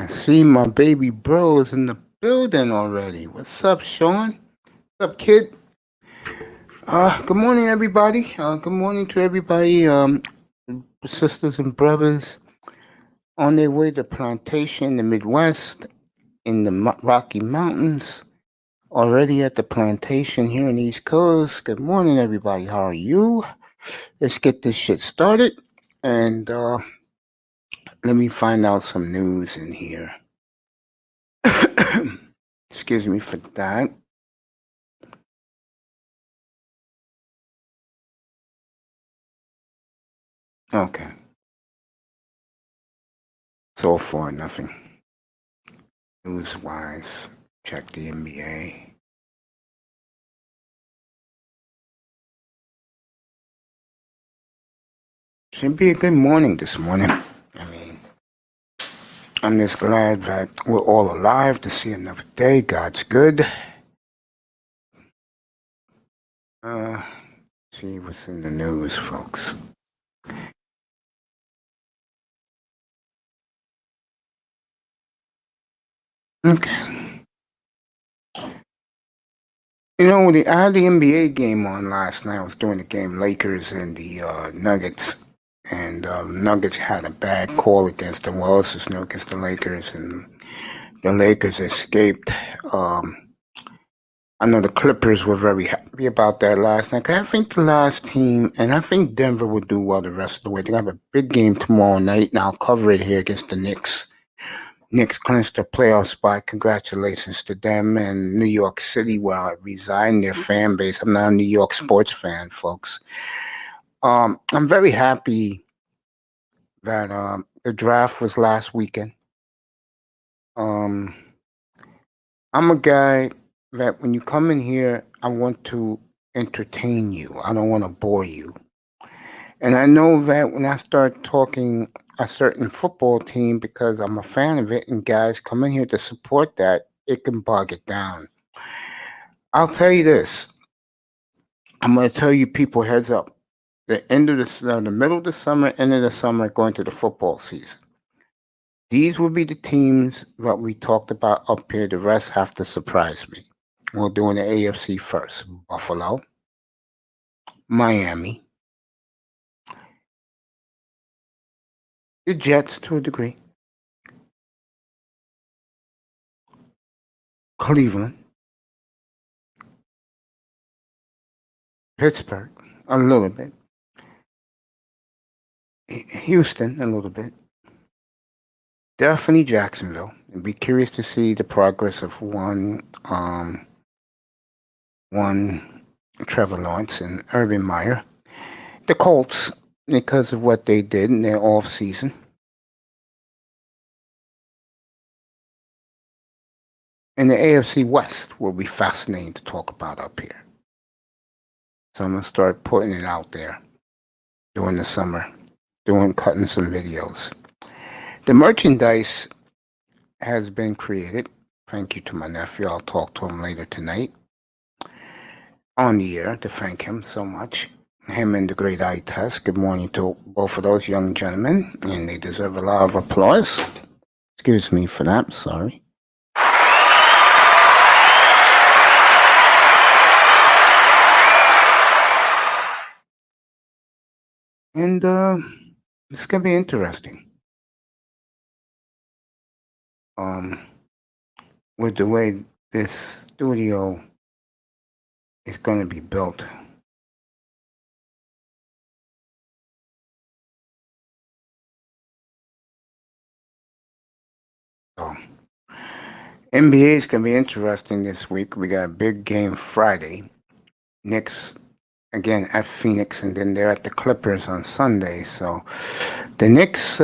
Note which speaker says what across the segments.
Speaker 1: see my baby bros in the building already. What's up, Sean? What's up, kid? Good morning, everybody. Good morning to everybody, sisters and brothers on their way to plantation in the Midwest, in the Rocky Mountains. Already at the plantation here in the East Coast. Good morning, everybody. How are you? Let's get this shit started. And let me find out some news in here. Excuse me for that. Okay. So far, nothing. News-wise, check the NBA. Should be a good morning this morning. I mean, I'm just glad that we're all alive to see another day. God's good. See what's in the news, folks. Okay. You know, I had the NBA game on last night. I was doing the game Lakers and the Nuggets. And the Nuggets had a bad call against them. Well, it's just against the Lakers. And the Lakers escaped. I know the Clippers were very happy about that last night. I think the last team, and I think Denver will do well the rest of the way. They have a big game tomorrow night, and I'll cover it here against the Knicks. Knicks clinched their playoff spot. Congratulations to them. And New York City, where I reside, their fan base. I'm not a New York sports fan, folks. I'm very happy that the draft was last weekend. I'm a guy that when you come in here, I want to entertain you. I don't want to bore you. And I know that when I start talking a certain football team, because I'm a fan of it, and guys come in here to support that, it can bog it down. I'll tell you this. I'm going to tell you people heads up. The end of the middle of the summer, end of the summer, going to the football season. These will be the teams that we talked about up here. The rest have to surprise me. We're doing the AFC first. Buffalo, Miami, the Jets to a degree, Cleveland, Pittsburgh, a little bit, Houston, a little bit, definitely Jacksonville. I'd be curious to see the progress of one Trevor Lawrence and Urban Meyer. The Colts, because of what they did in their off season. And the AFC West will be fascinating to talk about up here. So I'm going to start putting it out there during the summer, cutting some videos. The merchandise has been created. Thank you to my nephew. I'll talk to him later tonight on the air to thank him so much. Him and the great eye test. Good morning to both of those young gentlemen, and they deserve a lot of applause. Excuse me for that. Sorry. And it's gonna be interesting. With the way this studio is going to be built. So, NBA is going to be interesting this week. We got a big game Friday. Knicks, again, at Phoenix, and then they're at the Clippers on Sunday. So, the Knicks,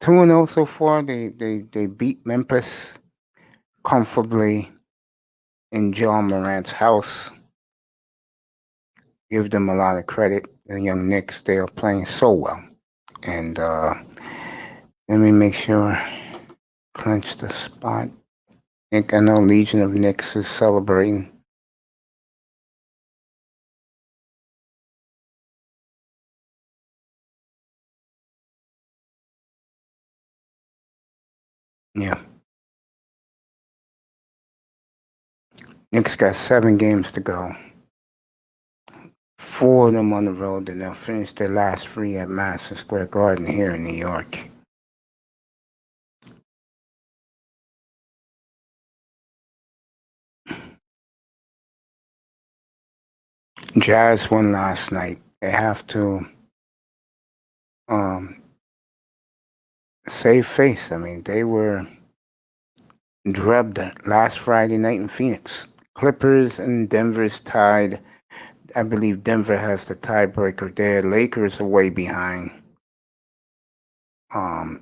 Speaker 1: 2-0 so far. They beat Memphis comfortably in John Morant's house. Give them a lot of credit. The young Knicks, they are playing so well. And let me make sure clinch the spot. I know Legion of Knicks is celebrating. Yeah. Knicks got 7 games to go. 4 of them on the road, and they'll finish their last 3 at Madison Square Garden here in New York. Jazz won last night. They have to save face. I mean, they were drubbed last Friday night in Phoenix. Clippers and Denver's tied. I believe Denver has the tiebreaker there. Lakers are way behind. And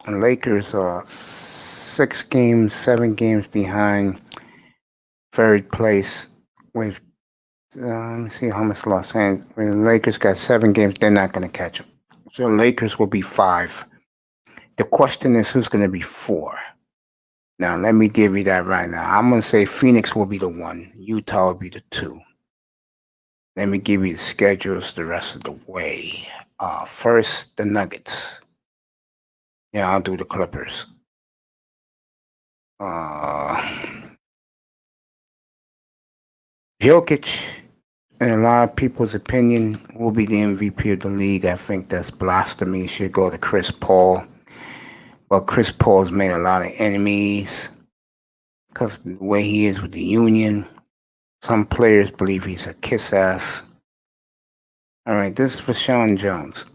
Speaker 1: Lakers are 6 games, 7 games behind third place with, let me see how much lost. And the Lakers got 7 games. They're not going to catch them. So Lakers will be 5. The question is who's going to be 4. Now, let me give you that right now. I'm going to say Phoenix will be the 1. Utah will be the 2. Let me give you the schedules the rest of the way. First, the Nuggets. Yeah, I'll do the Clippers. Jokic, in a lot of people's opinion, will be the MVP of the league. I think that's blasphemy. Should go to Chris Paul. But Chris Paul's made a lot of enemies because of the way he is with the union. Some players believe he's a kiss ass. All right, this is for Sean Jones.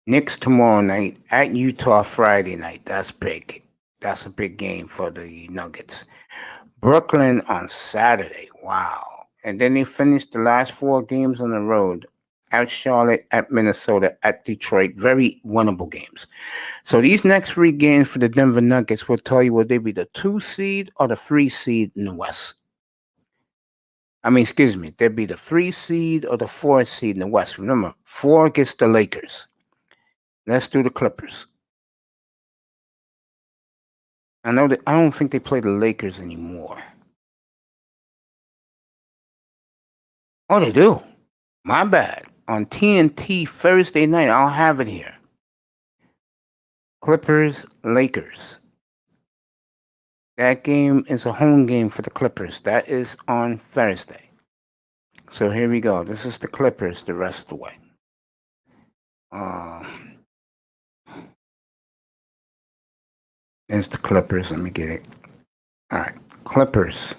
Speaker 1: Knicks tomorrow night at Utah Friday night. That's big. That's a big game for the Nuggets. Brooklyn on Saturday. Wow. And then they finished the last 4 games on the road. At Charlotte, at Minnesota, at Detroit. Very winnable games. So these next 3 games for the Denver Nuggets will tell you will they be the 2 seed or the 3 seed in the West. They'd be the 3 seed or the 4 seed in the West. Remember, 4 gets the Lakers. Let's do the Clippers. I don't think they play the Lakers anymore. Oh, they do. My bad. On TNT Thursday night, I'll have it here. Clippers, Lakers. That game is a home game for the Clippers. That is on Thursday. So here we go. This is the Clippers the rest of the way. There's the Clippers. Let me get it. All right. Clippers.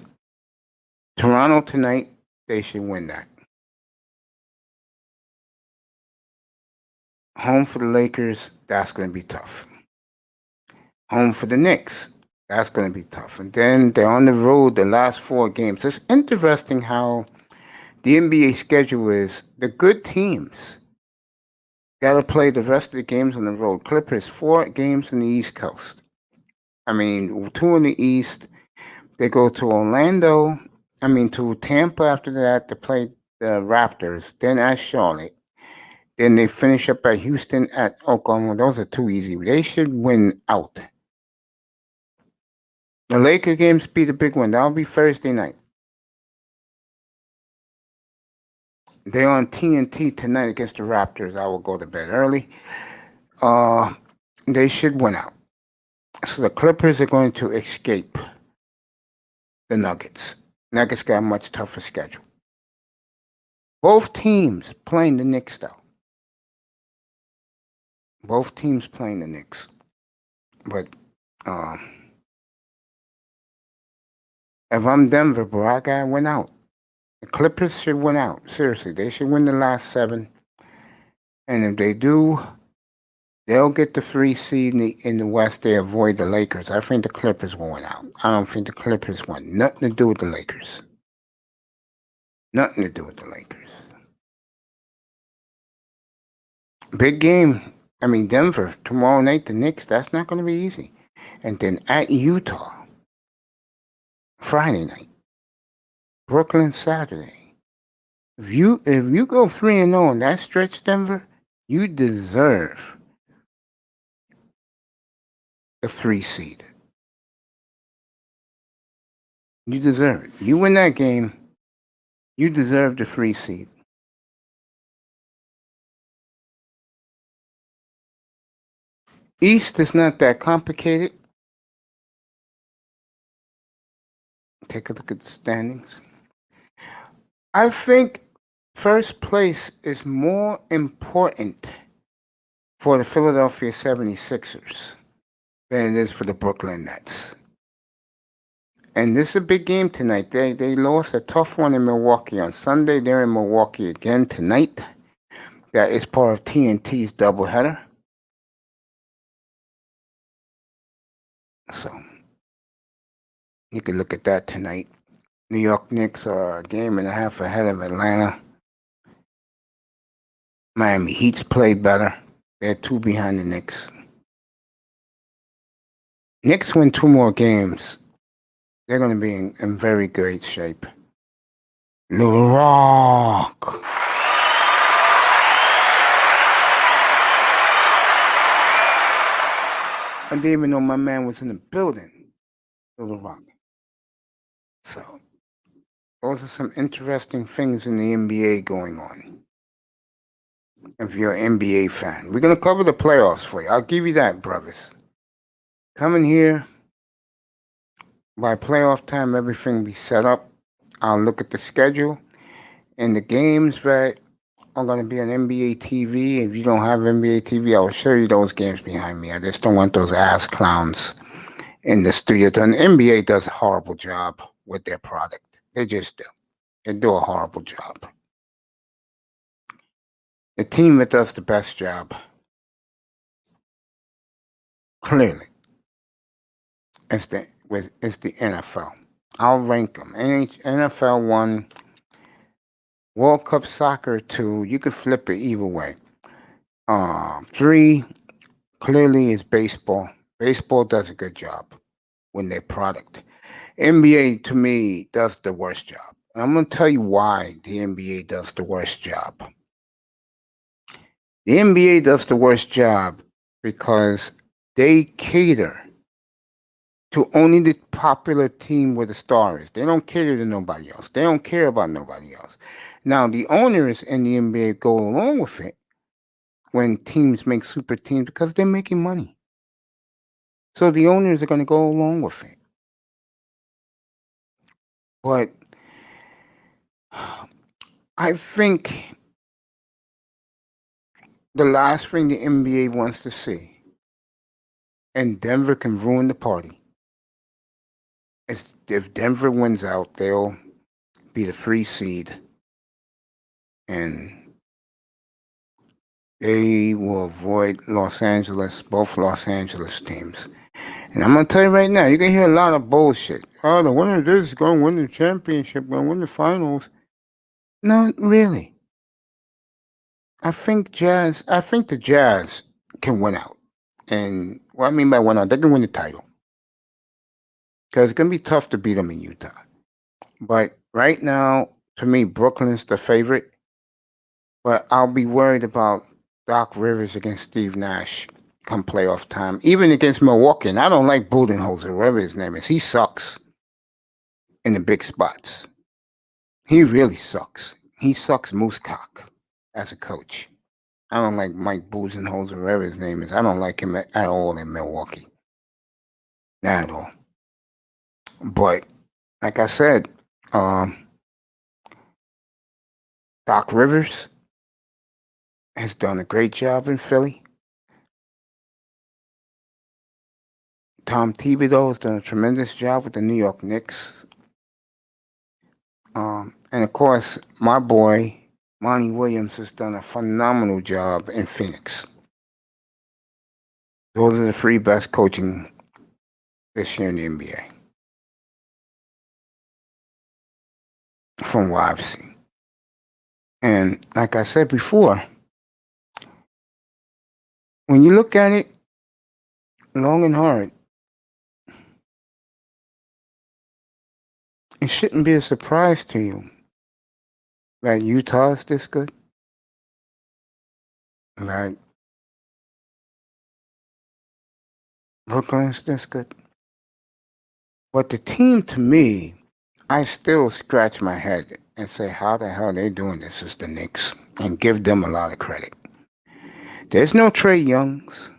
Speaker 1: Toronto tonight. They should win that. Home for the Lakers. That's going to be tough. Home for the Knicks. That's going to be tough. And then they're on the road the last 4 games. It's interesting how the NBA schedule is. The good teams got to play the rest of the games on the road. Clippers, 4 games on the East Coast. 2 in the East. They go to to Tampa after that to play the Raptors. Then at Charlotte. Then they finish up at Houston, at Oklahoma. Those are too easy. They should win out. The Laker games be the big one. That'll be Thursday night. They're on TNT tonight against the Raptors. I will go to bed early. They should win out. So the Clippers are going to escape the Nuggets. Nuggets got a much tougher schedule. Both teams playing the Knicks, though. Both teams playing the Knicks. But if I'm Denver, bro, I gotta win out. The Clippers should win out. Seriously, they should win the last 7. And if they do, they'll get the 3 seed in the West. They avoid the Lakers. I think the Clippers will win out. I don't think the Clippers want nothing to do with the Lakers. Nothing to do with the Lakers. Big game. Denver tomorrow night, the Knicks. That's not going to be easy. And then at Utah, Friday night. Brooklyn Saturday. If you go 3-0 in that stretch, Denver, you deserve the 3 seed. You deserve it. You win that game, you deserve the 3 seed. East is not that complicated. take a look at the standings. I think first place is more important for the Philadelphia 76ers than it is for the Brooklyn Nets. And this is a big game tonight. They lost a tough one in Milwaukee on Sunday. They're in Milwaukee again tonight. That is part of TNT's doubleheader. So you can look at that tonight. New York Knicks are a game and a half ahead of Atlanta. Miami Heat's played better. They're 2 behind the Knicks. Knicks win 2 more games. They're going to be in very great shape. Little Rock. I didn't even know my man was in the building. Little Rock. So, those are some interesting things in the NBA going on. If you're an NBA fan, we're going to cover the playoffs for you. I'll give you that, brothers. Coming here, by playoff time, everything will be set up. I'll look at the schedule and the games that are going to be on NBA TV. If you don't have NBA TV, I will show you those games behind me. I just don't want those ass clowns in the studio. The NBA does a horrible job with their product. They just do. They do a horrible job. The team that does the best job, clearly, is the NFL. I'll rank them. NFL 1, World Cup Soccer 2. You could flip it either way. 3, clearly, is baseball. Baseball does a good job with their product. NBA, to me, does the worst job. And I'm going to tell you why the NBA does the worst job. The NBA does the worst job because they cater to only the popular team where the star is. They don't cater to nobody else. They don't care about nobody else. Now, the owners in the NBA go along with it when teams make super teams because they're making money. So the owners are going to go along with it. But I think the last thing the NBA wants to see, and Denver can ruin the party, is if Denver wins out, they'll be the 3 seed, and they will avoid both Los Angeles teams. And I'm going to tell you right now, you're going to hear a lot of bullshit. Oh, the winner of this is going to win the championship, going to win the finals. Not really. I think the Jazz can win out. And what I mean by win out, they can win the title. Because it's going to be tough to beat them in Utah. But right now, to me, Brooklyn's the favorite. But I'll be worried about Doc Rivers against Steve Nash come playoff time. Even against Milwaukee. And I don't like Budenholzer, whatever his name is. He sucks in the big spots. He really sucks. He sucks moosecock as a coach. I don't like Mike Budenholzer, whatever his name is. I don't like him at all in Milwaukee. Not at all. But, like I said, Doc Rivers has done a great job in Philly. Tom Thibodeau has done a tremendous job with the New York Knicks. And, of course, my boy, Monty Williams, has done a phenomenal job in Phoenix. Those are the 3 best coaching this year in the NBA. From what I've seen. And like I said before, when you look at it long and hard, it shouldn't be a surprise to you that Utah is this good, that Brooklyn is this good. But the team, to me, I still scratch my head and say, how the hell are they doing this is the Knicks, and give them a lot of credit. There's no Trae Youngs,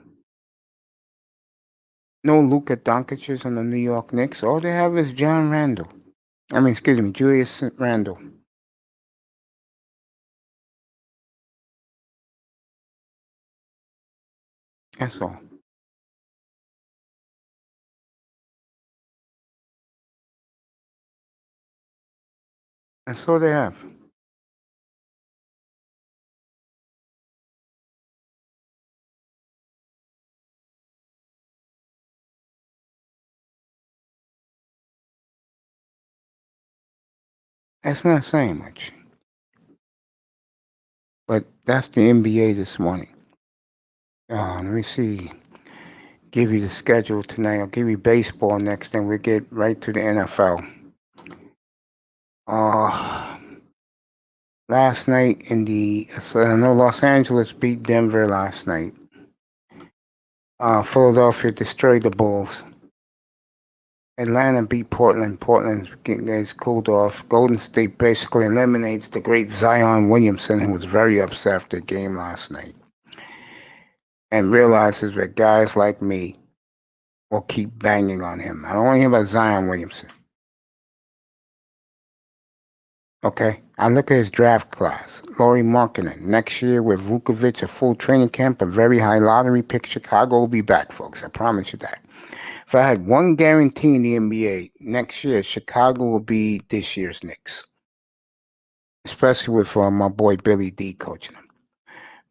Speaker 1: no Luka Doncic's on the New York Knicks. All they have is John Randall. Julius Randle. That's all. That's all they have. That's not saying much. But that's the NBA this morning. Let me see. Give you the schedule tonight. I'll give you baseball next, then we get right to the NFL. Last night I know Los Angeles beat Denver last night. Philadelphia destroyed the Bulls. Atlanta beat Portland. Portland gets cooled off. Golden State basically eliminates the great Zion Williamson, who was very upset after the game last night, and realizes that guys like me will keep banging on him. I don't want to hear about Zion Williamson. Okay? I look at his draft class. Lauri Markkanen. Next year with Vukovic, a full training camp, a very high lottery pick. Chicago will be back, folks. I promise you that. If I had one guarantee in the NBA, next year, Chicago will be this year's Knicks. Especially with my boy Billy D coaching them.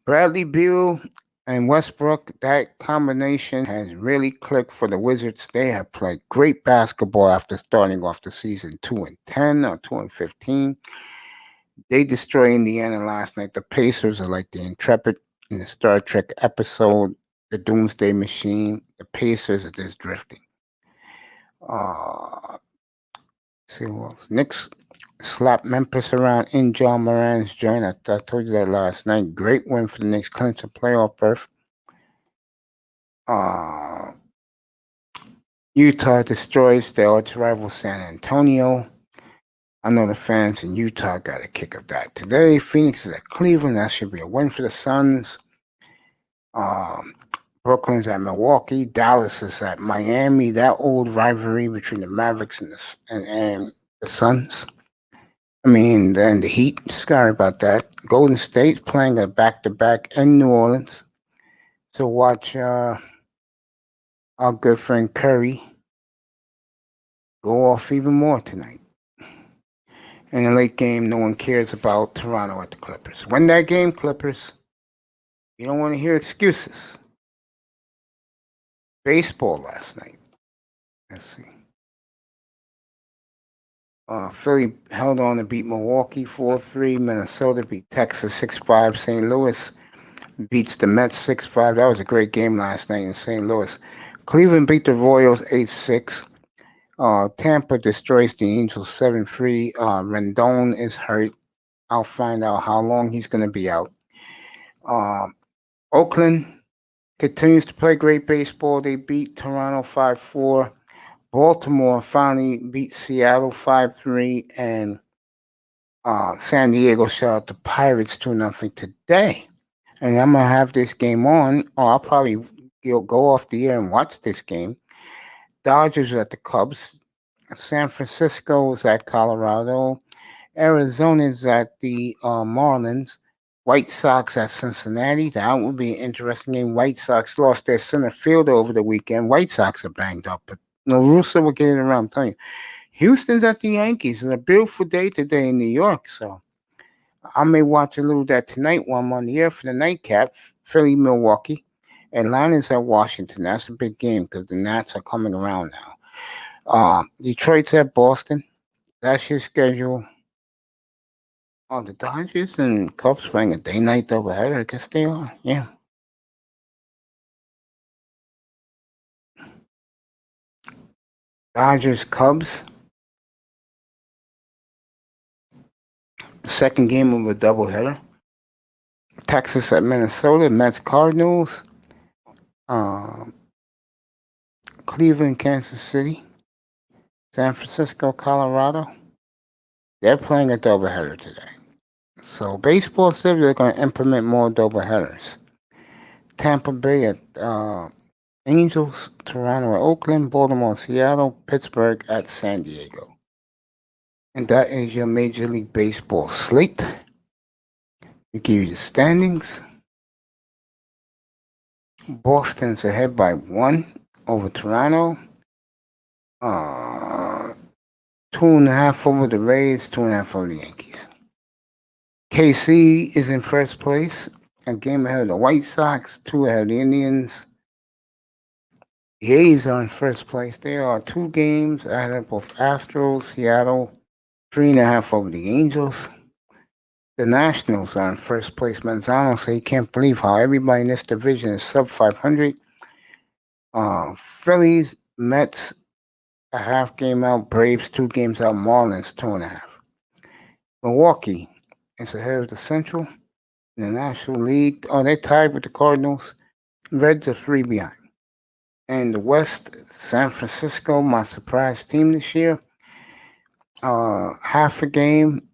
Speaker 1: Bradley Beal and Westbrook, that combination has really clicked for the Wizards. They have played great basketball after starting off the season 2-10 or 2-15. They destroyed Indiana last night. The Pacers are like the Intrepid in the Star Trek episode, the Doomsday Machine. The Pacers are just drifting. See what else. Knicks slapped Memphis around in John Moran's joint. I told you that last night. Great win for the Knicks, clinch a playoff berth. Utah destroys their arch rival San Antonio. I know the fans in Utah got a kick of that. Today, Phoenix is at Cleveland. That should be a win for the Suns. Brooklyn's at Milwaukee. Dallas is at Miami. That old rivalry between the Mavericks and the Suns. And the Heat. Sorry about that. Golden State's playing a back-to-back in New Orleans. So watch our good friend Curry go off even more tonight. In the late game, no one cares about Toronto at the Clippers. Win that game, Clippers. You don't want to hear excuses. Baseball last night. Let's see. Philly held on to beat Milwaukee 4-3. Minnesota beat Texas 6-5. St. Louis beats the Mets 6-5. That was a great game last night in St. Louis. Cleveland beat the Royals 8-6. Tampa destroys the Angels 7-3. Rendon is hurt. I'll find out how long he's going to be out. Oakland continues to play great baseball. They beat Toronto 5-4. Baltimore finally beat Seattle 5-3. And San Diego shut out the Pirates 2-0 today. And I'm going to have this game on, or I'll probably go off the air and watch this game. Dodgers are at the Cubs. San Francisco is at Colorado. Arizona is at the Marlins. White Sox at Cincinnati. That would be an interesting game. White Sox lost their center fielder over the weekend. White Sox are banged up, but Russo will get it around. I'm telling you. Houston's at the Yankees. It's a beautiful day today in New York, so I may watch a little of that tonight while I'm on the air for the nightcap. Philly, Milwaukee. Atlanta's at Washington. That's a big game because the Nats are coming around now. Detroit's at Boston. That's your schedule. The Dodgers and Cubs playing a day-night doubleheader. I guess they are. Yeah. Dodgers, Cubs. The second game of a doubleheader. Texas at Minnesota. Mets, Cardinals. Cleveland, Kansas City. San Francisco, Colorado. They're playing a doubleheader today. So baseball said they're going to implement more doubleheaders. Tampa Bay at Angels, Toronto at Oakland, Baltimore, Seattle, Pittsburgh at San Diego. And that is your Major League Baseball slate. We give you the standings. Boston's ahead by 1 over Toronto. 2.5 over the Rays, 2.5 over the Yankees. KC is in first place, a game ahead of the White Sox, 2 ahead of the Indians. The A's are in first place. They are 2 games ahead of both Astros, Seattle, 3.5 over the Angels. The Nationals are in first place. Manzano said he can't believe how everybody in this division is sub 500. Phillies, Mets, a half game out. Braves, 2 games out. Marlins, 2.5. Milwaukee is ahead of the Central in the National League. Oh, they're tied with the Cardinals. Reds are 3 behind. And the West, San Francisco, my surprise team this year. Half a game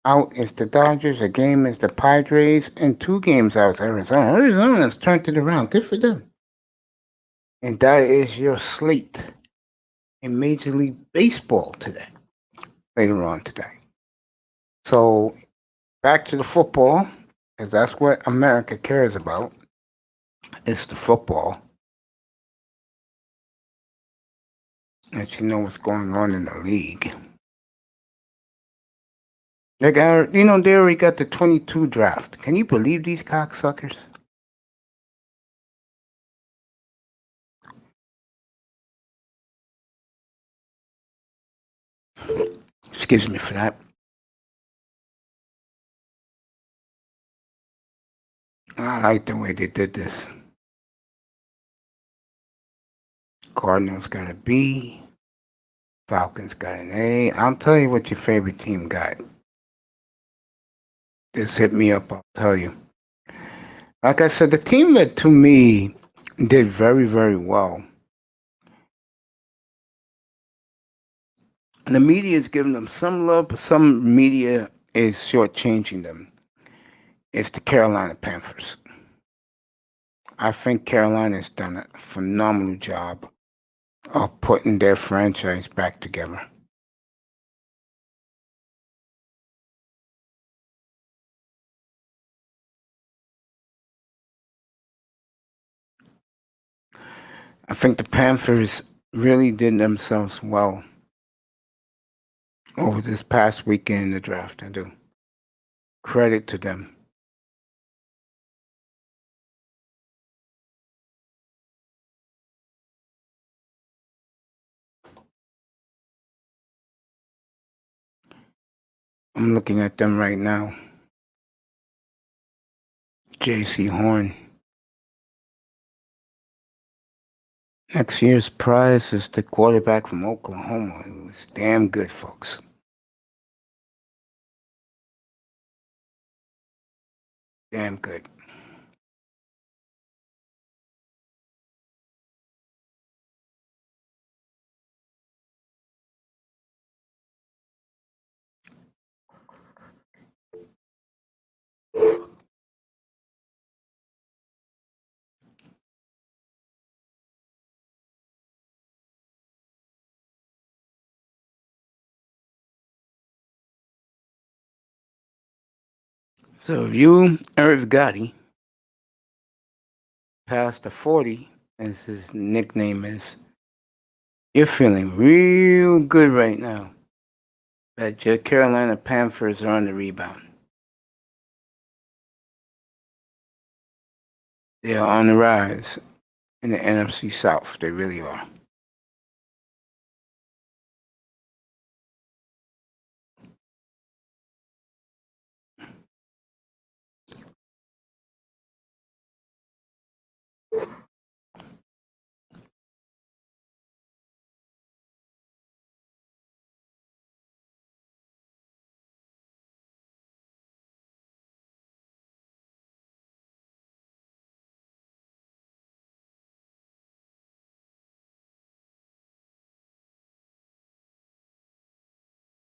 Speaker 1: out is the Dodgers, a game is the Padres, and 2 games out is Arizona. Arizona's turned it around. Good for them. And that is your slate in Major League Baseball today, later on today. So back to the football, because that's what America cares about. It's the football. Let you know what's going on in the league. They already got the 22 draft. Can you believe these cocksuckers? Excuse me for that. I like the way they did this. Cardinals got a B. Falcons got an A. I'll tell you what your favorite team got. Just hit me up, I'll tell you. Like I said, the team that to me did very, very well. And the media is giving them some love, but some media is shortchanging them. It's the Carolina Panthers. I think Carolina's done a phenomenal job of putting their franchise back together. I think the Panthers really did themselves well over this past weekend in the draft. I do. Credit to them. I'm looking at them right now. J.C. Horn. Next year's prize is the quarterback from Oklahoma, who is damn good, folks. Damn good. So if you, Eric Gotti, past the 40, as his nickname is, you're feeling real good right now. That your Carolina Panthers are on the rebound. They are on the rise in the NFC South. They really are.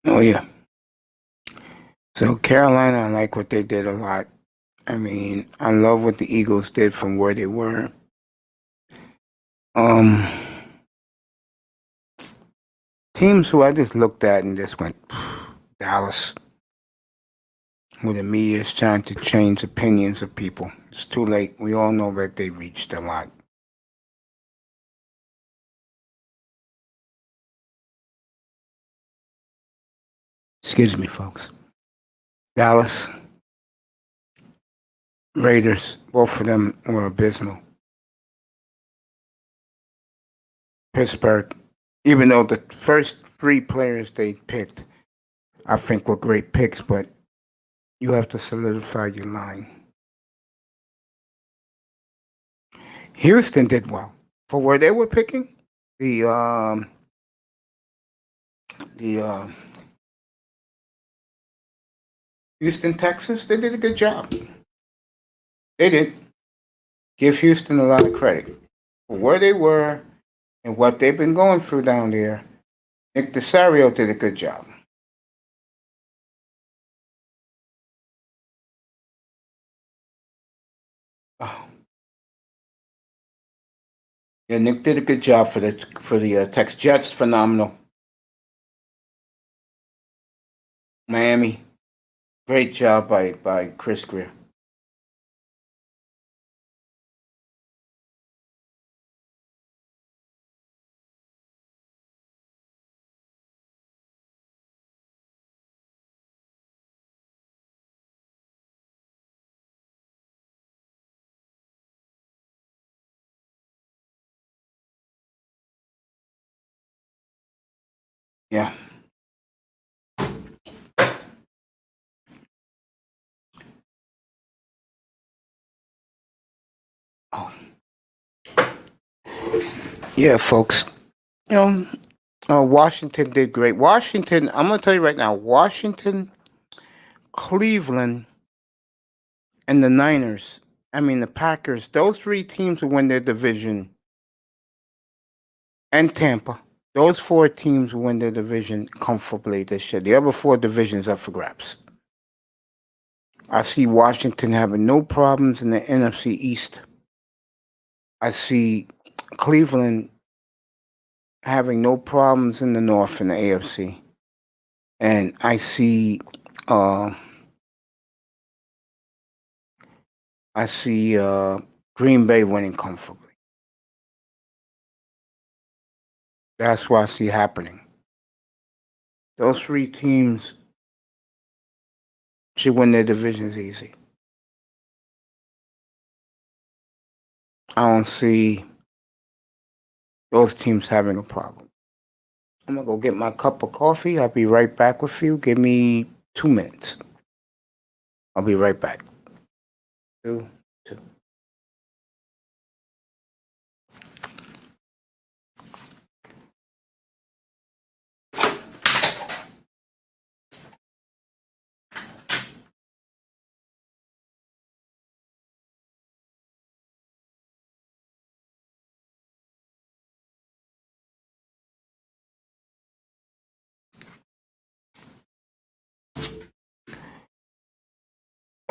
Speaker 1: Oh, yeah. So Carolina, I like what they did a lot. I mean, I love what the Eagles did from where they were. teams who I just looked at and just went, Dallas, who the media is trying to change opinions of people. It's too late. We all know that they reached a lot. Excuse me, folks. Dallas, Raiders, both of them were abysmal. Pittsburgh, even though the first three players they picked, I think were great picks, but you have to solidify your line. Houston did well for where they were picking. The Houston Texans, they did a good job. They did. Give Houston a lot of credit for where they were and what they've been going through down there. Nick DeSario did a good job. Oh. Yeah, Nick did a good job for the Tex Jets. Phenomenal. Miami, great job by Chris Greer. Yeah. Oh. Yeah, folks. You know, Washington did great. Washington, I'm going to tell you right now, Washington, Cleveland, and the Niners, the Packers, those three teams will win their division, and Tampa. Those four teams will win their division comfortably this year. The other four divisions are for grabs. I see Washington having no problems in the NFC East. I see Cleveland having no problems in the North in the AFC. And I see Green Bay winning comfortably. That's what I see happening. Those three teams should win their divisions easy. I don't see those teams having a problem. I'm going to go get my cup of coffee. I'll be right back with you. Give me 2 minutes. I'll be right back. 2.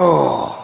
Speaker 1: Oh.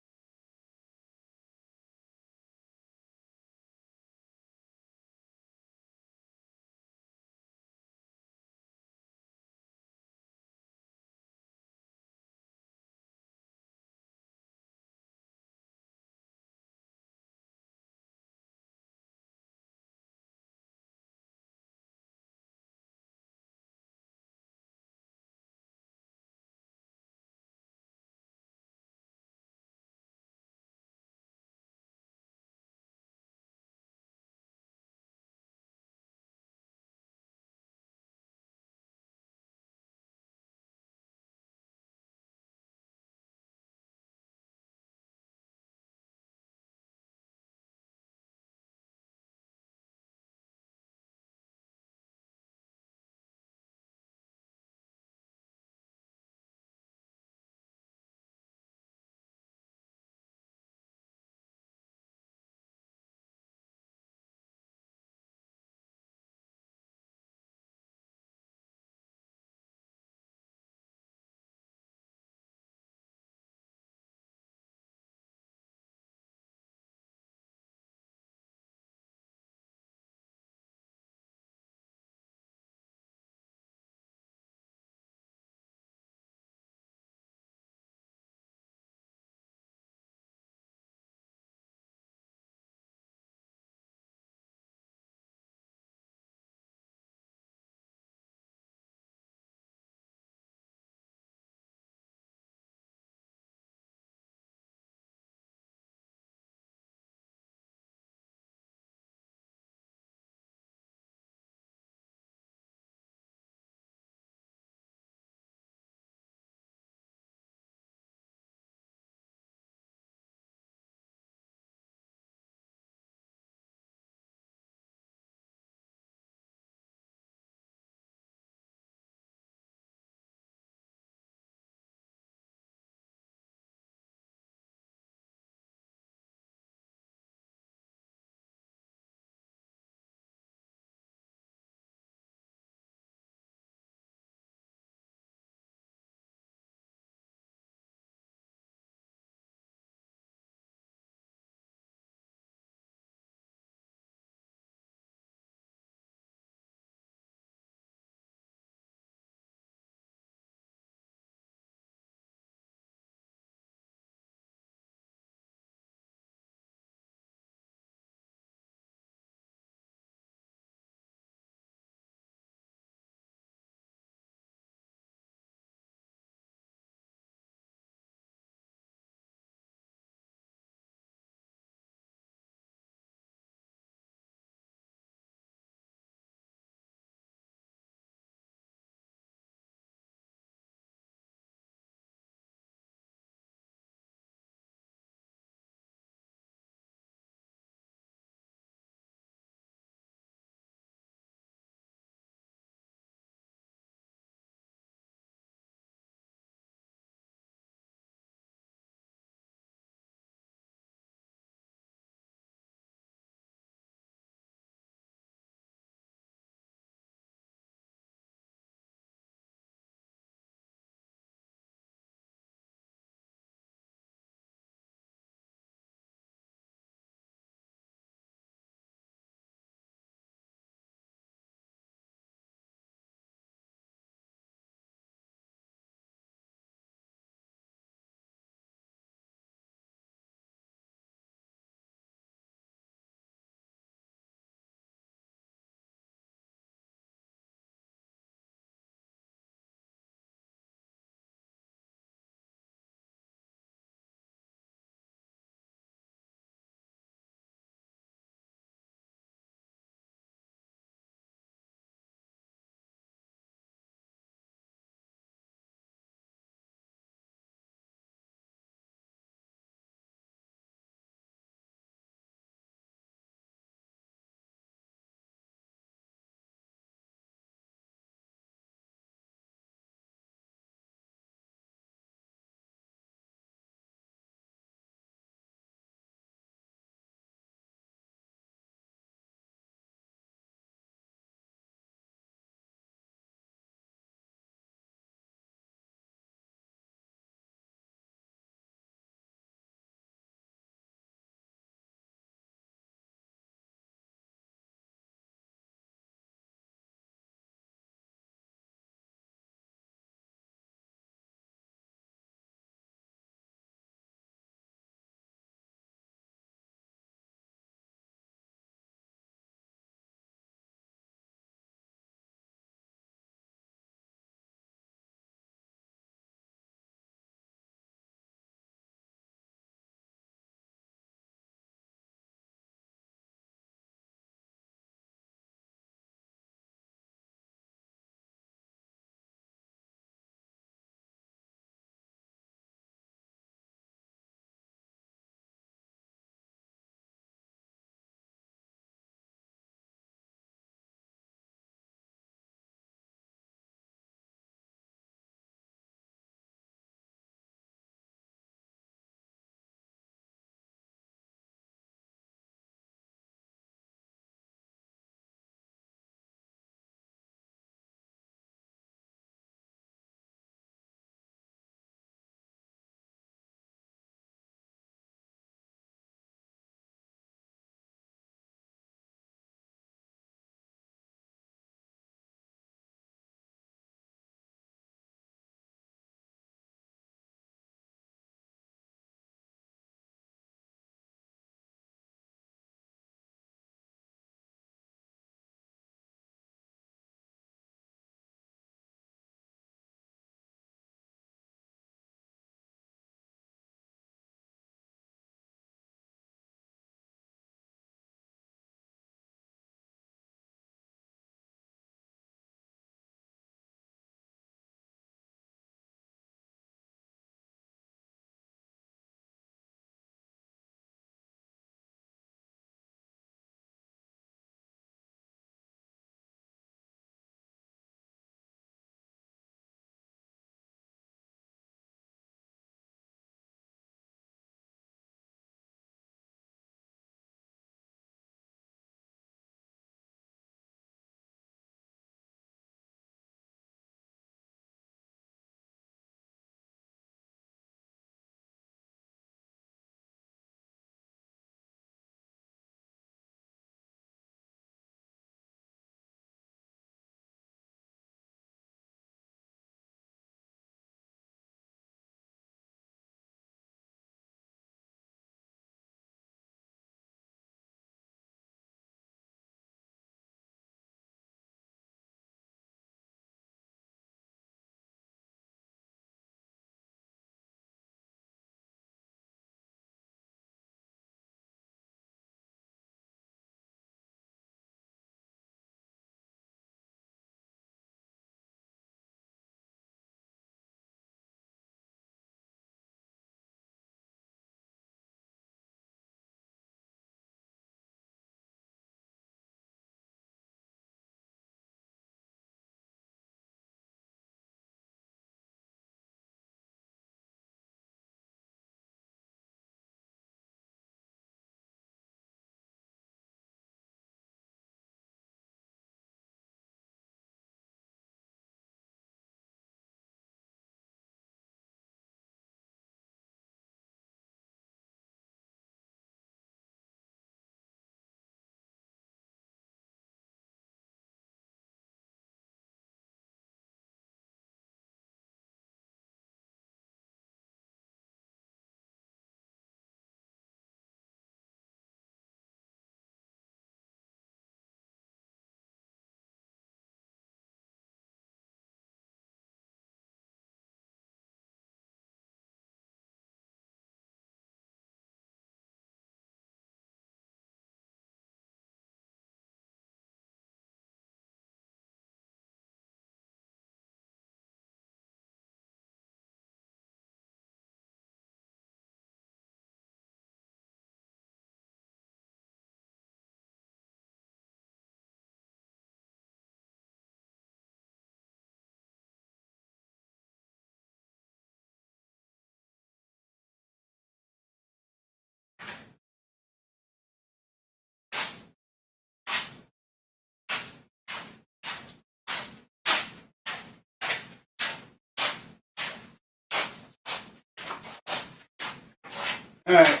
Speaker 1: Alright,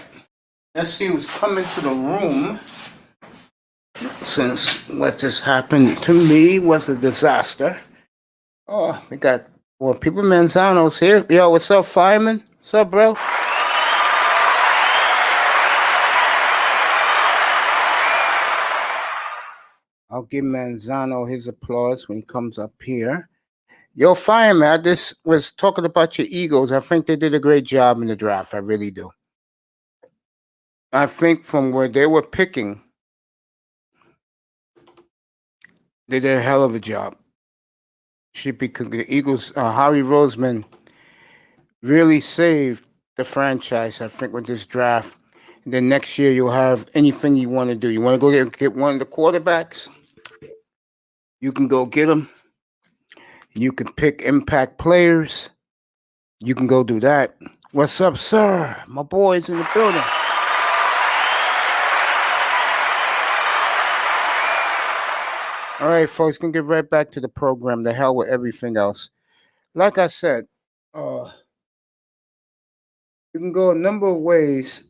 Speaker 1: let's see who's coming to the room. Since what just happened to me was a disaster. Oh, we got people. Manzano's here. Yo, what's up, fireman? What's up, bro? I'll give Manzano his applause when he comes up here. Yo, fireman, I just was talking about your Eagles. I think they did a great job in the draft. I really do. I think from where they were picking, they did a hell of a job. Should be the Eagles. Harry Roseman really saved the franchise, I think, with this draft. And then next year you'll have anything you want to do. You want to go get one of the quarterbacks? You can go get them. You can pick impact players. You can go do that. What's up, sir? My boy's in the building. All right, folks, gonna get right back to the program. The hell with everything else. Like I said, you can go a number of ways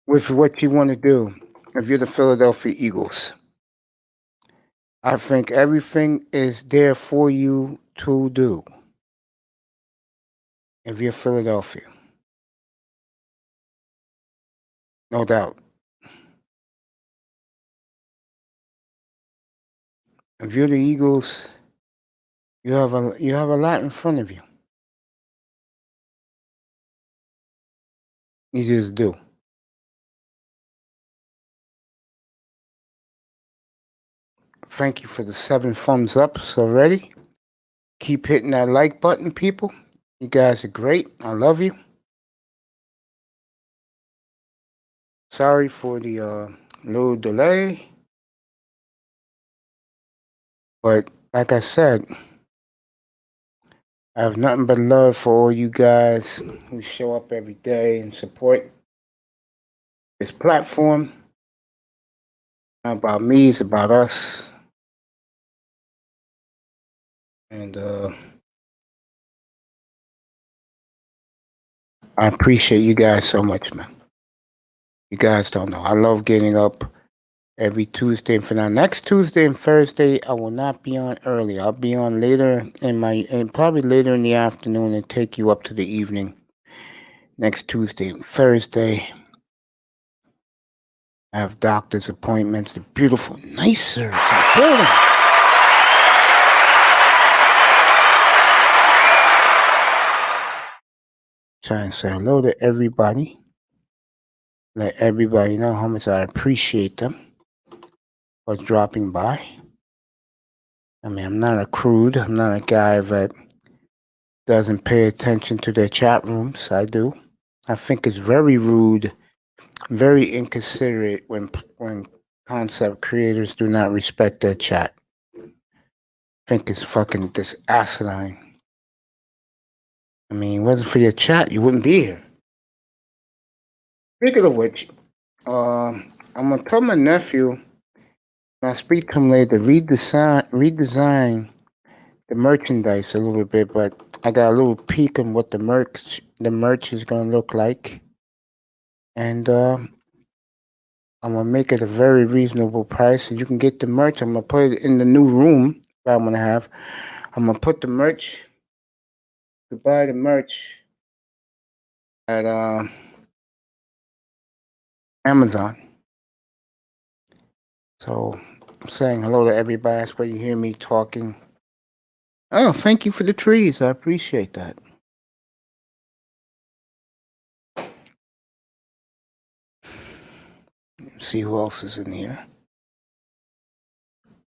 Speaker 1: with what you want to do if you're the Philadelphia Eagles. I think everything is there for you to do if you're Philadelphia. No doubt. If you're the Eagles, you have a lot in front of you. You just do. Thank you for the 7 thumbs ups already. Keep hitting that like button, people. You guys are great. I love you. Sorry for the little delay. But like I said, I have nothing but love for all you guys who show up every day and support this platform. Not about me, it's about us. And I appreciate you guys so much, man. You guys don't know. I love getting up every Tuesday. And for now, next Tuesday and Thursday, I will not be on early. I'll be on later and probably later in the afternoon and take you up to the evening. Next Tuesday and Thursday, I have doctor's appointments. The beautiful, nicer building. Try and say hello to everybody. Let everybody know how much I appreciate them for dropping by. I mean, I'm not a crude. I'm not a guy that doesn't pay attention to their chat rooms. I do. I think it's very rude, very inconsiderate when concept creators do not respect their chat. I think it's fucking this asinine. I mean, wasn't for your chat, you wouldn't be here. Speaking of which, I'm gonna tell my nephew when I speak to him later, redesign the merchandise a little bit, but I got a little peek on what the merch is gonna look like, and I'm gonna make it a very reasonable price, so you can get the merch. I'm gonna put it in the new room that I'm gonna have. I'm gonna put the merch. To buy the merch at Amazon. So I'm saying hello to everybody. That's where you hear me talking. Oh, thank you for the trees. I appreciate that. See who else is in here.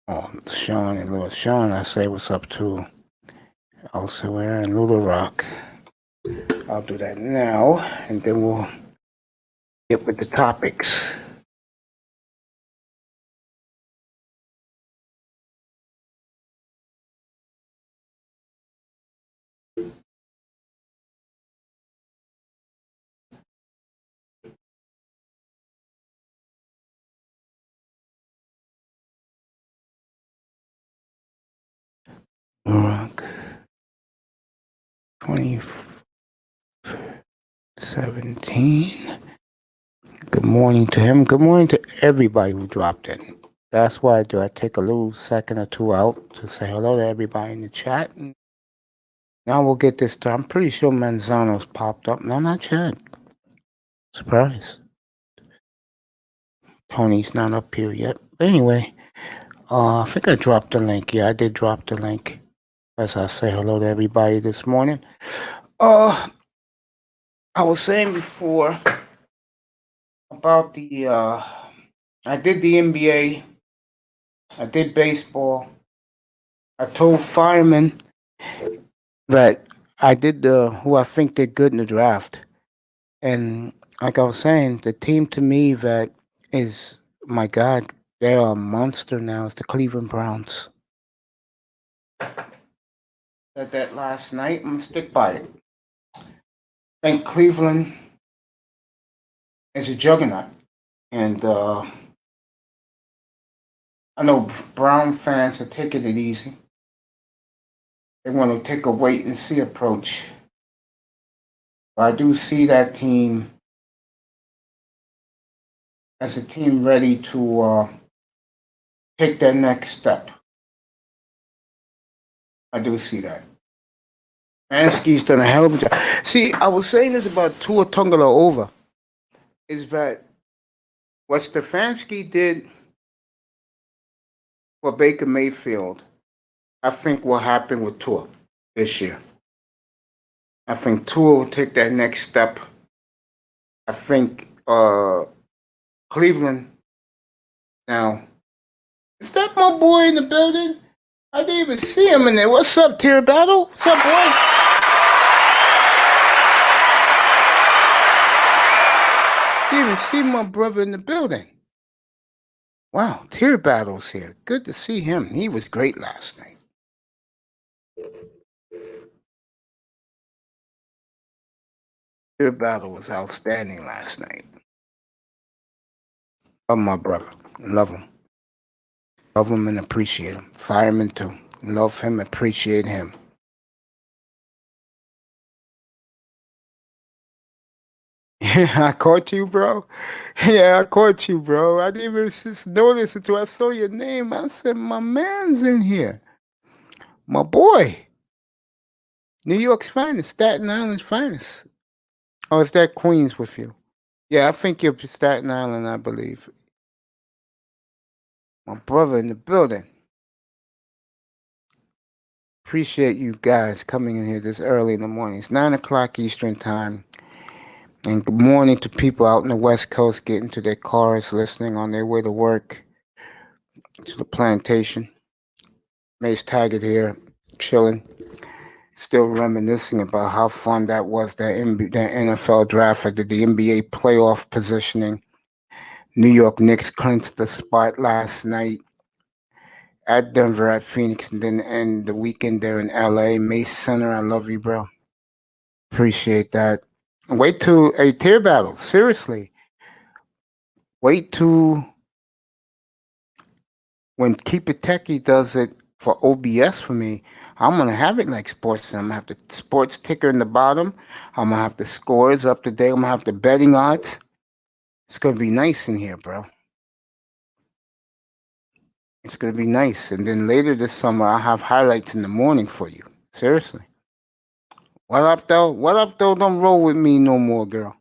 Speaker 1: Oh, Sean and Little Sean, I say what's up to. Also, we're in Little Rock. I'll do that now, and then we'll get with the topics. Little Rock. 27 17. Good morning to him. Good morning to everybody who dropped in. That's why I take a little second or two out to say hello to everybody in the chat. Now we'll get this done. I'm pretty sure Manzano's popped up. No, not yet. Surprise. Tony's not up here yet. But anyway, I think I dropped the link. Yeah, I did drop the link. As I say hello to everybody this morning. I was saying before about I did the NBA. I did baseball. I told Fireman that I did who I think did good in the draft. And like I was saying, the team to me that is, my God, they're a monster now. It's the Cleveland Browns. Said that last night. I'm going to stick by it. I think Cleveland is a juggernaut. And I know Brown fans are taking it easy. They want to take a wait and see approach. But I do see that team as a team ready to take that next step. I do see that. Mansky's done a hell of a job. See, I was saying this about Tua Tagovailoa, is that what Stefanski did for Baker Mayfield, I think will happen with Tua this year. I think Tua will take that next step. I think Cleveland now. Is that my boy in the building? I didn't even see him in there. What's up, Tier Battle? What's up, boy? Didn't even see my brother in the building. Wow, Tier Battle's here. Good to see him. He was great last night. Tier Battle was outstanding last night. Love my brother. Love him. Love him and appreciate him. Fireman too. Love him, appreciate him. Yeah, I caught you, bro. Yeah, I caught you, bro. I didn't even just notice until I saw your name. I said, my man's in here. My boy. New York's finest. Staten Island's finest. Oh, is that Queens with you? Yeah, I think you're Staten Island, I believe. My brother in the building. Appreciate you guys coming in here this early in the morning. It's 9 o'clock Eastern time. And good morning to people out in the West Coast getting to their cars, listening on their way to work, to the plantation. Mace Taggart here, chilling, still reminiscing about how fun that was, that NFL draft. I did the NBA playoff positioning. New York Knicks clinched the spot last night at Denver, at Phoenix, and then end the weekend there in LA. Mace Center, I love you, bro. Appreciate that. Wait to a tier battle. Seriously. Wait to when Keep It Techie does it for OBS for me. I'm gonna have it like sports. I'm gonna have the sports ticker in the bottom. I'm gonna have the scores up to date. I'm gonna have the betting odds. It's gonna be nice in here, bro. It's gonna be nice. And then later this summer, I'll have highlights in the morning for you. Seriously. What up, though? What up, though? Don't roll with me no more, girl.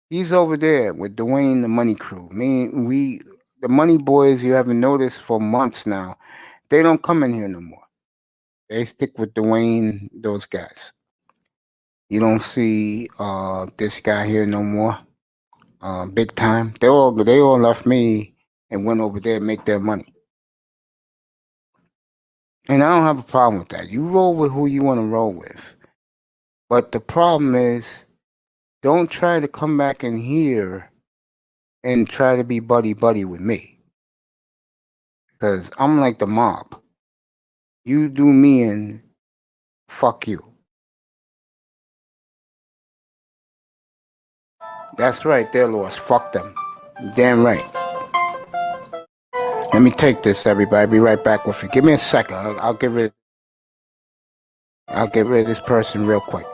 Speaker 1: He's over there with Dwayne, the Money Crew. The Money Boys, you haven't noticed for months now, they don't come in here no more. They stick with Dwayne, those guys. You don't see this guy here no more. Big time. They all left me and went over there and make their money. And I don't have a problem with that. You roll with who you want to roll with. But the problem is, don't try to come back in here and try to be buddy-buddy with me. Because I'm like the mob. You do me and fuck you. That's right, they're lost. Fuck them. Damn right. Let me take this, everybody. I'll be right back with you. Give me a second. I'll get rid of this person real quick.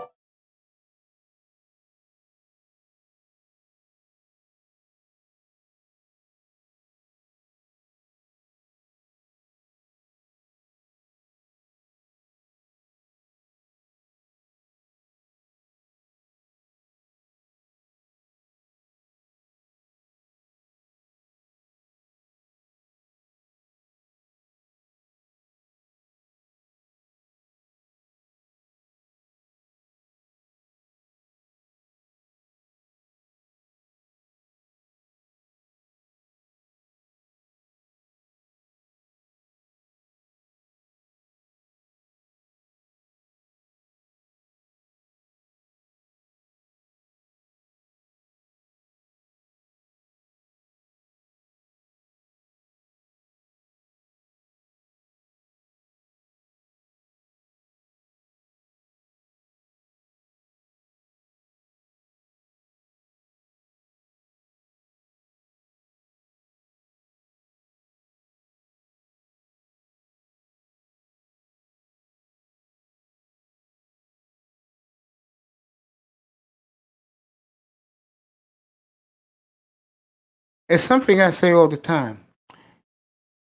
Speaker 1: It's something I say all the time.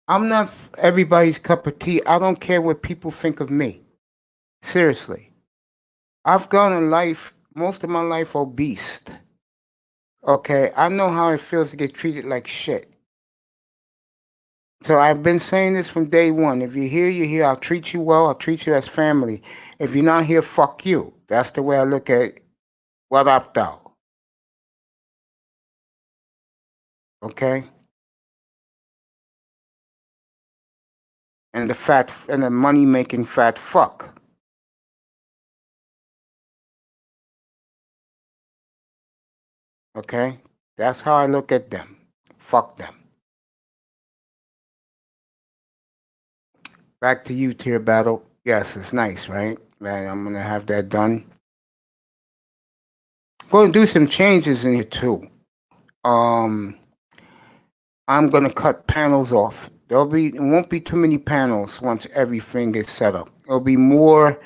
Speaker 1: I'm not everybody's cup of tea. I don't care what people think of me. Seriously. I've gone in life, most of my life, obese. Okay, I know how it feels to get treated like shit. So I've been saying this from day one. If you're here, you're here. I'll treat you well. I'll treat you as family. If you're not here, fuck you. That's the way I look at it. What up, though? Okay? And the money making fat fuck. Okay? That's how I look at them. Fuck them. Back to you, Tier Battle. Yes, it's nice, right? Man, I'm gonna have that done. Going to do some changes in here too. Um, I'm gonna cut panels off. It won't be too many panels once everything is set up. It'll be more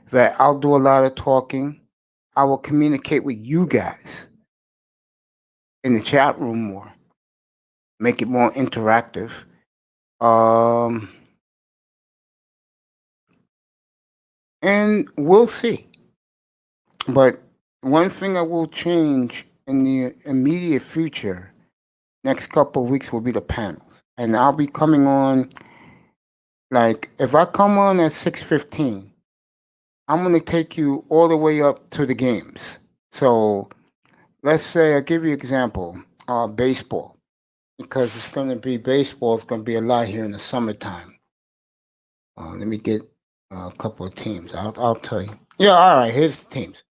Speaker 1: that I'll do a lot of talking. I will communicate with you guys in the chat room more, make it more interactive. Um, and we'll see. But one thing I will change in the immediate future, next couple of weeks, will be the panels. And I'll be coming on, like, if I come on at 6:15, I'm going to take you all the way up to the games. So let's say, I'll give you an example, baseball, because it's going to be baseball. It's going to be a lot here in the summertime. Let me get a couple of teams. I'll tell you. Yeah, all right. Here's the teams.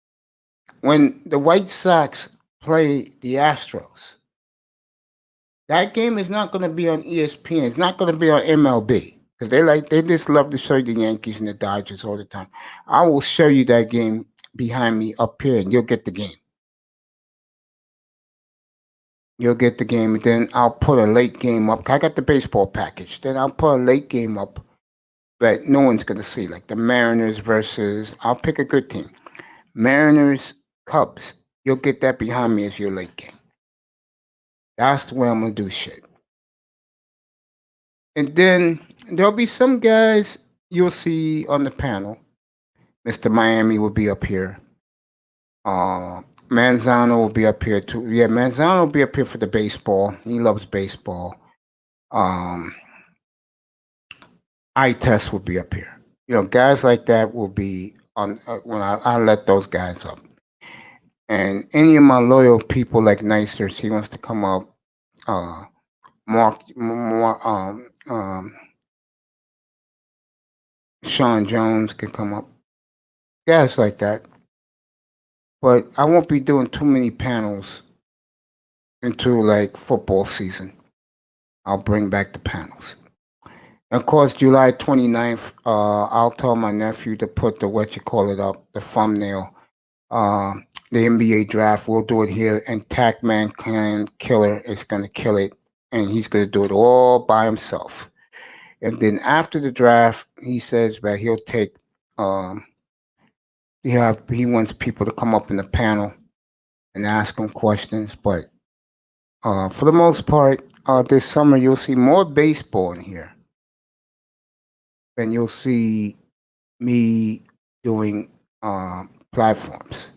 Speaker 1: When the White Sox play the Astros, that game is not going to be on ESPN. It's not going to be on MLB because they just love to show you the Yankees and the Dodgers all the time. I will show you that game behind me up here, and you'll get the game. You'll get the game, and then I'll put a late game up. I got the baseball package. Then I'll put a late game up that no one's going to see, like the Mariners versus. I'll pick a good team. Mariners, Cubs. You'll get that behind me as your late game. That's the way I'm going to do shit. And then there'll be some guys you'll see on the panel. Mr. Miami will be up here. Manzano will be up here too. Yeah, Manzano will be up here for the baseball. He loves baseball. I-Test will be up here. Guys like that will be on when I let those guys up. And any of my loyal people like Nicer, she wants to come up. Sean Jones can come up. Guys like that. But I won't be doing too many panels until like football season. I'll bring back the panels. And of course, July 29th, I'll tell my nephew to put the thumbnail. The NBA draft, we'll do it here, and Tac Mankind Killer is going to kill it, and he's going to do it all by himself. And then after the draft, he says that he'll take, he wants people to come up in the panel and ask him questions. But for the most part, this summer, you'll see more baseball in here than you'll see me doing platforms.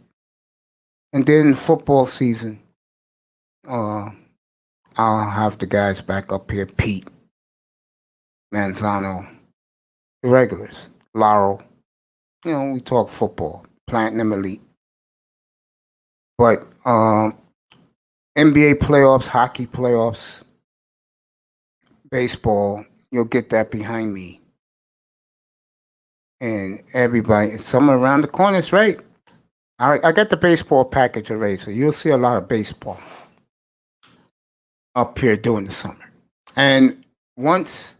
Speaker 1: And then football season, I'll have the guys back up here, Pete, Manzano, the regulars, Laurel. We talk football, Platinum Elite. But NBA playoffs, hockey playoffs, baseball, you'll get that behind me. And everybody, summer around the corners, right? I got the baseball package already, so you'll see a lot of baseball up here during the summer. And because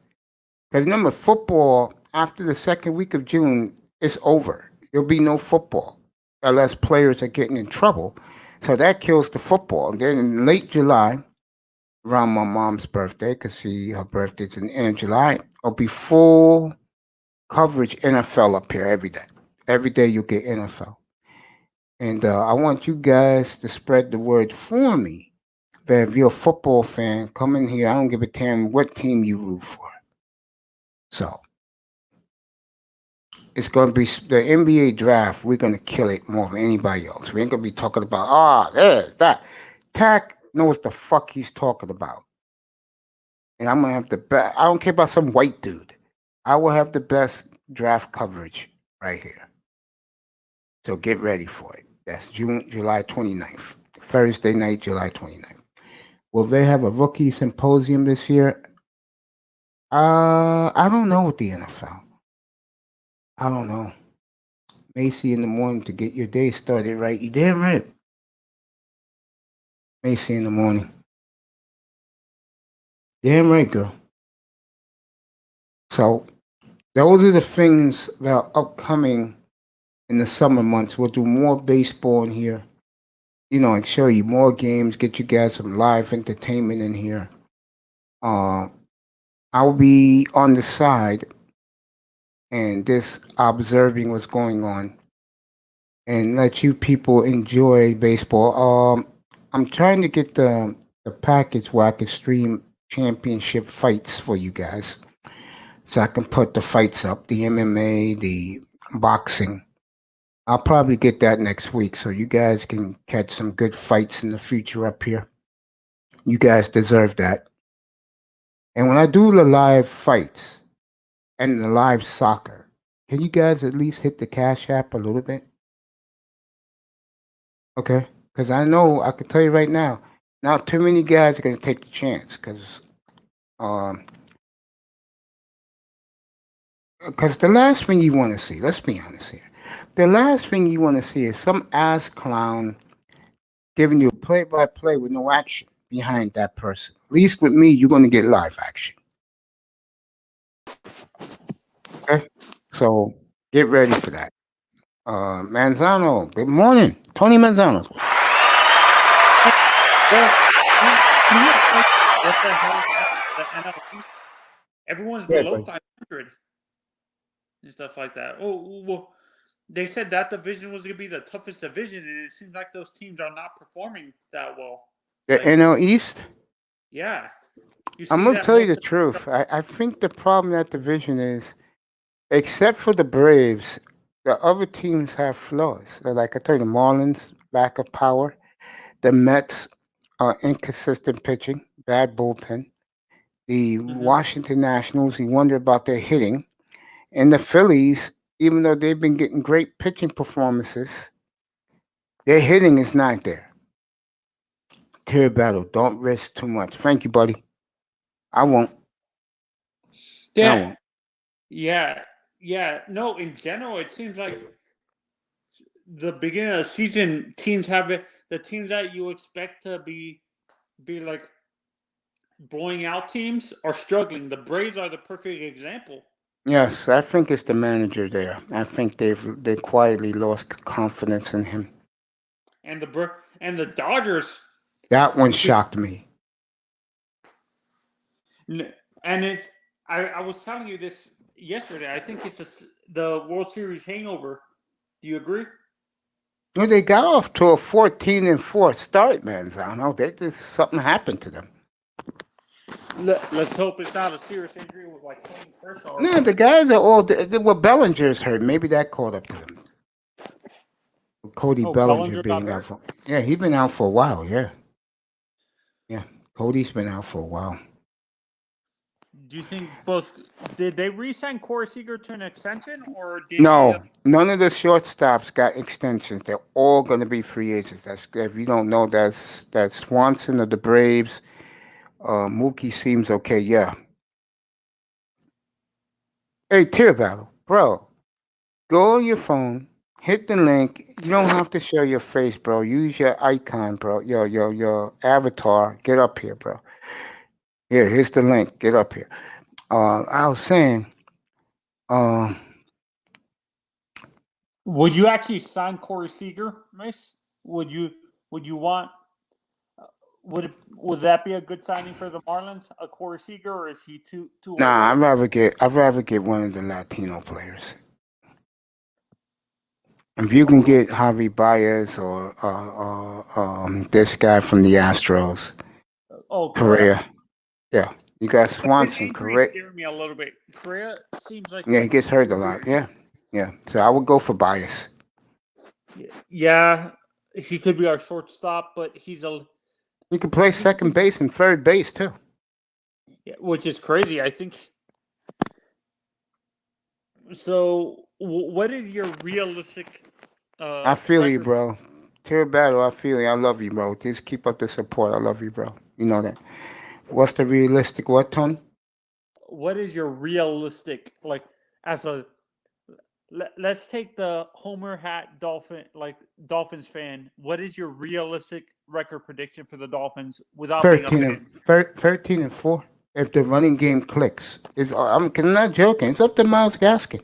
Speaker 1: remember, football, after the second week of June, it's over. There'll be no football unless players are getting in trouble. So that kills the football. And then in late July, around my mom's birthday, because her birthday's in the end of July, it'll be full coverage NFL up here every day. Every day you'll get NFL. And I want you guys to spread the word for me But if you're a football fan, come in here. I don't give a damn what team you root for. So it's going to be the NBA draft. We're going to kill it more than anybody else. We ain't going to be talking about, there's that. Tack knows the fuck he's talking about. And I'm going to have the best. I don't care about some white dude. I will have the best draft coverage right here. So get ready for it. That's July 29th. Thursday night, July 29th. Will they have a rookie symposium this year? I don't know with the NFL. I don't know. Macey in the morning to get your day started right. You damn right. Macey in the morning. Damn right, girl. So those are the things that are upcoming in the summer months. We'll do more baseball in here. You know, and show you more games, get you guys some live entertainment in here. I'll be on the side and just observing what's going on and let you people enjoy baseball. I'm trying to get the package where I can stream championship fights for you guys. So I can put the fights up, the MMA, the boxing. I'll probably get that next week so you guys can catch some good fights in the future up here. You guys deserve that. And when I do the live fights and the live soccer, can you guys at least hit the Cash App a little bit? Okay? Because I know, I can tell you right now, not too many guys are going to take the chance because the last thing you want to see, let's be honest here, the last thing you want to see is some ass clown giving you play-by-play with no action behind that person. At least with me, you're going to get live action. Okay? So get ready for that. Manzano, good morning. Tony Manzano.
Speaker 2: What the hell is the NL East? Everyone's below 500 and stuff like that. Oh, well, they said that division was going to be the toughest division, and it seems like those teams are not performing that well.
Speaker 1: The NL East?
Speaker 2: Yeah.
Speaker 1: I'm going to tell you the truth. I think the problem in that division is, except for the Braves, the other teams have flaws. Like I told you, the Marlins, lack of power. The Mets are inconsistent pitching, bad bullpen. The Washington Nationals, you wonder about their hitting. And the Phillies, even though they've been getting great pitching performances, their hitting is not there. Terry Battle, don't risk too much. Thank you, buddy. I won't.
Speaker 2: Yeah.
Speaker 1: I won't.
Speaker 2: Yeah. No, in general, it seems like the beginning of the season, teams have it. The teams that you expect to be like blowing out teams are struggling. The Braves are the perfect example.
Speaker 1: Yes, I think it's the manager there. I think they quietly lost confidence in him.
Speaker 2: And the Dodgers.
Speaker 1: That one shocked me.
Speaker 2: And I was telling you this yesterday. I think it's the World Series hangover. Do you agree?
Speaker 1: Well, they got off to a 14-4 start, man. I don't know. Something happened to them.
Speaker 2: Let's hope it's not a serious injury with like Clayton Kershaw.
Speaker 1: No, the guys are all. Well, Bellinger's hurt. Maybe that caught up to them. Cody Bellinger being out for. Yeah, he's been out for a while. Yeah. Cody's been out for a while.
Speaker 2: Do you think did they re-sign Corey Seager to an extension or did
Speaker 1: No, none of the shortstops got extensions. They're all going to be free agents. If you don't know, that's Swanson of the Braves. Mookie seems okay. Yeah. Hey, Tear Battle, bro, go on your phone, hit the link. You don't have to show your face, bro. Use your icon, bro. Your avatar. Get up here, bro. Here, here's the link. Get up here. I was saying,
Speaker 2: would you actually sign Corey Seager, Mace? Would you want? Would that be a good signing for the Marlins, a Corey Seager, or is he too?
Speaker 1: Nah, I'd rather get one of the Latino players. If you can get Javi Baez or this guy from the Astros,
Speaker 2: Oh,
Speaker 1: Correa. Yeah, you got
Speaker 2: His
Speaker 1: Swanson.
Speaker 2: injuries
Speaker 1: Correa.
Speaker 2: scare me a little bit. Correa seems like
Speaker 1: Yeah, he gets hurt a lot. Yeah, yeah. So I would go for Bias.
Speaker 2: yeah, he could be our shortstop, but he's a
Speaker 1: He could play second base and third base too.
Speaker 2: which is crazy. I think so. What is your realistic?
Speaker 1: I feel you,
Speaker 2: Record?
Speaker 1: bro. Tear battle, I feel you. I love you, bro. Just keep up the support. I love you, bro. You know that. What's the realistic what, Tony?
Speaker 2: What is your realistic like as a? Let's take the Homer hat Dolphins fan. What is your realistic record prediction for the Dolphins without being a
Speaker 1: 13
Speaker 2: fan?
Speaker 1: and 13 and 4. If the running game clicks, I'm not joking. It's up to Miles Gaskin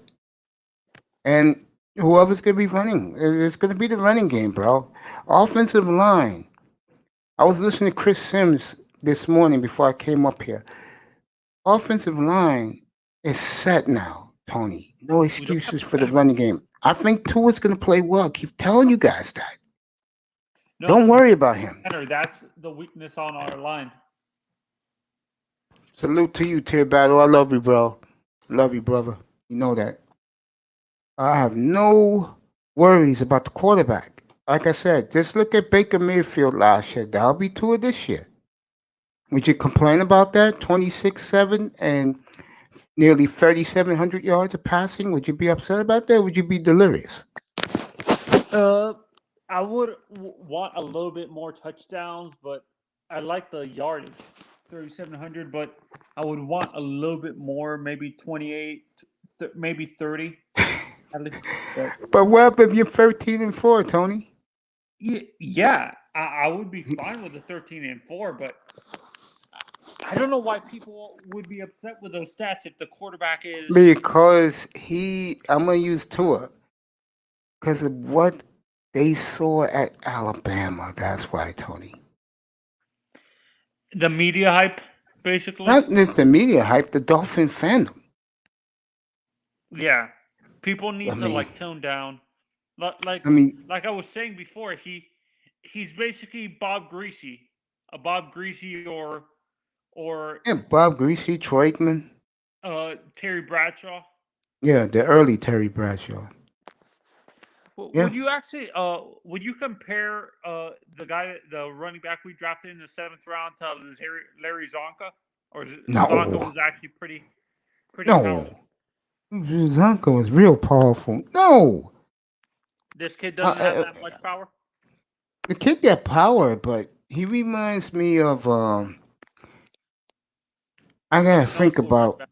Speaker 1: and whoever's gonna be running. It's gonna be the running game, bro. Offensive line. I was listening to Chris Sims this morning before I came up here. Offensive line is set now, Tony. No
Speaker 2: We don't have
Speaker 1: excuses for the running game. I think Tua's gonna play well. Keep telling you guys that.
Speaker 2: no.
Speaker 1: Don't worry about him.
Speaker 2: That's the weakness on our line.
Speaker 1: Salute to you, Tear Battle. I love you, bro. Love you, brother. You know that. I have no worries about the quarterback. Like I said, just look at Baker Mayfield last year. That'll be Tua this year. Would you complain about that? 26-7 and nearly 3,700 yards of passing. Would you be upset about that? Or would you be delirious?
Speaker 2: I would want a little bit more touchdowns, but I like the yardage, 3,700. But I would want a little bit more, maybe 28, maybe 30. At least,
Speaker 1: But what if you're 13 and 4, Tony?
Speaker 2: yeah, I would be fine with the 13-4, but I don't know why people would be upset with those stats if the quarterback is.
Speaker 1: Because I'm gonna use Tua because of what they saw at Alabama. That's why, Tony.
Speaker 2: The media hype, basically.
Speaker 1: Not just the media hype, the Dolphin fandom.
Speaker 2: Yeah, people need
Speaker 1: I
Speaker 2: to
Speaker 1: mean,
Speaker 2: tone down.
Speaker 1: I mean,
Speaker 2: Like I was saying before, he's basically Bob Greasy, a Bob Greasy or
Speaker 1: yeah, Bob Greasy, Troy Aikman.
Speaker 2: Terry Bradshaw.
Speaker 1: Yeah, the early Terry Bradshaw. Yeah,
Speaker 2: Would you actually would you compare the running back we drafted in the 7th round to Larry Zonka, or Zonka
Speaker 1: no,
Speaker 2: was actually pretty
Speaker 1: no.
Speaker 2: powerful?
Speaker 1: Zonka was real powerful. No,
Speaker 2: This kid
Speaker 1: uh,
Speaker 2: doesn't have
Speaker 1: uh,
Speaker 2: that much power.
Speaker 1: the kid got power, but he reminds me of. I gotta
Speaker 2: Old
Speaker 1: think
Speaker 2: school running
Speaker 1: about.
Speaker 2: back.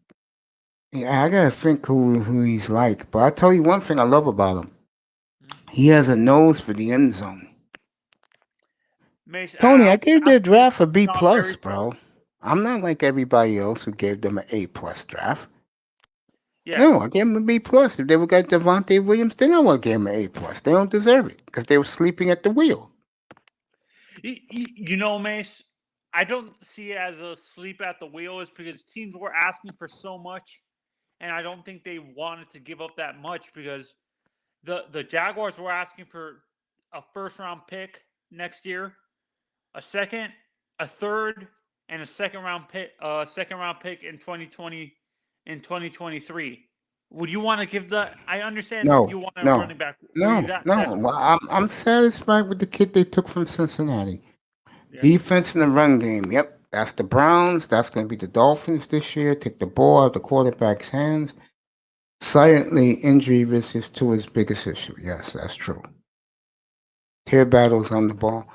Speaker 1: Yeah, I gotta think who he's like. But I tell you one thing I love about him. He has a nose for the end zone.
Speaker 2: Mace,
Speaker 1: Tony, I gave
Speaker 2: I'm
Speaker 1: their draft a B
Speaker 2: not
Speaker 1: plus,
Speaker 2: very.
Speaker 1: bro. I'm not like everybody else who gave them an A plus draft.
Speaker 2: Yeah,
Speaker 1: No, I gave them a B plus. If they would got Devontae Williams, then I would give them an A plus. They don't deserve it because they were sleeping at the wheel.
Speaker 2: you know, Mace, I don't see it as a sleep at the wheel. Is because teams were asking for so much, and I don't think they wanted to give up that much because the Jaguars were asking for a 1st-round pick next year, a second, a third, and a second round pick in 2023. Would you want to give the? I understand
Speaker 1: No,
Speaker 2: you want a
Speaker 1: no,
Speaker 2: running back. Were you
Speaker 1: no,
Speaker 2: that
Speaker 1: no.
Speaker 2: desperate?
Speaker 1: Well, I'm satisfied with the kid they took from Cincinnati.
Speaker 2: Yeah.
Speaker 1: Defense in the run game. Yep, that's the Browns. That's going to be the Dolphins this year. Take the ball out of the quarterback's hands. Silently, injury risk is to his biggest issue. Yes, that's true. Tear battles on the ball.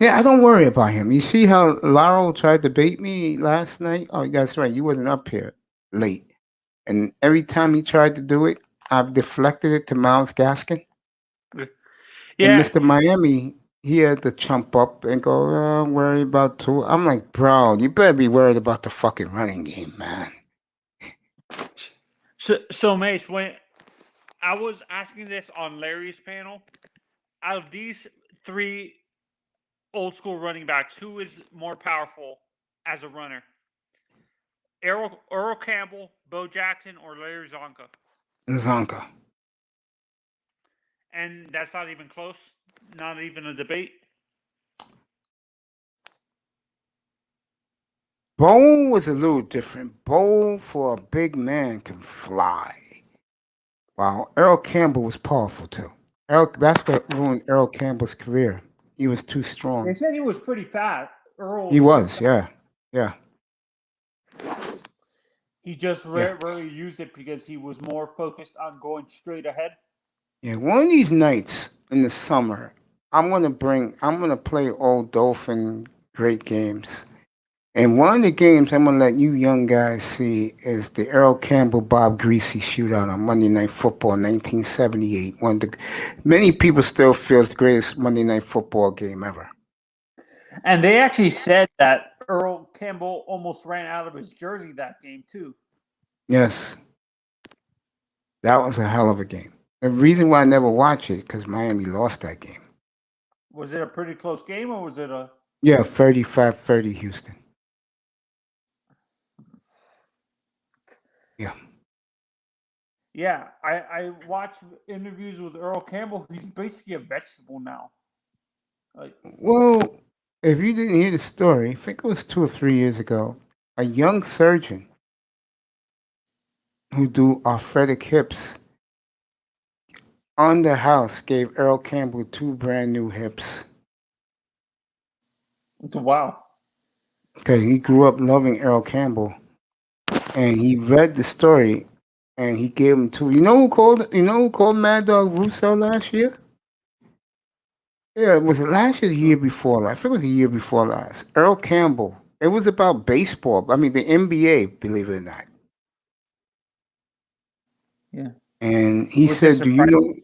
Speaker 1: Yeah, I don't worry about him. You see how Laurel tried to bait me last night? Oh, that's right. You wasn't up here late. And every time he tried to do it, I've deflected it to Miles Gaskin. And
Speaker 2: Yeah.
Speaker 1: Mr. Miami, he had to chump up and go, worry about two. I'm like, bro, you better be worried about the fucking running game, man.
Speaker 2: So Mace, when I was asking this on Larry's panel, out of these 3 old school running backs, who is more powerful as a runner? Earl Campbell, Bo Jackson, or Larry Zonka?
Speaker 1: Zonka.
Speaker 2: And that's not even close. Not even a debate.
Speaker 1: Bo was a little different. Bo, for a big man, can fly. Wow, Earl Campbell was powerful too. That's what ruined Earl Campbell's career. He was too
Speaker 2: They
Speaker 1: strong.
Speaker 2: said he was pretty fat. Earl
Speaker 1: He
Speaker 2: was pretty
Speaker 1: was,
Speaker 2: fat.
Speaker 1: yeah.
Speaker 2: He just
Speaker 1: Yeah.
Speaker 2: rarely used it because he was more focused on going straight ahead.
Speaker 1: Yeah, one of these nights in the summer, I'm gonna play old Dolphin great games. And one of the games I'm gonna let you young guys see is the Earl Campbell Bob Greasy shootout on Monday Night Football, 1978. Many people still feel it's the greatest Monday Night Football game ever.
Speaker 2: And they actually said that Earl Campbell almost ran out of his jersey that game too.
Speaker 1: Yes, that was a hell of a game. The reason why I never watched it because Miami lost that game.
Speaker 2: Was it a pretty close game, or was it a?
Speaker 1: Yeah, 35-30 Houston. Yeah.
Speaker 2: Yeah, I watched interviews with Earl Campbell. He's basically a vegetable now. Like,
Speaker 1: Well, if you didn't hear the story, I think it was 2 or 3 years ago, a young surgeon who do arthritic hips on the house gave Earl Campbell 2 brand new hips
Speaker 2: wow.
Speaker 1: because he grew up loving Earl Campbell, and he read the story, and he gave him two. You know who called? You know who called Mad Dog Russo last year? Yeah, was it last year or the year before? I think it was the year before last. Earl Campbell. It was about baseball. I mean, the NBA, believe it or not.
Speaker 2: Yeah.
Speaker 1: And he
Speaker 2: Was it
Speaker 1: said, "Do you
Speaker 2: surprising?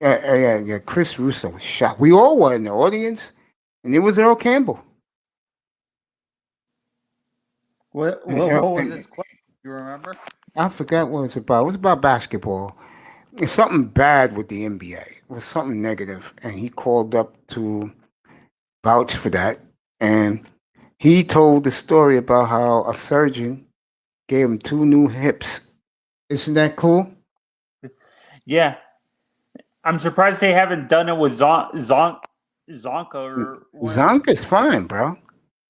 Speaker 1: know?" Yeah. Chris Russo was shocked. We all were in the audience, and it was Earl Campbell.
Speaker 2: What
Speaker 1: And
Speaker 2: was his question? You remember?
Speaker 1: I forgot what it was about. It was about basketball. It's something bad with the NBA. It was something negative, and he called up to vouch for that. And he told the story about how a surgeon gave him 2 new hips. Isn't that cool?
Speaker 2: Yeah, I'm surprised they haven't done it with Zonka or one of
Speaker 1: Zonka's fine, bro.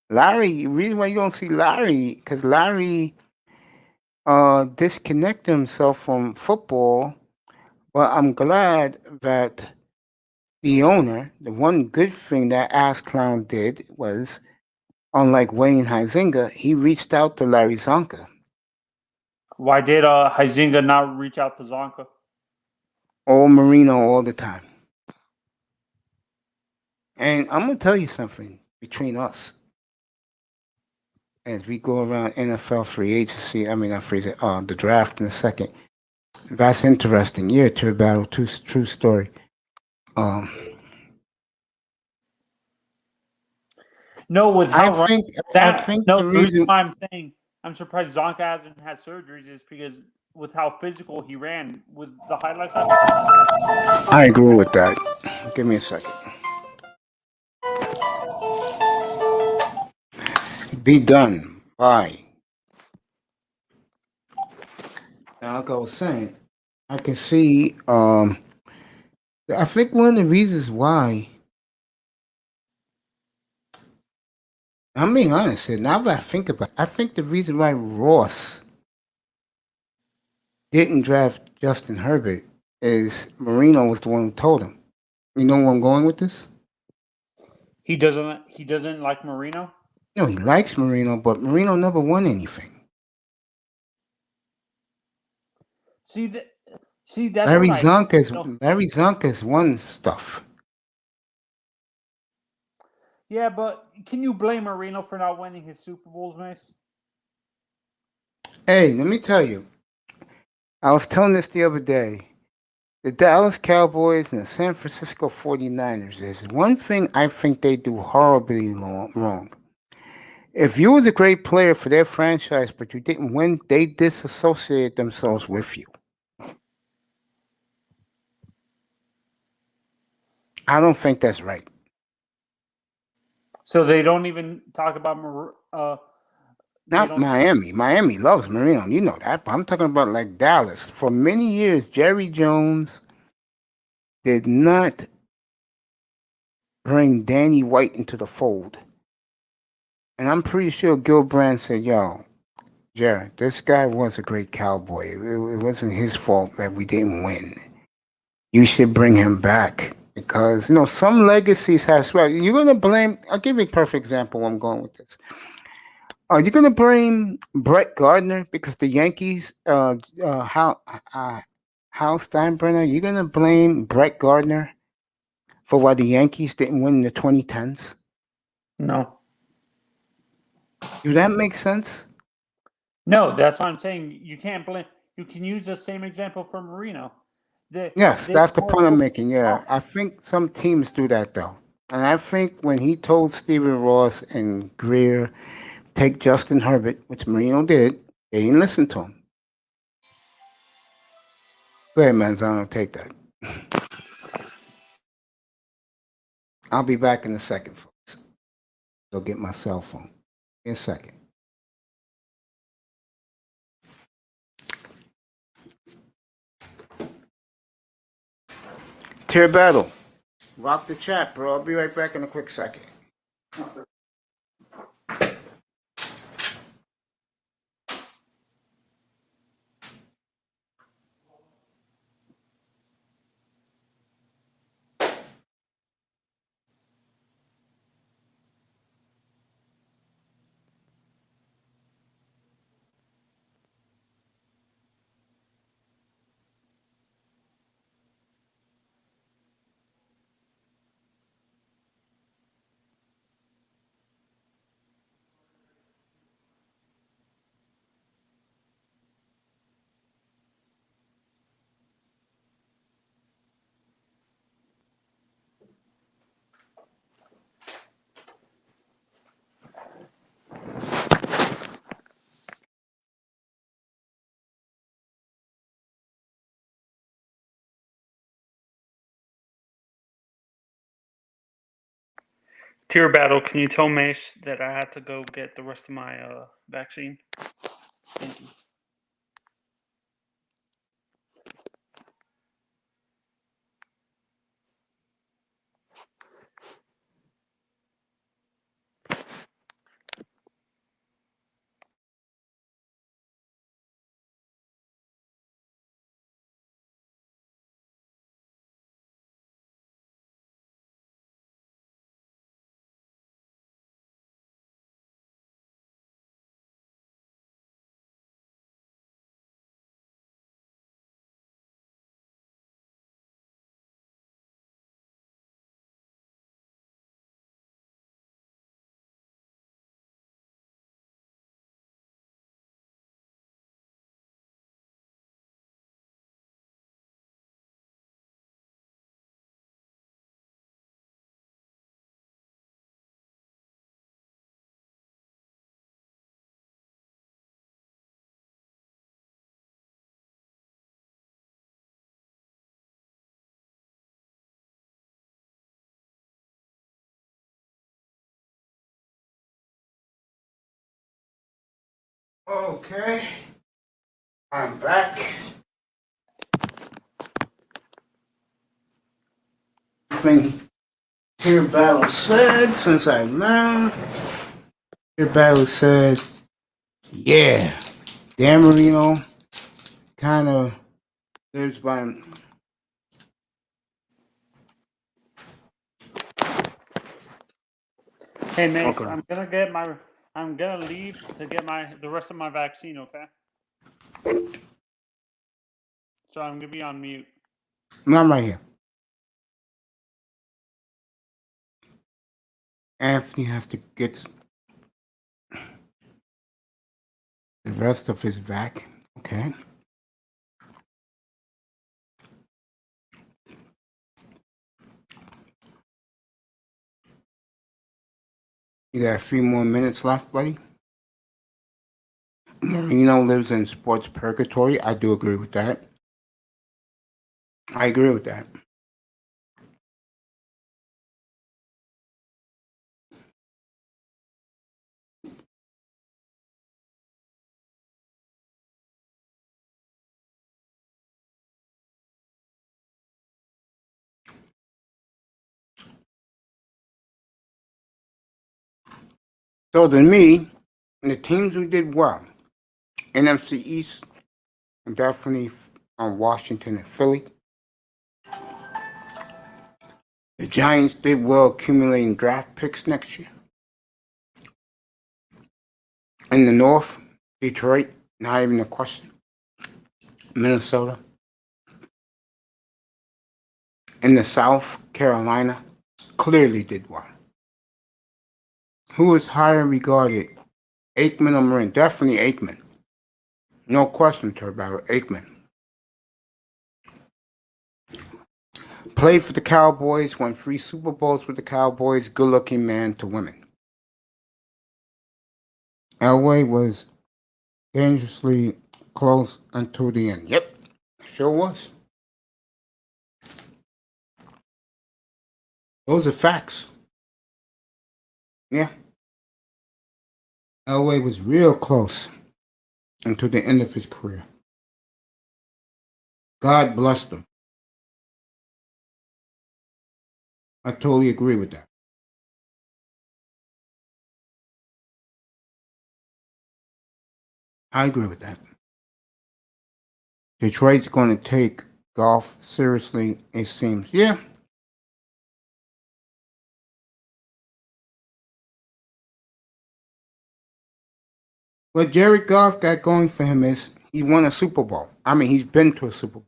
Speaker 1: Larry, the reason why you don't see Larry, because Larry disconnected himself from football. Well, I'm glad that the owner, the one good thing that Ass Clown did was, unlike Wayne Huizenga, he reached out to Larry Zonka.
Speaker 2: Why did Huizenga not reach out to Zonka?
Speaker 1: All Marino all the time. And I'm going to tell you something between us. As we go around NFL free agency, the draft in a second. That's interesting. Year to battle, true story.
Speaker 2: No, with
Speaker 1: I
Speaker 2: how
Speaker 1: think
Speaker 2: that no,
Speaker 1: the
Speaker 2: the reason
Speaker 1: reason
Speaker 2: why I'm saying I'm surprised Zonka hasn't had surgeries is because with how physical he ran with the highlights I've seen.
Speaker 1: I agree with that. Give me a second. Be done. Bye. Now, like I was saying, I can see. I think one of the reasons why. I'm being honest here. Now that I think about it, I think the reason why Ross didn't draft Justin Herbert is Marino was the one who told him. You know where I'm going with this?
Speaker 2: He doesn't like Marino.
Speaker 1: No, he likes Marino, but Marino never won anything.
Speaker 2: See that. See that's what I don't.
Speaker 1: Larry Zonka's won stuff.
Speaker 2: Yeah, but can you blame Marino for not winning his Super Bowls, Mace?
Speaker 1: Hey, let me tell you. I was telling this the other day. The Dallas Cowboys and the San Francisco 49ers, there's one thing I think they do horribly wrong. If you was a great player for their franchise, but you didn't win, they disassociate themselves with you. I don't think that's right.
Speaker 2: So they don't even talk about they
Speaker 1: Not
Speaker 2: don't.
Speaker 1: Miami. Miami loves Marino. You know that. But I'm talking about like Dallas. For many years, Jerry Jones did not bring Danny White into the fold. And I'm pretty sure Gilbrand said, "Yo, Jared, this guy was a great cowboy. It wasn't his fault that we didn't win. You should bring him back because some legacies have swell. You're gonna blame. I'll give you a perfect example. Where I'm going with this. Are you gonna blame Brett Gardner because the Yankees? Uh, Hal Steinbrenner. You gonna blame Brett Gardner for why the Yankees didn't win in the 2010s?
Speaker 2: No.
Speaker 1: Do that make sense?
Speaker 2: No, that's what I'm saying. You can't blame. You can use the same example for Marino.
Speaker 1: Yes,
Speaker 2: They
Speaker 1: that's the point I'm
Speaker 2: were
Speaker 1: making. Yeah, I think some teams do that though, and I think when he told Stephen Ross and Greer take Justin Herbert, which Marino did, they didn't listen to him. Go ahead, Manzano, take that. I'll be back in a second, folks. Go get my cell phone. In a second. Tier battle. Rock the chat, bro. I'll be right back in a quick second.
Speaker 2: Tier battle. Can you tell Mace that I had to go get the rest of my vaccine? Thank you.
Speaker 1: Okay. I'm back. I think Tier battle said since I left. Tier battle said, yeah, Dan Marino kind of lives by.
Speaker 2: Hey Mace,
Speaker 1: Okay.
Speaker 2: I'm gonna leave to get the rest of my vaccine. Okay. So I'm gonna be on mute.
Speaker 1: No, I'm right here. Anthony has to get the rest of his vac. Okay. You got a few more minutes left, buddy. Marino lives in sports purgatory. I do agree with that. I agree with that. So to me, the teams who did well, NFC East, definitely on Washington and Philly. The Giants did well accumulating draft picks next year. In the North, Detroit, not even a question. Minnesota. In the South, Carolina clearly did well. Who is higher regarded? Aikman or Marin? Definitely Aikman. No question about Aikman. Played for the Cowboys, won 3 Super Bowls with the Cowboys, good-looking man to women. Elway was dangerously close until the end. Yep, sure was. Those are facts. Yeah. Elway was real close until the end of his career. God blessed him. I totally agree with that. I agree with that. Detroit's going to take golf seriously, it seems. Yeah. What Jared Goff got going for him is he won a Super Bowl. I mean, he's been to a Super Bowl.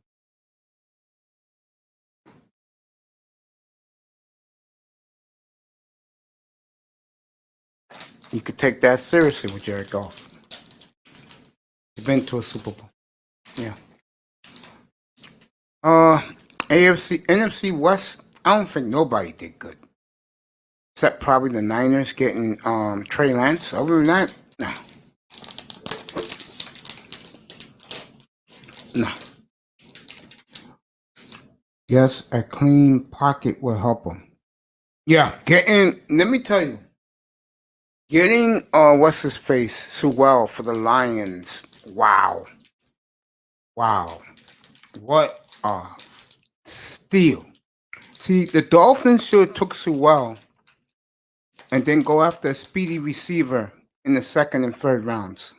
Speaker 1: You could take that seriously with Jared Goff. He's been to a Super Bowl. Yeah. AFC, NFC West, I don't think nobody did good. Except probably the Niners getting Trey Lance. Other than that, no. No. Yes, a clean pocket will help him. Yeah, let me tell you, getting, what's his face, Sewell for the Lions. Wow. Wow. What a steal. See, the Dolphins should have took Sewell and then go after a speedy receiver in the second and third rounds.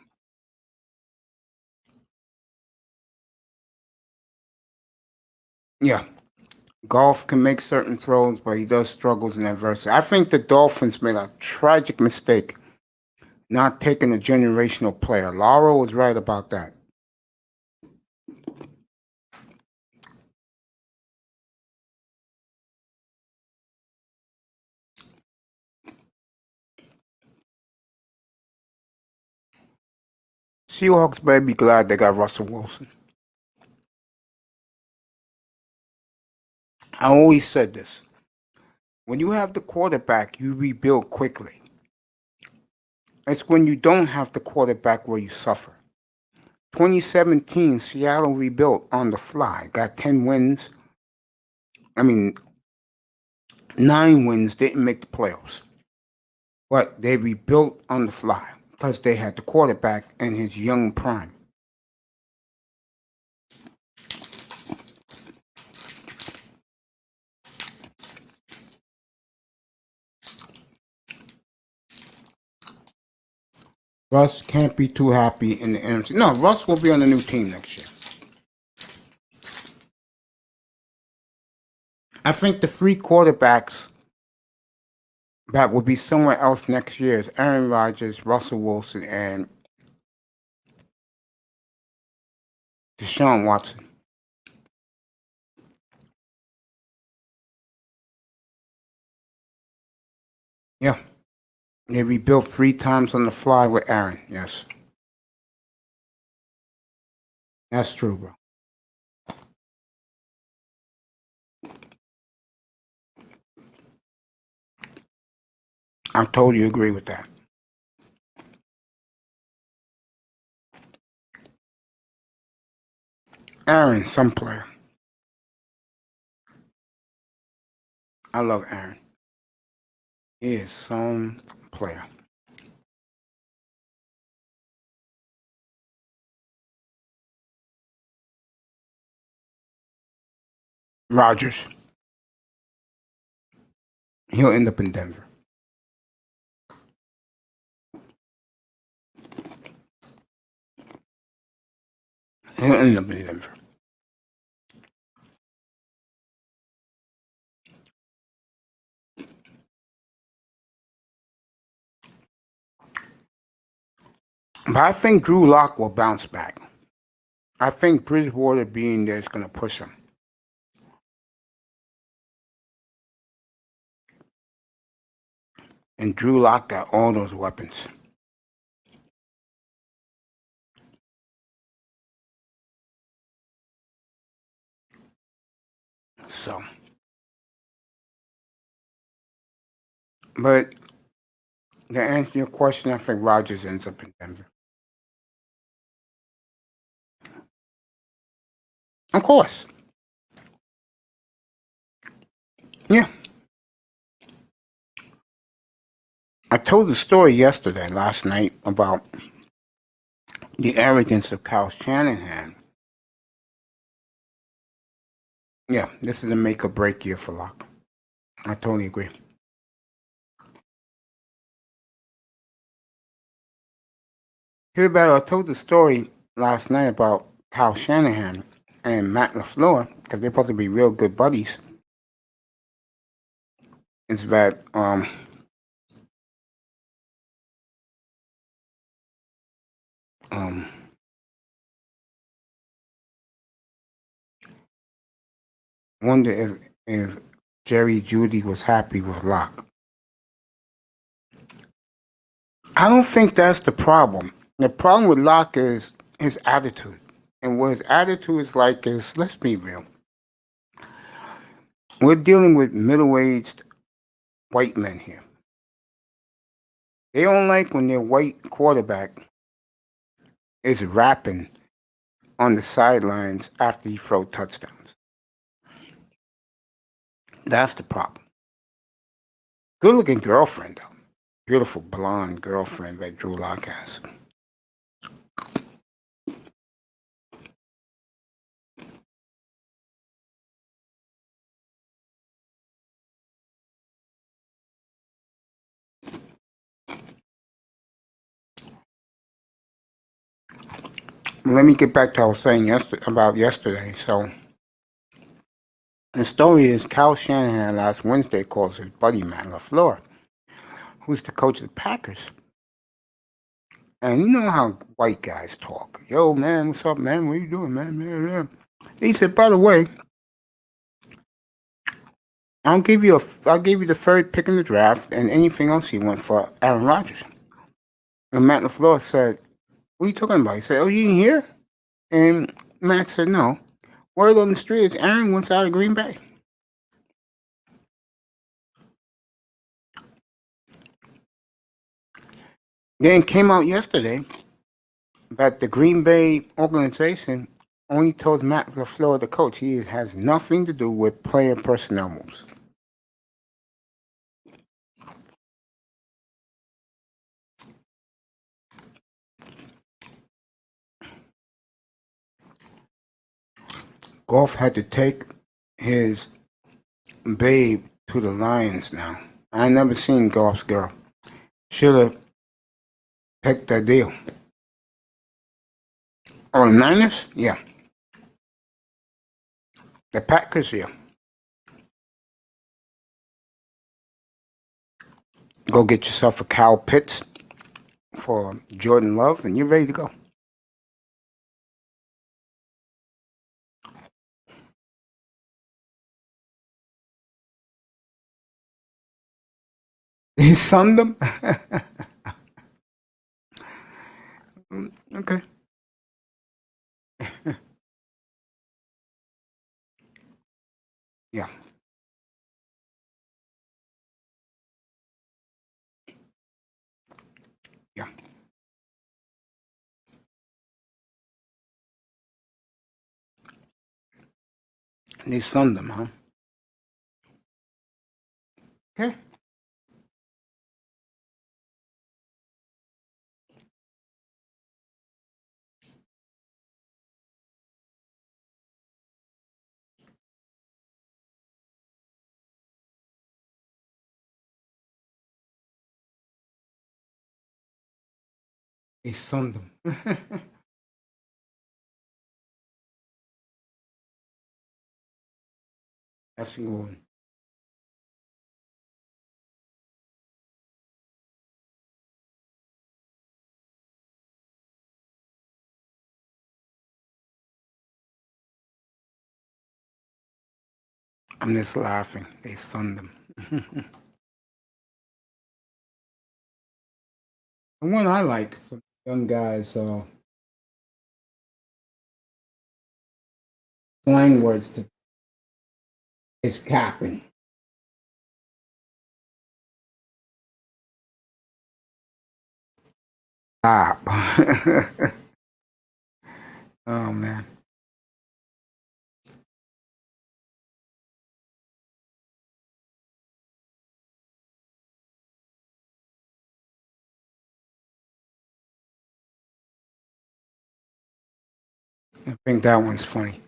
Speaker 1: Yeah. Golf can make certain throws, but he does struggles in adversity. I think the Dolphins made a tragic mistake not taking a generational player. Laura was right about that. Seahawks better be glad they got Russell Wilson. I always said this. When you have the quarterback, you rebuild quickly. It's when you don't have the quarterback where you suffer. 2017, Seattle rebuilt on the fly, got 10 wins. I mean, 9 wins, didn't make the playoffs. But they rebuilt on the fly because they had the quarterback in his young prime. Russ can't be too happy in the NFC. No, Russ will be on a new team next year. I think the 3 quarterbacks that will be somewhere else next year is Aaron Rodgers, Russell Wilson, and Deshaun Watson. Yeah. They rebuilt 3 times on the fly with Aaron. Yes. That's true, bro. I totally agree with that. Aaron, some player. I love Aaron. He is some player. Rodgers. He'll end up in Denver. He'll end up in Denver. But I think Drew Lock will bounce back. I think Bridgewater being there is going to push him. And Drew Lock got all those weapons. So, but to answer your question, I think Rodgers ends up in Denver. Of course. Yeah. I told the story last night, about the arrogance of Kyle Shanahan. Yeah, this is a make or break year for Locke. I totally agree. Hear about it. I told the story last night about Kyle Shanahan and Matt LaFleur, because they're supposed to be real good buddies. It's that wonder if Jerry Jeudy was happy with Locke. I don't think that's the problem. The problem with Locke is his attitude. And what his attitude is like is, let's be real. We're dealing with middle-aged white men here. They don't like when their white quarterback is rapping on the sidelines after he throws touchdowns. That's the problem. Good-looking girlfriend, though. Beautiful blonde girlfriend that Drew Lock has. Let me get back to what I was saying yesterday. So, the story is Kyle Shanahan last Wednesday calls his buddy Matt LaFleur, who's the coach of the Packers. And you know how white guys talk. Yo, man, what's up, man? What are you doing, man? He said, by the way, I'll give you the third pick in the draft and anything else you want for Aaron Rodgers. And Matt LaFleur said, what are you talking about? He said, oh, you didn't hear? And Matt said, no. Word on the street is Aaron wants out of Green Bay. Then it came out yesterday that the Green Bay organization only told Matt LaFleur, the coach, he has nothing to do with player personnel moves. Goff had to take his babe to the Lions now. I never seen Goff's girl. Should have picked that deal. Oh, the Niners? Yeah. The Packers, yeah. Go get yourself a Kyle Pitts for Jordan Love, and you're ready to go. He sunned them? Okay. Yeah. Yeah. They sunned them, huh? Okay. They sunned them. That's a good one. I'm just laughing. They sunned them. The one I like from young guys, slang words is capping. Stop. Oh man. I think that one's funny.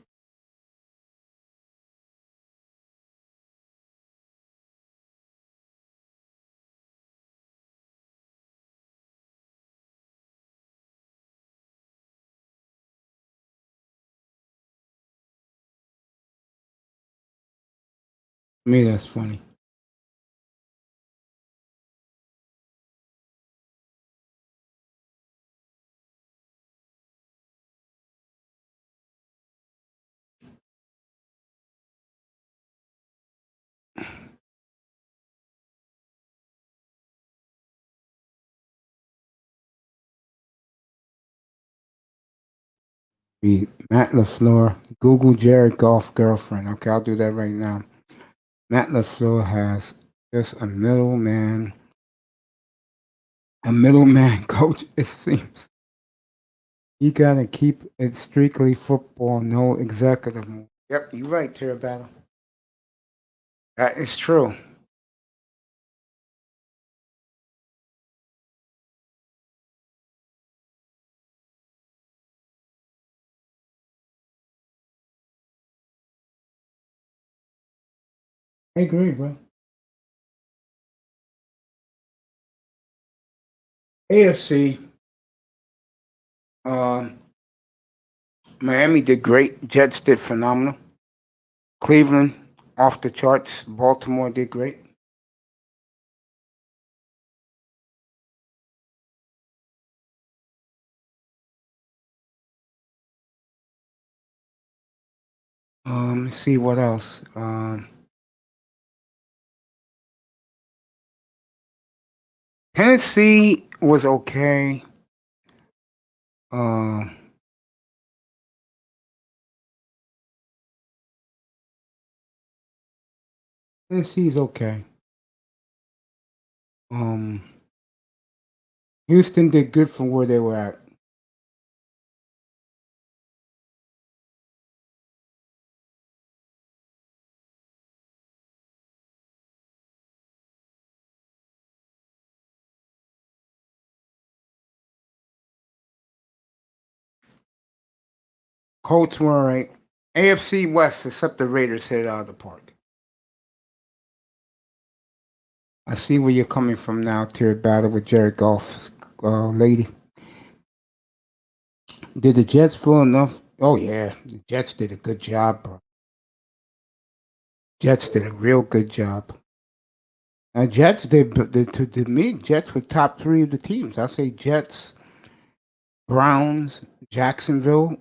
Speaker 1: To me, that's funny. Matt LaFleur, Google Jared Goff girlfriend. Okay, I'll do that right now. Matt LaFleur has just a middleman coach, it seems. You gotta keep it strictly football, no executive move. Yep, you're right, Terry Battle. That is true. I agree, bro. AFC, Miami did great. Jets did phenomenal. Cleveland, off the charts. Baltimore did great. Let's see what else. Tennessee was okay. Tennessee's okay. Houston did good from where they were at. Colts were all right. AFC West, except the Raiders, hit it out of the park. I see where you're coming from now, Terry Battle with Jared Goff's lady. Did the Jets feel enough? Oh yeah, the Jets did a good job, bro. Jets did a real good job. Jets did to me. Jets were top three of the teams. I say Jets, Browns, Jacksonville.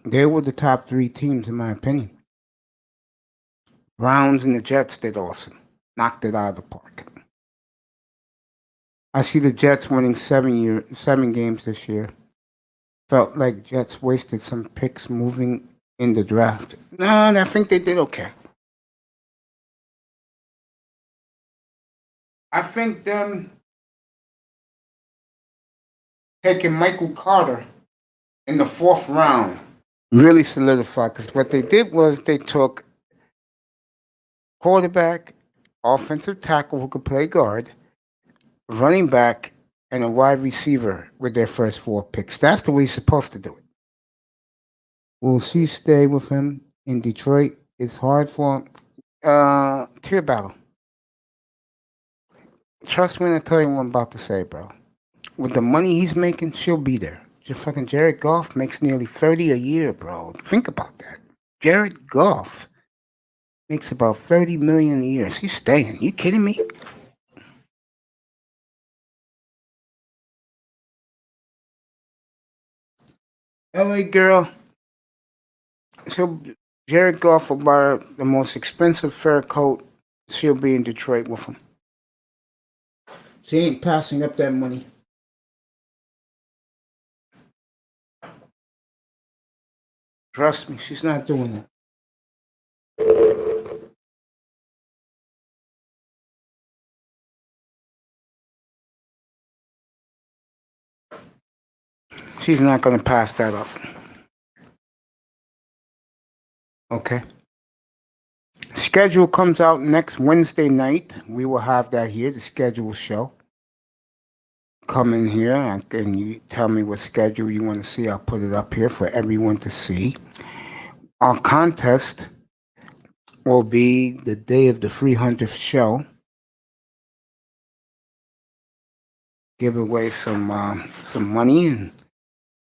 Speaker 1: They were the top three teams in my opinion. Browns and the Jets did awesome. Knocked it out of the park. I see the Jets winning 7 games this year. Felt like Jets wasted some picks moving in the draft. No, I think they did okay. I think them taking Michael Carter in the 4th round really solidified, because what they did was they took quarterback, offensive tackle who could play guard, running back, and a wide receiver with their first 4 picks. That's the way you're supposed to do it. Will she stay with him in Detroit? It's hard for him. Tear battle. Trust me when I tell you what I'm about to say, bro. With the money he's making, she'll be there. Just fucking Jared Goff makes nearly 30 a year, bro. Think about that. Jared Goff Makes about $30 million a year. She's staying. You kidding me? LA girl. So Jared Goff will buy the most expensive fur coat. She'll be in Detroit with him. She ain't passing up that money. Trust me, she's not doing that. She's not going to pass that up. Okay. Schedule comes out next Wednesday night. We will have that here, the schedule show. Come in here and you tell me what schedule you want to see. I'll put it up here for everyone to see. Our contest will be the day of the 300th show. Give away some money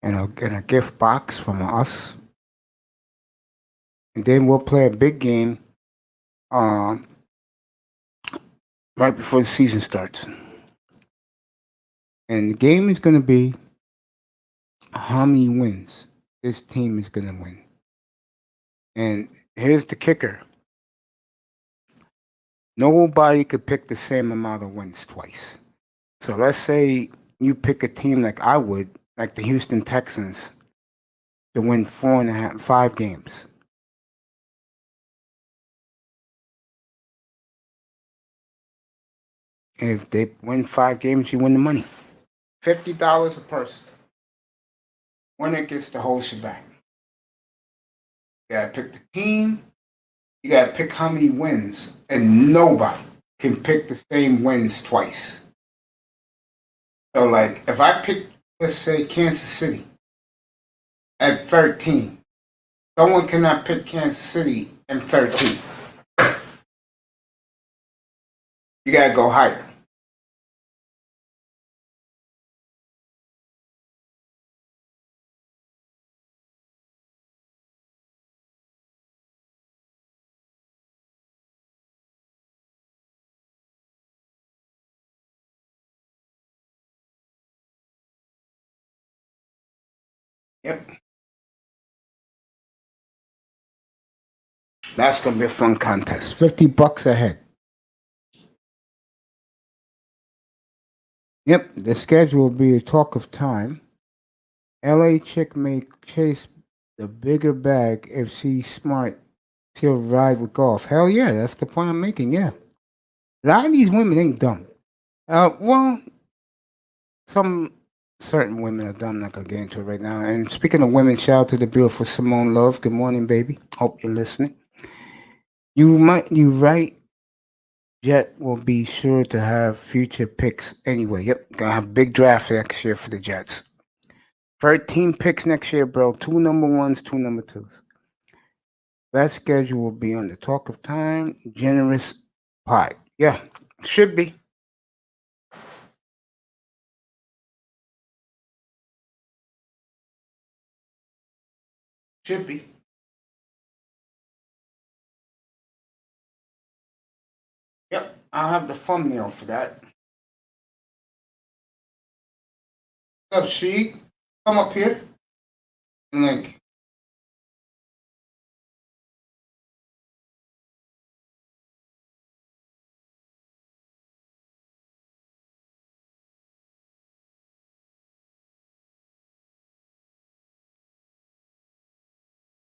Speaker 1: and a gift box from us. And then we'll play a big game right before the season starts. And the game is going to be how many wins this team is going to win. And here's the kicker. Nobody could pick the same amount of wins twice. So let's say you pick a team like I would, like the Houston Texans, to win 5 games. If they win 5 games, you win the money. $50 a person. Winner gets the whole shebang. You gotta pick the team. You gotta pick how many wins. And nobody can pick the same wins twice. So like if I pick, let's say, Kansas City at 13, someone cannot pick Kansas City at 13. You gotta go higher. Yep. That's gonna be a fun contest. $50 a head. Yep, the schedule will be a talk of time. LA chick may chase the bigger bag if she's smart. She'll ride with golf. Hell yeah, that's the point I'm making. Yeah, a lot of these women ain't dumb. Well, some certain women are dumb. I'm not gonna get into it right now. And speaking of women, shout out to the beautiful Simone Love. Good morning, baby. Hope you're listening. You right. Jet will be sure to have future picks anyway. Yep, gonna have a big draft next year for the Jets. 13 picks next year, bro. 2 number ones, 2 number twos. That schedule will be on the talk of time. Generous pie. Yeah, should be. Should be. Yep, I'll have the thumbnail for that. What's up, Sheik? Come up here. Like,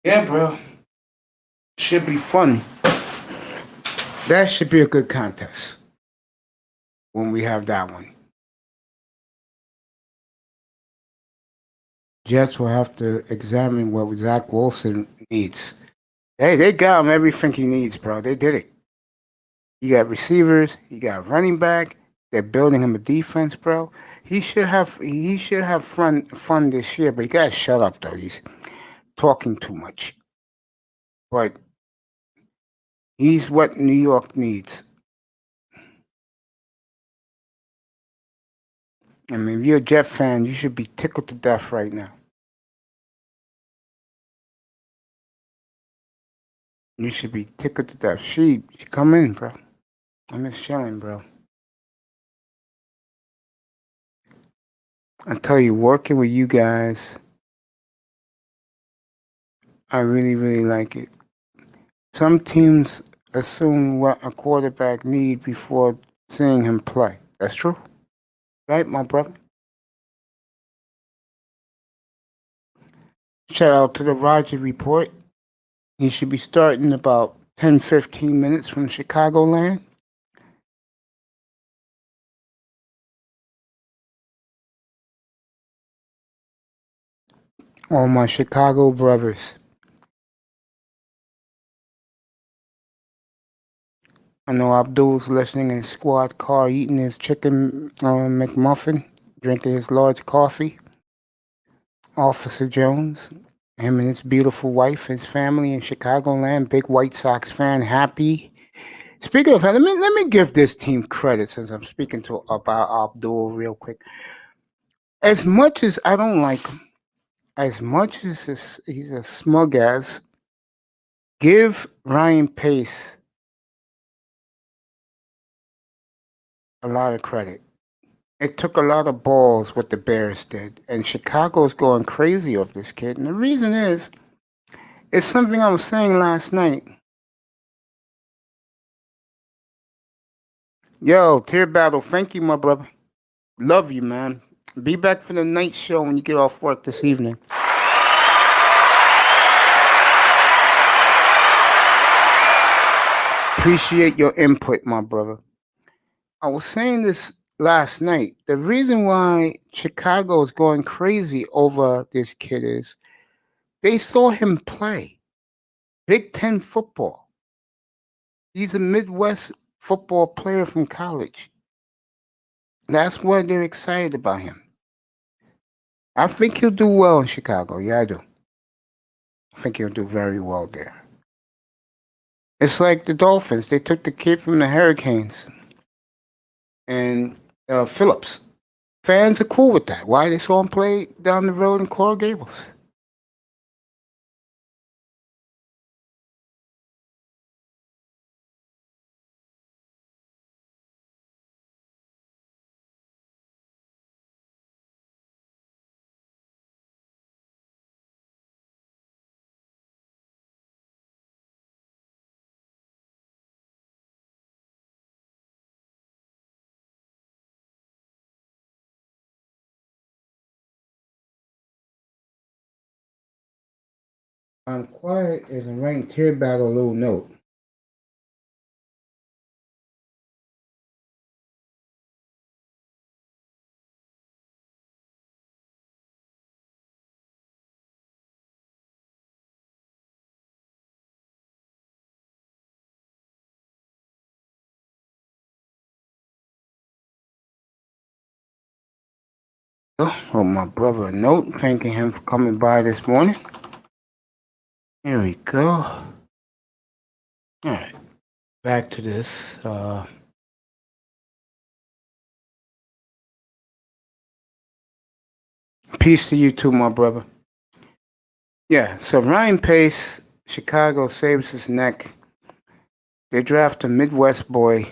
Speaker 1: yeah, bro. Should be fun. That should be a good contest when we have that one. Jets will have to examine what Zach Wilson needs. Hey, they got him everything he needs, bro. They did it. You got receivers, you got running back. They're building him a defense, bro. He should have fun this year, but you gotta shut up though. He's talking too much. But he's what New York needs. I mean, if you're a Jet fan, you should be tickled to death right now. You should be tickled to death. She come in, bro. I miss chilling, bro. I tell you, working with you guys, I really, really like it. Some teams assume what a quarterback needs before seeing him play. That's true. Right, my brother? Shout out to the Roger Report. He should be starting about 10, 15 minutes from Chicagoland. All my Chicago brothers. I know Abdul's listening in his squad car, eating his chicken McMuffin, drinking his large coffee. Officer Jones, him and his beautiful wife, his family in Chicagoland, big White Sox fan, happy. Speaking of, let me give this team credit since I'm speaking to about Abdul real quick. As much as I don't like him, as much as he's a smug ass, give Ryan Pace a lot of credit. It took a lot of balls what the Bears did, and Chicago's going crazy over this kid. And the reason is, it's something I was saying last night. Yo, Tear Battle, thank you, my brother. Love you, man. Be back for the night show when you get off work this evening. Appreciate your input, my brother. I was saying this last night. The reason why Chicago is going crazy over this kid is they saw him play Big Ten football. He's a Midwest football player from college. That's why they're excited about him. I think he'll do well in Chicago. Yeah, I do. I think he'll do very well there. It's like the Dolphins. They took the kid from the Hurricanes and Phillips. Fans are cool with that. Why? They saw him play down the road in Coral Gables. I'm quiet as a ranked tear battle little note. Oh, my brother a note thanking him for coming by this morning. Here we go. All right, back to this. Peace to you too, my brother. Yeah, so Ryan Pace, Chicago saves his neck. They draft a Midwest boy.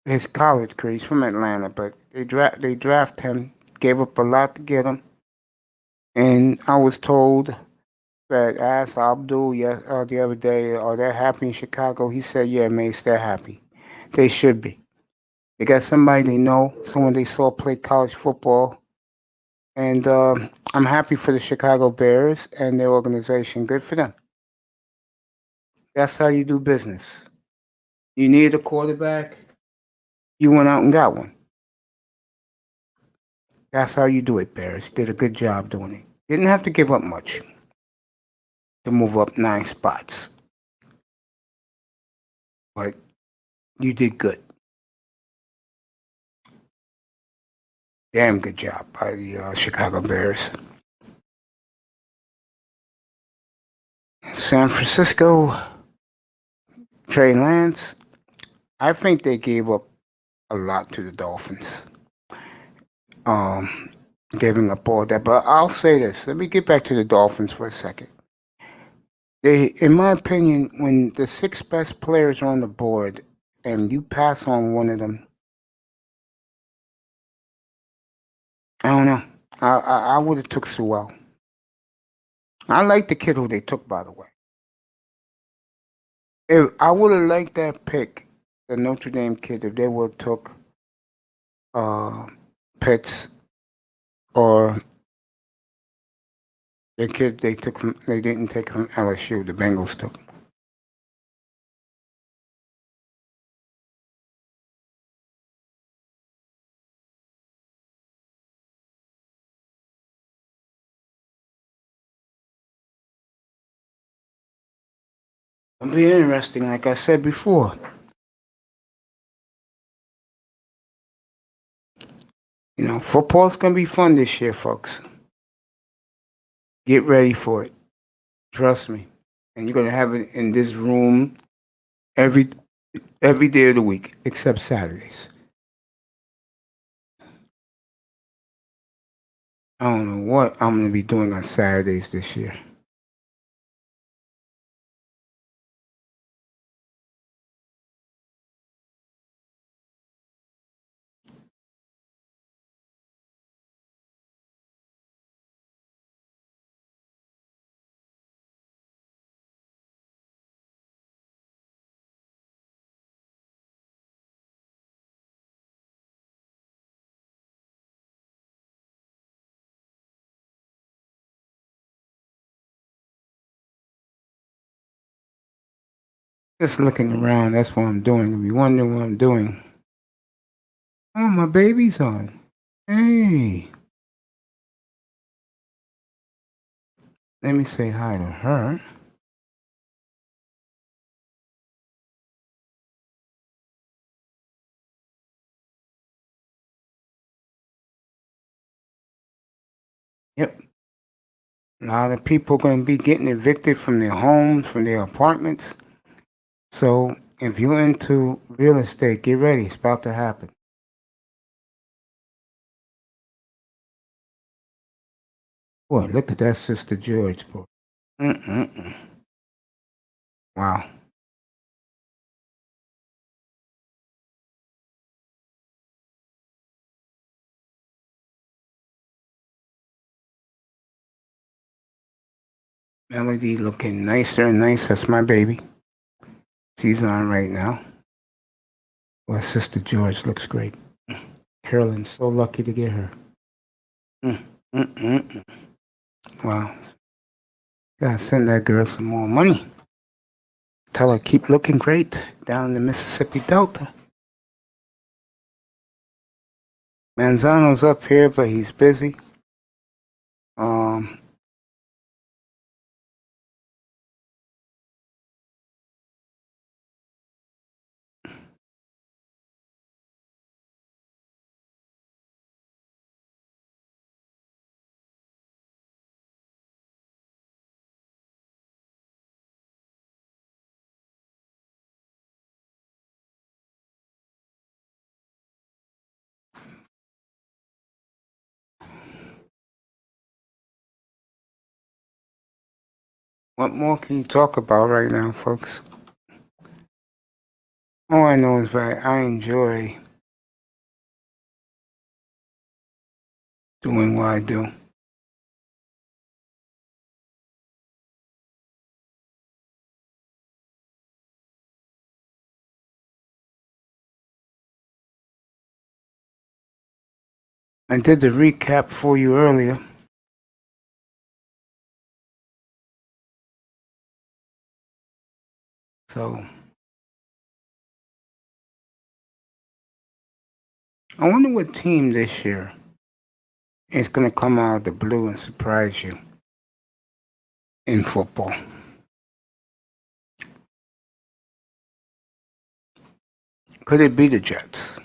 Speaker 1: His college career. He's from Atlanta, but they draft him. Gave up a lot to get him. And I was told that I asked Abdul the other day, are they happy in Chicago? He said, yeah, Mace, they're happy. They should be. They got somebody they know, someone they saw play college football. And I'm happy for the Chicago Bears and their organization. Good for them. That's how you do business. You need a quarterback, you went out and got one. That's how you do it, Bears. Did a good job doing it. Didn't have to give up much to move up 9 spots. But you did good. Damn good job by the Chicago Bears. San Francisco, Trey Lance. I think they gave up a lot to the Dolphins. Giving up all that. But I'll say this. Let me get back to the Dolphins for a second. In my opinion, when the 6 best players are on the board and you pass on one of them, I don't know. I would have took Sewell. I like the kid who they took, by the way. If I would have liked that pick, the Notre Dame kid, if they would have took Pitts or the kid they didn't take from LSU, the Bengals took. It'll be interesting, like I said before. You know, football's gonna be fun this year, folks. Get ready for it. Trust me. And you're gonna have it in this room every day of the week, except Saturdays. I don't know what I'm gonna be doing on Saturdays this year. Just looking around, that's what I'm doing. If you wondering what I'm doing. Oh, my baby's on. Hey. Let me say hi to her. Yep. A lot of people are going to be getting evicted from their homes, from their apartments. So if you're into real estate, get ready. It's about to happen. Boy, look at that Sister George, boy. Wow. Melody looking nicer and nicer. That's my baby. She's on right now. Well, Sister George looks great. Carolyn's so lucky to get her. Wow. Gotta send that girl some more money. Tell her keep looking great down the Mississippi Delta. Manzano's up here, but he's busy. What more can you talk about right now, folks? All I know is that I enjoy doing what I do. I did the recap for you earlier. So I wonder what team this year is going to come out of the blue and surprise you in football. Could it be the Jets?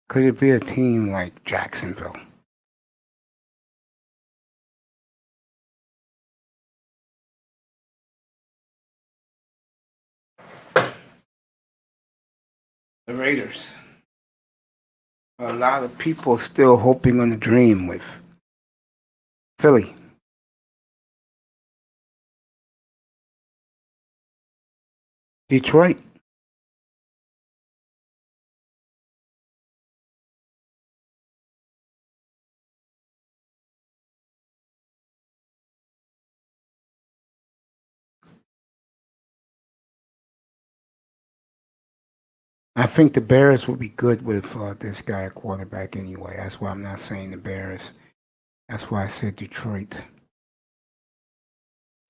Speaker 1: Could it be a team like Jacksonville? The Raiders. A lot of people still hoping on a dream with Philly. Detroit. I think the Bears will be good with this guy at quarterback anyway. That's why I'm not saying the Bears. That's why I said Detroit.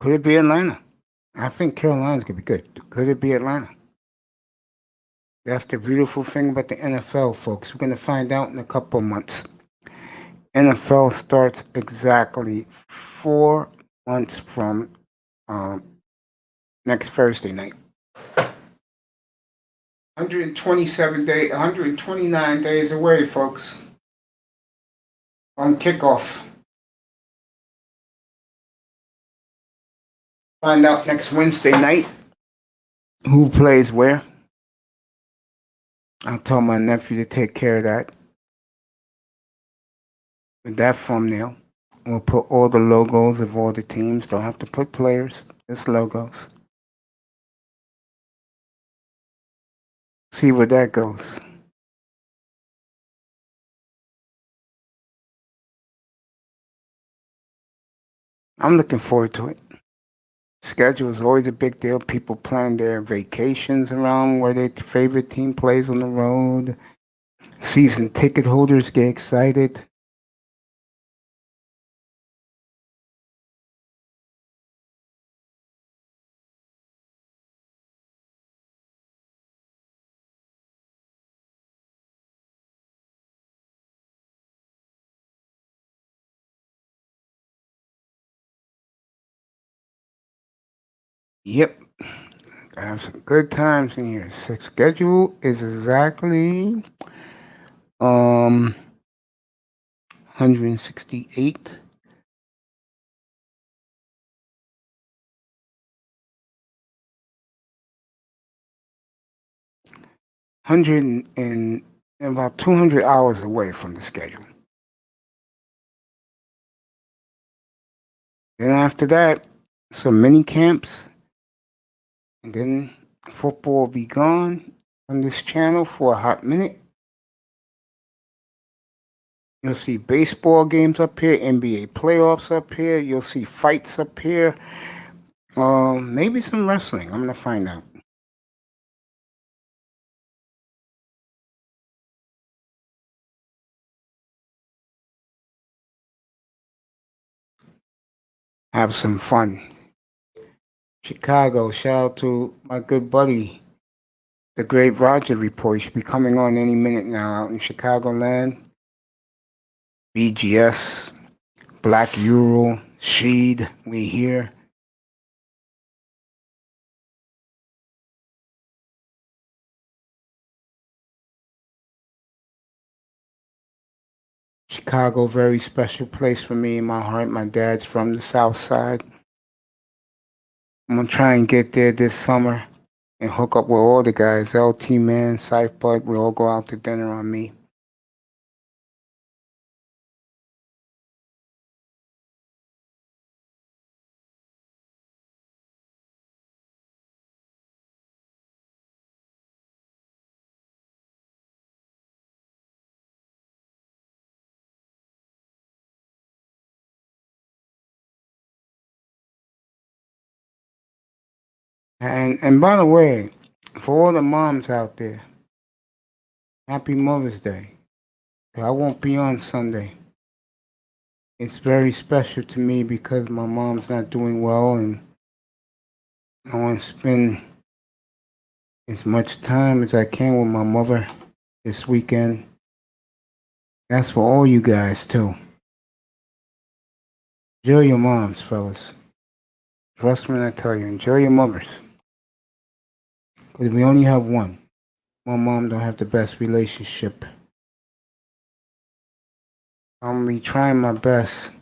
Speaker 1: Could it be Atlanta? I think Carolina's going to be good. Could it be Atlanta? That's the beautiful thing about the NFL, folks. We're going to find out in a couple of months. NFL starts exactly 4 months from next Thursday night. 129 days away, folks, on kickoff. Find out next Wednesday night who plays where. I'll tell my nephew to take care of that. With that thumbnail, we'll put all the logos of all the teams. Don't have to put players, just logos. See where that goes. I'm looking forward to it. Schedule is always a big deal. People plan their vacations around where their favorite team plays on the road. Season ticket holders get excited. Yep. I have some good times in here. Schedule is exactly 168. Hundred and about 200 hours away from the schedule. Then after that, some mini camps, and then football will be gone on this channel for a hot minute. You'll see baseball games up here, NBA playoffs up here. You'll see fights up here. Maybe some wrestling. I'm gonna find out. Have some fun. Chicago. Shout out to my good buddy, the great Roger Report. He should be coming on any minute now out in Chicagoland. BGS, Black Euro, Sheed, we here. Chicago, very special place for me in my heart. My dad's from the South Side. I'm gonna try and get there this summer and hook up with all the guys. LT Man, Cypher Bud, we all go out to dinner on me. And by the way, for all the moms out there, happy Mother's Day. I won't be on Sunday. It's very special to me because my mom's not doing well and I want to spend as much time as I can with my mother this weekend. That's for all you guys too. Enjoy your moms, fellas. Trust me when I tell you, enjoy your mothers. Because we only have one. My mom don't have the best relationship. I'm gonna be trying my best.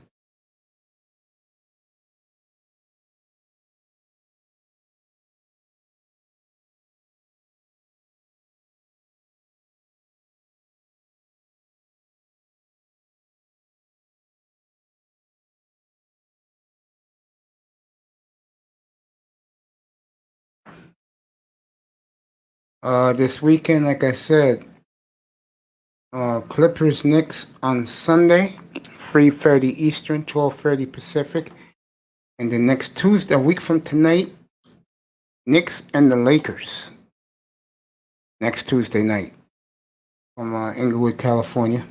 Speaker 1: This weekend, like I said, Clippers Knicks on Sunday, 3:30 Eastern, 12:30 Pacific, and the next Tuesday, a week from tonight, Knicks and the Lakers. Next Tuesday night from Inglewood, California.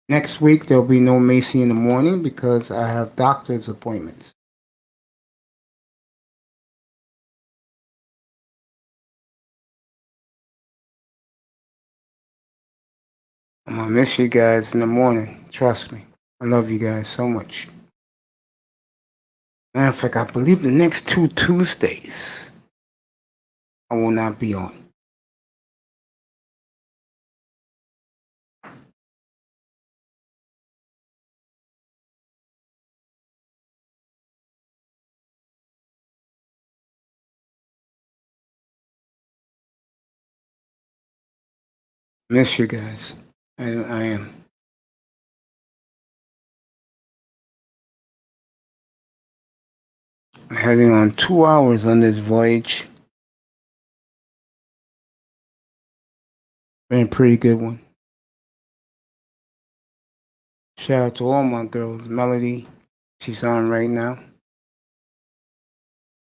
Speaker 1: Next week there'll be no Macey in the morning because I have doctor's appointments. I'm gonna miss you guys in the morning. Trust me. I love you guys so much. Matter of fact, I believe the next two Tuesdays I will not be on. Miss you guys. I am. I'm heading on 2 hours on this voyage. Been a pretty good one. Shout out to all my girls. Melody, she's on right now.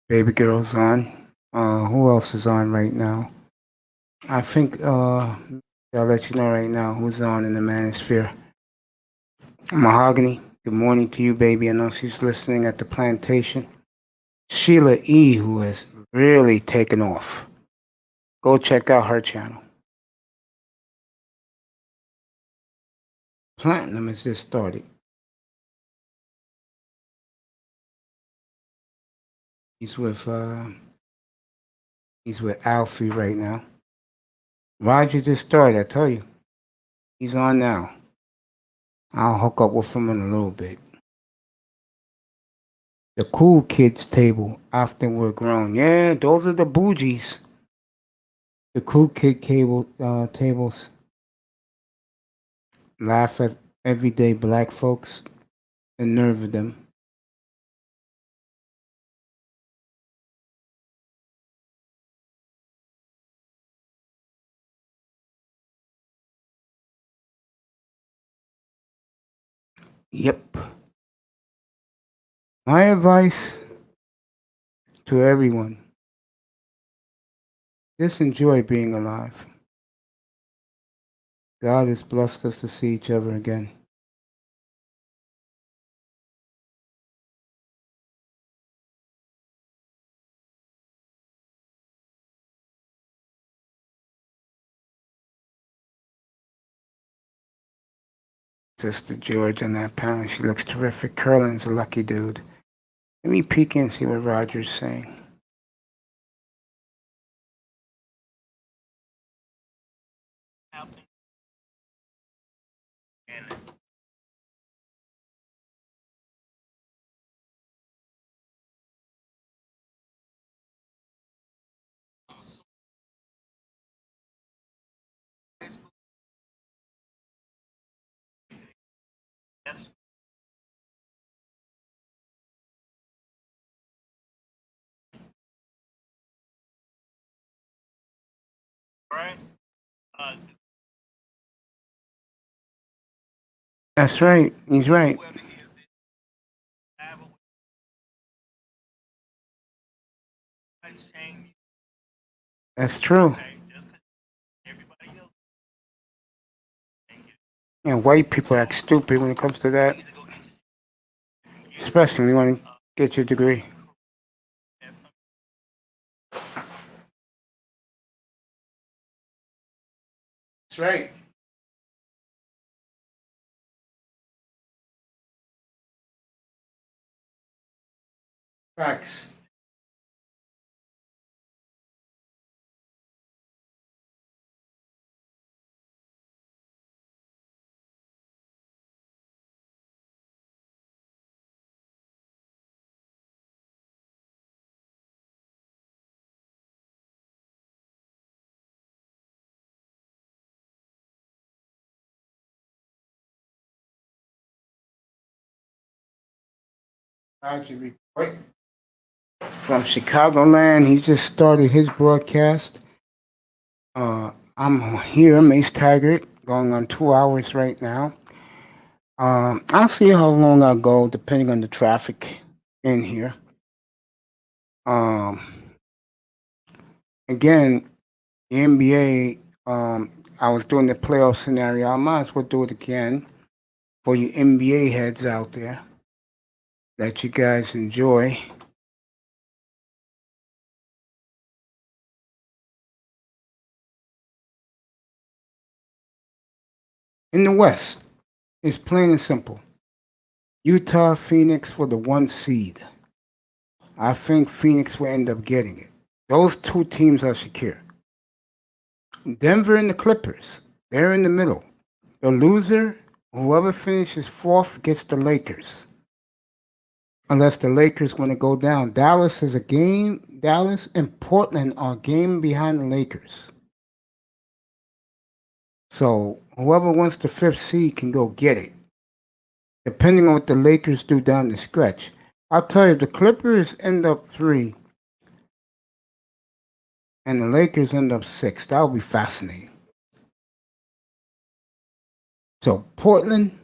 Speaker 1: Baby girl's on. Who else is on right now? I think I'll let you know right now who's on in the manosphere. Mahogany, good morning to you, baby. I know she's listening at the plantation. Sheila E, who has really taken off. Go check out her channel. Platinum has just started. He's with Alfie right now. Roger just started, I tell you. He's on now. I'll hook up with him in a little bit. The cool kids table after we're grown. Yeah, those are the bougies. The cool kid tables laugh at everyday black folks and nerve of them. Yep. My advice to everyone, just enjoy being alive. God has blessed us to see each other again. Sister George on that panel, she looks terrific. Curlin's a lucky dude. Let me peek in and see what Roger's saying. That's right. He's right. That's true. And white people act stupid when it comes to that, especially when you want to get your degree. That's right. Facts. Roger report from Chicagoland. He just started his broadcast. I'm here, Mace Taggart, going on 2 hours right now. I'll see how long I'll go, depending on the traffic in here. Um, Again, the NBA. I was doing the playoff scenario. I might as well do it again for you NBA heads out there. That you guys enjoy. In the West, it's plain and simple. Utah, Phoenix for the 1 seed. I think Phoenix will end up getting it. Those two teams are secure. Denver and the Clippers, they're in the middle. The loser, whoever finishes fourth, gets the Lakers. Unless the Lakers want to go down. Dallas is a game. Dallas and Portland are a game behind the Lakers. So whoever wants the 5th seed can go get it. Depending on what the Lakers do down the stretch. I'll tell you, if the Clippers end up 3 and the Lakers end up 6, that would be fascinating. So Portland,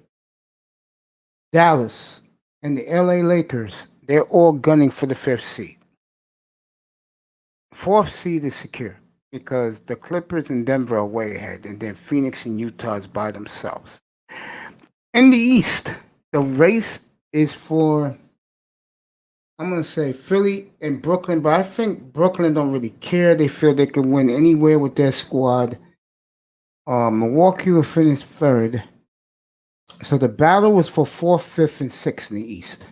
Speaker 1: Dallas, and the LA Lakers, they're all gunning for the 5th seed. 4th seed is secure because the Clippers and Denver are way ahead, and then Phoenix and Utah is by themselves. In the East, the race is for, I'm going to say Philly and Brooklyn, but I think Brooklyn don't really care. They feel they can win anywhere with their squad. Milwaukee will finish 3rd. So the battle was for 4th, 5th, and 6th in the East.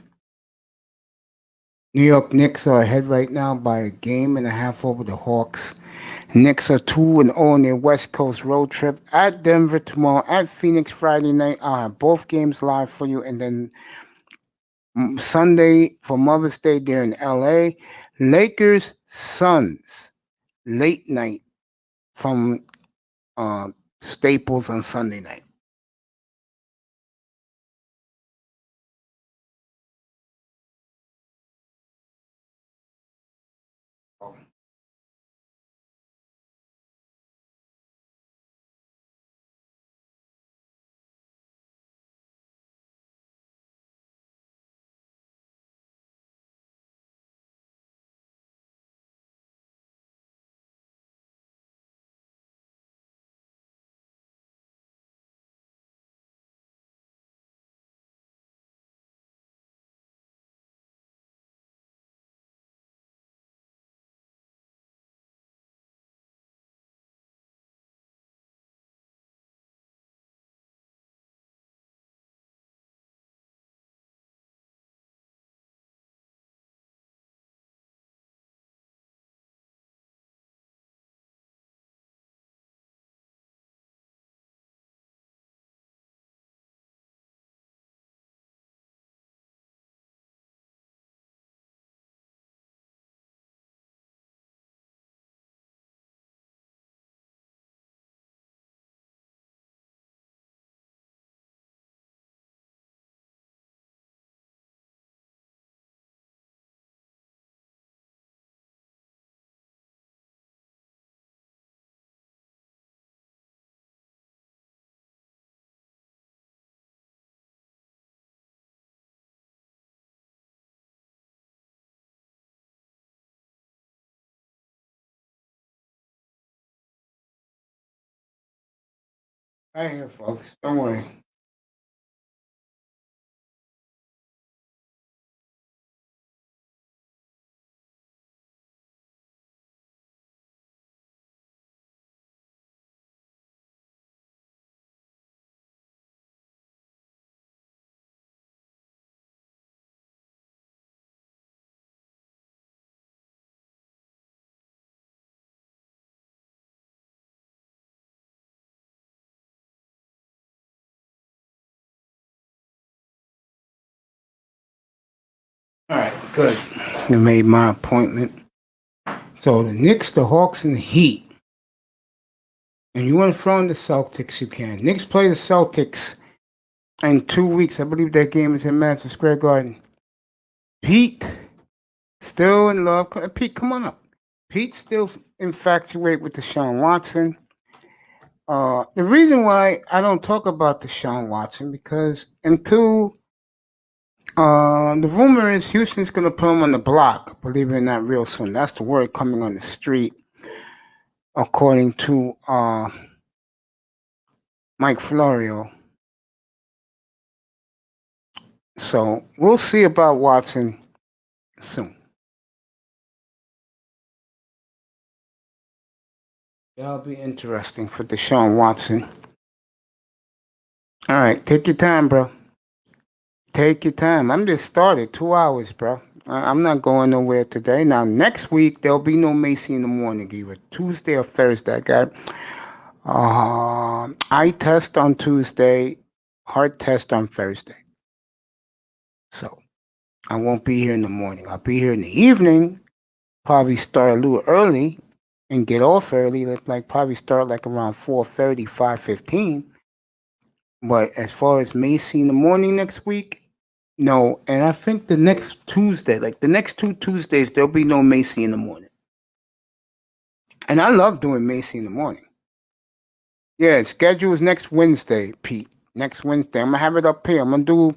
Speaker 1: New York Knicks are ahead right now by a game and a half over the Hawks. Knicks are 2-0 on their West Coast road trip at Denver tomorrow, at Phoenix Friday night. I'll have both games live for you, and then Sunday for Mother's Day there in LA. Lakers Suns late night from Staples on Sunday night. Right here, folks. Don't worry. All right, good. I made my appointment. So the Knicks, the Hawks, and the Heat. And you want to throw in the Celtics, you can. Knicks play the Celtics in 2 weeks. I believe that game is in Madison Square Garden. Pete still in love. Pete, come on up. Pete's still infatuated with Deshaun Watson. The reason why I don't talk about Deshaun Watson because until the rumor is Houston's going to put him on the block, believe it or not, real soon. That's the word coming on the street, according to Mike Florio. So we'll see about Watson soon. That'll be interesting for Deshaun Watson. All right, take your time, bro. Take your time. I'm just started 2 hours, bro. I'm not going nowhere today. Now, next week, there'll be no Macey in the morning, either Tuesday or Thursday. I got eye test on Tuesday, heart test on Thursday. So I won't be here in the morning. I'll be here in the evening. Probably start a little early and get off early. Like probably start like around 4:30, 5:15. But as far as Macey in the morning next week, no. And I think the next Tuesday, like the next 2 Tuesdays, there'll be no Macey in the morning. And I love doing Macey in the morning. Yeah, schedule is next Wednesday, Pete. Next Wednesday. I'm gonna have it up here. I'm gonna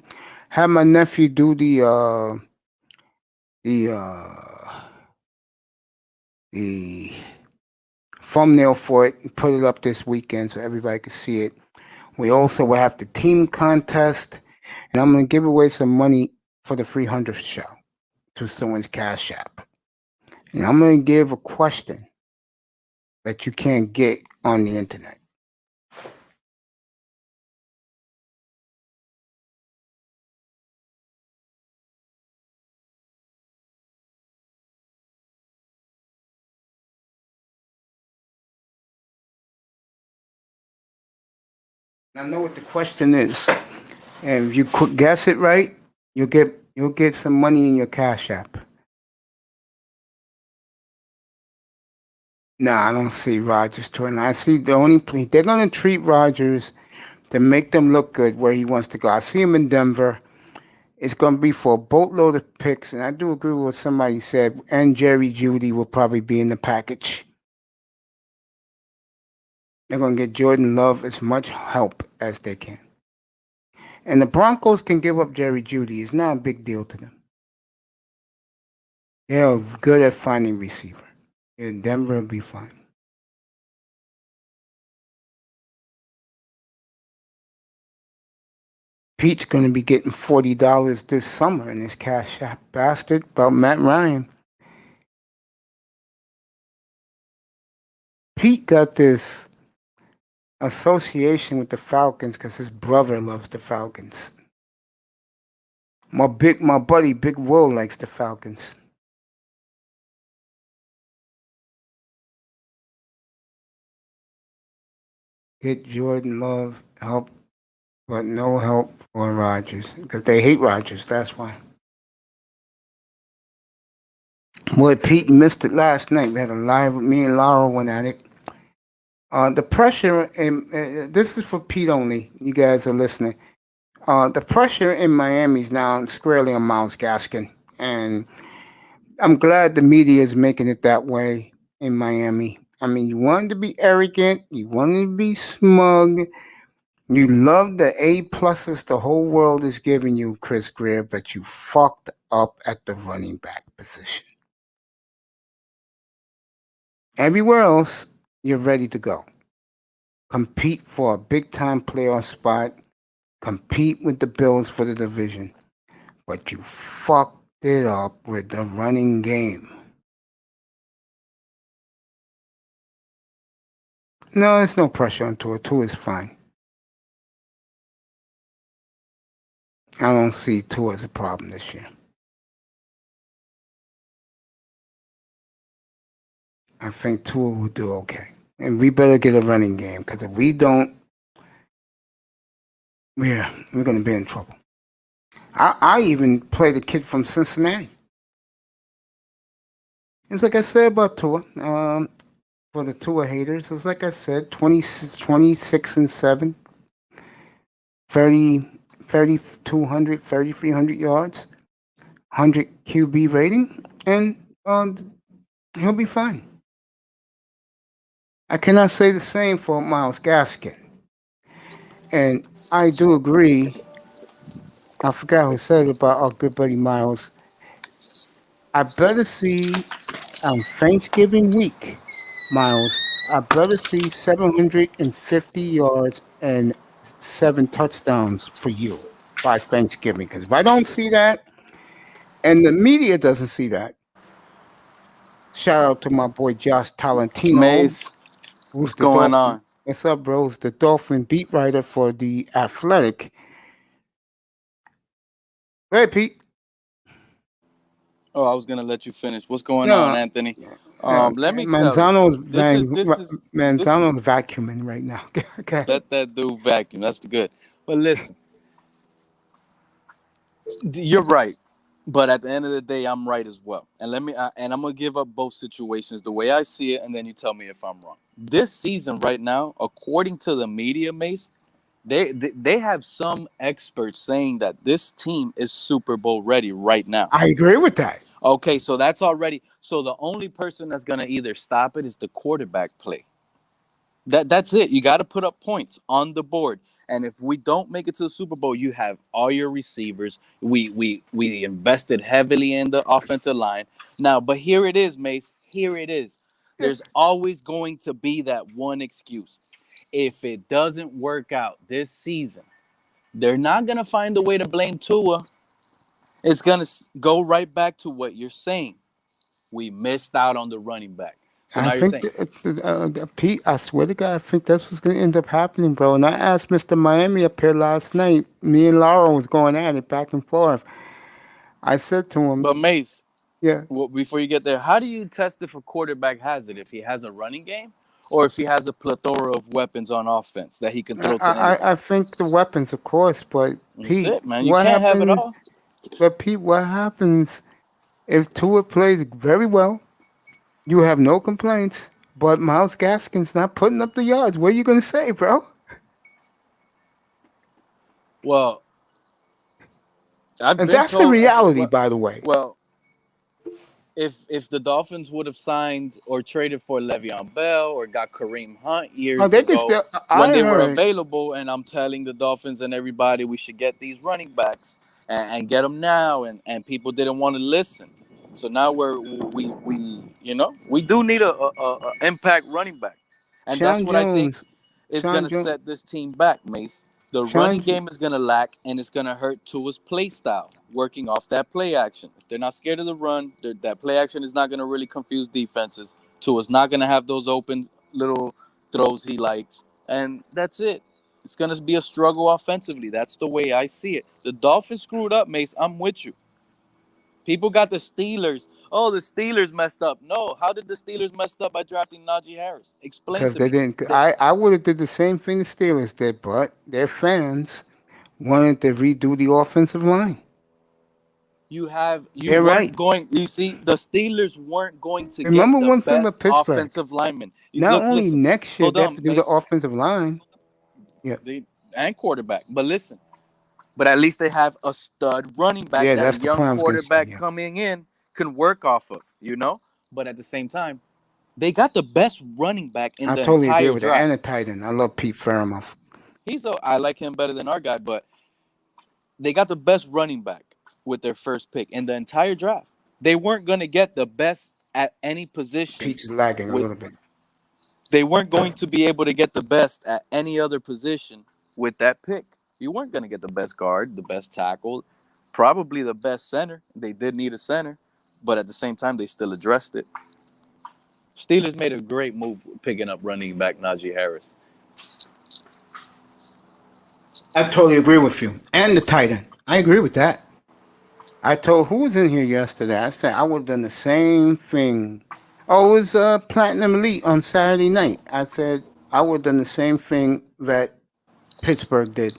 Speaker 1: have my nephew do the thumbnail for it and put it up this weekend so everybody can see it. We also will have the team contest, and I'm gonna give away some money for the 300th show to someone's Cash App. And I'm gonna give a question that you can't get on the internet. I know what the question is, and if you could guess it right, you'll get some money in your Cash App. Nah, I don't see Rodgers touring. I see the only place they're gonna treat Rodgers to make them look good where he wants to go. I see him in Denver. It's gonna be for a boatload of picks, and I do agree with what somebody said. And Jerry Jeudy will probably be in the package. They're gonna get Jordan Love as much help as they can. And the Broncos can give up Jerry Jeudy. It's not a big deal to them. They're good at finding receiver. In Denver will be fine. Pete's going to be getting $40 this summer in his Cash App bastard about Matt Ryan. Pete got this association with the Falcons because his brother loves the Falcons. My buddy Big Will likes the Falcons. Get Jordan Love help, but no help for Rodgers because they hate Rodgers. That's why. Boy, Pete missed it last night. We had a live. Me and Laura went at it. The pressure, this is for Pete only. You guys are listening. The pressure in Miami is now squarely on Myles Gaskin, and I'm glad the media is making it that way in Miami. I mean, you wanted to be arrogant, you wanted to be smug, you love the A-pluses the whole world is giving you, Chris Greer, but you fucked up at the running back position. Everywhere else, you're ready to go. Compete for a big-time playoff spot. Compete with the Bills for the division. But you fucked it up with the running game. No, there's no pressure on Tua. Tua is fine. I don't see Tua as a problem this year. I think Tua will do okay. And we better get a running game, because if we don't, we're going to be in trouble. I even played a kid from Cincinnati. It's like I said about Tua. For the Tua haters, it's like I said, 26 and 7, 3,200, 3,300 yards, 100 QB rating, and he'll be fine. I cannot say the same for Miles Gaskin. And I do agree. I forgot who said it about our good buddy Miles. I better see on Thanksgiving week, Miles, I better see 750 yards and 7 touchdowns for you by Thanksgiving. Because if I don't see that, and the media doesn't see that, shout out to my boy Josh Talentino,
Speaker 3: Mace,
Speaker 1: who's
Speaker 3: what's
Speaker 1: the
Speaker 3: going
Speaker 1: Dolphin.
Speaker 3: on?
Speaker 1: What's up, bro? Who's the Dolphin beat writer for the Athletic. Hey, Pete.
Speaker 3: Oh, I was gonna let you finish. What's going on,
Speaker 1: No,
Speaker 3: Anthony?
Speaker 1: yeah,
Speaker 3: Let me tell you,
Speaker 1: Manzano's
Speaker 3: this is this is this is
Speaker 1: Manzano's vacuuming right now. Okay.
Speaker 3: let that dude vacuum. That's good. But listen, you're right. But at the end of the day, I'm right as well. And and I'm gonna give up both situations the way I see it, and then you tell me if I'm wrong. This season right now, according to the media, Mace, they have some experts saying that this team is Super Bowl ready right now.
Speaker 1: I agree with that.
Speaker 3: Okay, so that's already so the only person that's gonna either stop it is the quarterback play. That's it. You got to put up points on the board. And if we don't make it to the Super Bowl, you have all your receivers. We invested heavily in the offensive line. Now, but here it is, Mace. Here it is. There's always going to be that one excuse. If it doesn't work out this season, they're not gonna find a way to blame Tua. It's gonna go right back to what you're saying. We missed out on the running back. So
Speaker 1: I
Speaker 3: now you're
Speaker 1: think
Speaker 3: saying,
Speaker 1: Pete. I swear to God, I think that's what's going to end up happening, bro. And I asked Mr. Miami up here last night. Me and Laura was going at it back and forth. I said to him,
Speaker 3: but Mace,
Speaker 1: "Yeah,
Speaker 3: well, before you get there, how do you test if a quarterback has it? If he has a running game, or if he has a plethora of weapons on offense that he can throw to anyone?
Speaker 1: I think the weapons, of course, but
Speaker 3: That's
Speaker 1: Pete,
Speaker 3: it, man. You
Speaker 1: what
Speaker 3: can't have it
Speaker 1: happens?
Speaker 3: all.
Speaker 1: But Pete, what happens if Tua plays very well? You have no complaints, but Miles Gaskin's not putting up the yards. What are you going to say, bro?"
Speaker 3: Well, I've
Speaker 1: And
Speaker 3: been
Speaker 1: that's the
Speaker 3: told.
Speaker 1: reality, by the way.
Speaker 3: Well, if the Dolphins would have signed or traded for Le'Veon Bell or got Kareem Hunt
Speaker 1: Oh,
Speaker 3: years
Speaker 1: they can
Speaker 3: ago
Speaker 1: still.
Speaker 3: when
Speaker 1: I
Speaker 3: they were
Speaker 1: heard.
Speaker 3: available, and I'm telling the Dolphins and everybody we should get these running backs and get them now, and people didn't want to listen. So now we do need a impact running back, and that's
Speaker 1: Sean
Speaker 3: what I think
Speaker 1: Jones.
Speaker 3: is
Speaker 1: Sean
Speaker 3: gonna
Speaker 1: Jones.
Speaker 3: set this team back, Mace. The
Speaker 1: Sean.
Speaker 3: running game is gonna lack, and it's gonna hurt Tua's play style, working off that play action. If they're not scared of the run, that play action is not gonna really confuse defenses. Tua's not gonna have those open little throws he likes, and that's it. It's gonna be a struggle offensively. That's the way I see it. The Dolphins screwed up, Mace. I'm with you. People got the Steelers. Oh, the Steelers messed up. No, how did the Steelers mess up by drafting Najee Harris? Explain
Speaker 1: Because
Speaker 3: to
Speaker 1: they
Speaker 3: me.
Speaker 1: didn't. I would have did the same thing the Steelers did, but their fans wanted to redo the offensive line.
Speaker 3: You
Speaker 1: They're right.
Speaker 3: weren't going. You see, the Steelers weren't going to get
Speaker 1: Remember
Speaker 3: the
Speaker 1: one thing
Speaker 3: best
Speaker 1: about Pittsburgh.
Speaker 3: offensive linemen. You
Speaker 1: Not
Speaker 3: look,
Speaker 1: only
Speaker 3: listen,
Speaker 1: next year
Speaker 3: hold
Speaker 1: they have
Speaker 3: on,
Speaker 1: to do the
Speaker 3: Mace.
Speaker 1: offensive line. Yeah.
Speaker 3: They and quarterback, but listen. But at least they have a stud running back
Speaker 1: Yeah,
Speaker 3: that a
Speaker 1: that's the
Speaker 3: young
Speaker 1: point I was gonna say.
Speaker 3: quarterback
Speaker 1: Yeah.
Speaker 3: coming in can work off of. But at the same time, they got the best running back in
Speaker 1: I
Speaker 3: the
Speaker 1: totally agree
Speaker 3: entire
Speaker 1: with that. And
Speaker 3: draft.
Speaker 1: the tight end. I love Pete Fairmouth.
Speaker 3: I like him better than our guy, but they got the best running back with their first pick in the entire draft. They weren't going to get the best at any position
Speaker 1: Pete's lagging a
Speaker 3: with
Speaker 1: little bit.
Speaker 3: they weren't going to be able to get the best at any other position with that pick. You weren't going to get the best guard, the best tackle, probably the best center. They did need a center, but at the same time they still addressed it. Steelers made a great move picking up running back Najee Harris.
Speaker 1: I totally agree with you. And the tight end. I agree with that. I told who was in here yesterday. I said I would have done the same thing. Oh, it was Platinum Elite on Saturday night. I said I would have done the same thing that Pittsburgh did.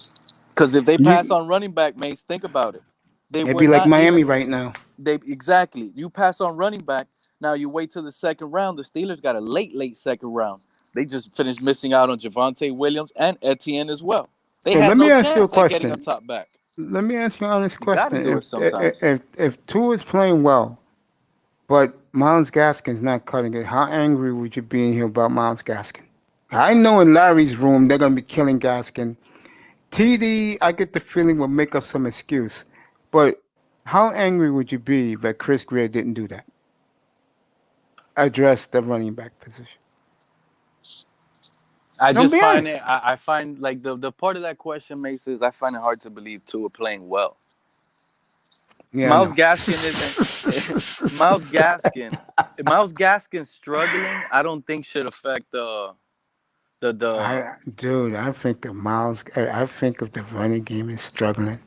Speaker 3: Because if they pass
Speaker 1: You,
Speaker 3: on running back, Mace, think about it. They
Speaker 1: it'd
Speaker 3: were
Speaker 1: be like
Speaker 3: not even
Speaker 1: Miami right now.
Speaker 3: they exactly. You pass on running back. Now you wait till the second round. The Steelers got a late second round. They just finished missing out on Javonte Williams and Etienne as well. They
Speaker 1: So
Speaker 3: had
Speaker 1: let
Speaker 3: no
Speaker 1: me ask you a
Speaker 3: chance at getting a
Speaker 1: question.
Speaker 3: top back.
Speaker 1: let me ask you an honest
Speaker 3: You got to
Speaker 1: question.
Speaker 3: do it sometimes.
Speaker 1: If Tua is playing well, but Miles Gaskin's not cutting it, how angry would you be in here about Miles Gaskin? I know in Larry's room they're gonna be killing Gaskin. TD, I get the feeling will make up some excuse, but how angry would you be that Chris Greer didn't do that? Address the running back position.
Speaker 3: I
Speaker 1: Don't
Speaker 3: just
Speaker 1: be
Speaker 3: find it.
Speaker 1: honest.
Speaker 3: I find like the part of that question makes is I find it hard to believe Tua playing well.
Speaker 1: Yeah, I
Speaker 3: Miles
Speaker 1: know.
Speaker 3: Gaskin isn't Miles Gaskin. Miles Gaskin struggling. I don't think should affect the.
Speaker 1: Dude, I think of Miles. I think of the running game is struggling,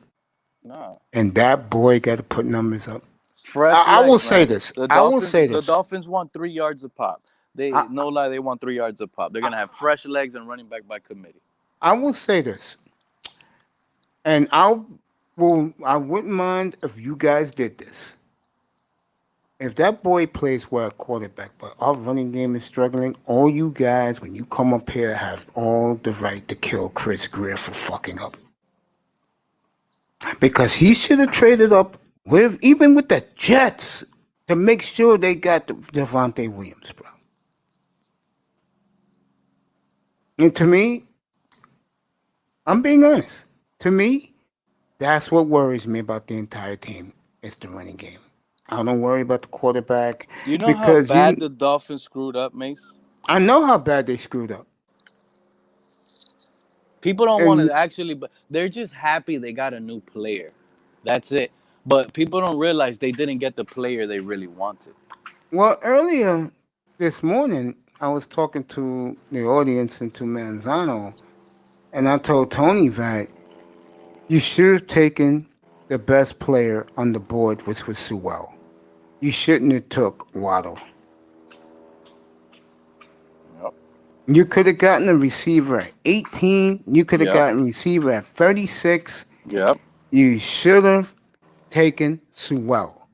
Speaker 3: No,
Speaker 1: and that boy got to put numbers up.
Speaker 3: fresh
Speaker 1: I will
Speaker 3: legs,
Speaker 1: say
Speaker 3: man.
Speaker 1: this.
Speaker 3: The
Speaker 1: I will
Speaker 3: Dolphins.
Speaker 1: say
Speaker 3: The
Speaker 1: this.
Speaker 3: Dolphins want 3 yards a pop. They
Speaker 1: I,
Speaker 3: no lie. They want 3 yards a pop. They're gonna have fresh legs and running back by committee.
Speaker 1: I will say this, and I wouldn't mind if you guys did this. If that boy plays well at quarterback, but our running game is struggling, all you guys, when you come up here, have all the right to kill Chris Greer for fucking up. Because he should have traded up with even with the Jets to make sure they got Devontae Williams, bro. And to me, I'm being honest. To me, that's what worries me about the entire team. It's the running game. I don't worry about the quarterback
Speaker 3: You know how
Speaker 1: because
Speaker 3: bad the Dolphins screwed up, Mace?
Speaker 1: I know how bad they screwed up.
Speaker 3: People don't want
Speaker 1: And
Speaker 3: to actually, but they're just happy they got a new player. That's it. But people don't realize they didn't get the player they really wanted.
Speaker 1: well, earlier this morning, I was talking to the audience and to Manzano, and I told Tony that you should have taken the best player on the board, which was Sewell. You shouldn't have took Waddle.
Speaker 3: Yep.
Speaker 1: You could have gotten a receiver at 18. You could have
Speaker 3: Yep.
Speaker 1: gotten a receiver at 36.
Speaker 3: Yep.
Speaker 1: You should have taken Sewell,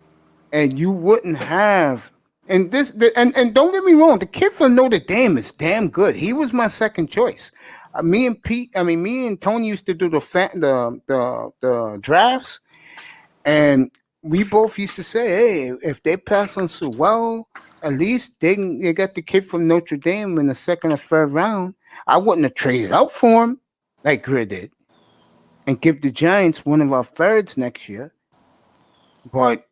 Speaker 1: and you wouldn't have. And and don't get me wrong, the kid from Notre Dame is damn good. He was my second choice. Me and Pete, me and Tony used to do the drafts, and we both used to say, hey, if they pass on Sewell, at least they got the kid from Notre Dame in the second or third round. I wouldn't have traded out for him like Greer did and give the Giants one of our thirds next year. But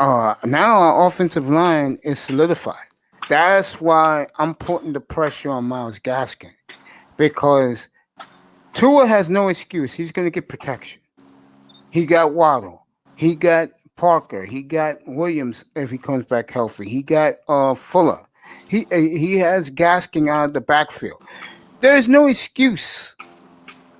Speaker 1: now our offensive line is solidified. That's why I'm putting the pressure on Miles Gaskin because Tua has no excuse. He's going to get protection. He got Waddle. He got Parker. He got Williams if he comes back healthy. He got Fuller. He has Gaskin out of the backfield. There's no excuse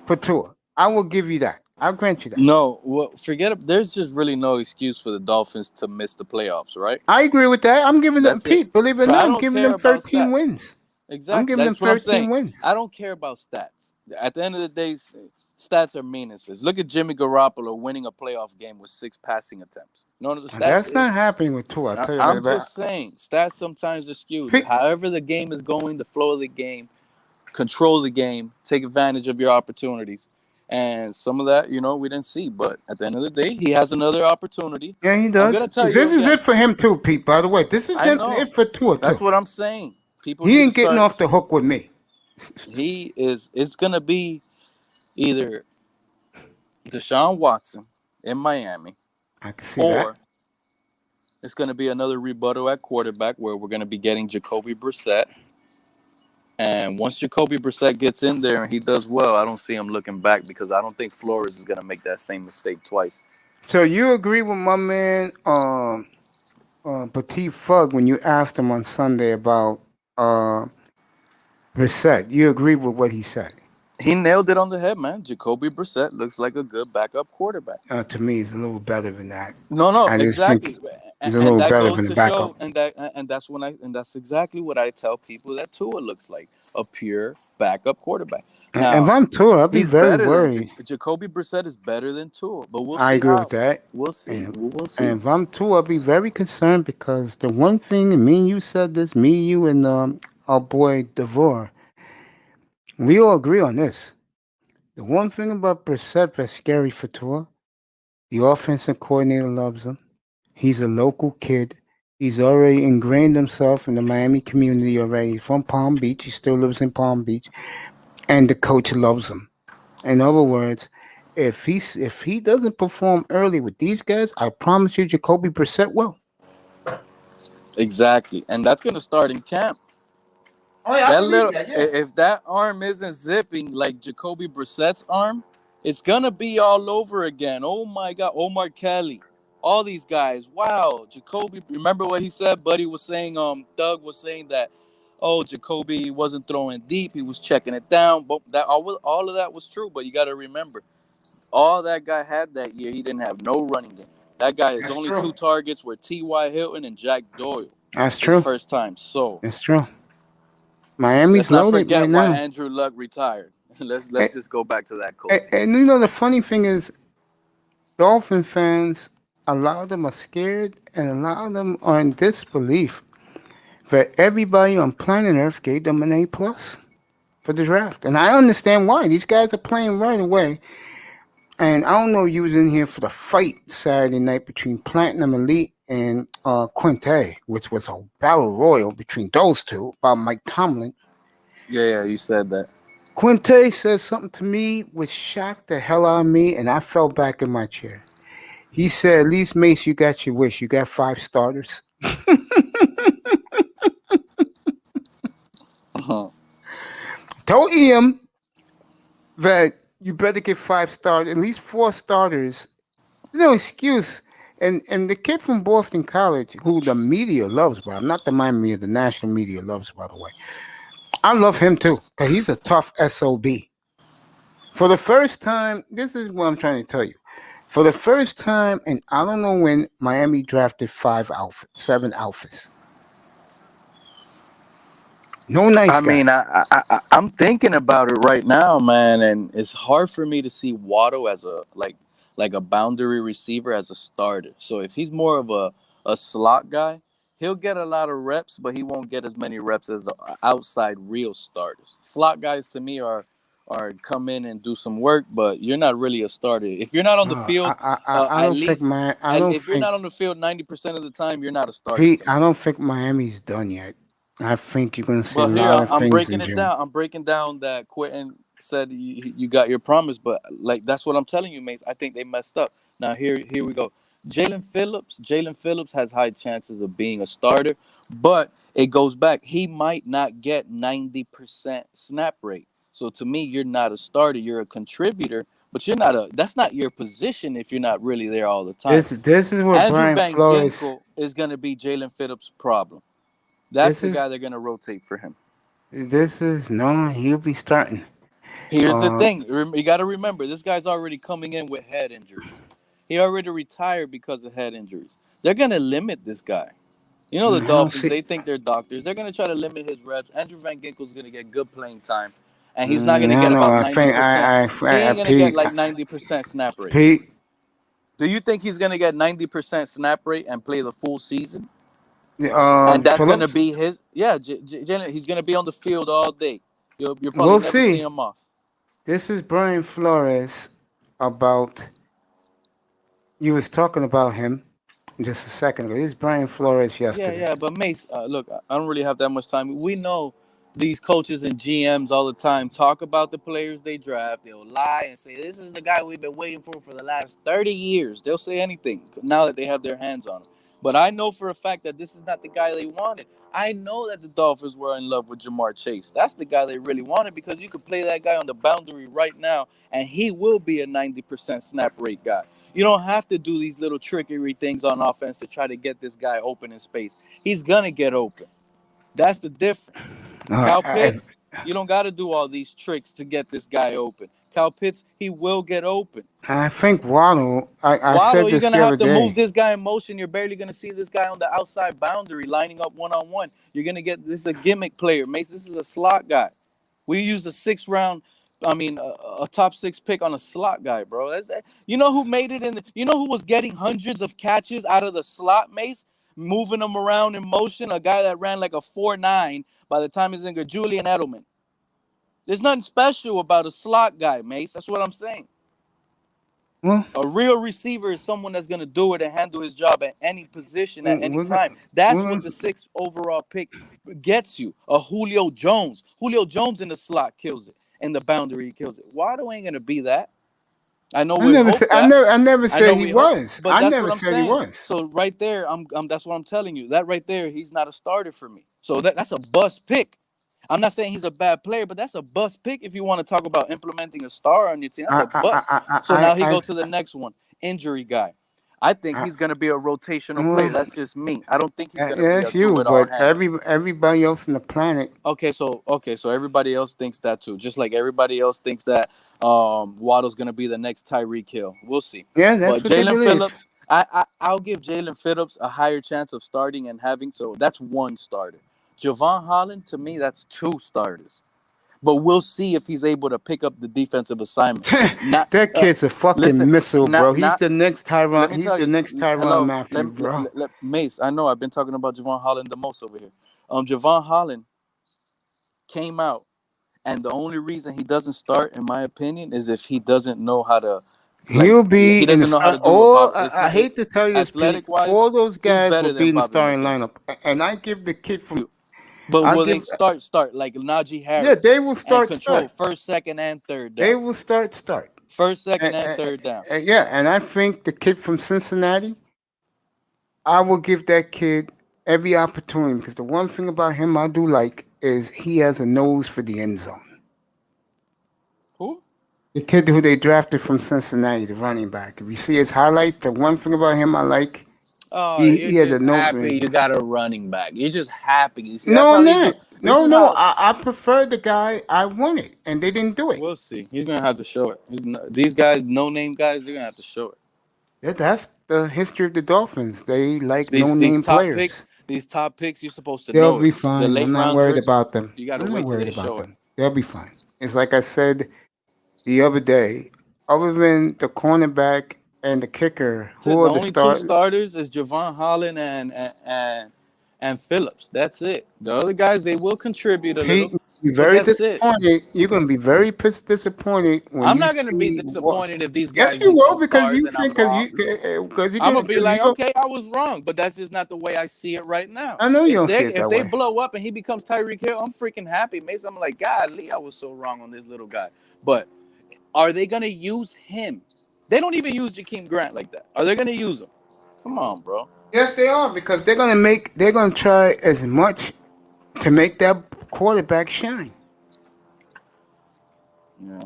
Speaker 1: for Tua. I will give you that. I'll grant you that.
Speaker 3: No, well, forget it. There's just really no excuse for the Dolphins to miss the playoffs, right?
Speaker 1: I agree with that. I'm giving them,
Speaker 3: That's it.
Speaker 1: Pete, believe it or
Speaker 3: So I
Speaker 1: not, I'm
Speaker 3: don't
Speaker 1: giving
Speaker 3: care
Speaker 1: them
Speaker 3: about
Speaker 1: 13
Speaker 3: stats.
Speaker 1: wins. I'm
Speaker 3: Exactly.
Speaker 1: giving them
Speaker 3: That's what I'm
Speaker 1: 13
Speaker 3: saying.
Speaker 1: wins.
Speaker 3: I don't care about stats. At the end of the day, stats are meaningless. Look at Jimmy Garoppolo winning a playoff game with 6 passing attempts. No, the stats.
Speaker 1: That's not happening with Tua. I'll tell you
Speaker 3: I'm
Speaker 1: that.
Speaker 3: just saying, stats sometimes are skewed.
Speaker 1: Pete,
Speaker 3: However the game is going, the flow of the game, control the game, take advantage of your opportunities. And some of that, we didn't see. But at the end of the day, he has another opportunity.
Speaker 1: yeah, he
Speaker 3: I'm
Speaker 1: does.
Speaker 3: going to tell you
Speaker 1: This is
Speaker 3: again.
Speaker 1: it for him too, Pete. By the way, this is
Speaker 3: I know.
Speaker 1: it for Tua
Speaker 3: That's
Speaker 1: too.
Speaker 3: what I'm saying. People
Speaker 1: He
Speaker 3: need
Speaker 1: ain't
Speaker 3: to
Speaker 1: getting
Speaker 3: start.
Speaker 1: off the hook with me.
Speaker 3: It's going to be either Deshaun Watson in Miami,
Speaker 1: I can see that.
Speaker 3: or it's going to be another rebuttal at quarterback where we're going to be getting Jacoby Brissett. And once Jacoby Brissett gets in there and he does well, I don't see him looking back because I don't think Flores is going to make that same mistake twice.
Speaker 1: So you agree with my man Petit Fug when you asked him on Sunday about Brissett? You agree with what he said?
Speaker 3: He nailed it on the head, man. Jacoby Brissett looks like a good backup quarterback.
Speaker 1: To me, he's a little better than that.
Speaker 3: No,
Speaker 1: I just
Speaker 3: exactly.
Speaker 1: think he's a little
Speaker 3: that
Speaker 1: better
Speaker 3: goes
Speaker 1: than the
Speaker 3: to
Speaker 1: backup.
Speaker 3: show, and that's exactly what I tell people that Tua looks like, a pure backup quarterback. Now,
Speaker 1: if I'm Tua, I'll be
Speaker 3: he's
Speaker 1: very
Speaker 3: better
Speaker 1: worried.
Speaker 3: Jacoby Brissett is better than Tua, but we'll see.
Speaker 1: I agree with that.
Speaker 3: We'll see.
Speaker 1: And,
Speaker 3: We'll see.
Speaker 1: and if I'm Tua, I'll be very concerned because the one thing, and me and you said this, me, you, and our boy Devore, we all agree on this. The one thing about Brissett that's scary for Tua, the offensive coordinator loves him. He's a local kid. He's already ingrained himself in the Miami community already. He's from Palm Beach. He still lives in Palm Beach. And the coach loves him. In other words, if he doesn't perform early with these guys, I promise you Jacoby Brissett will.
Speaker 3: Exactly, and that's gonna start in camp.
Speaker 1: Oh yeah, I
Speaker 3: That
Speaker 1: believe
Speaker 3: little,
Speaker 1: that, yeah.
Speaker 3: if that arm isn't zipping like Jacoby Brissett's arm, it's gonna be all over again. Oh my God, Omar Kelly, all these guys. Wow, Jacoby. Remember what he said? Buddy was saying. Doug was saying that. Oh, Jacoby wasn't throwing deep. He was checking it down. But that all of that was true. But you got to remember, all that guy had that year, he didn't have no running game. That guy, his
Speaker 1: That's
Speaker 3: only
Speaker 1: true.
Speaker 3: two targets were T.Y. Hilton and Jack Doyle.
Speaker 1: That's
Speaker 3: His
Speaker 1: true.
Speaker 3: first time. So
Speaker 1: That's true.
Speaker 3: let's
Speaker 1: Miami's
Speaker 3: not
Speaker 1: loaded right
Speaker 3: forget why
Speaker 1: now.
Speaker 3: Andrew Luck retired. Let's
Speaker 1: And,
Speaker 3: just go back to that coach.
Speaker 1: and you know the funny thing is, Dolphin fans, a lot of them are scared, and a lot of them are in disbelief that everybody on planet Earth gave them an A+ for the draft, and I understand why. These guys are playing right away. And I don't know if you was in here for the fight Saturday night between Platinum Elite and Quinte, which was a battle royal between those two about Mike Tomlin.
Speaker 3: Yeah, you said that.
Speaker 1: Quinte said something to me which shocked the hell out of me, and I fell back in my chair. He said, "At least Mace, you got your wish. You got 5 starters." Told him that you better get 5 starters, at least 4 starters. No excuse. And the kid from Boston College, who the media loves, but not the Miami media, the national media loves, by the way. I love him too, because he's a tough SOB. For the first time, this is what I'm trying to tell you. For the first time, and I don't know when, Miami drafted 7 alphas. No nice
Speaker 3: I mean,
Speaker 1: guys.
Speaker 3: I'm thinking about it right now, man, and it's hard for me to see Waddle as a like a boundary receiver as a starter. So if he's more of a slot guy, he'll get a lot of reps, but he won't get as many reps as the outside real starters. Slot guys to me are come in and do some work, but you're not really a starter. If you're not on the field,
Speaker 1: I
Speaker 3: at
Speaker 1: don't think
Speaker 3: least
Speaker 1: my I don't
Speaker 3: if you're
Speaker 1: think
Speaker 3: not on the field 90% of the time, you're not a starter
Speaker 1: Pete.
Speaker 3: to
Speaker 1: I
Speaker 3: me.
Speaker 1: don't think Miami's done yet. I think you're gonna see a
Speaker 3: Well, here
Speaker 1: lot of
Speaker 3: I'm
Speaker 1: things
Speaker 3: breaking
Speaker 1: in
Speaker 3: it
Speaker 1: June.
Speaker 3: down. I'm breaking down that Quentin said you got your promise, but like that's what I'm telling you, Mace. I think they messed up. Now here we go. Jalen Phillips has high chances of being a starter, but it goes back. He might not get 90% snap rate. So to me, you're not a starter. You're a contributor, but you're not a. That's not your position if you're not really there all the time.
Speaker 1: This is what
Speaker 3: Andrew
Speaker 1: Brian
Speaker 3: Van
Speaker 1: Flores.
Speaker 3: Ginkel is going to be Jalen Phillips' problem. That's
Speaker 1: This
Speaker 3: the
Speaker 1: is
Speaker 3: guy they're going to rotate for him.
Speaker 1: this is no. He'll be starting.
Speaker 3: Here's the
Speaker 1: Uh,
Speaker 3: thing. You got to remember, this guy's already coming in with head injuries. He already retired because of head injuries. They're going to limit this guy. You know the
Speaker 1: I don't
Speaker 3: Dolphins,
Speaker 1: see.
Speaker 3: they think they're doctors. They're going to try to limit his reps. Andrew Van Ginkel's going to get good playing time, and he's not going to
Speaker 1: I
Speaker 3: get
Speaker 1: don't know.
Speaker 3: about
Speaker 1: I think
Speaker 3: 90%. He ain't going to get
Speaker 1: Pete.
Speaker 3: like 90% snap rate.
Speaker 1: Pete.
Speaker 3: Do you think he's going to get 90% snap rate and play the full season? And that's going to
Speaker 1: Phillips.
Speaker 3: be his, yeah, he's going to be on the field all day. You'll probably
Speaker 1: We'll
Speaker 3: never see
Speaker 1: see.
Speaker 3: him off.
Speaker 1: This is Brian Flores about. You was talking about him just a second ago. This is Brian Flores yesterday.
Speaker 3: Yeah, but Mace, look, I don't really have that much time. We know these coaches and GMs all the time talk about the players they draft. They'll lie and say, this is the guy we've been waiting for the last 30 years. They'll say anything now that they have their hands on him. But I know for a fact that this is not the guy they wanted. I know that the Dolphins were in love with Jamar Chase. That's the guy they really wanted because you could play that guy on the boundary right now, and he will be a 90% snap rate guy. You don't have to do these little trickery things on offense to try to get this guy open in space. He's going to get open. That's the difference. Kyle
Speaker 1: I,
Speaker 3: Pitts, you don't got to do all these tricks to get this guy open. Kyle Pitts, he will get open.
Speaker 1: I think Waddle. I said
Speaker 3: Waddle, you're
Speaker 1: this
Speaker 3: going to
Speaker 1: the other
Speaker 3: have to move
Speaker 1: day.
Speaker 3: this guy in motion. You're barely going to see this guy on the outside boundary lining up one-on-one. You're going to get this is a gimmick player. Mace, this is a slot guy. We use a a top 6 pick on a slot guy, bro. You know who made it in? You know who was getting hundreds of catches out of the slot, Mace, moving them around in motion? A guy that ran like a 4.9 by the time he's in Julian Edelman. There's nothing special about a slot guy, Mace. That's what I'm saying.
Speaker 1: Well,
Speaker 3: A real receiver is someone that's going to do it and handle his job at any position at any
Speaker 1: we're
Speaker 3: time.
Speaker 1: gonna,
Speaker 3: That's
Speaker 1: we're
Speaker 3: what
Speaker 1: gonna,
Speaker 3: the 6th overall pick gets you. A Julio Jones. Julio Jones in the slot kills it. In the boundary, he kills it. Waddle ain't going to be that. I know we hope that.
Speaker 1: I never
Speaker 3: I know
Speaker 1: said he
Speaker 3: we hope,
Speaker 1: was.
Speaker 3: but
Speaker 1: I
Speaker 3: that's
Speaker 1: never
Speaker 3: what I'm
Speaker 1: said he
Speaker 3: saying.
Speaker 1: was.
Speaker 3: So right there, I'm that's what I'm telling you. That right there, he's not a starter for me. So that's a bust pick. I'm not saying he's a bad player, but that's a bust pick if you want to talk about implementing a star on your team. That's a bust. So now he goes to the next one, injury guy. I think he's going to be a rotational player. That's just me. I don't think he's going to be a
Speaker 1: That's you,
Speaker 3: do-it-all
Speaker 1: but
Speaker 3: handler.
Speaker 1: everybody else on the planet.
Speaker 3: Okay, so everybody else thinks that too. Just like everybody else thinks that Waddle's going to be the next Tyreek Hill. We'll see.
Speaker 1: Yeah, that's
Speaker 3: But
Speaker 1: what they
Speaker 3: Jalen
Speaker 1: believe.
Speaker 3: Phillips, I'll give Jalen Phillips a higher chance of starting and having. So that's one starter. Javon Holland, to me, that's 2 starters. But we'll see if he's able to pick up the defensive assignment.
Speaker 1: That kid's a fucking missile, bro. He's the next Tyron. He's the next Tyron Matthew, bro.
Speaker 3: Mace, I know I've been talking about Javon Holland the most over here. Javon Holland came out, and the only reason he doesn't start, in my opinion, is if he doesn't know how to.
Speaker 1: He'll be
Speaker 3: he doesn't know how to do
Speaker 1: I hate to tell you this, Pete. 4 of those guys will be in the starting lineup, and I give the kid from.
Speaker 3: But will they start like Najee Harris?
Speaker 1: Yeah, they will start.
Speaker 3: And control first, second, and third down.
Speaker 1: They will start.
Speaker 3: First, second, and third down.
Speaker 1: Yeah, and I think the kid from Cincinnati, I will give that kid every opportunity, because the one thing about him I do like is he has a nose for the end zone.
Speaker 3: Who?
Speaker 1: The kid who they drafted from Cincinnati, the running back. If you see his highlights, the one thing about him I like, he has a nose.
Speaker 3: Happy you got a running back. You're just happy. You see,
Speaker 1: no, I'm not. I prefer the guy I wanted, and they didn't do it.
Speaker 3: We'll see. He's gonna have to show it. These guys, no-name guys, they're gonna have to show it.
Speaker 1: Yeah, that's the history of the Dolphins. They like no-name players.
Speaker 3: These top picks, you're supposed to
Speaker 1: They'll
Speaker 3: know.
Speaker 1: Be fine.
Speaker 3: The late
Speaker 1: I'm not worried about them.
Speaker 3: You got to wait till they show it.
Speaker 1: They'll be fine. It's like I said the other day. Other than the cornerback and the kicker, who are the
Speaker 3: only 2 starters is Javon Holland and Phillips. That's it. The other guys, they will contribute a little.
Speaker 1: Very disappointed. You're going to be very disappointed.
Speaker 3: I'm not going to be disappointed if these guys.
Speaker 1: Yes, you will, because you think because
Speaker 3: I'm going to be like, okay, I was wrong, but that's just not the way I see it right now.
Speaker 1: I know you don't see it that way.
Speaker 3: If they blow up and he becomes Tyreek Hill, I'm freaking happy, Mason. I'm like, golly, I was so wrong on this little guy. But are they going to use him? They don't even use Jakeem Grant like that. Are they going to use him? Come on, bro.
Speaker 1: Yes, they are, because they're going to try as much to make that quarterback shine.
Speaker 3: Yeah.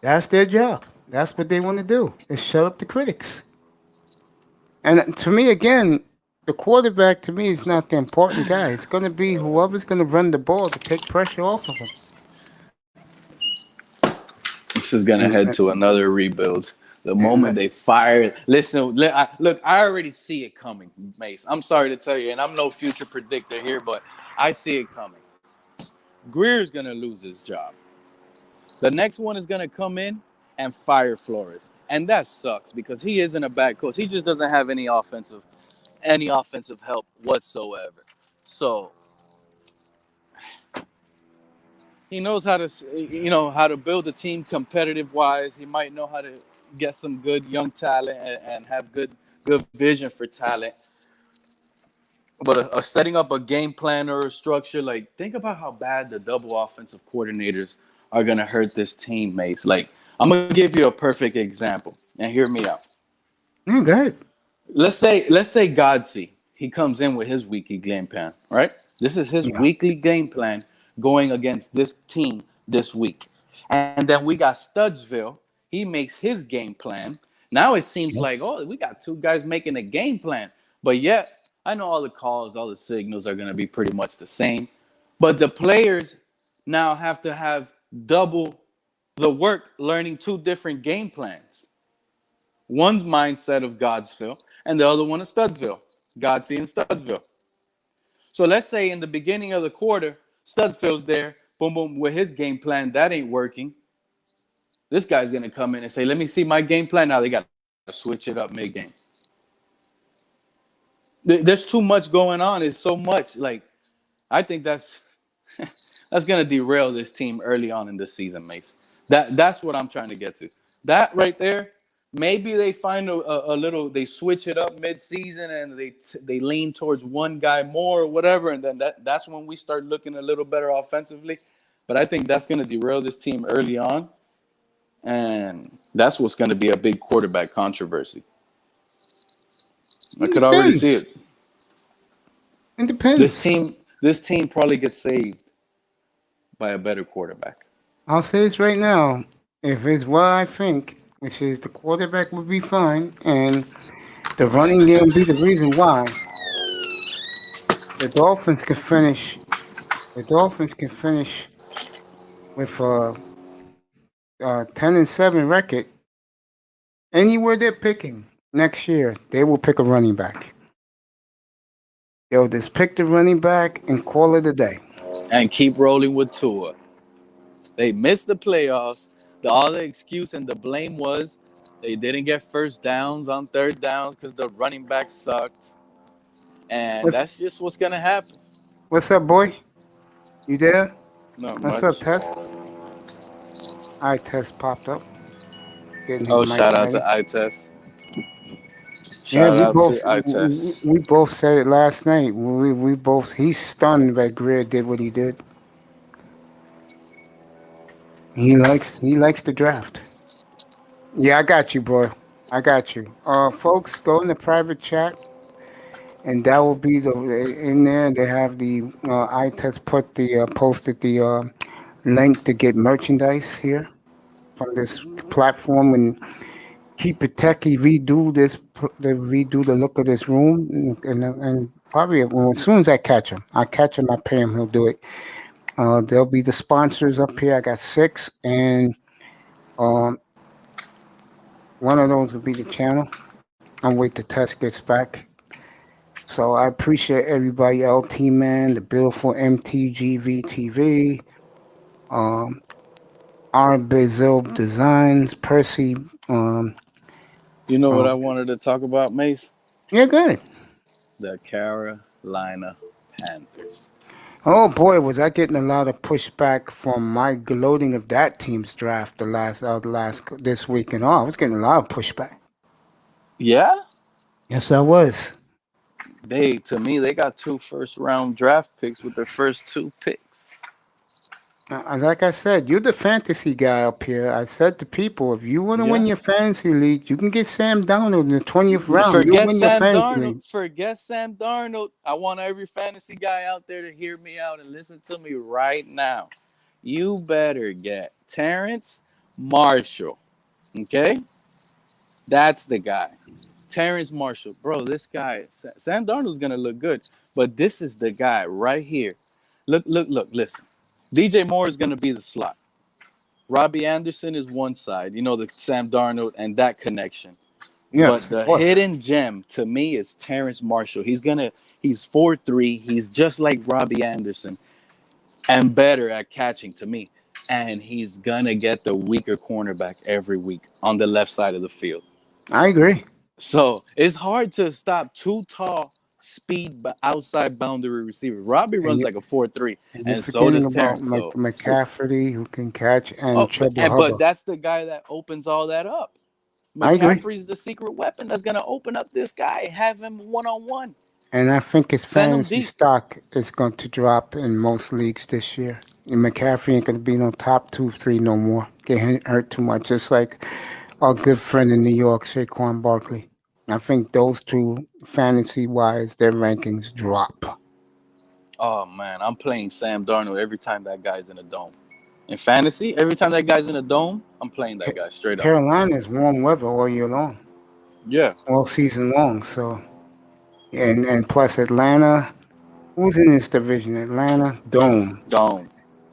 Speaker 1: That's their job. That's what they want to do, is shut up the critics. And to me, again, the quarterback, to me, is not the important guy. It's going to be whoever's going to run the ball to take pressure off of him.
Speaker 3: This is going to head to another rebuild. The moment they fire, listen, look, I already see it coming, Mace. I'm sorry to tell you, and I'm no future predictor here, but I see it coming. Greer's going to lose his job. The next one is going to come in and fire Flores. And that sucks, because he isn't a bad coach. He just doesn't have any offensive help whatsoever. So he knows how to build a team competitive wise. He might know how to get some good young talent and have good vision for talent. But setting up a game plan or a structure, like, think about how bad the double offensive coordinators are going to hurt this team, Mace. Like, I'm going to give you a perfect example, and hear me out.
Speaker 1: Go ahead.
Speaker 3: Let's say Godsey, he comes in with his weekly game plan, right? This is his weekly game plan going against this team this week. And then we got Studsville. He makes his game plan. Now it seems like, we got 2 guys making a game plan. But yet, I know all the calls, all the signals are going to be pretty much the same. But the players now have to have double the work learning 2 different game plans. One mindset of Godsville and the other one is Studsville. Godsey and Studsville. So let's say in the beginning of the quarter, Studsville's there, boom, boom, with his game plan. That ain't working. This guy's going to come in and say, let me see my game plan. Now they got to switch it up mid-game. There's too much going on. It's so much. Like, I think that's that's gonna derail this team early on in the season, Mace. That's what I'm trying to get to. That right there, maybe they find a little, they switch it up mid-season and they lean towards one guy more or whatever, and then that's when we start looking a little better offensively. But I think that's gonna derail this team early on, and that's what's gonna be a big quarterback controversy. I
Speaker 1: It
Speaker 3: could already see
Speaker 1: depends.
Speaker 3: it.
Speaker 1: It depends.
Speaker 3: This team probably gets saved by a better quarterback.
Speaker 1: I'll say this right now. If it's what I think, which is the quarterback will be fine, and the running game will be the reason why, the Dolphins can finish. The Dolphins can finish with a 10-7 record. Anywhere they're picking next year, they will pick a running back. They'll just pick the running back and call it a day.
Speaker 3: And keep rolling with Tua. They missed the playoffs. All the excuse and the blame was they didn't get first downs on third downs because the running back sucked. And that's just what's going to happen.
Speaker 1: What's up, boy? You there?
Speaker 3: Not
Speaker 1: What's
Speaker 3: much.
Speaker 1: up, Tess? Tess popped up.
Speaker 3: Shout out to iTest.
Speaker 1: Yeah,
Speaker 3: Shout out to iTest.
Speaker 1: we both said it last night. We both, he's stunned that Greer did what he did. He likes the draft. Yeah, I got you, bro. I got you. Folks, go in the private chat, and that will be in there. They have the iTest posted the link to get merchandise here from this platform, and keep it techie. Redo the look of this room, and probably as soon as I catch him, I pay him. He'll do it. There'll be the sponsors up here. I got 6, and one of those will be the channel. I'm waiting till Tess gets back. So I appreciate everybody, LT Man, the bill for MTGV TV, R. Bazil Designs, Percy.
Speaker 3: You know what I wanted to talk about, Mace?
Speaker 1: Yeah, good.
Speaker 3: The Carolina Panthers.
Speaker 1: Oh boy, was I getting a lot of pushback from my gloating of that team's draft this week and all. I was getting a lot of pushback.
Speaker 3: Yeah?
Speaker 1: Yes, I was.
Speaker 3: To me, they got 2 first-round draft picks with their first 2 picks.
Speaker 1: Like I said, you're the fantasy guy up here. I said to people, if you want to win your fantasy league, you can get Sam Darnold in the 20th round. You'll win your fantasy league.
Speaker 3: Forget Sam Darnold. I want every fantasy guy out there to hear me out and listen to me right now. You better get Terrence Marshall. Okay? That's the guy. Terrence Marshall. Bro, this guy, Sam Darnold's going to look good. But this is the guy right here. Look, listen. DJ Moore is going to be the slot. Robbie Anderson is one side. You know, the Sam Darnold and that connection.
Speaker 1: Yes,
Speaker 3: but the hidden gem to me is Terrence Marshall. He's 4'3". He's just like Robbie Anderson and better at catching to me. And he's going to get the weaker cornerback every week on the left side of the field.
Speaker 1: I agree.
Speaker 3: So it's hard to stop 2 tall speed outside boundary receiver. Robbie runs like a 4'3", and so does Terrence.
Speaker 1: McCaffrey, who can catch, and Chuba Hubbard.
Speaker 3: But that's the guy that opens all that up.
Speaker 1: I agree.
Speaker 3: McCaffrey's the secret weapon that's going to open up this guy, have him one-on-one.
Speaker 1: And I think his fantasy stock is going to drop in most leagues this year. And McCaffrey ain't going to be no top 2, 3 no more. Get hurt too much, just like our good friend in New York, Saquon Barkley. I think those 2, fantasy-wise, their rankings drop.
Speaker 3: Oh, man, I'm playing Sam Darnold every time that guy's in a dome. In fantasy, every time that guy's in a dome, I'm playing that guy straight up.
Speaker 1: Carolina is warm weather all year long.
Speaker 3: Yeah.
Speaker 1: All season long, so. And plus Atlanta. Who's in this division? Atlanta, dome.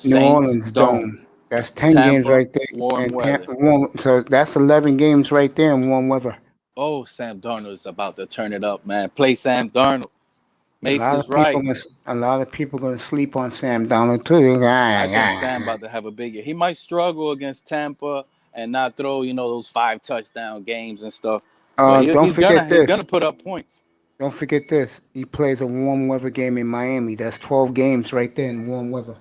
Speaker 1: New Orleans, dome. That's 10
Speaker 3: Tampa,
Speaker 1: games right there.
Speaker 3: Warm weather.
Speaker 1: So that's 11 games right there in warm weather.
Speaker 3: Oh, Sam Darnold is about to turn it up, man. Play Sam Darnold. Mason's right.
Speaker 1: A lot of people going to sleep on Sam Darnold, too.
Speaker 3: I think Sam about to have a big year. He might struggle against Tampa and not throw, those 5 touchdown games and stuff.
Speaker 1: Don't forget this.
Speaker 3: He's going to put up points.
Speaker 1: Don't forget this. He plays a warm weather game in Miami. That's 12 games right there in warm weather.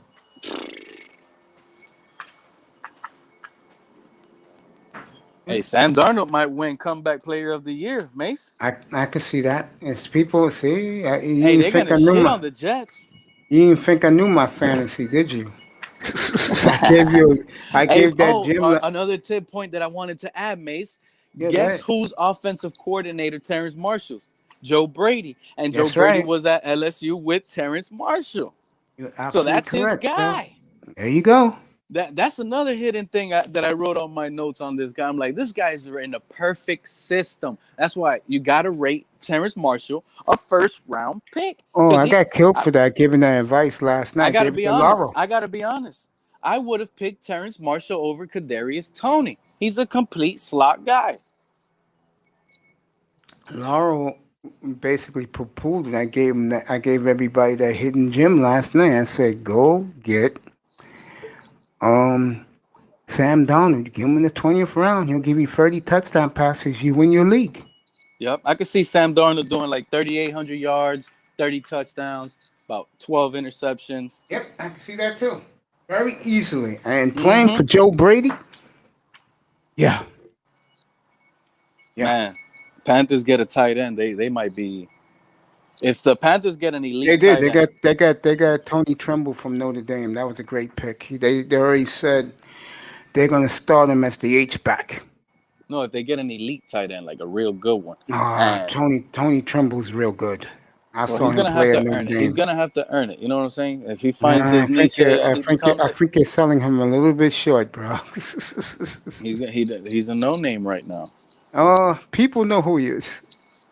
Speaker 3: Hey, Sam Darnold might win comeback player of the year, Mace.
Speaker 1: I can see that. It's people see. You
Speaker 3: Hey,
Speaker 1: didn't
Speaker 3: they're
Speaker 1: think
Speaker 3: gonna
Speaker 1: I knew
Speaker 3: shit
Speaker 1: my.
Speaker 3: on the Jets.
Speaker 1: You didn't think I knew my fantasy, did you? I gave you. I
Speaker 3: Hey,
Speaker 1: gave that Jim.
Speaker 3: another tip point that I wanted to add, Mace.
Speaker 1: Yeah,
Speaker 3: Guess
Speaker 1: that.
Speaker 3: who's offensive coordinator Terrence Marshall's? Joe Brady. And Joe
Speaker 1: That's
Speaker 3: Brady
Speaker 1: right.
Speaker 3: was at LSU with Terrence Marshall.
Speaker 1: You're
Speaker 3: So
Speaker 1: absolutely
Speaker 3: that's his
Speaker 1: correct, Bill.
Speaker 3: guy.
Speaker 1: There you go.
Speaker 3: That's another hidden thing that I wrote on my notes on this guy. I'm like, this guy's in a perfect system. That's why you got to rate Terrence Marshall a first round pick.
Speaker 1: Oh,
Speaker 3: Because
Speaker 1: I got killed
Speaker 3: I,
Speaker 1: for that. Giving that advice last
Speaker 3: I
Speaker 1: night.
Speaker 3: got to
Speaker 1: Gave it
Speaker 3: be
Speaker 1: to
Speaker 3: honest.
Speaker 1: Laurel.
Speaker 3: I would have picked Terrence Marshall over Kadarius Toney. He's a complete slot guy.
Speaker 1: Laurel basically poo-pooed, and I gave him that. I gave everybody that hidden gem last night. I said, go get Sam Donald. Give him in the 20th round. He'll give you 30 touchdown passes. You win your league.
Speaker 3: Yep, I could see Sam Darnold doing like 3,800 yards, 30 touchdowns, about 12 interceptions.
Speaker 1: Yep, I can see that too. Very easily. And playing for Joe Brady. Yeah.
Speaker 3: Man, Panthers get a tight end. They might be. If the Panthers get an elite,
Speaker 1: They did.
Speaker 3: tight end,
Speaker 1: They got Tony Tremble from Notre Dame. That was a great pick. They already said they're gonna start him as the H back.
Speaker 3: no, if they get an elite tight end, like a real good one, and
Speaker 1: Tony Tremble's real good. I saw
Speaker 3: he's
Speaker 1: him
Speaker 3: gonna have
Speaker 1: play at
Speaker 3: to
Speaker 1: Notre
Speaker 3: earn it.
Speaker 1: Dame.
Speaker 3: He's gonna have to earn it. You know what I'm saying? If he finds his niche,
Speaker 1: I think they're selling him a little bit short, bro.
Speaker 3: he's a no name right now.
Speaker 1: People know who he is.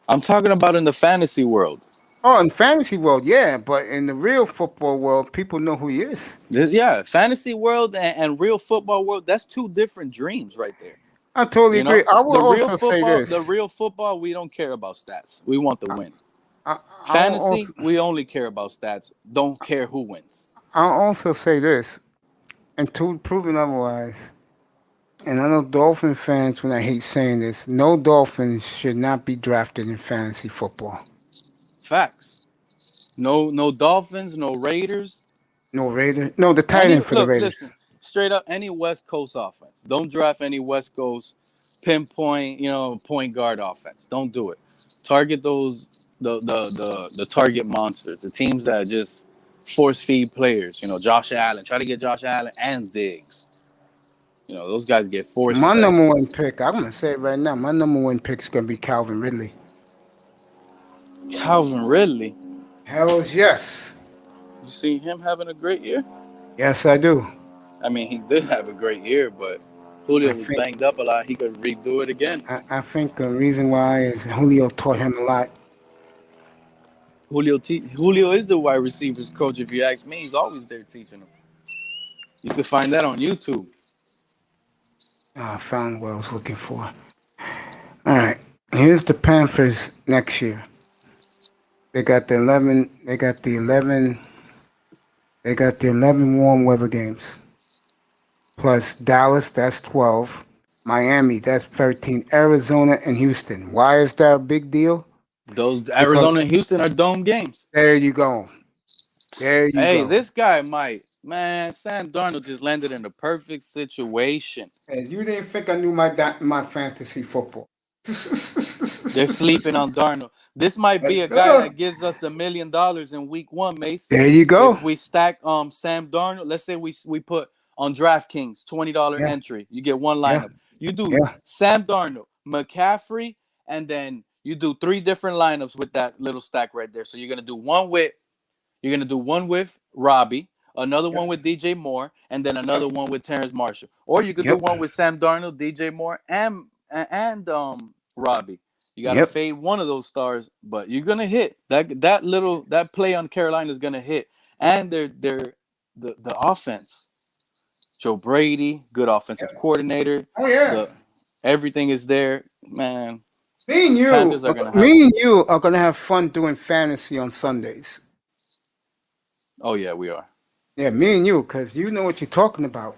Speaker 3: I'm talking about in the fantasy world.
Speaker 1: Oh, in fantasy world, yeah, but in the real football world, people know who he is.
Speaker 3: Yeah, fantasy world and real football world. That's two different dreams right there.
Speaker 1: I totally
Speaker 3: You know,
Speaker 1: agree. I will also say
Speaker 3: the
Speaker 1: this.
Speaker 3: real football, we don't care about stats. We want the win.
Speaker 1: I
Speaker 3: Fantasy, we only care about stats. Don't care who wins.
Speaker 1: I'll also say this, until proven otherwise. And I know Dolphin fans, when I hate saying this, no Dolphins should not be drafted in fantasy football.
Speaker 3: Facts. No Dolphins, no Raiders.
Speaker 1: No Raiders. No, the tight end for the Raiders.
Speaker 3: Listen, straight up, any West Coast offense. Don't draft any West Coast pinpoint, point guard offense. Don't do it. Target those the target monsters, the teams that just force feed players. Josh Allen. Try to get Josh Allen and Diggs. Those guys get forced.
Speaker 1: My number one pick, I'm gonna say it right now. My number one pick is gonna be Calvin Ridley.
Speaker 3: Calvin Ridley.
Speaker 1: Hells yes.
Speaker 3: You see him having a great year?
Speaker 1: Yes, I do.
Speaker 3: I mean, he did have a great year, but Julio was banged up a lot. He could redo it again.
Speaker 1: I think the reason why is Julio taught him a lot.
Speaker 3: Julio is the wide receivers coach. If you ask me, he's always there teaching them. You can find that on YouTube.
Speaker 1: I found what I was looking for. All right, here's the Panthers next year. They got the 11. They got the 11 warm weather games. Plus Dallas, that's 12. Miami, that's 13. Arizona and Houston. Why is that a big deal?
Speaker 3: Those Arizona and Houston are dome games.
Speaker 1: There you go. There you go.
Speaker 3: Hey, this guy Sam Darnold just landed in the perfect situation.
Speaker 1: Hey, you didn't think I knew my fantasy football.
Speaker 3: They're sleeping on Darnold. This might be a guy that gives us the $1 million in week 1, Mace.
Speaker 1: There you go.
Speaker 3: If we stack Sam Darnold, let's say we put on DraftKings $20 entry, you get one lineup. You do Sam Darnold, McCaffrey, and then you do 3 different lineups with that little stack right there. So you're gonna do one with Robbie, another one with DJ Moore, and then another one with Terrence Marshall. Or you could do one with Sam Darnold, DJ Moore, and Robbie. You gotta fade one of those stars, but you're gonna hit that play on Carolina is gonna hit, and the offense. Joe Brady, good offensive coordinator.
Speaker 1: Oh yeah,
Speaker 3: everything is there, man.
Speaker 1: Me and you are gonna have fun doing fantasy on Sundays.
Speaker 3: Oh yeah, we are.
Speaker 1: Yeah, me and you, because you know what you're talking about.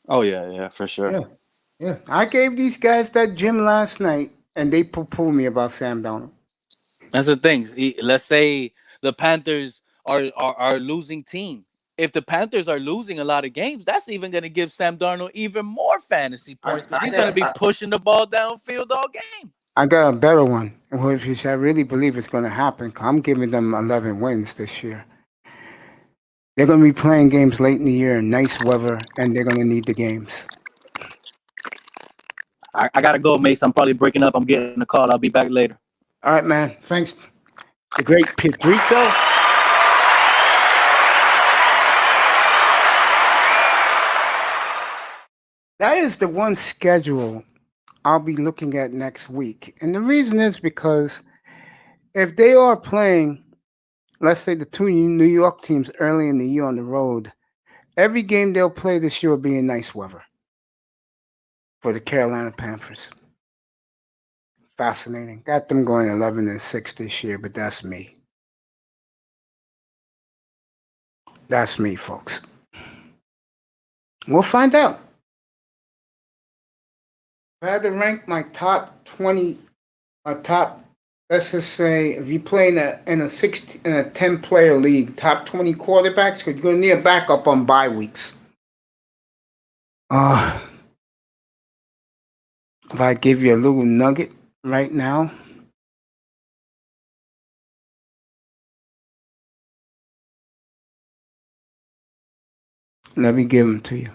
Speaker 3: Oh yeah, for sure.
Speaker 1: Yeah. I gave these guys that gym last night, and they poo-poo me about Sam Darnold.
Speaker 3: That's the thing. Let's say the Panthers are a losing team, if the Panthers are losing a lot of games, that's even going to give Sam Darnold even more fantasy points because he's going to be pushing the ball downfield all game.
Speaker 1: I got a better one, which I really believe is going to happen. I'm giving them 11 wins this year. They're going to be playing games late in the year in nice weather, and they're going to need the games.
Speaker 3: I got to go, Mace. I'm probably breaking up. I'm getting a call. I'll be back later.
Speaker 1: All right, man. Thanks. The great Pedrito. That is the one schedule I'll be looking at next week. And the reason is because if they are playing, let's say the two New York teams early in the year on the road, every game they'll play this year will be in nice weather for the Carolina Panthers. Fascinating. Got them going 11-6 this year, but that's me. That's me, folks. We'll find out. If I had to rank my top 20, let's just say, if you play in a 10-player league, top 20 quarterbacks, because you're going to need a backup on bye weeks. If I give you a little nugget right now, let me give them to you.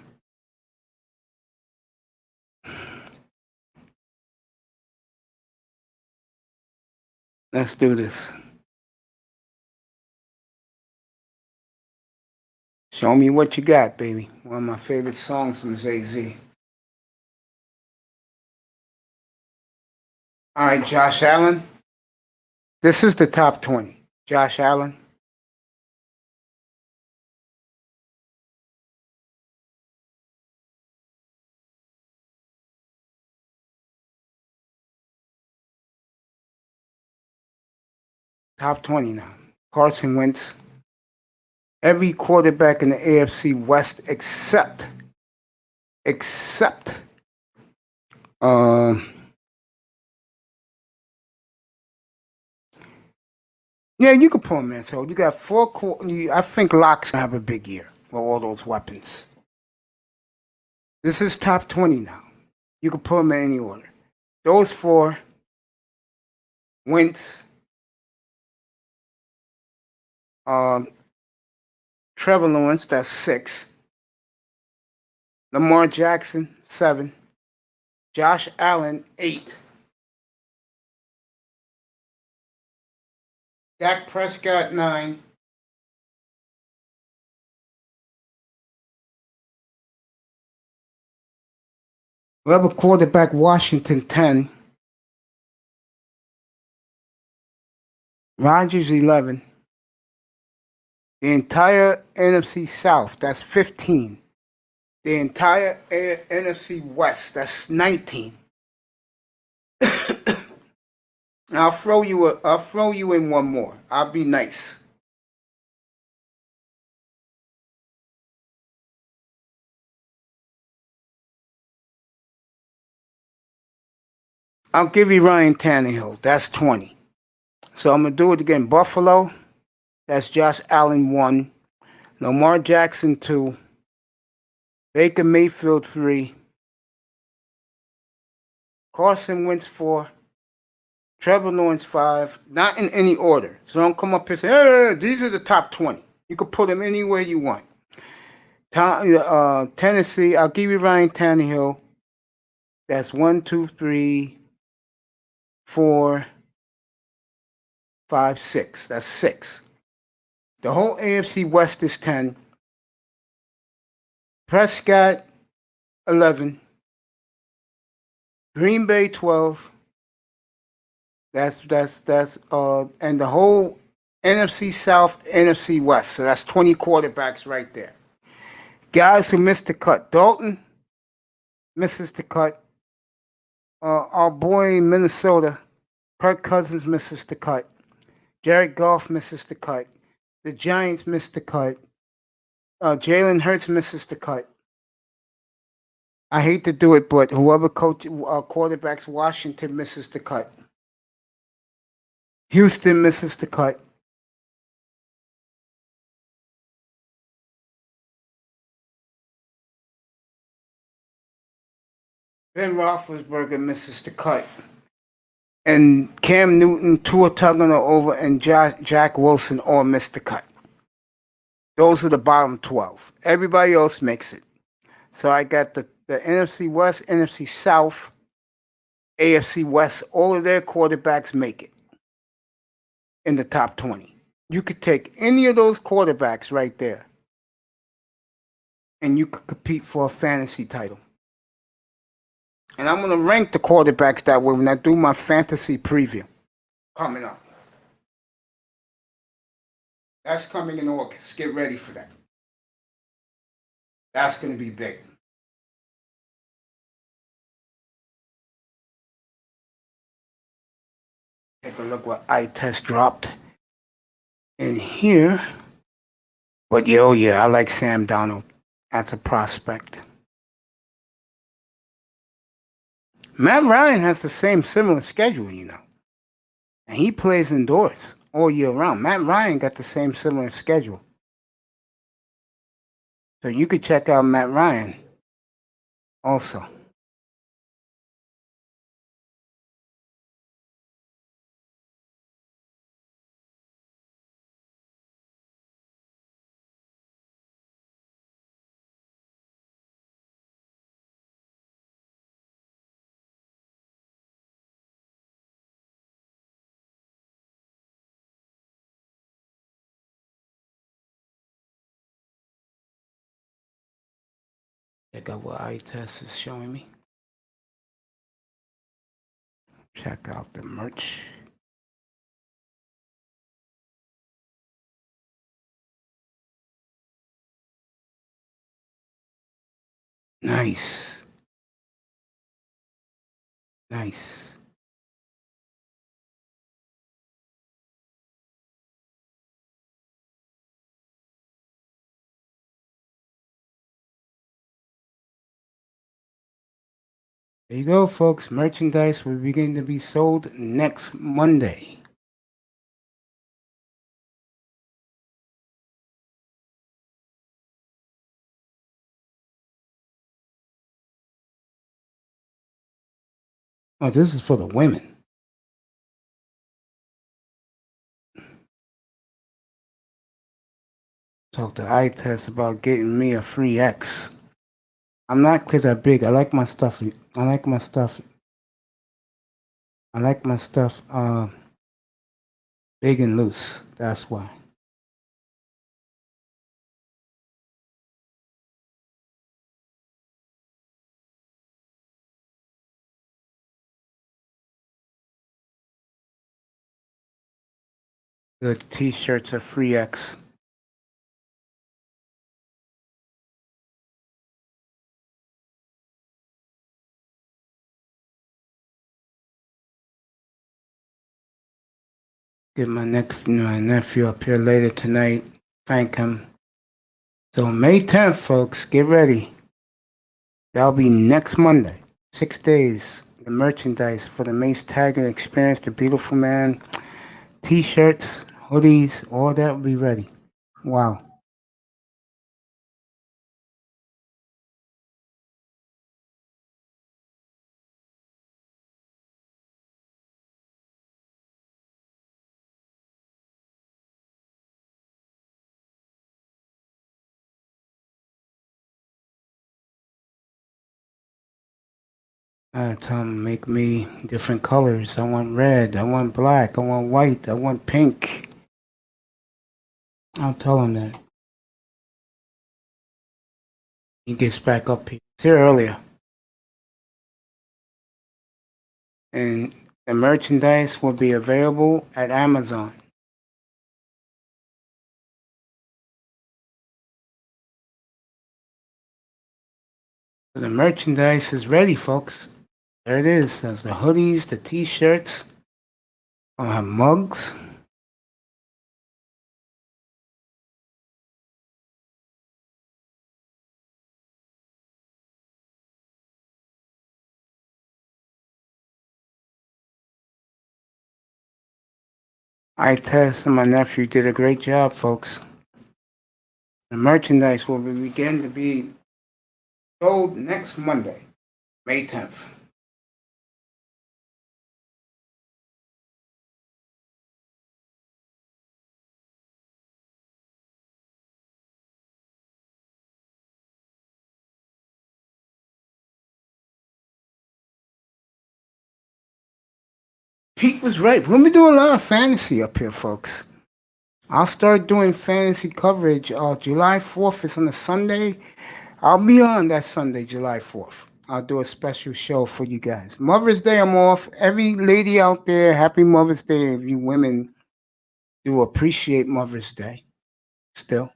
Speaker 1: Let's do this. Show me what you got, baby. One of my favorite songs from Jay-Z. All right, Josh Allen. This is the top 20. Josh Allen. Top 20 now. Carson Wentz. Every quarterback in the AFC West except yeah, you could pull him in. So you got I think Locke's gonna have a big year for all those weapons. This is top 20 now. You could pull them in any order. Those four: Wentz, Trevor Lawrence, that's 6. Lamar Jackson, 7. Josh Allen, 8. Dak Prescott, 9. Rebel quarterback Washington, 10. Rodgers, 11. The entire NFC South, that's 15. The entire NFC West, that's 19. I'll throw you in one more. I'll be nice. I'll give you Ryan Tannehill. That's 20. So I'm going to do it again. Buffalo, that's Josh Allen, 1. Lamar Jackson, 2. Baker Mayfield, 3. Carson Wentz, 4. Trevor Lawrence, 5. Not in any order. So don't come up here and say, hey, these are the top 20. You can put them anywhere you want. Tennessee, I'll give you Ryan Tannehill. That's 1, 2, 3, 4, 5, 6. That's 6. The whole AFC West is 10. Prescott, 11. Green Bay, 12. That's and the whole NFC South, NFC West. So that's 20 quarterbacks right there. Guys who missed the cut. Dalton misses the cut. Our boy in Minnesota, Kirk Cousins misses the cut. Jared Goff misses the cut. The Giants missed the cut. Jalen Hurts misses the cut. I hate to do it, but whoever quarterbacks Washington misses the cut. Houston misses the cut. Ben Roethlisberger misses the cut. And Cam Newton, Tua Tagovailoa, and Jack Wilson all missed the cut. Those are the bottom 12. Everybody else makes it. So I got the NFC West, NFC South, AFC West, all of their quarterbacks make it in the top 20. You could take any of those quarterbacks right there, and you could compete for a fantasy title. And I'm going to rank the quarterbacks that way when I do my fantasy preview coming up. That's coming in August. Get ready for that. That's going to be big. Take a look what eye test dropped in here. But yeah, I like Sam Darnold as a prospect. Matt Ryan has the similar schedule, you know. And he plays indoors all year round. Matt Ryan got the similar schedule. So you could check out Matt Ryan also. Check out what eye test is showing me. Check out the merch. Nice. Nice. There you go, folks. Merchandise will begin to be sold next Monday. Oh, this is for the women. Talk to eye test about getting me a free X. I'm not because I'm big. I like my stuff. Big and loose. That's why. The t-shirts are free X. Get my nephew up here later tonight. Thank him. So May 10th, folks, get ready. That'll be next Monday. 6 days. The merchandise for the Mace Taggart Experience, the Beautiful Man, t-shirts, hoodies, all that will be ready. Wow. I tell them make me different colors. I want red. I want black. I want white. I want pink. I'll tell him that. He gets back up here. He's here earlier. And the merchandise will be available at Amazon. So the merchandise is ready, folks. There it is. There's the hoodies, the t-shirts. I'll have mugs. I test and my nephew did a great job, folks. The merchandise will begin to be sold next Monday. May 10th. Pete was right. We're going to do a lot of fantasy up here, folks. I'll start doing fantasy coverage. July 4th is on a Sunday. I'll be on that Sunday, July 4th. I'll do a special show for you guys. Mother's Day, I'm off. Every lady out there, happy Mother's Day. If you women do appreciate Mother's Day still.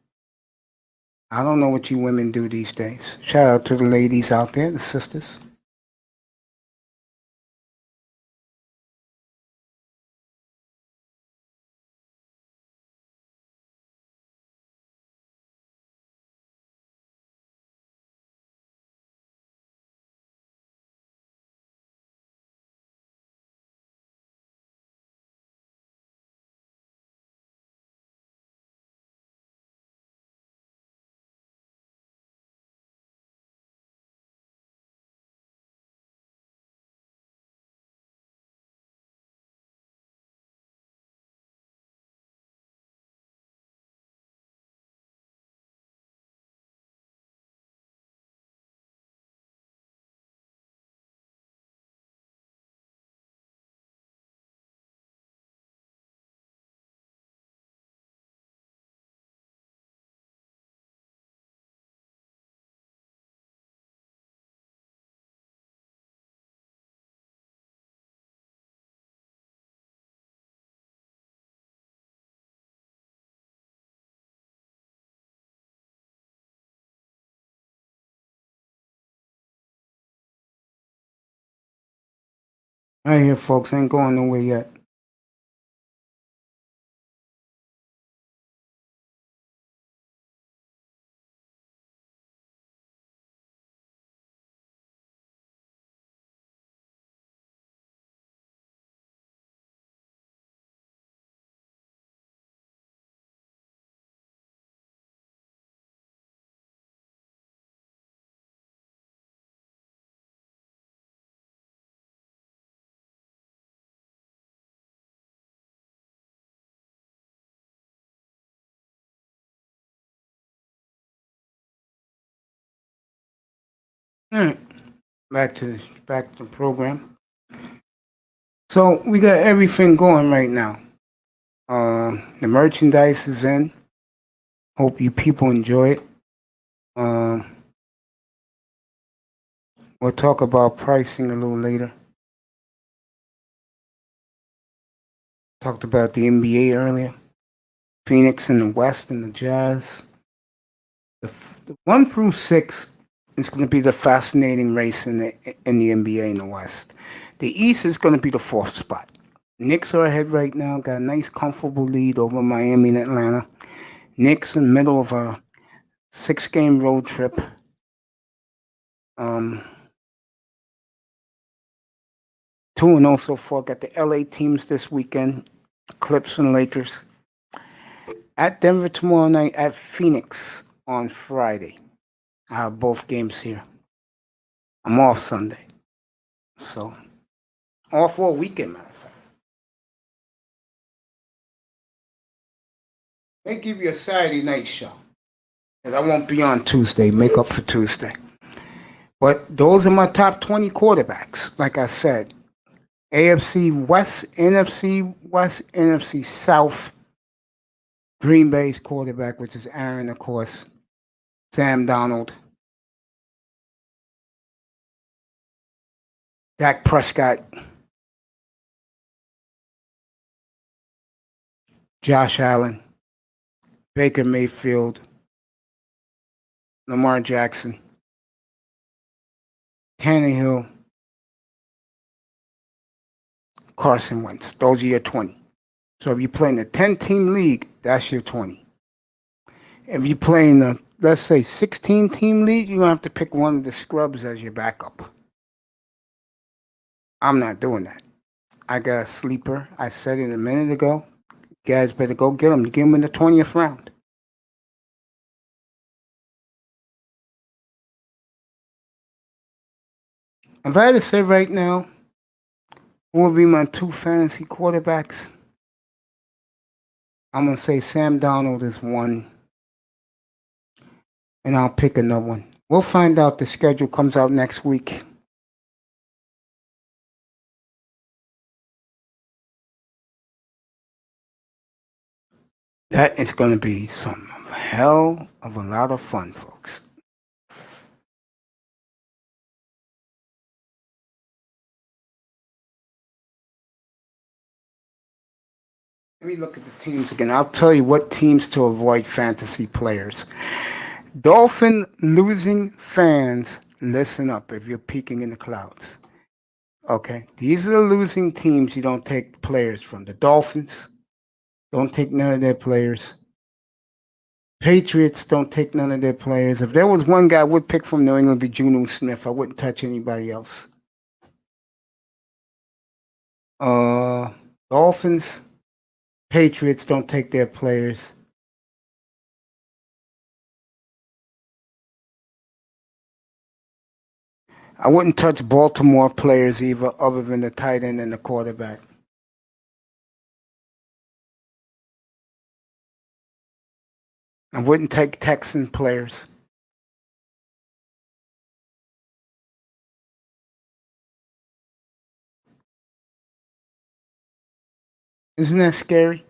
Speaker 1: I don't know what you women do these days. Shout out to the ladies out there, the sisters. Right here, folks. Ain't going nowhere yet. All right. Back to the program. So we got everything going right now. The merchandise is in. Hope you people enjoy it. We'll talk about pricing a little later. Talked about the NBA earlier. Phoenix in the West and the Jazz. The 1 through 6 is going to be the fascinating race in the NBA in the West. The East is going to be the 4th spot. Knicks are ahead right now. Got a nice, comfortable lead over Miami and Atlanta. Knicks in the middle of a 6-game road trip. 2-0 so far. Got the LA teams this weekend. Clips and Lakers. At Denver tomorrow night. At Phoenix on Friday. I have both games here. I'm off Sunday. So, off all weekend, matter of fact. They give you a Saturday night show. Because I won't be on Tuesday. Make up for Tuesday. But those are my top 20 quarterbacks. Like I said, AFC West, NFC West, NFC South. Green Bay's quarterback, which is Aaron, of course. Sam Donald. Dak Prescott. Josh Allen. Baker Mayfield. Lamar Jackson. Tannehill. Carson Wentz. Those are your 20. So if you're playing a 10-team league, that's your 20. If you're playing a, let's say, 16-team league, you're going to have to pick one of the scrubs as your backup. I'm not doing that. I got a sleeper. I said it a minute ago. You guys better go get him. Get him in the 20th round. If I had to say right now, who will be my two fantasy quarterbacks? I'm gonna say Sam Donald is one, and I'll pick another one. We'll find out. The schedule comes out next week. That is going to be some hell of a lot of fun, folks. Let me look at the teams again. I'll tell you what teams to avoid fantasy players. Dolphin losing fans, listen up if you're peeking in the clouds. Okay, these are the losing teams you don't take players from. The Dolphins, don't take none of their players. Patriots, don't take none of their players. If there was one guy I would pick from New England, it'd be Juno Smith. I wouldn't touch anybody else. Dolphins, Patriots, don't take their players. I wouldn't touch Baltimore players either, other than the tight end and the quarterback. I wouldn't take Texan players. Isn't that scary?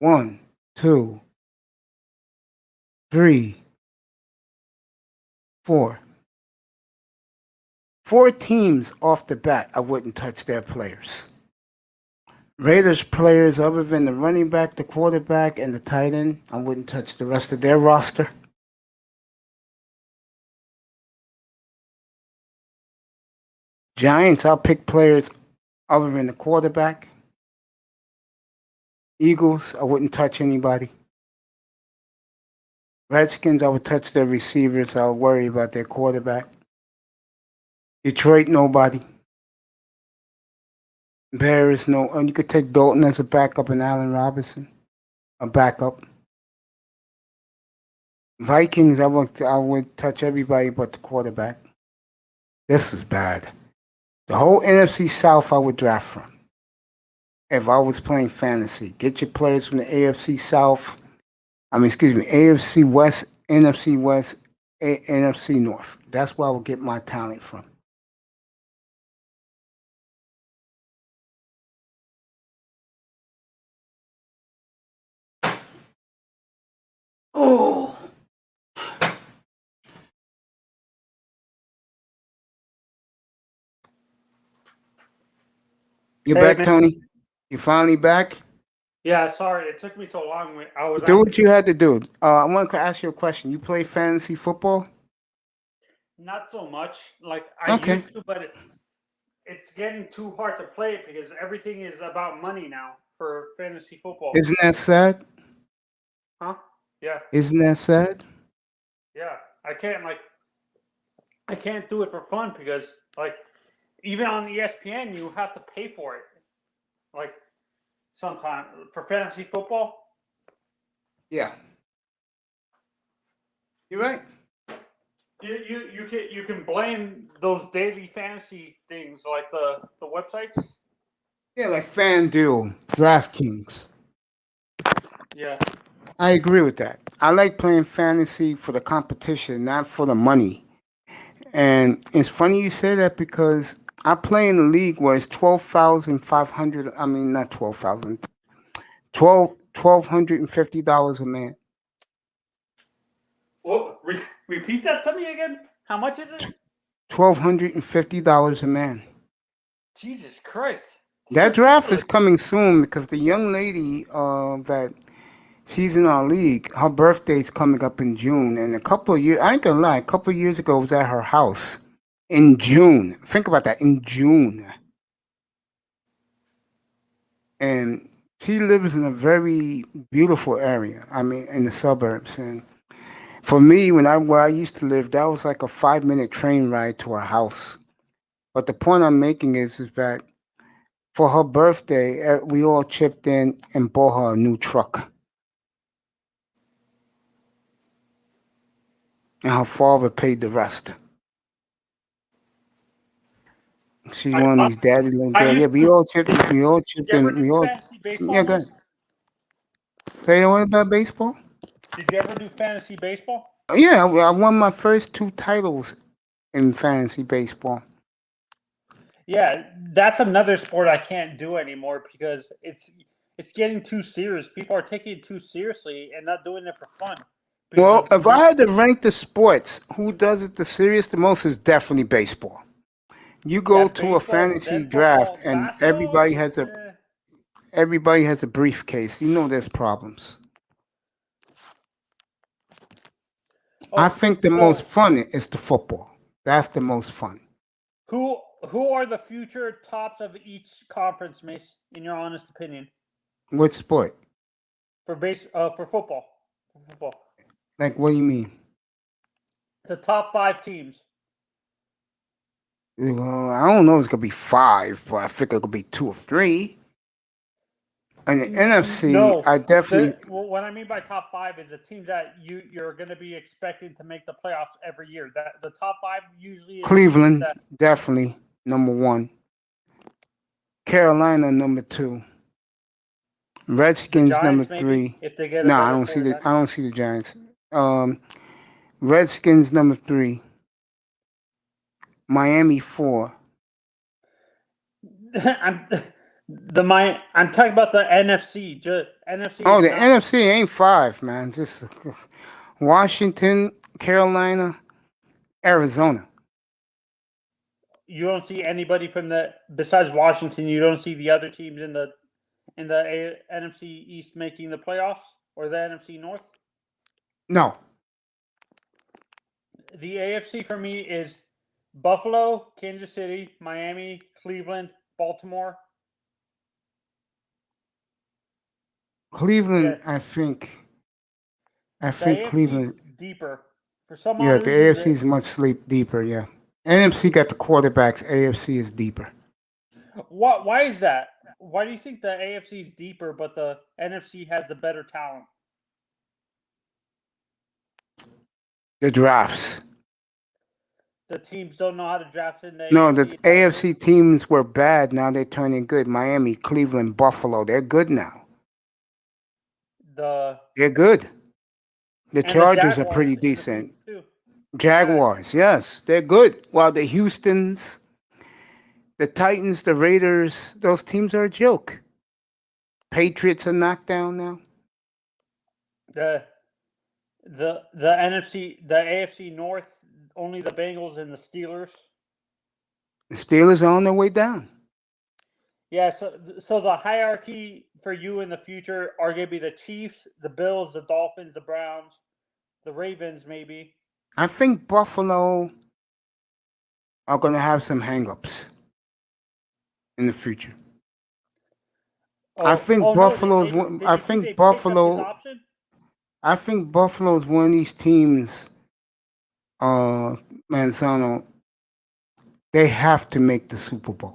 Speaker 1: 1, 2, 3, 4. 4 teams off the bat, I wouldn't touch their players. Raiders players, other than the running back, the quarterback, and the tight end, I wouldn't touch the rest of their roster. Giants, I'll pick players other than the quarterback. Eagles, I wouldn't touch anybody. Redskins, I would touch their receivers. I'll worry about their quarterback. Detroit, nobody. Bears, no. And you could take Dalton as a backup and Allen Robinson, a backup. Vikings, I would touch everybody but the quarterback. This is bad. The whole NFC South I would draft from. If I was playing fantasy, get your players from the AFC South. AFC West, NFC West, NFC North. That's where I would get my talent from. Oh. You
Speaker 2: Hey,
Speaker 1: back,
Speaker 2: man.
Speaker 1: Tony? You finally back?
Speaker 2: Yeah, sorry, it took me so long. I was
Speaker 1: Do what you had to do. I want to ask you a question. You play fantasy football?
Speaker 2: not so much. Like I
Speaker 1: Okay.
Speaker 2: used to, but it's getting too hard to play it because everything is about money now for fantasy football.
Speaker 1: Isn't that sad?
Speaker 2: Huh? Yeah.
Speaker 1: Isn't that sad?
Speaker 2: Yeah. I can't do it for fun because even on ESPN you have to pay for it. Like sometimes for fantasy football.
Speaker 1: Yeah. You're right.
Speaker 2: You can blame those daily fantasy things like the websites.
Speaker 1: Yeah, like FanDuel, DraftKings.
Speaker 2: Yeah.
Speaker 1: I agree with that. I like playing fantasy for the competition, not for the money. And it's funny you say that because I play in a league where it's 12,500. I mean, not 12,000. $1,250 a man.
Speaker 2: Well, repeat that to me again. How much is it?
Speaker 1: $1,250 a man.
Speaker 2: Jesus Christ.
Speaker 1: That draft is coming soon because the young lady that she's in our league, her birthday's coming up in June. And a couple of years, I ain't gonna lie, a couple of years ago I was at her house in June. Think about that, in June. And she lives in a very beautiful area. I mean, in the suburbs. And for me, where I used to live, that was like a 5-minute train ride to her house. But the point I'm making is that for her birthday, we all chipped in and bought her a new truck. And her father paid the rest. She's one of these daddy little girls. Yeah, we all chipped
Speaker 2: Did you ever
Speaker 1: in.
Speaker 2: do
Speaker 1: We all.
Speaker 2: fantasy baseball?
Speaker 1: Yeah, good. Say what about baseball?
Speaker 2: Did you ever do fantasy baseball?
Speaker 1: Yeah, I won my first 2 titles in fantasy baseball.
Speaker 2: Yeah, that's another sport I can't do anymore because it's getting too serious. People are taking it too seriously and not doing it for fun.
Speaker 1: Well, if I had to rank the sports, who does it the serious the most is definitely baseball. You go to a fantasy draft and everybody has a briefcase. You know there's problems. I think the most fun is the football. That's the most fun.
Speaker 2: Who are the future tops of each conference, Mace? In your honest opinion,
Speaker 1: What sport?
Speaker 2: for football, for football,
Speaker 1: Like, what do you mean?
Speaker 2: the top 5 teams.
Speaker 1: Well, I don't know if it's gonna be 5, but I think it could be 2 or 3. And the NFC,
Speaker 2: No,
Speaker 1: I definitely.
Speaker 2: What I mean by top 5 is the teams that you're going to be expecting to make the playoffs every year. That the top 5 usually is
Speaker 1: Cleveland, definitely number 1. Carolina, number 2. Redskins, number 3.
Speaker 2: If they get
Speaker 1: No, I don't see the Giants. Redskins, number 3. Miami, 4.
Speaker 2: I'm talking about the NFC. NFC.
Speaker 1: Oh, the NFC ain't 5, man. Just Washington, Carolina, Arizona.
Speaker 2: You don't see anybody besides Washington. You don't see the other teams in the NFC East making the playoffs or the NFC North.
Speaker 1: No.
Speaker 2: The AFC for me is Buffalo, Kansas City, Miami, Cleveland, Baltimore.
Speaker 1: Cleveland, yeah. I think Cleveland
Speaker 2: deeper. For some
Speaker 1: the AFC is much deeper. Yeah, NFC got the quarterbacks. AFC is deeper.
Speaker 2: Why is that? Why do you think the AFC is deeper, but the NFC has the better talent?
Speaker 1: The drafts.
Speaker 2: The teams don't know how to draft in the
Speaker 1: No, the AFC teams were bad. Now they're turning good. Miami, Cleveland, Buffalo, they're good now. They're good. The Chargers are pretty decent. Jaguars, yes, they're good. While the Houstons, the Titans, the Raiders, those teams are a joke. Patriots are knocked down now.
Speaker 2: The NFC, the AFC North, only the Bengals and the Steelers.
Speaker 1: The Steelers are on their way down.
Speaker 2: Yeah, so the hierarchy for you in the future are going to be the Chiefs, the Bills, the Dolphins, the Browns, the Ravens, maybe.
Speaker 1: I think Buffalo are going to have some hang-ups in the future. I think Buffalo's. I think Buffalo. I think Buffalo's one of these teams. Manzano. They have to make the Super Bowl.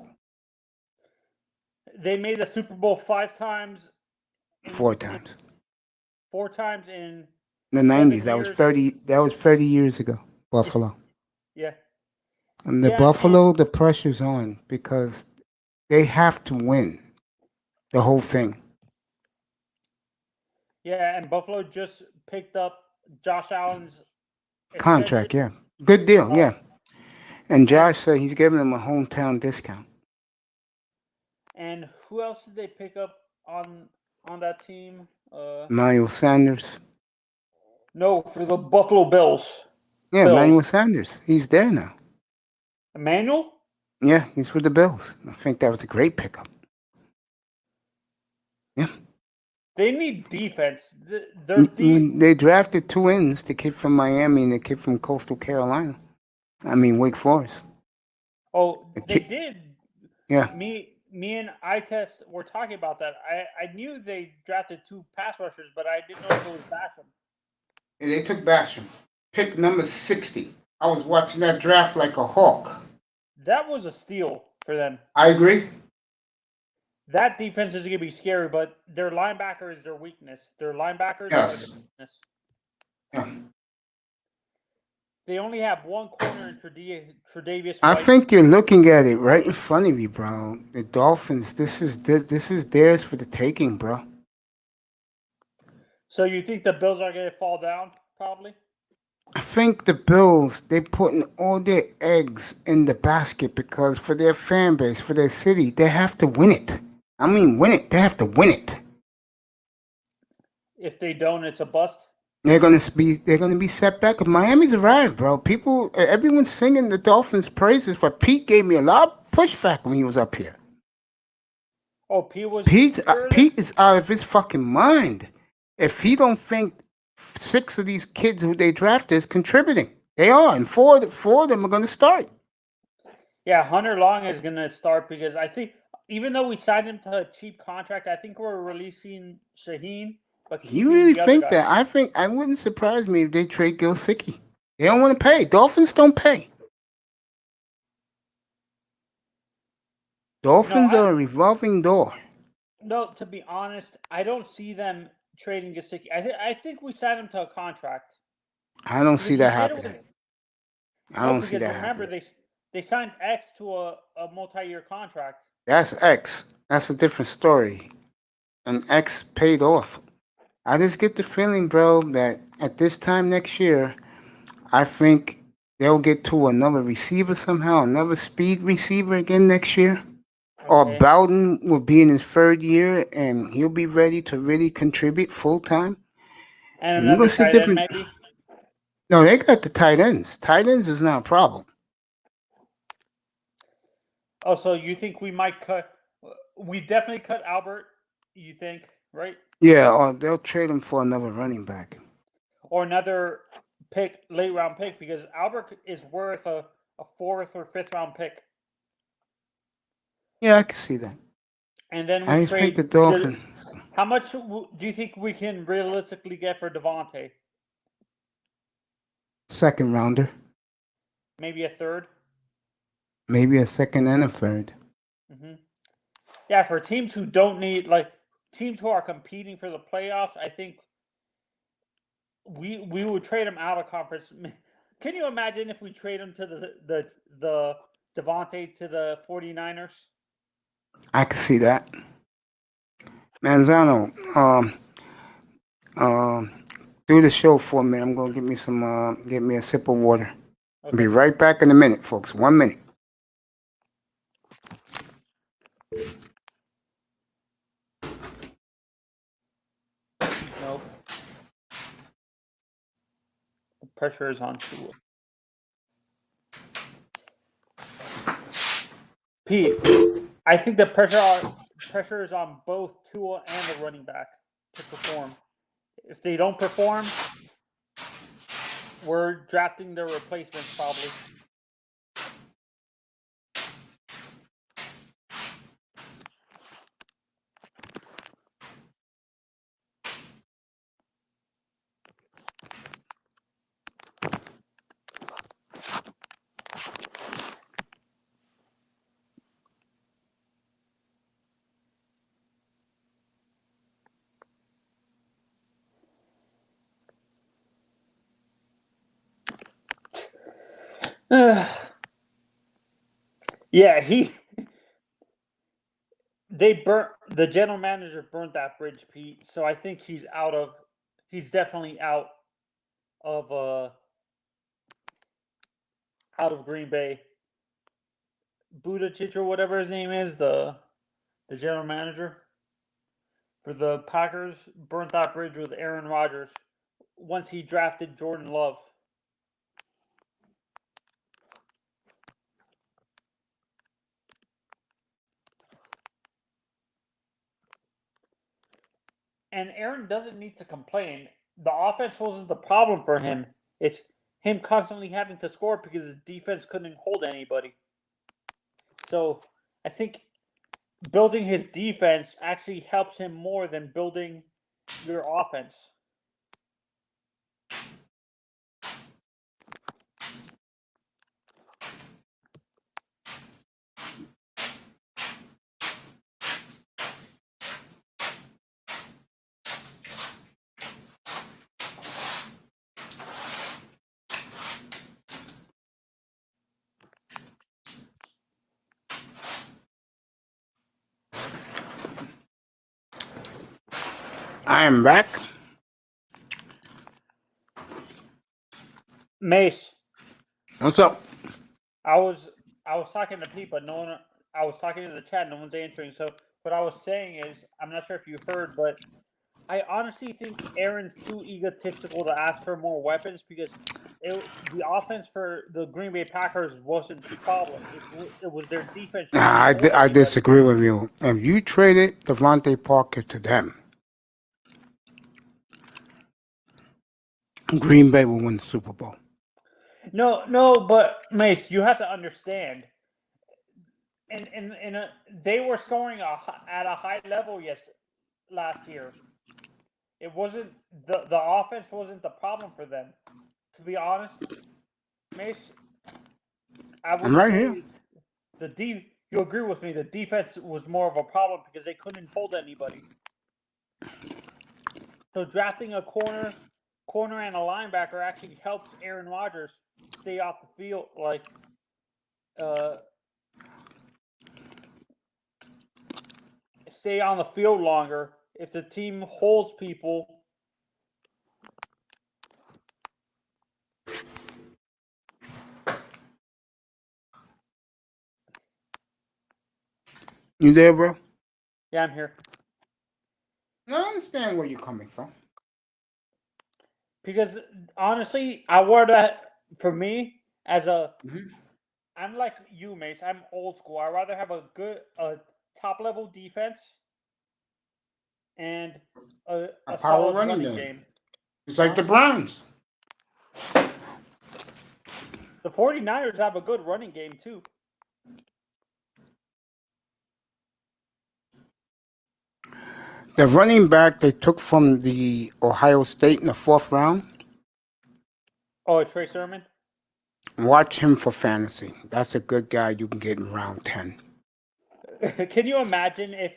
Speaker 2: They made the Super Bowl 5 times.
Speaker 1: 4 times.
Speaker 2: 4 times in
Speaker 1: the 90s. That was 30. That was 30 years ago. Buffalo.
Speaker 2: Yeah.
Speaker 1: And the Buffalo, the pressure's on because they have to win the whole thing.
Speaker 2: Yeah, and Buffalo just picked up Josh Allen's
Speaker 1: contract. Yeah, good deal. Yeah, and Josh said he's giving him a hometown discount.
Speaker 2: And who else did they pick up on that team?
Speaker 1: Emmanuel Sanders.
Speaker 2: No, for the Buffalo Bills.
Speaker 1: Yeah, Emmanuel Sanders. He's there now.
Speaker 2: Emmanuel?
Speaker 1: Yeah, he's with the Bills. I think that was a great pickup. Yeah.
Speaker 2: They need defense.
Speaker 1: They drafted 2 ends, the kid from Miami and the kid from Coastal Carolina. I mean, Wake Forest.
Speaker 2: Oh, they did.
Speaker 1: Yeah.
Speaker 2: Me and I-Test were talking about that. I knew they drafted 2 pass rushers, but I didn't know if it was Basham.
Speaker 1: Yeah, they took Basham. Pick number 60. I was watching that draft like a hawk.
Speaker 2: That was a steal for them.
Speaker 1: I agree.
Speaker 2: That defense is going to be scary, but their linebacker is their weakness. Their linebackers are their weakness.
Speaker 1: Yeah.
Speaker 2: They only have one corner in Tre'Davious
Speaker 1: I
Speaker 2: White.
Speaker 1: think you're looking at it right in front of you, bro. The Dolphins. This is theirs for the taking, bro.
Speaker 2: So you think the Bills are going to fall down? Probably.
Speaker 1: I think the Bills, they putting all their eggs in the basket because for their fan base, for their city, they have to win it. I mean, win it. They have to win it.
Speaker 2: If they don't, it's a bust.
Speaker 1: They're gonna be set back. 'Cause Miami's arrived, bro. Everyone's singing the Dolphins' praises, but Pete gave me a lot of pushback when he was up here.
Speaker 2: Oh,
Speaker 1: Pete is out of his fucking mind. If he don't think 6 of these kids who they drafted is contributing, they are, and four of them are gonna start.
Speaker 2: Yeah, Hunter Long is going to start because I think even though we signed him to a cheap contract, I think we're releasing Shaheen. But
Speaker 1: You really think that? I wouldn't surprise me if they trade Gilsicki. They don't want to pay. Dolphins don't pay. Dolphins are a revolving door.
Speaker 2: No, to be honest, I don't see them trading Gesicki. I think we signed him to a contract.
Speaker 1: I don't see that happening. I don't see that
Speaker 2: remember,
Speaker 1: happening.
Speaker 2: they signed X to a multi-year contract.
Speaker 1: That's X. That's a different story. And X paid off. I just get the feeling, bro, that at this time next year, I think they'll get to another receiver somehow, another speed receiver again next year. Okay. Or Bowden will be in his 3rd year and he'll be ready to really contribute full time.
Speaker 2: And another tight end, maybe?
Speaker 1: No, they got the tight ends. Tight ends is not a problem.
Speaker 2: Oh, so you think we might cut? We definitely cut Albert. You think, right?
Speaker 1: Yeah, or they'll trade him for another running back,
Speaker 2: or another late round pick, because Albert is worth a 4th or 5th round pick.
Speaker 1: Yeah, I can see that.
Speaker 2: And then
Speaker 1: I think the Dolphins.
Speaker 2: How much do you think we can realistically get for Devontae?
Speaker 1: 2nd rounder.
Speaker 2: Maybe a 3rd.
Speaker 1: Maybe a 2nd and a 3rd.
Speaker 2: Mm-hmm. Yeah, for teams who don't need, teams who are competing for the playoffs, I think we would trade him out of conference. Can you imagine if we trade him to the Devontae to the 49ers?
Speaker 1: I can see that. Manzano, do the show for me. I'm gonna get me a sip of water. Okay. I'll be right back in a minute, folks. 1 minute.
Speaker 2: Nope. The pressure is on Tua. Pete, I think the pressure is on both Tua and the running back to perform. If they don't perform, we're drafting their replacements probably. Yeah, the general manager burnt that bridge, Pete. So I think he's definitely out of Green Bay. Budicic or whatever his name is, the general manager for the Packers, burnt that bridge with Aaron Rodgers once he drafted Jordan Love. And Aaron doesn't need to complain. The offense wasn't the problem for him. It's him constantly having to score because his defense couldn't hold anybody. So I think building his defense actually helps him more than building your offense.
Speaker 1: I am back.
Speaker 2: Mace,
Speaker 1: What's up?
Speaker 2: I was talking to people, no one. I was talking to the chat, no one's answering. So what I was saying is, I'm not sure if you heard, but I honestly think Aaron's too egotistical to ask for more weapons because the offense for the Green Bay Packers wasn't the problem. It was their defense
Speaker 1: Nah,
Speaker 2: couldn't hold
Speaker 1: I
Speaker 2: anybody.
Speaker 1: disagree with you. If you traded Devontae Parker to them, Green Bay will win the Super Bowl.
Speaker 2: No, but Mace, you have to understand. And they were scoring at a high level last year. It wasn't the offense wasn't the problem for them. To be honest, Mace, I would
Speaker 1: I'm right
Speaker 2: say
Speaker 1: here.
Speaker 2: you agree with me, the defense was more of a problem because they couldn't hold anybody. So drafting a corner and a linebacker actually helps Aaron Rodgers stay off the field, stay on the field longer. If the team holds people,
Speaker 1: You there, bro?
Speaker 2: yeah, I'm here.
Speaker 1: I understand where you're coming from.
Speaker 2: Because honestly, I wore that for me as a.
Speaker 1: Mhm.
Speaker 2: I'm like you, Mace. I'm old school. I'd rather have a top level defense and a
Speaker 1: A power
Speaker 2: solid
Speaker 1: running
Speaker 2: running
Speaker 1: game.
Speaker 2: game.
Speaker 1: It's like the Browns.
Speaker 2: The 49ers have a good running game too.
Speaker 1: The running back they took from the Ohio State in the 4th round,
Speaker 2: Oh, Trey Sermon.
Speaker 1: watch him for fantasy. That's a good guy you can get in round 10.
Speaker 2: Can you imagine if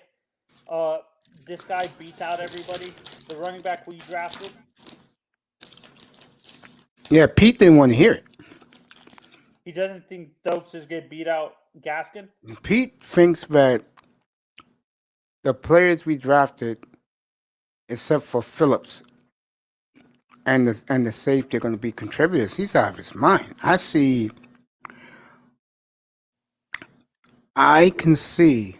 Speaker 2: this guy beats out everybody? The running back we drafted.
Speaker 1: Yeah, Pete didn't want to hear it.
Speaker 2: He doesn't think Doaks is get beat out Gaskin.
Speaker 1: Pete thinks that the players we drafted, except for Phillips and the safety, are going to be contributors. He's out of his mind. I can see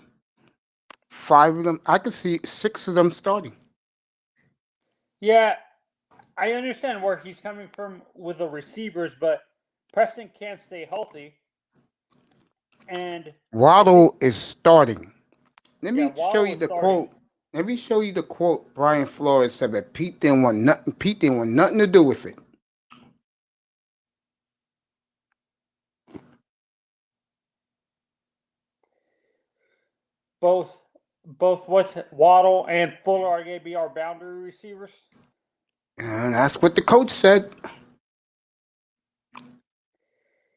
Speaker 1: 5 of them. I can see 6 of them starting.
Speaker 2: Yeah, I understand where he's coming from with the receivers, but Preston can't stay healthy. And
Speaker 1: Waddle is starting. Let me
Speaker 2: Waddle
Speaker 1: show you
Speaker 2: is
Speaker 1: the
Speaker 2: starting.
Speaker 1: quote. Let me show you the quote Brian Flores said that Pete didn't want nothing. Pete didn't want nothing to do with it.
Speaker 2: Both what Waddle and Fuller are going to be our boundary receivers.
Speaker 1: And that's what the coach said.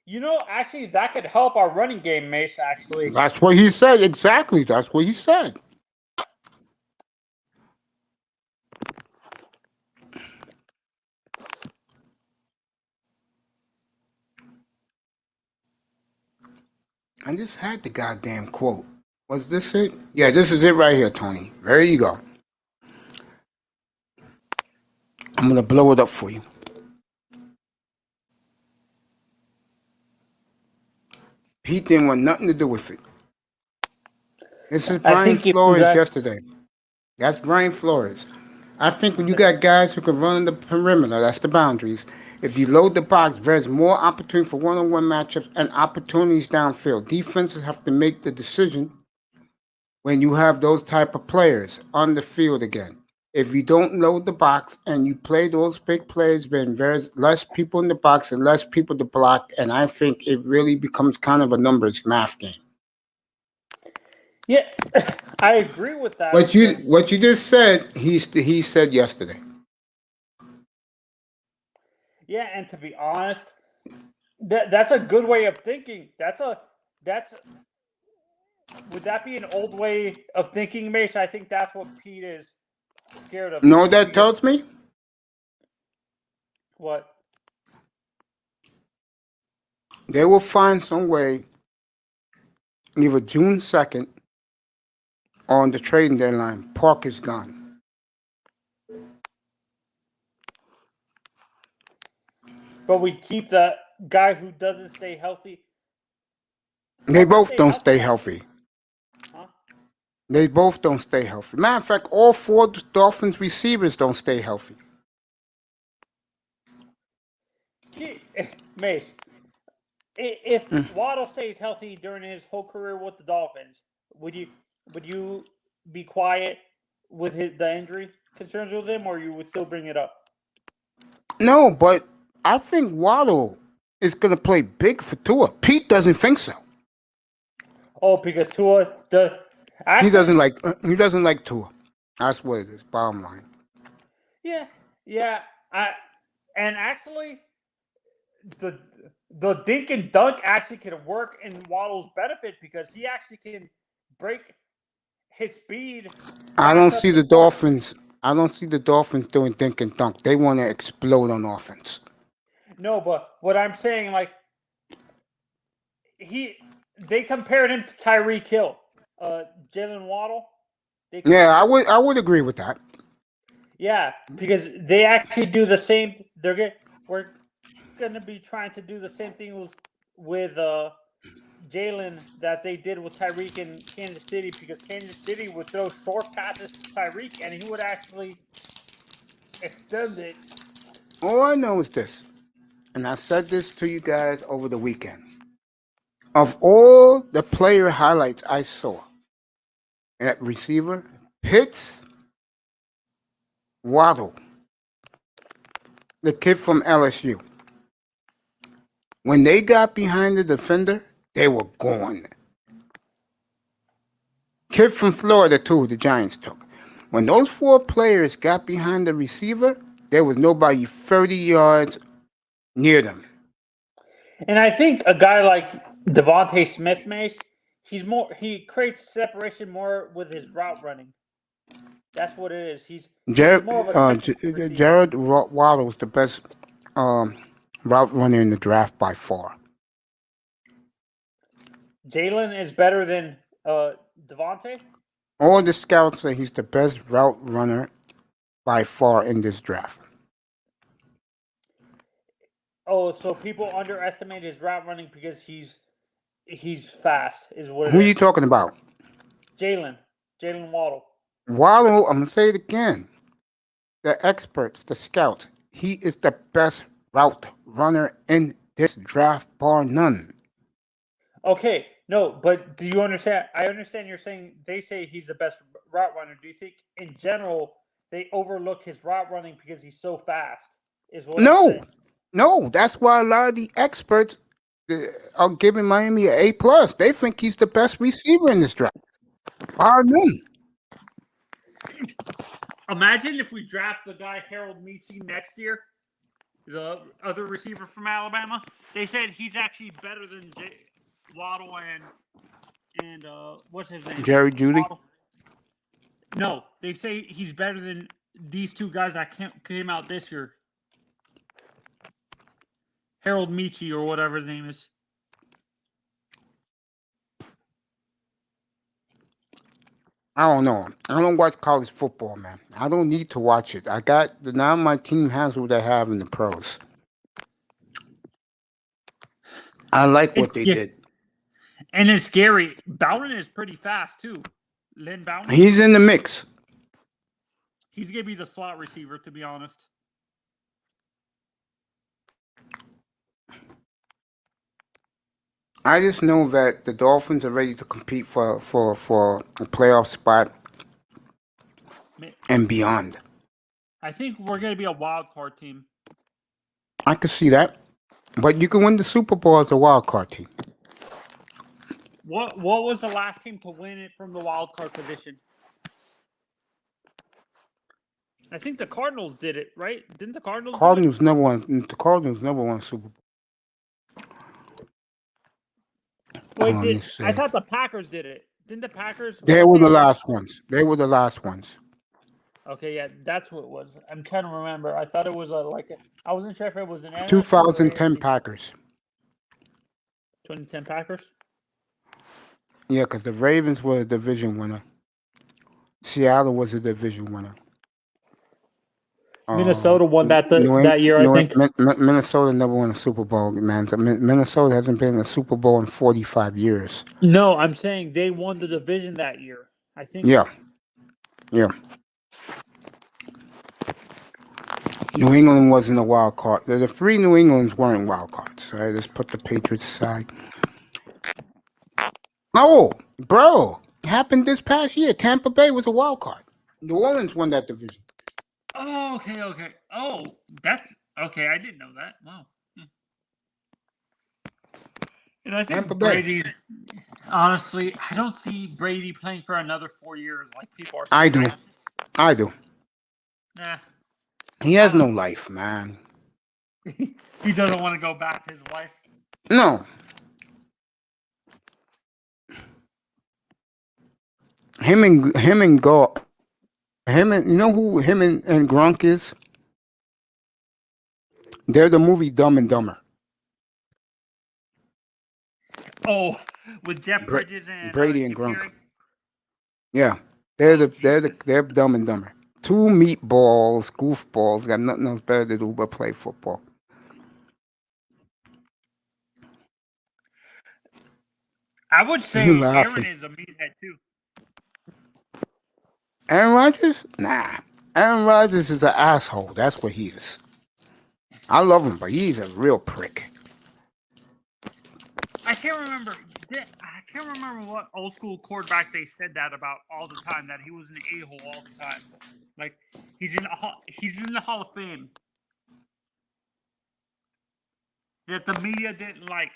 Speaker 2: You know, actually, that could help our running game, Mace, actually.
Speaker 1: That's what he said. Exactly. That's what he said. I just had the goddamn quote. Was this it? Yeah, this is it right here, Tony. There you go. I'm going to blow it up for you. Pete didn't want nothing to do with it. This is Brian Flores yesterday. That's Brian Flores. I think when you got guys who can run in the perimeter, that's the boundaries. If you load the box, there's more opportunity for one-on-one matchups and opportunities downfield. Defenses have to make the decision when you have those type of players on the field again. If you don't load the box and you play those big plays, then there's less people in the box and less people to block, and I think it really becomes kind of a numbers math game.
Speaker 2: Yeah, I agree with that.
Speaker 1: What you just said, he said yesterday.
Speaker 2: Yeah, and to be honest, that's a good way of thinking. Would that be an old way of thinking, Mace? I think that's what Pete is scared of.
Speaker 1: You know what that tells me?
Speaker 2: What?
Speaker 1: They will find some way, either June 2nd or on the trading deadline, Parker's gone.
Speaker 2: but we keep the guy who doesn't stay healthy.
Speaker 1: They
Speaker 2: Whoever
Speaker 1: both
Speaker 2: stay
Speaker 1: don't stay
Speaker 2: healthy.
Speaker 1: healthy.
Speaker 2: Huh?
Speaker 1: They both don't stay healthy. Matter of fact, all 4 Dolphins receivers don't stay healthy.
Speaker 2: Mace, if
Speaker 1: Mm.
Speaker 2: Waddle stays healthy during his whole career with the Dolphins, would you be quiet with the injury concerns with him, or you would still bring it up?
Speaker 1: No, but I think Waddle is going to play big for Tua. Pete doesn't think so.
Speaker 2: Oh, because Tua
Speaker 1: He doesn't like Tua. That's what it is. Bottom line.
Speaker 2: Yeah. And actually, the dink and dunk actually can work in Waddle's benefit because he actually can break his speed.
Speaker 1: I
Speaker 2: back
Speaker 1: don't
Speaker 2: up
Speaker 1: see
Speaker 2: the
Speaker 1: the
Speaker 2: court.
Speaker 1: Dolphins. I don't see the Dolphins doing dink and dunk. They want to explode on offense.
Speaker 2: No, but what I'm saying, like they compared him to Tyreek Hill, Jalen Waddle.
Speaker 1: Yeah, I would agree with that.
Speaker 2: Yeah, because they actually do the same. We're gonna be trying to do the same thing with Jalen that they did with Tyreek in Kansas City, because Kansas City would throw short passes to Tyreek and he would actually extend it.
Speaker 1: All I know is this, and I said this to you guys over the weekend. Of all the player highlights I saw at receiver, Pitts, Waddle, the kid from LSU. When they got behind the defender, they were gone. Kid from Florida, too, the Giants took. When those 4 players got behind the receiver, there was nobody 30 yards near them.
Speaker 2: And I think a guy like Devontae Smith, Mace, he creates separation more with his route running. That's what it is. He's more of a technical receiver.
Speaker 1: Jared Waddle was the best route runner in the draft by far.
Speaker 2: Jalen is better than Devontae?
Speaker 1: All the scouts say he's the best route runner by far in this draft.
Speaker 2: Oh, so people underestimate his route running because he's fast, is what it is.
Speaker 1: Who are you talking about?
Speaker 2: Jalen Waddle.
Speaker 1: Waddle, I'm going to say it again. The experts, the scouts, he is the best route runner in this draft, bar none.
Speaker 2: Okay, no, but do you understand? I understand you're saying they say he's the best route runner. Do you think in general they overlook his route running because he's so fast? Is what I'm saying.
Speaker 1: No, that's why a lot of the experts are giving Miami an A+. They think he's the best receiver in this draft, bar none.
Speaker 2: Imagine if we draft the guy Harold Macey next year, the other receiver from Alabama. They said he's actually better than Waddle and what's his name?
Speaker 1: Jerry Jeudy?
Speaker 2: Waddle. No, they say he's better than these 2 guys that came out this year. Harold Macey or whatever his name is.
Speaker 1: I don't know. I don't watch college football, man. I don't need to watch it. Now my team has what they have in the pros. I like what they did.
Speaker 2: And it's scary. Bowden is pretty fast, too. Lynn Bowden.
Speaker 1: He's in the mix.
Speaker 2: He's going to be the slot receiver, to be honest.
Speaker 1: I just know that the Dolphins are ready to compete for a playoff spot and beyond.
Speaker 2: I think we're going to be a wild card team.
Speaker 1: I could see that. But you can win the Super Bowl as a wild card team.
Speaker 2: What was the last team to win it from the wild card position? I think the Cardinals did it, right? Didn't the Cardinals?
Speaker 1: The Cardinals never won Super Bowl.
Speaker 2: Wait, I thought the Packers did it. Didn't the Packers?
Speaker 1: They were the last ones.
Speaker 2: Okay, yeah, that's what it was. I'm trying to remember. I thought it was I wasn't sure if it was an
Speaker 1: 2010 Packers.
Speaker 2: 2010 Packers?
Speaker 1: Yeah, because the Ravens were a division winner. Seattle was a division winner.
Speaker 2: Minnesota won that
Speaker 1: New,
Speaker 2: that year, I think.
Speaker 1: Minnesota never won a Super Bowl, man. Minnesota hasn't been in a Super Bowl in 45 years.
Speaker 2: No, I'm saying they won the division that year. I think.
Speaker 1: Yeah. Yeah. New England wasn't a wild card. The three New Englands weren't wild cards. All right, let's put the Patriots aside. Oh, bro, it happened this past year. Tampa Bay was a wild card. New Orleans won that division.
Speaker 2: Oh, okay. Oh, that's okay. I didn't know that. Wow. And I think
Speaker 1: Tampa Bay.
Speaker 2: Brady's honestly, I don't see Brady playing for another 4 years like people are
Speaker 1: I
Speaker 2: saying.
Speaker 1: do. I do.
Speaker 2: Nah.
Speaker 1: He has no life, man.
Speaker 2: He doesn't want to go back to his wife.
Speaker 1: No. Him and you know who him and Gronk is? They're the movie Dumb and Dumber.
Speaker 2: Oh, with Jeff Bridges and
Speaker 1: Brady and
Speaker 2: Jim
Speaker 1: Gronk.
Speaker 2: Carrey?
Speaker 1: Yeah, they're Dumb and Dumber. Two meatballs, goofballs, got nothing else better to do but play football.
Speaker 2: I would say
Speaker 1: You laughing.
Speaker 2: Aaron is a meathead too.
Speaker 1: Aaron Rodgers? Nah. Aaron Rodgers is an asshole. That's what he is. I love him, but he's a real prick.
Speaker 2: I can't remember what old school quarterback they said that about all the time, that he was an a-hole all the time. Like he's in the Hall of Fame. That the media didn't like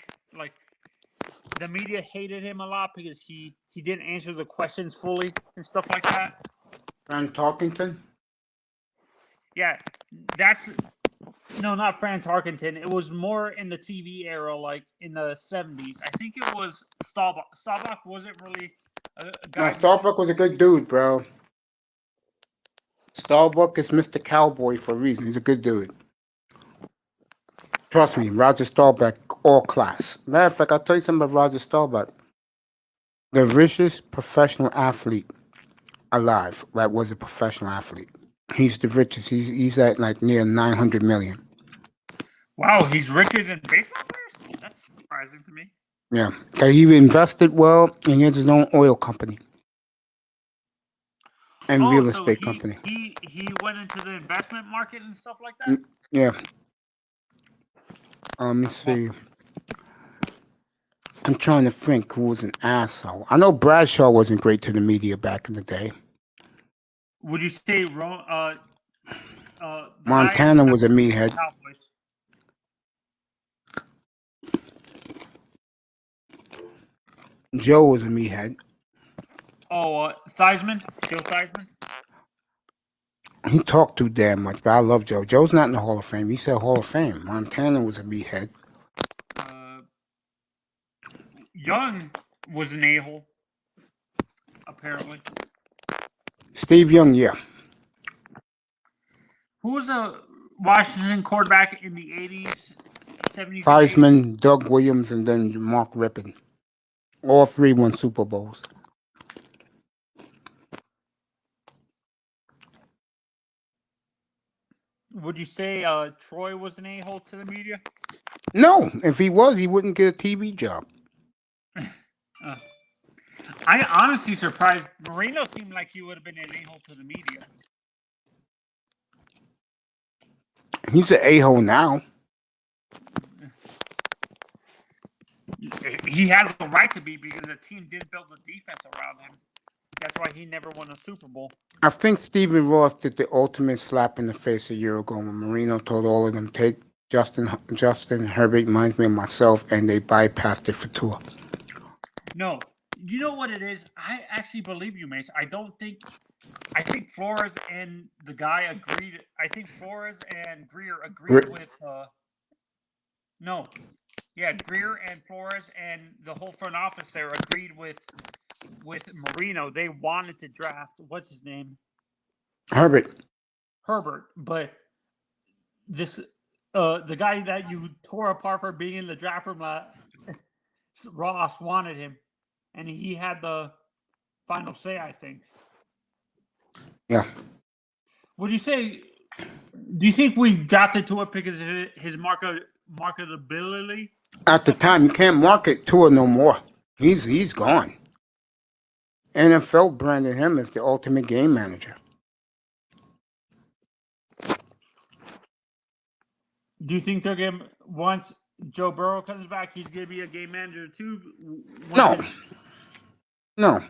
Speaker 2: the media hated him a lot because he didn't answer the questions fully and stuff like that.
Speaker 1: Fran Tarkenton?
Speaker 2: Yeah, no, not Fran Tarkenton. It was more in the TV era, like in the 70s. I think it was Staubach. Staubach wasn't really a guy.
Speaker 1: No, Staubach was a good dude, bro. Staubach is Mr. Cowboy for a reason. He's a good dude. Trust me, Roger Staubach, all class. Matter of fact, I'll tell you something about Roger Staubach. The richest professional athlete alive that was a professional athlete. He's the richest. He's at like near 900 million.
Speaker 2: Wow, he's richer than baseball players? That's surprising to me.
Speaker 1: Yeah. So he invested well, and he has his own oil company and real estate company.
Speaker 2: He went into the investment market and stuff like that?
Speaker 1: Yeah. Let me see. I'm trying to think who was an asshole. I know Bradshaw wasn't great to the media back in the day.
Speaker 2: Would you say
Speaker 1: Montana was a meathead.
Speaker 2: Cowboys?
Speaker 1: Joe was a meathead.
Speaker 2: Oh, Theismann? Joe Theismann?
Speaker 1: He talked too damn much, but I love Joe. Joe's not in the Hall of Fame. He said Hall of Fame. Montana was a meathead.
Speaker 2: Young was an a-hole, apparently.
Speaker 1: Steve Young, yeah.
Speaker 2: Who was a Washington quarterback in the 80s, 70s?
Speaker 1: Theismann, Doug Williams, and then Mark Rippon. All three won Super Bowls.
Speaker 2: Would you say Troy was an a-hole to the media?
Speaker 1: No, if he was, he wouldn't get a TV job.
Speaker 2: I honestly surprised. Marino seemed like he would have been an a-hole to the media.
Speaker 1: He's an a-hole now.
Speaker 2: He has the right to be because the team didn't build the defense around him. That's why he never won a Super Bowl.
Speaker 1: I think Stephen Ross did the ultimate slap in the face a year ago when Marino told all of them, take Justin Herbert, reminds me of myself, and they bypassed it for Tua.
Speaker 2: No. You know what it is? I actually believe you, Mace. I think Flores and the guy agreed. I think Flores and Greer agreed with Greer and Flores and the whole front office there agreed with Marino. They wanted to draft, what's his name?
Speaker 1: Herbert.
Speaker 2: But this the guy that you tore apart for being in the draft room, Ross wanted him, and he had the final say, I think.
Speaker 1: Yeah.
Speaker 2: Would you say Do you think we drafted Tua because of his marketability?
Speaker 1: At the time, you can't market Tua no more. He's gone. NFL branded him as the ultimate game manager.
Speaker 2: Do you think they're going to, once Joe Burrow comes back, he's going to be a game manager too?
Speaker 1: No.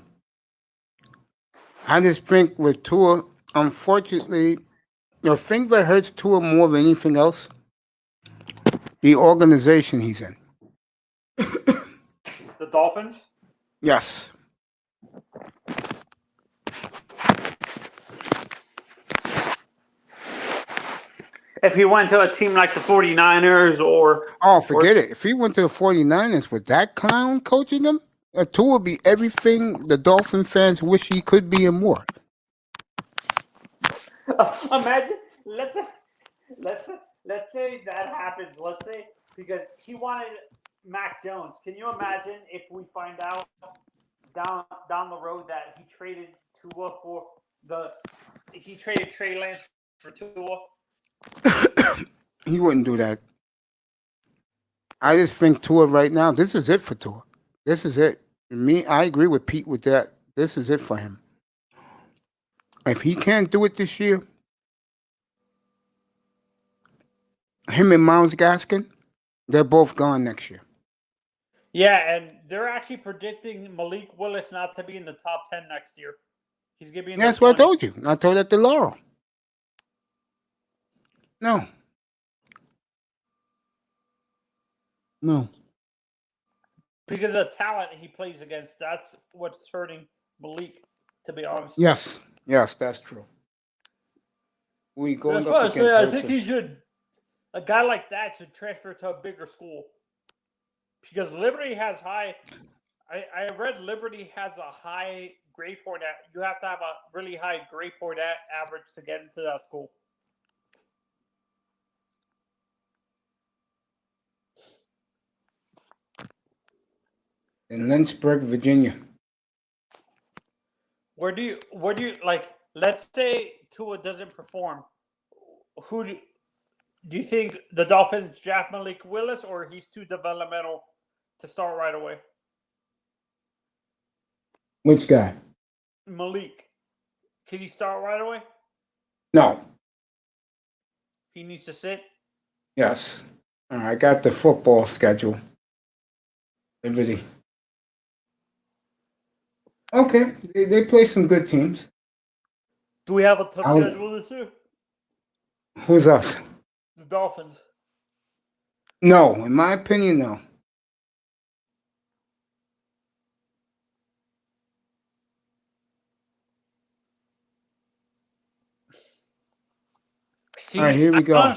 Speaker 1: I just think with Tua, unfortunately, the thing that hurts Tua more than anything else, the organization he's in.
Speaker 2: The Dolphins?
Speaker 1: Yes.
Speaker 2: If he went to a team like the 49ers or...
Speaker 1: Oh, forget it. If he went to the 49ers with that clown coaching him, Tua would be everything the Dolphin fans wish he could be and more.
Speaker 2: Imagine, let's say that happens. Let's say because he wanted Mac Jones. Can you imagine if we find out down the road that he traded Tua for he traded Trey Lance for Tua?
Speaker 1: He wouldn't do that. I just think Tua right now, this is it for Tua. This is it. Me, I agree with Pete with that. This is it for him. If he can't do it this year, him and Myles Gaskin, they're both gone next year.
Speaker 2: Yeah, and they're actually predicting Malik Willis not to be in the top 10 next year. He's going to be in
Speaker 1: That's
Speaker 2: the
Speaker 1: what I
Speaker 2: 20.
Speaker 1: told you. I told that to Laurel. No.
Speaker 2: Because of the talent he plays against, that's what's hurting Malik, to be honest.
Speaker 1: Yes, that's true. We going
Speaker 2: That's
Speaker 1: up
Speaker 2: why
Speaker 1: against
Speaker 2: I think he should. A guy like that should transfer to a bigger school. Because Liberty has high. I read Liberty has a high grade point. You have to have a really high grade point average to get into that school.
Speaker 1: in Lynchburg, Virginia.
Speaker 2: Where do you like? Let's say Tua doesn't perform. Who do you think the Dolphins draft Malik Willis, or he's too developmental to start right away?
Speaker 1: Which guy?
Speaker 2: Malik. Can he start right away?
Speaker 1: No.
Speaker 2: He needs to sit.
Speaker 1: Yes. I got the football schedule. Liberty. Okay, they play some good teams.
Speaker 2: Do we have a tough schedule this year?
Speaker 1: Who's us?
Speaker 2: The Dolphins.
Speaker 1: No, in my opinion, no.
Speaker 2: See,
Speaker 1: all right, here we go.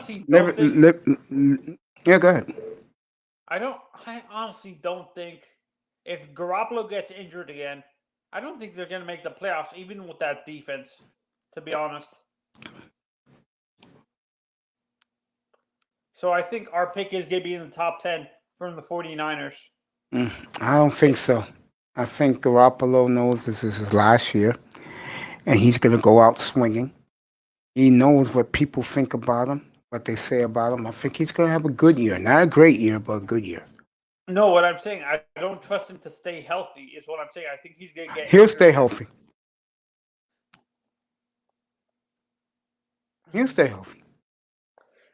Speaker 1: Yeah, go ahead.
Speaker 2: I honestly don't think if Garoppolo gets injured again, I don't think they're going to make the playoffs, even with that defense, to be honest. So I think our pick is going to be in the top 10 from the 49ers.
Speaker 1: I don't think so. I think Garoppolo knows this is his last year, and he's going to go out swinging. He knows what people think about him, what they say about him. I think he's going to have a good year. Not a great year, but a good year.
Speaker 2: No, what I'm saying, I don't trust him to stay healthy, is what I'm saying. I think he's going to get
Speaker 1: He'll stay healthy. He'll stay healthy.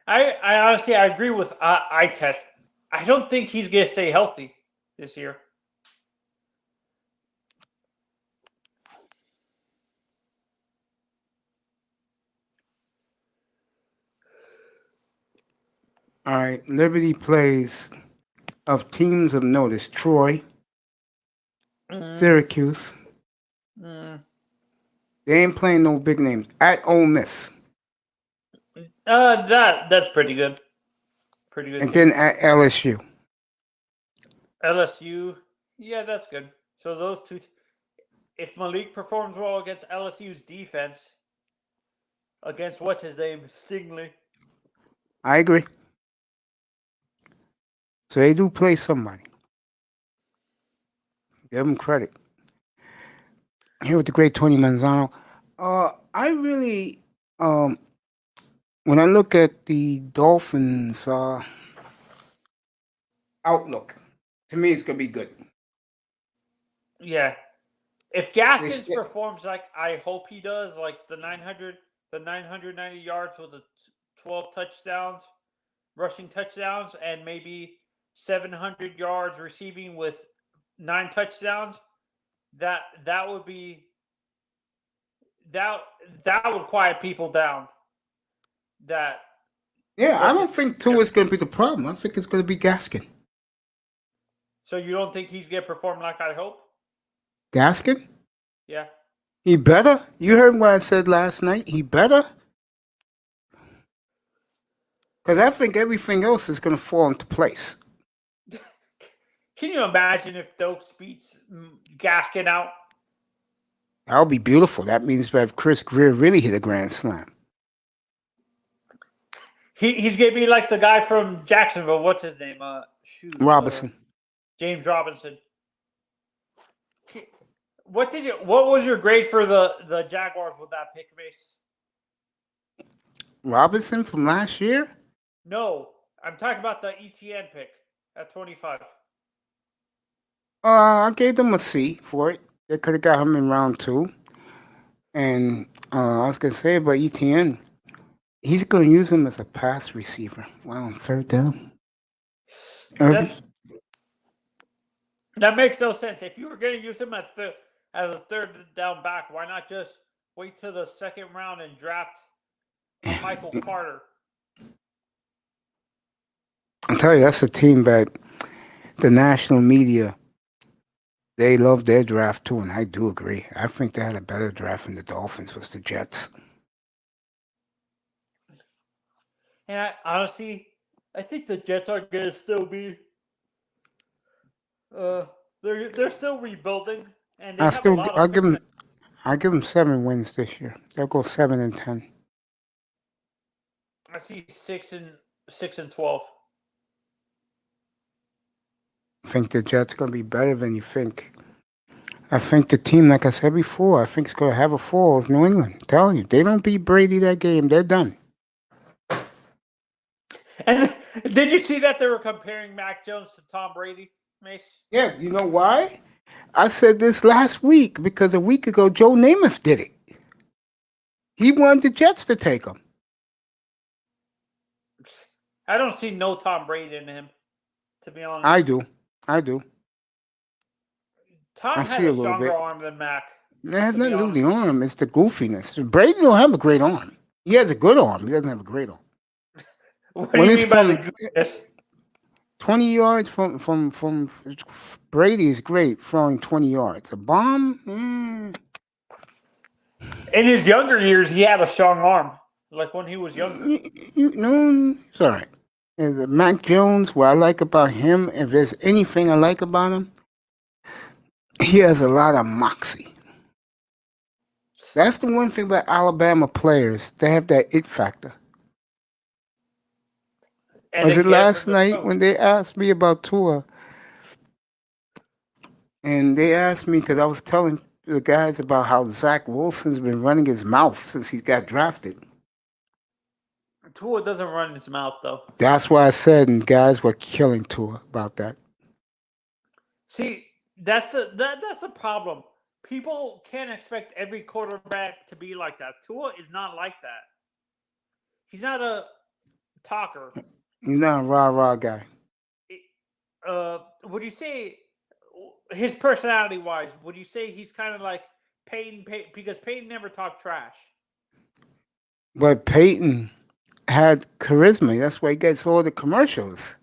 Speaker 2: I honestly, I agree with eye test. I don't think he's going to stay healthy this year.
Speaker 1: All right, Liberty plays of teams of notice: Troy, Syracuse. They ain't playing no big names. At Ole Miss.
Speaker 2: That's pretty good. Pretty good.
Speaker 1: And then at LSU.
Speaker 2: LSU, yeah, that's good. So those two, if Malik performs well against LSU's defense, against what's his name, Stingley.
Speaker 1: I agree. So they do play somebody. Give them credit. Here with the great Tony Manzano. I really when I look at the Dolphins' outlook, to me, it's gonna be good.
Speaker 2: Yeah. If
Speaker 1: They
Speaker 2: Gaskins
Speaker 1: st-
Speaker 2: performs like I hope he does, like the 990 yards with the 12 touchdowns, rushing touchdowns, and maybe 700 yards receiving with 9 touchdowns, that would be that that would quiet people down. That
Speaker 1: yeah, I don't
Speaker 2: Russell.
Speaker 1: think Tua's gonna be the problem. I think it's gonna be Gaskin.
Speaker 2: So you don't think he's gonna perform like I hope?
Speaker 1: Gaskin?
Speaker 2: Yeah.
Speaker 1: He better. You heard what I said last night. He better. Because I think everything else is going to fall into place.
Speaker 2: Can you imagine if Dokes beats Gaskin out?
Speaker 1: That'll be beautiful. That means that Chris Greer really hit a grand slam.
Speaker 2: He's gonna be like the guy from Jacksonville. What's his name?
Speaker 1: Robinson.
Speaker 2: James Robinson. What was your grade for the Jaguars with that pick, Mace?
Speaker 1: Robinson from last year?
Speaker 2: No, I'm talking about the ETN pick at 25.
Speaker 1: I gave them a C for it. They could have got him in round 2. And I was going to say about ETN, he's going to use him as a pass receiver. Wow, third down.
Speaker 2: That makes no sense. If you were going to use him as a third down back, why not just wait till the second round and draft Michael Carter?
Speaker 1: I'll tell you, that's a team that the national media, they love their draft too, and I do agree. I think they had a better draft than the Dolphins was the Jets.
Speaker 2: And I think the Jets are going to still be. They're still rebuilding, and they have a lot of.
Speaker 1: I'll give them 7 wins this year. They'll go 7-10.
Speaker 2: I see 6-12.
Speaker 1: I think the Jets going to be better than you think. I think the team, like I said before, I think it's going to have a fall of New England. I'm telling you, they don't beat Brady that game, they're done.
Speaker 2: And did you see that they were comparing Mac Jones to Tom Brady, Mace?
Speaker 1: Yeah, you know why? I said this last week because a week ago Joe Namath did it. He wanted the Jets to take him.
Speaker 2: I don't see no Tom Brady in him, to be honest.
Speaker 1: I do.
Speaker 2: Tom has a stronger arm than Mac.
Speaker 1: It has nothing to do with the arm. It's the goofiness. Brady don't have a great arm. He has a good arm. He doesn't have a great arm.
Speaker 2: What do you mean by the goofiness?
Speaker 1: 20 yards from Brady is great, throwing 20 yards. A bomb?
Speaker 2: In his younger years, he had a strong arm. Like when he was younger.
Speaker 1: It's all right. Mac Jones, what I like about him, if there's anything I like about him, he has a lot of moxie. That's the one thing about Alabama players. They have that it factor. Was it last night when they asked me about Tua? And they asked me because I was telling the guys about how Zach Wilson's been running his mouth since he got drafted.
Speaker 2: Tua doesn't run his mouth, though.
Speaker 1: That's why I said, and guys were killing Tua about that.
Speaker 2: See, that's a problem. People can't expect every quarterback to be like that. Tua is not like that. He's not a talker.
Speaker 1: He's not a rah-rah guy.
Speaker 2: Would you say, his personality-wise, would you say he's kind of like Peyton, because Peyton never talked trash?
Speaker 1: But Peyton had charisma. That's why he gets all the commercials.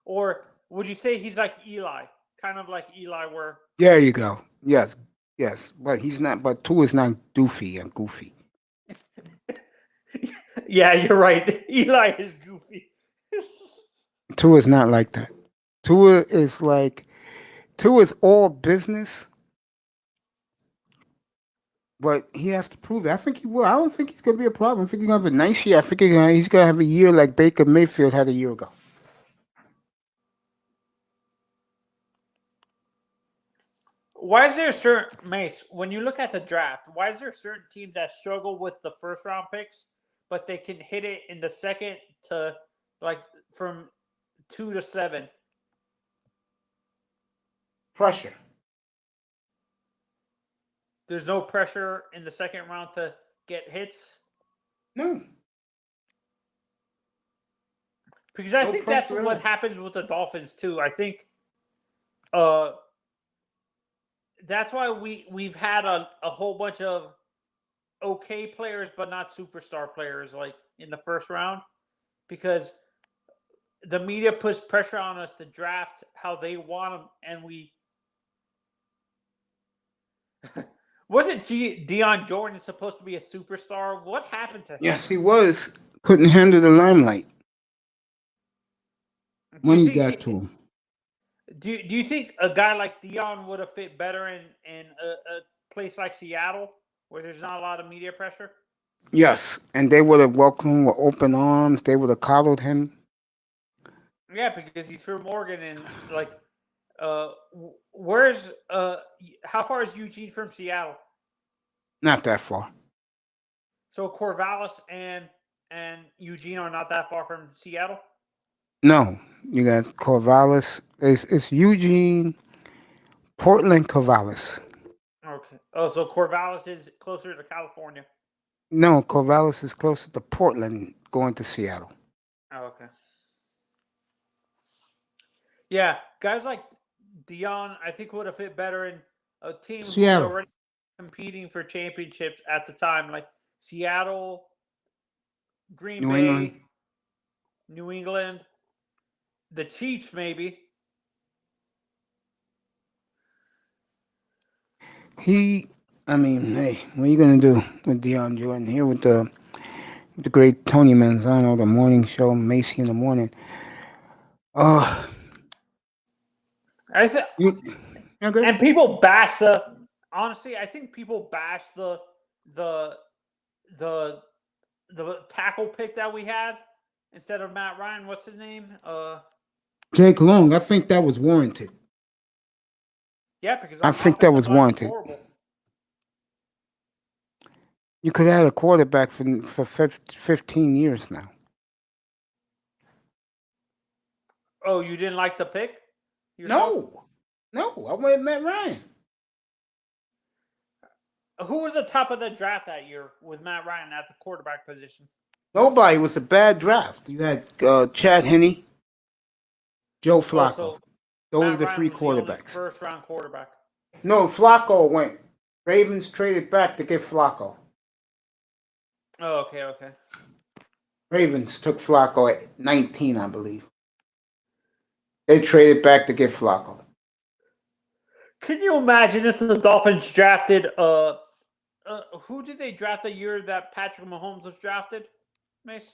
Speaker 2: Or would you say he's like Eli? Kind of like Eli where...
Speaker 1: There you go. Yes. But he's not, but Tua's not doofy and goofy.
Speaker 2: Yeah, you're right. Eli is goofy.
Speaker 1: Tua's not like that. Tua is all business, but he has to prove it. I think he will. I don't think he's going to be a problem. I think he's going to have a nice year. I think he's going to have a year like Baker Mayfield had a year ago.
Speaker 2: Why is there certain, Mace, when you look at the draft, why is there certain teams that struggle with the first round picks, but they can hit it in the second to like from 2 to 7.
Speaker 1: Pressure.
Speaker 2: There's no pressure in the second round to get hits.
Speaker 1: No.
Speaker 2: Because I
Speaker 1: No
Speaker 2: think that's
Speaker 1: pressure at
Speaker 2: what
Speaker 1: all.
Speaker 2: happens with the Dolphins too. I think that's why we've had a whole bunch of okay players but not superstar players like in the first round, because the media puts pressure on us to draft how they want them, and we wasn't Deion Jordan supposed to be a superstar? What happened to him?
Speaker 1: Yes, he was. Couldn't handle the limelight when he got to him.
Speaker 2: Do you think a guy like Deion would have fit better in a place like Seattle where there's not a lot of media pressure?
Speaker 1: Yes, and they would have welcomed him with open arms. They would have coddled him.
Speaker 2: Yeah, because he's from Oregon, and like, where's how far is Eugene from Seattle?
Speaker 1: Not that far.
Speaker 2: So Corvallis and Eugene are not that far from Seattle?
Speaker 1: No, you got Corvallis. It's Eugene, Portland, Corvallis.
Speaker 2: Okay. Oh, so Corvallis is closer to California.
Speaker 1: No, Corvallis is closer to Portland, going to Seattle.
Speaker 2: Oh, okay. Yeah, guys like Deion, I think would have fit better in a team who was
Speaker 1: Seattle.
Speaker 2: already competing for championships at the time, like Seattle, Green
Speaker 1: New
Speaker 2: Bay,
Speaker 1: England.
Speaker 2: New England, the Chiefs, maybe.
Speaker 1: Hey, what are you gonna do with Deion Jordan here with the great Tony Manzano, the morning show, Macey in the morning?
Speaker 2: I think,
Speaker 1: Okay.
Speaker 2: and people bash the. Honestly, I think people bash the tackle pick that we had instead of Matt Ryan. What's his name?
Speaker 1: Jake Long. I think that was warranted.
Speaker 2: Yeah, because
Speaker 1: I think that was warranted.
Speaker 2: horrible.
Speaker 1: You could have had a quarterback for 15 years now.
Speaker 2: Oh, you didn't like the pick?
Speaker 1: No, I went Matt Ryan.
Speaker 2: Who was the top of the draft that year with Matt Ryan at the quarterback position?
Speaker 1: Nobody. It was a bad draft. You had Chad Henne, Joe Flacco.
Speaker 2: So
Speaker 1: Those
Speaker 2: Matt
Speaker 1: are the
Speaker 2: Ryan
Speaker 1: three
Speaker 2: was the only
Speaker 1: quarterbacks.
Speaker 2: first-round quarterback.
Speaker 1: No, Flacco went. Ravens traded back to get Flacco.
Speaker 2: Oh, okay.
Speaker 1: Ravens took Flacco at 19, I believe. They traded back to get Flacco.
Speaker 2: Can you imagine if the Dolphins drafted who did they draft the year that Patrick Mahomes was drafted, Mace?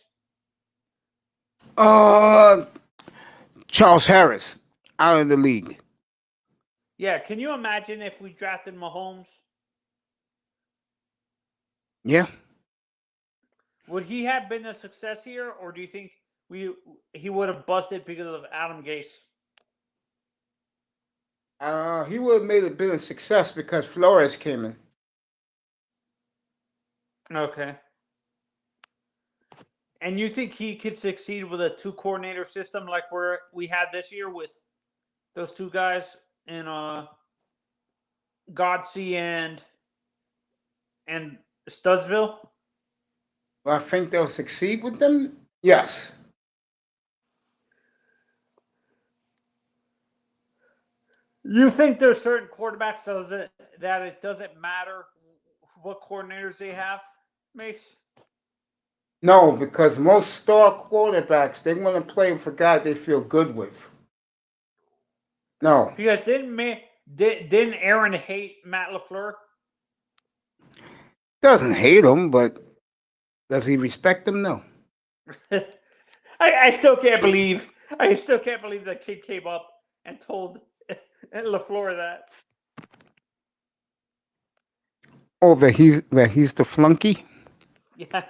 Speaker 1: Charles Harris out of the league.
Speaker 2: Yeah, can you imagine if we drafted Mahomes?
Speaker 1: Yeah.
Speaker 2: Would he have been a success here, or do you think he would have busted because of Adam Gase?
Speaker 1: He would have made a bit of success because Flores came in.
Speaker 2: Okay. And you think he could succeed with a two-coordinator system like we had this year with those two guys in Godsey and Studsville?
Speaker 1: Well, I think they'll succeed with them. Yes.
Speaker 2: You think there's certain quarterbacks that it doesn't matter what coordinators they have, Mace?
Speaker 1: No, because most star quarterbacks, they want to play for guys they feel good with. No.
Speaker 2: Because didn't Aaron hate Matt LaFleur?
Speaker 1: Doesn't hate him, but does he respect him? No.
Speaker 2: I still can't believe the kid came up and told LaFleur that.
Speaker 1: Oh, that he's the flunky?
Speaker 2: Yeah.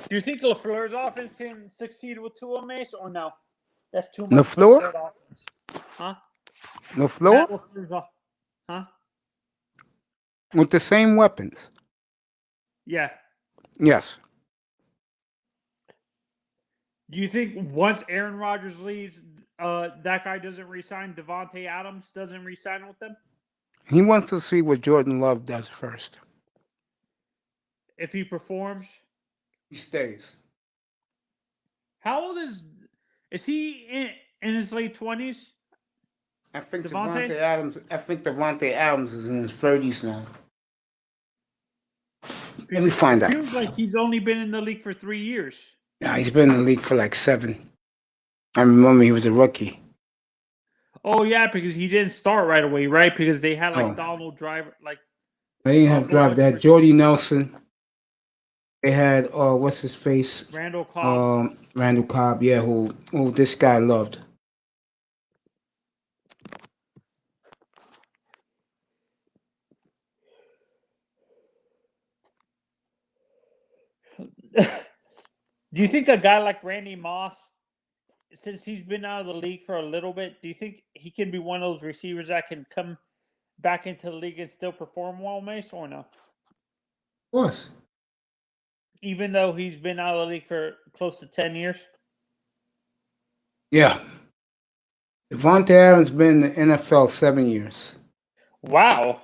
Speaker 2: Do you think LaFleur's offense can succeed with Tua, Mace, or no? That's too much.
Speaker 1: LaFleur?
Speaker 2: Huh?
Speaker 1: LaFleur?
Speaker 2: Huh?
Speaker 1: with the same weapons.
Speaker 2: Yeah.
Speaker 1: Yes.
Speaker 2: Do you think once Aaron Rodgers leaves, that guy doesn't resign? Devontae Adams doesn't resign with them?
Speaker 1: He wants to see what Jordan Love does first.
Speaker 2: If he performs?
Speaker 1: He stays.
Speaker 2: How old is he in his late 20s?
Speaker 1: I think
Speaker 2: Devontae?
Speaker 1: Devontae Adams is in his 30s now. Let me find
Speaker 2: It
Speaker 1: out.
Speaker 2: feels like he's only been in the league for 3 years.
Speaker 1: Yeah, he's been in the league for like 7. I remember he was a rookie.
Speaker 2: Oh yeah, because he didn't start right away, right? Because they had like
Speaker 1: Oh.
Speaker 2: Donald Driver, like
Speaker 1: They didn't have drive. They had Jordy Nelson. They had what's his face?
Speaker 2: Randall Cobb.
Speaker 1: Randall Cobb, yeah, who this guy loved.
Speaker 2: Do you think a guy like Randy Moss, since he's been out of the league for a little bit, do you think he can be one of those receivers that can come back into the league and still perform well, Mace, or no?
Speaker 1: Of course.
Speaker 2: Even though he's been out of the league for close to 10 years?
Speaker 1: Yeah. Devontae Adams been in the NFL 7 years.
Speaker 2: Wow.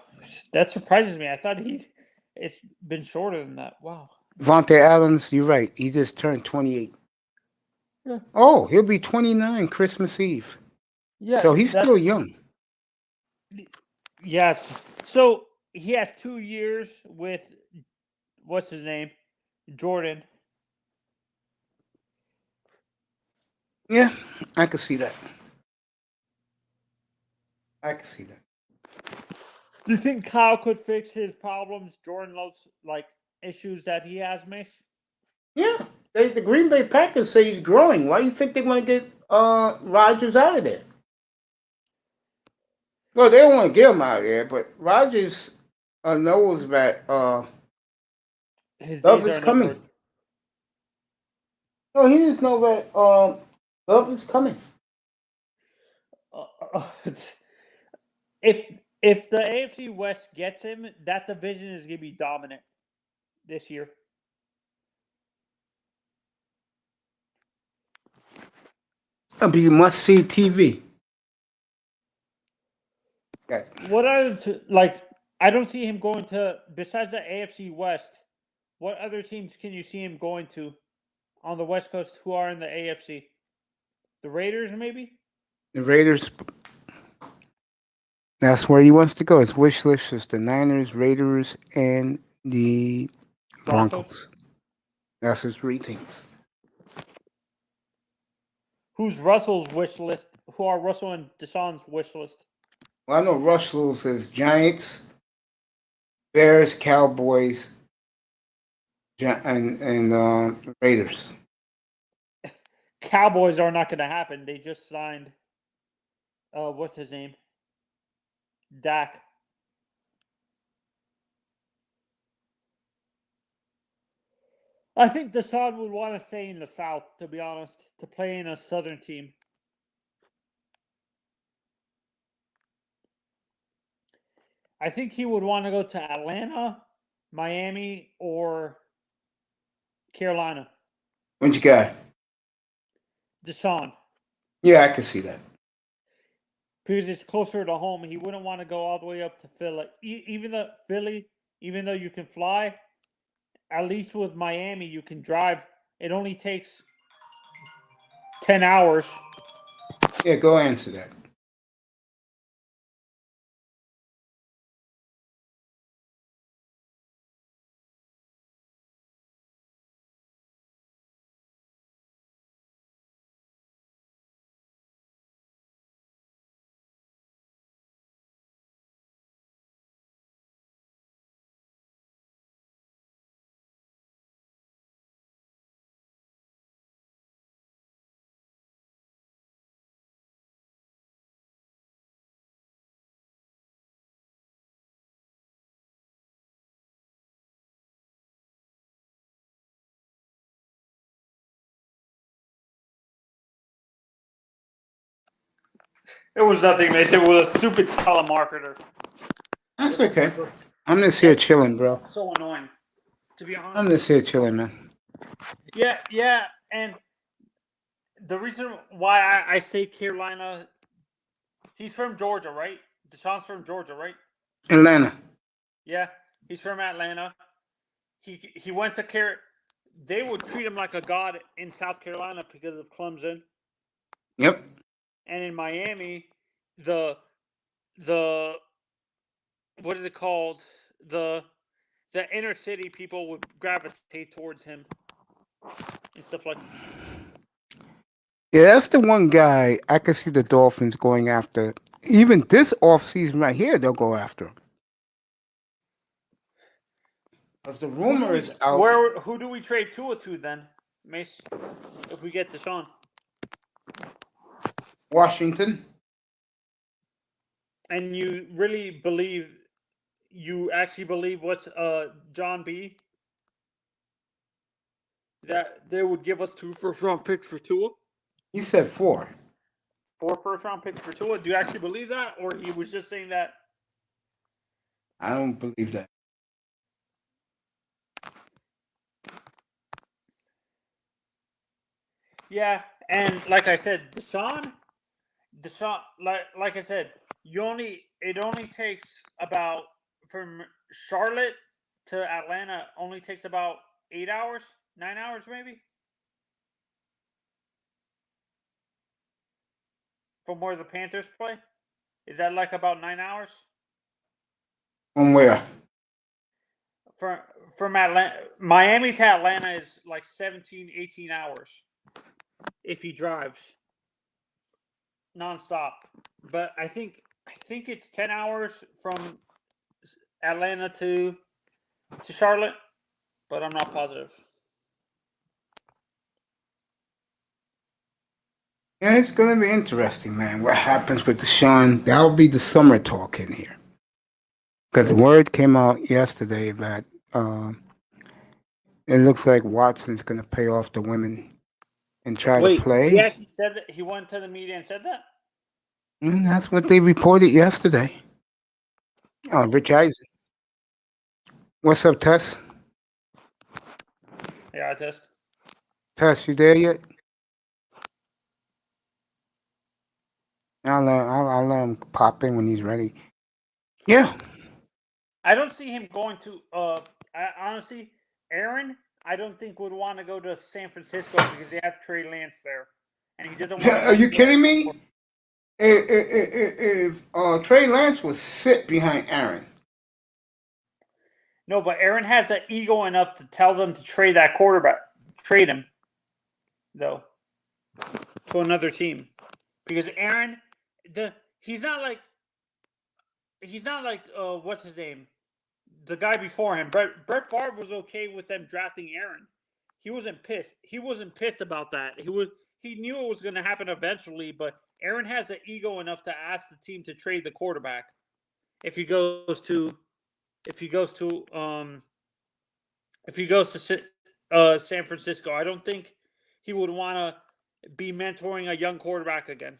Speaker 2: That surprises me. I thought it's been shorter than that. Wow.
Speaker 1: Devontae Adams, you're right. He just turned 28.
Speaker 2: Yeah.
Speaker 1: Oh, he'll be 29 Christmas Eve.
Speaker 2: Yeah.
Speaker 1: So he's still young.
Speaker 2: Yes. So he has 2 years with, what's his name? Jordan.
Speaker 1: Yeah, I can see that.
Speaker 2: Do you think Kyle could fix his problems, Jordan loves like issues that he has, Mace?
Speaker 1: Yeah. The Green Bay Packers say he's growing. Why do you think they want to get Rodgers out of there? Well, they don't want to get him out of there, but Rodgers knows that
Speaker 2: His
Speaker 1: Love
Speaker 2: days
Speaker 1: is
Speaker 2: are
Speaker 1: coming.
Speaker 2: numbered.
Speaker 1: No, he just know that Love is coming.
Speaker 2: If the AFC West gets him, that division is going to be dominant this year.
Speaker 1: It'll be must-see TV. Okay.
Speaker 2: What other like? I don't see him going to, besides the AFC West. What other teams can you see him going to on the West Coast who are in the AFC? The Raiders, maybe.
Speaker 1: The Raiders. That's where he wants to go. His wish list is the Niners, Raiders, and the Broncos. That's his 3 teams.
Speaker 2: Who's Russell's wish list? Who are Russell and Deshaun's wish list?
Speaker 1: Well, I know Russell's is Giants, Bears, Cowboys, and Raiders.
Speaker 2: Cowboys are not going to happen. They just signed. What's his name? Dak. I think Deshaun would want to stay in the South, to be honest, to play in a Southern team. I think he would want to go to Atlanta, Miami, or Carolina.
Speaker 1: Which guy?
Speaker 2: Deshaun.
Speaker 1: Yeah, I can see that.
Speaker 2: Because it's closer to home. He wouldn't want to go all the way up to Philly. Even though you can fly, at least with Miami, you can drive. It only takes 10 hours.
Speaker 1: Yeah, go answer that.
Speaker 2: It was nothing, Mason. It was a stupid telemarketer.
Speaker 1: That's okay. I'm just here chilling, bro.
Speaker 2: So annoying, to be honest.
Speaker 1: I'm just here chilling, man.
Speaker 2: Yeah, and the reason why I say Carolina, he's from Georgia, right? Deshaun's from Georgia, right?
Speaker 1: Atlanta.
Speaker 2: Yeah, he's from Atlanta. He went to They would treat him like a god in South Carolina because of Clemson.
Speaker 1: Yep.
Speaker 2: And in Miami, the what is it called? The inner city people would gravitate towards him and stuff like that.
Speaker 1: Yeah, that's the one guy I could see the Dolphins going after. Even this offseason right here, they'll go after him. Because the rumor is out.
Speaker 2: Who do we trade Tua to then, Mace? If we get Deshaun?
Speaker 1: Washington.
Speaker 2: And you actually believe what's John B? That they would give us 2 first-round picks for Tua?
Speaker 1: He said 4.
Speaker 2: 4 first-round picks for Tua? Do you actually believe that? Or he was just saying that?
Speaker 1: I don't believe that.
Speaker 2: Yeah, and like I said, Deshaun, like I said, it only takes about, from Charlotte to Atlanta, only takes about 8 hours, 9 hours maybe, from where the Panthers play. Is that like about 9 hours?
Speaker 1: From where?
Speaker 2: From Atlanta, Miami to Atlanta is like 17, 18 hours if he drives nonstop. But I think it's 10 hours from Atlanta to Charlotte, but I'm not positive.
Speaker 1: Yeah, it's going to be interesting, man. What happens with Deshaun? That'll be the summer talk in here. Because word came out yesterday that it looks like Watson's going to pay off the women and try to play.
Speaker 2: He actually said that? He went to the media and said that?
Speaker 1: That's what they reported yesterday. Oh, Rich Eisen. What's up, Tess?
Speaker 2: Yeah, Tess.
Speaker 1: Tess, you there yet? I'll let him pop in when he's ready. Yeah.
Speaker 2: I don't see him going to. Honestly, Aaron, I don't think would want to go to San Francisco because they have Trey Lance there, and he doesn't want.
Speaker 1: Are you kidding me? If Trey Lance would sit behind Aaron.
Speaker 2: No, but Aaron has an ego enough to tell them to trade that quarterback. Trade him, though, to another team, because Aaron, he's not like what's his name, the guy before him. Brett Favre was okay with them drafting Aaron. He wasn't pissed. He wasn't pissed about that. He knew it was going to happen eventually, but Aaron has the ego enough to ask the team to trade the quarterback if he goes to San Francisco. I don't think he would want to be mentoring a young quarterback again.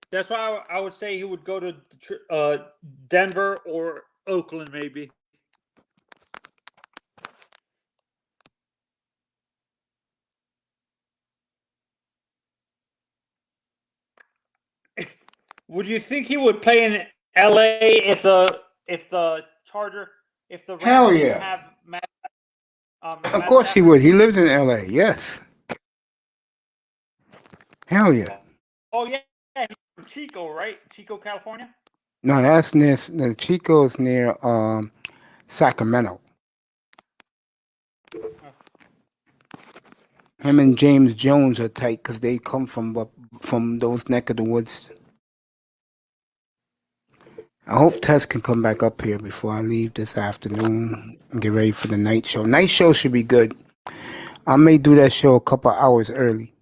Speaker 2: That's why I would say he would go to Denver or Oakland, maybe. Would you think he would play in LA if the Rams
Speaker 1: Hell yeah.
Speaker 2: have Matt,
Speaker 1: of course he would. He lives in LA. Yes. Hell yeah.
Speaker 2: Oh yeah, he's from Chico, right? Chico, California.
Speaker 1: No, that's near. The Chico's near Sacramento. Him and James Jones are tight because they come from those neck of the woods. I hope Tess can come back up here before I leave this afternoon and get ready for the night show. Night show should be good. I may do that show a couple hours early.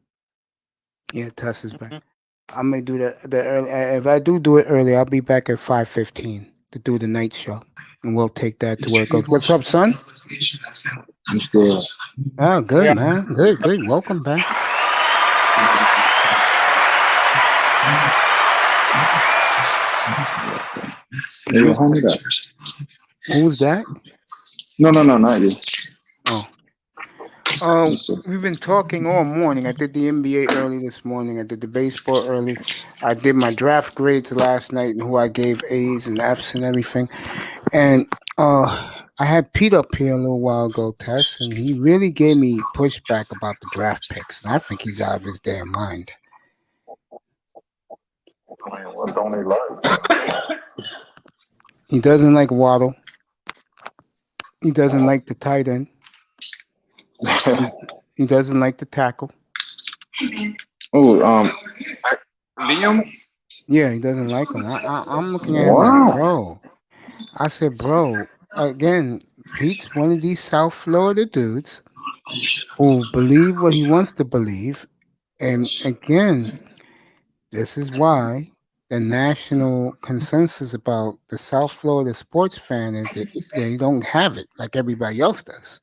Speaker 1: Yeah, Tess is back. I may do that early. If I do it early, I'll be back at 5:15 to do the night show, and we'll take that to where it goes. What's up, son?
Speaker 4: I'm good.
Speaker 1: Oh, good, man. Good. Welcome back.
Speaker 4: Hey, yo, hand me that.
Speaker 1: Who's that?
Speaker 4: No, not you.
Speaker 1: Oh. We've been talking all morning. I did the NBA early this morning. I did the baseball early. I did my draft grades last night and who I gave A's and F's and everything. And I had Pete up here a little while ago, Tess, and he really gave me pushback about the draft picks. And I think he's out of his damn mind.
Speaker 4: What don't he like?
Speaker 1: He doesn't like Waddle. He doesn't like the tight end. He doesn't like the tackle.
Speaker 4: Oh, Liam?
Speaker 1: Yeah, he doesn't like him. I'm looking at him like, bro. I said, bro, again, Pete's one of these South Florida dudes who believe what he wants to believe. And again, this is why the national consensus about the South Florida sports fan is that they don't have it like everybody else does.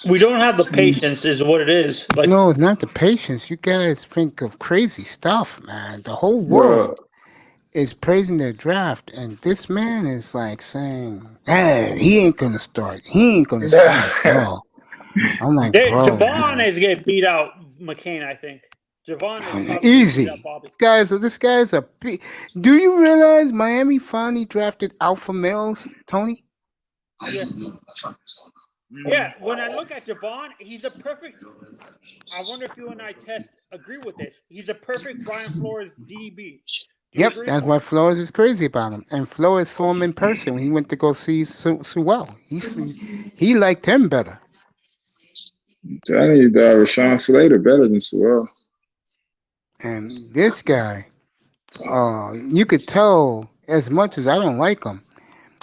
Speaker 2: We don't have the patience, is what it is. Like,
Speaker 1: no, it's not the patience. You guys think of crazy stuff, man. The whole world is praising their draft, and this man is like saying, "Hey, he ain't gonna start. He ain't gonna start." Bro. I'm like, bro,
Speaker 2: Javon is getting beat out McCain, I think. Javon is
Speaker 1: easy.
Speaker 2: Beat out Bobby.
Speaker 1: This guy's a. Do you realize Miami finally drafted alpha males, Tony?
Speaker 2: Yeah. Yeah, when I look at Javon, he's a perfect. I wonder if you and I agree with this. He's a perfect Brian Flores DB.
Speaker 1: Yep, that's why Flores is crazy about him. And Flores saw him in person when he went to go see Sewell. He liked him better.
Speaker 4: I'm telling you, Rashawn Slater better than Sewell.
Speaker 1: And this guy, you could tell as much as I don't like him.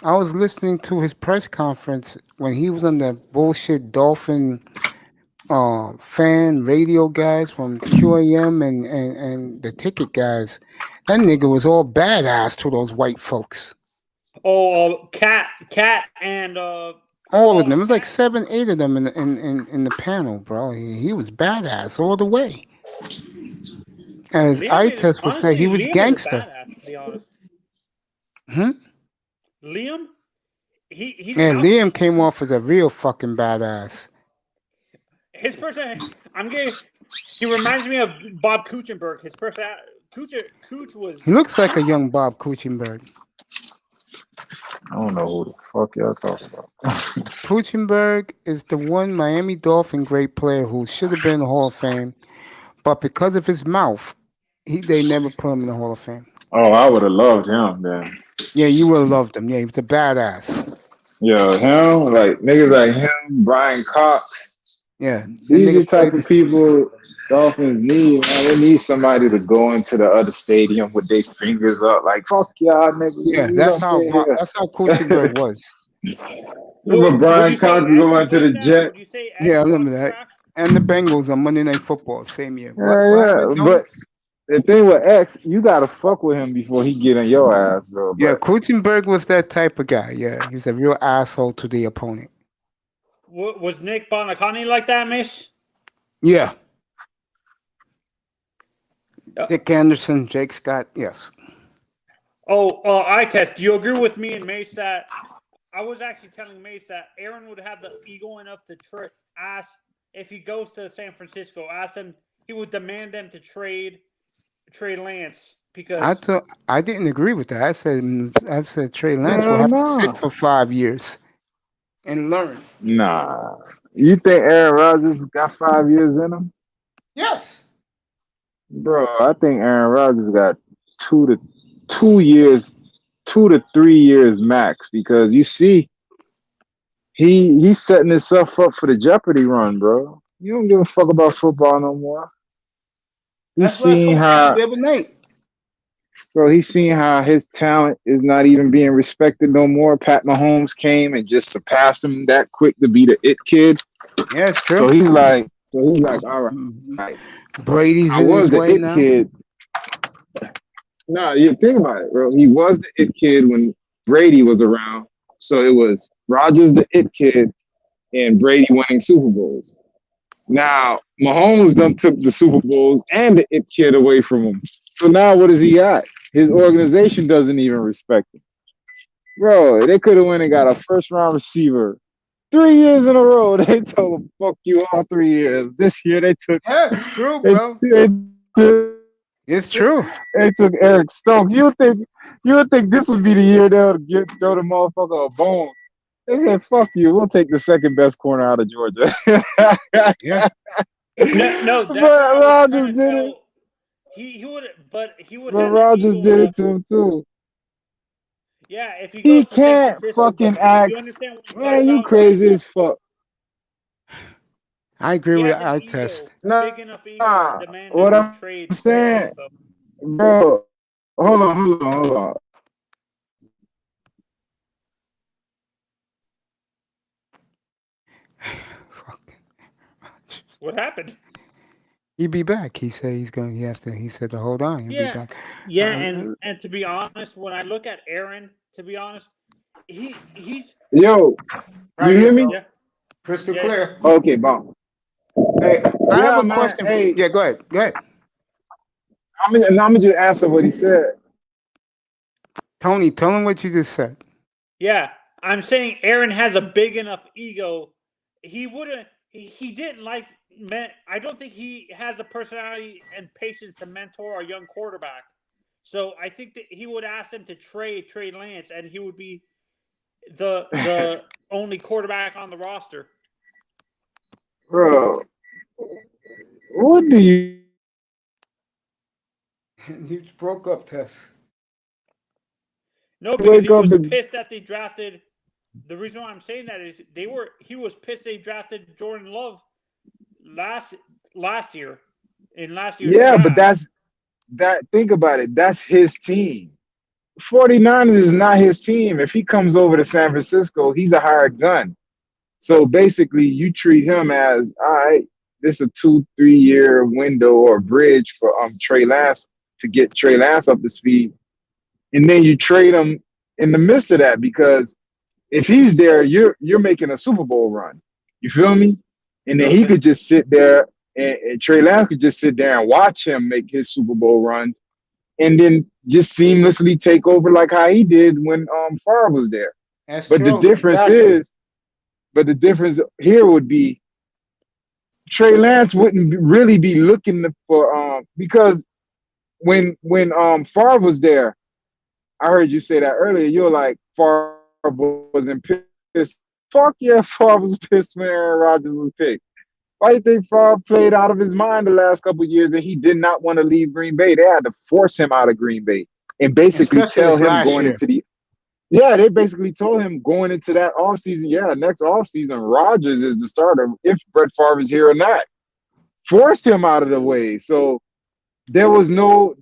Speaker 1: I was listening to his press conference when he was on the bullshit Dolphin fan radio guys from QAM and the ticket guys. That nigga was all badass to those white folks.
Speaker 2: Oh, Cat, and
Speaker 1: all of them. It was like 7, 8 of them in the panel, bro. He was badass all the way. As I-Test would say, he was
Speaker 2: Liam
Speaker 1: gangster.
Speaker 2: Badass, to be honest. Liam?
Speaker 1: Liam came off as a real fucking badass.
Speaker 2: His person, he reminds me of Bob Kuchenberg. His person, Kuch was.
Speaker 1: He looks like a young Bob Kuchenberg.
Speaker 4: I don't know who the fuck y'all talking about.
Speaker 1: Kuchenberg is the one Miami Dolphin great player who should have been in the Hall of Fame, but because of his mouth, they never put him in the Hall of Fame.
Speaker 4: Oh, I would have loved him then.
Speaker 1: Yeah, you would have loved him. Yeah, he was a badass.
Speaker 4: Yeah, him, like niggas like him, Brian Cox.
Speaker 1: Yeah.
Speaker 4: These are the type of people Dolphins need. Man. They need somebody to go into the other stadium with their fingers up, like fuck y'all niggas.
Speaker 1: Yeah, that's how Kuchenberg was.
Speaker 4: Remember Brian Cox going to the Jets?
Speaker 1: Yeah, I remember that. And the Bengals on Monday Night Football, same year.
Speaker 4: But the thing with X, you gotta fuck with him before he get on your ass, bro.
Speaker 1: Yeah, Kuchenberg was that type of guy. Yeah, he was a real asshole to the opponent.
Speaker 2: Was Nick Bonacani like that, Mish?
Speaker 1: Yeah. Dick Anderson, Jake Scott, yes.
Speaker 2: I-Test. Do you agree with me and Mace that I was actually telling Mace that Aaron would have the ego enough to ask if he goes to San Francisco, ask them, he would demand them to trade Lance because
Speaker 1: I didn't agree with that. I said Trey Lance will have to sit for 5 years and learn.
Speaker 4: Nah. You think Aaron Rodgers got 5 years in him?
Speaker 1: Yes.
Speaker 4: Bro, I think Aaron Rodgers got 2 to 3 years max because you see he's setting himself up for the Jeopardy run, bro. You don't give a fuck about football no more. He's seen how
Speaker 1: the other night.
Speaker 4: Bro, he's seeing how his talent is not even being respected no more. Pat Mahomes came and just surpassed him that quick to be the it kid.
Speaker 1: Yeah, it's true.
Speaker 4: So he's like, all right.
Speaker 1: Brady's
Speaker 4: I
Speaker 1: in
Speaker 4: was
Speaker 1: his
Speaker 4: the
Speaker 1: way
Speaker 4: it
Speaker 1: now.
Speaker 4: kid. No, you think about it, bro. He was the it kid when Brady was around. So it was Rodgers the it kid and Brady winning Super Bowls. Now, Mahomes done took the Super Bowls and the it kid away from him. So now what does he got? His organization doesn't even respect him. Bro, they could have went and got a first round receiver. 3 years in a row, they told him, fuck you all 3 years. This year they took
Speaker 1: Yeah, it's true,
Speaker 4: they,
Speaker 1: bro.
Speaker 4: they took
Speaker 1: It's true.
Speaker 4: they took Eric Stokes. You would think this would be the year they'll throw the motherfucker a bone. They said, fuck you, we'll take the second best corner out of Georgia.
Speaker 1: Yeah.
Speaker 2: No, that's
Speaker 4: But
Speaker 2: what I was
Speaker 4: Rodgers
Speaker 2: trying to
Speaker 4: did
Speaker 2: tell.
Speaker 4: it.
Speaker 2: He would, but he would
Speaker 4: But
Speaker 2: have the
Speaker 4: Rodgers
Speaker 2: ego
Speaker 4: did
Speaker 2: of
Speaker 4: it to him too.
Speaker 2: yeah. If he
Speaker 4: He
Speaker 2: goes to San
Speaker 4: can't
Speaker 2: Francisco, but
Speaker 4: fucking
Speaker 2: you
Speaker 4: act.
Speaker 2: understand what I'm talking
Speaker 4: Man, you
Speaker 2: about? Like,
Speaker 4: crazy as fuck.
Speaker 1: I agree
Speaker 2: he
Speaker 1: with
Speaker 2: has an
Speaker 1: eye
Speaker 2: ego,
Speaker 1: test.
Speaker 2: a
Speaker 4: Nah,
Speaker 2: big enough ego to demand a
Speaker 4: what
Speaker 2: new
Speaker 4: I'm
Speaker 2: trade and
Speaker 4: saying,
Speaker 2: stuff.
Speaker 4: bro. Hold on.
Speaker 1: Fuck.
Speaker 2: What happened?
Speaker 1: He'll be back. He said he's going. He said to hold on. He'll be
Speaker 2: Yeah,
Speaker 1: back.
Speaker 2: yeah, and to be honest, when I look at Aaron, to be honest, he's
Speaker 4: Yo,
Speaker 1: right
Speaker 4: you hear
Speaker 1: here,
Speaker 4: me?
Speaker 1: bro.
Speaker 2: yeah,
Speaker 1: Crystal
Speaker 2: yeah.
Speaker 1: clear.
Speaker 4: Okay, bomb.
Speaker 1: Hey, I have
Speaker 4: Yeah,
Speaker 1: a
Speaker 4: man.
Speaker 1: question.
Speaker 4: Hey,
Speaker 1: Yeah, go ahead. Go ahead.
Speaker 4: I'm gonna just answer what he said.
Speaker 1: Tony, tell him what you just said.
Speaker 2: Yeah, I'm saying Aaron has a big enough ego. He wouldn't. He didn't like. I don't think he has the personality and patience to mentor a young quarterback. So I think that he would ask them to trade Trey Lance, and he would be the only quarterback on the roster.
Speaker 4: Bro, what do you
Speaker 1: You broke up, Tess.
Speaker 2: No, because
Speaker 4: wake
Speaker 2: he
Speaker 4: up
Speaker 2: was
Speaker 4: and
Speaker 2: pissed that they drafted. The reason why I'm saying that is he was pissed they drafted Jordan Love last year in last year's
Speaker 4: yeah, but
Speaker 2: draft.
Speaker 4: think about it. That's his team. 49ers is not his team. If he comes over to San Francisco, he's a hired gun. So basically, you treat him as all right. This is a 2-3 year window or bridge for Trey Lance to get Trey Lance up to speed, and then you trade him in the midst of that because if he's there, you're making a Super Bowl run. You feel me? And then he
Speaker 2: Okay.
Speaker 4: could just sit there, and Trey Lance could just sit there and watch him make his Super Bowl run, and then just seamlessly take over like how he did when Favre was there.
Speaker 1: That's
Speaker 4: But the
Speaker 1: true.
Speaker 4: difference
Speaker 1: Exactly.
Speaker 4: is. But the difference here would be Trey Lance wouldn't really be looking for because when Favre was there, I heard you say that earlier. You're like Favre wasn't pissed. Fuck yeah, Favre was pissed when Aaron Rodgers was picked. Why do you think Favre played out of his mind the last couple of years and he did not want to leave Green Bay? They had to force him out of Green Bay and basically
Speaker 1: Especially
Speaker 4: tell
Speaker 1: this
Speaker 4: him
Speaker 1: last
Speaker 4: going
Speaker 1: year.
Speaker 4: into the they basically told him going into that offseason, next offseason, Rodgers is the starter if Brett Favre is here or not. Forced him out of the way. So there was no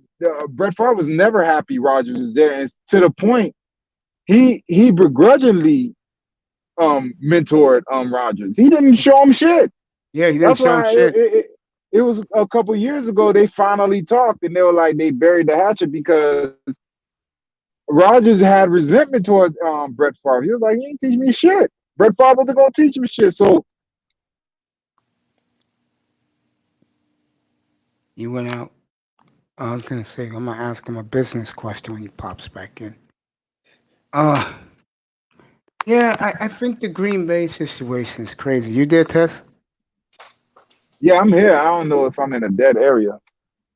Speaker 4: Brett Favre was never happy Rodgers was there. And to the point, he begrudgingly mentored Rodgers. He didn't show him shit.
Speaker 1: Yeah, he didn't
Speaker 4: That's
Speaker 1: show him
Speaker 4: why
Speaker 1: shit.
Speaker 4: it was a couple years ago they finally talked and they were like they buried the hatchet because Rodgers had resentment towards Brett Favre. He was like, "He ain't teach me shit." Brett Favre wasn't gonna teach him shit. So
Speaker 1: He went out. I was gonna say I'm gonna ask him a business question when he pops back in. Yeah, I think the Green Bay situation is crazy. You did, Tess?
Speaker 4: yeah, I'm here. I don't know if I'm in a dead area.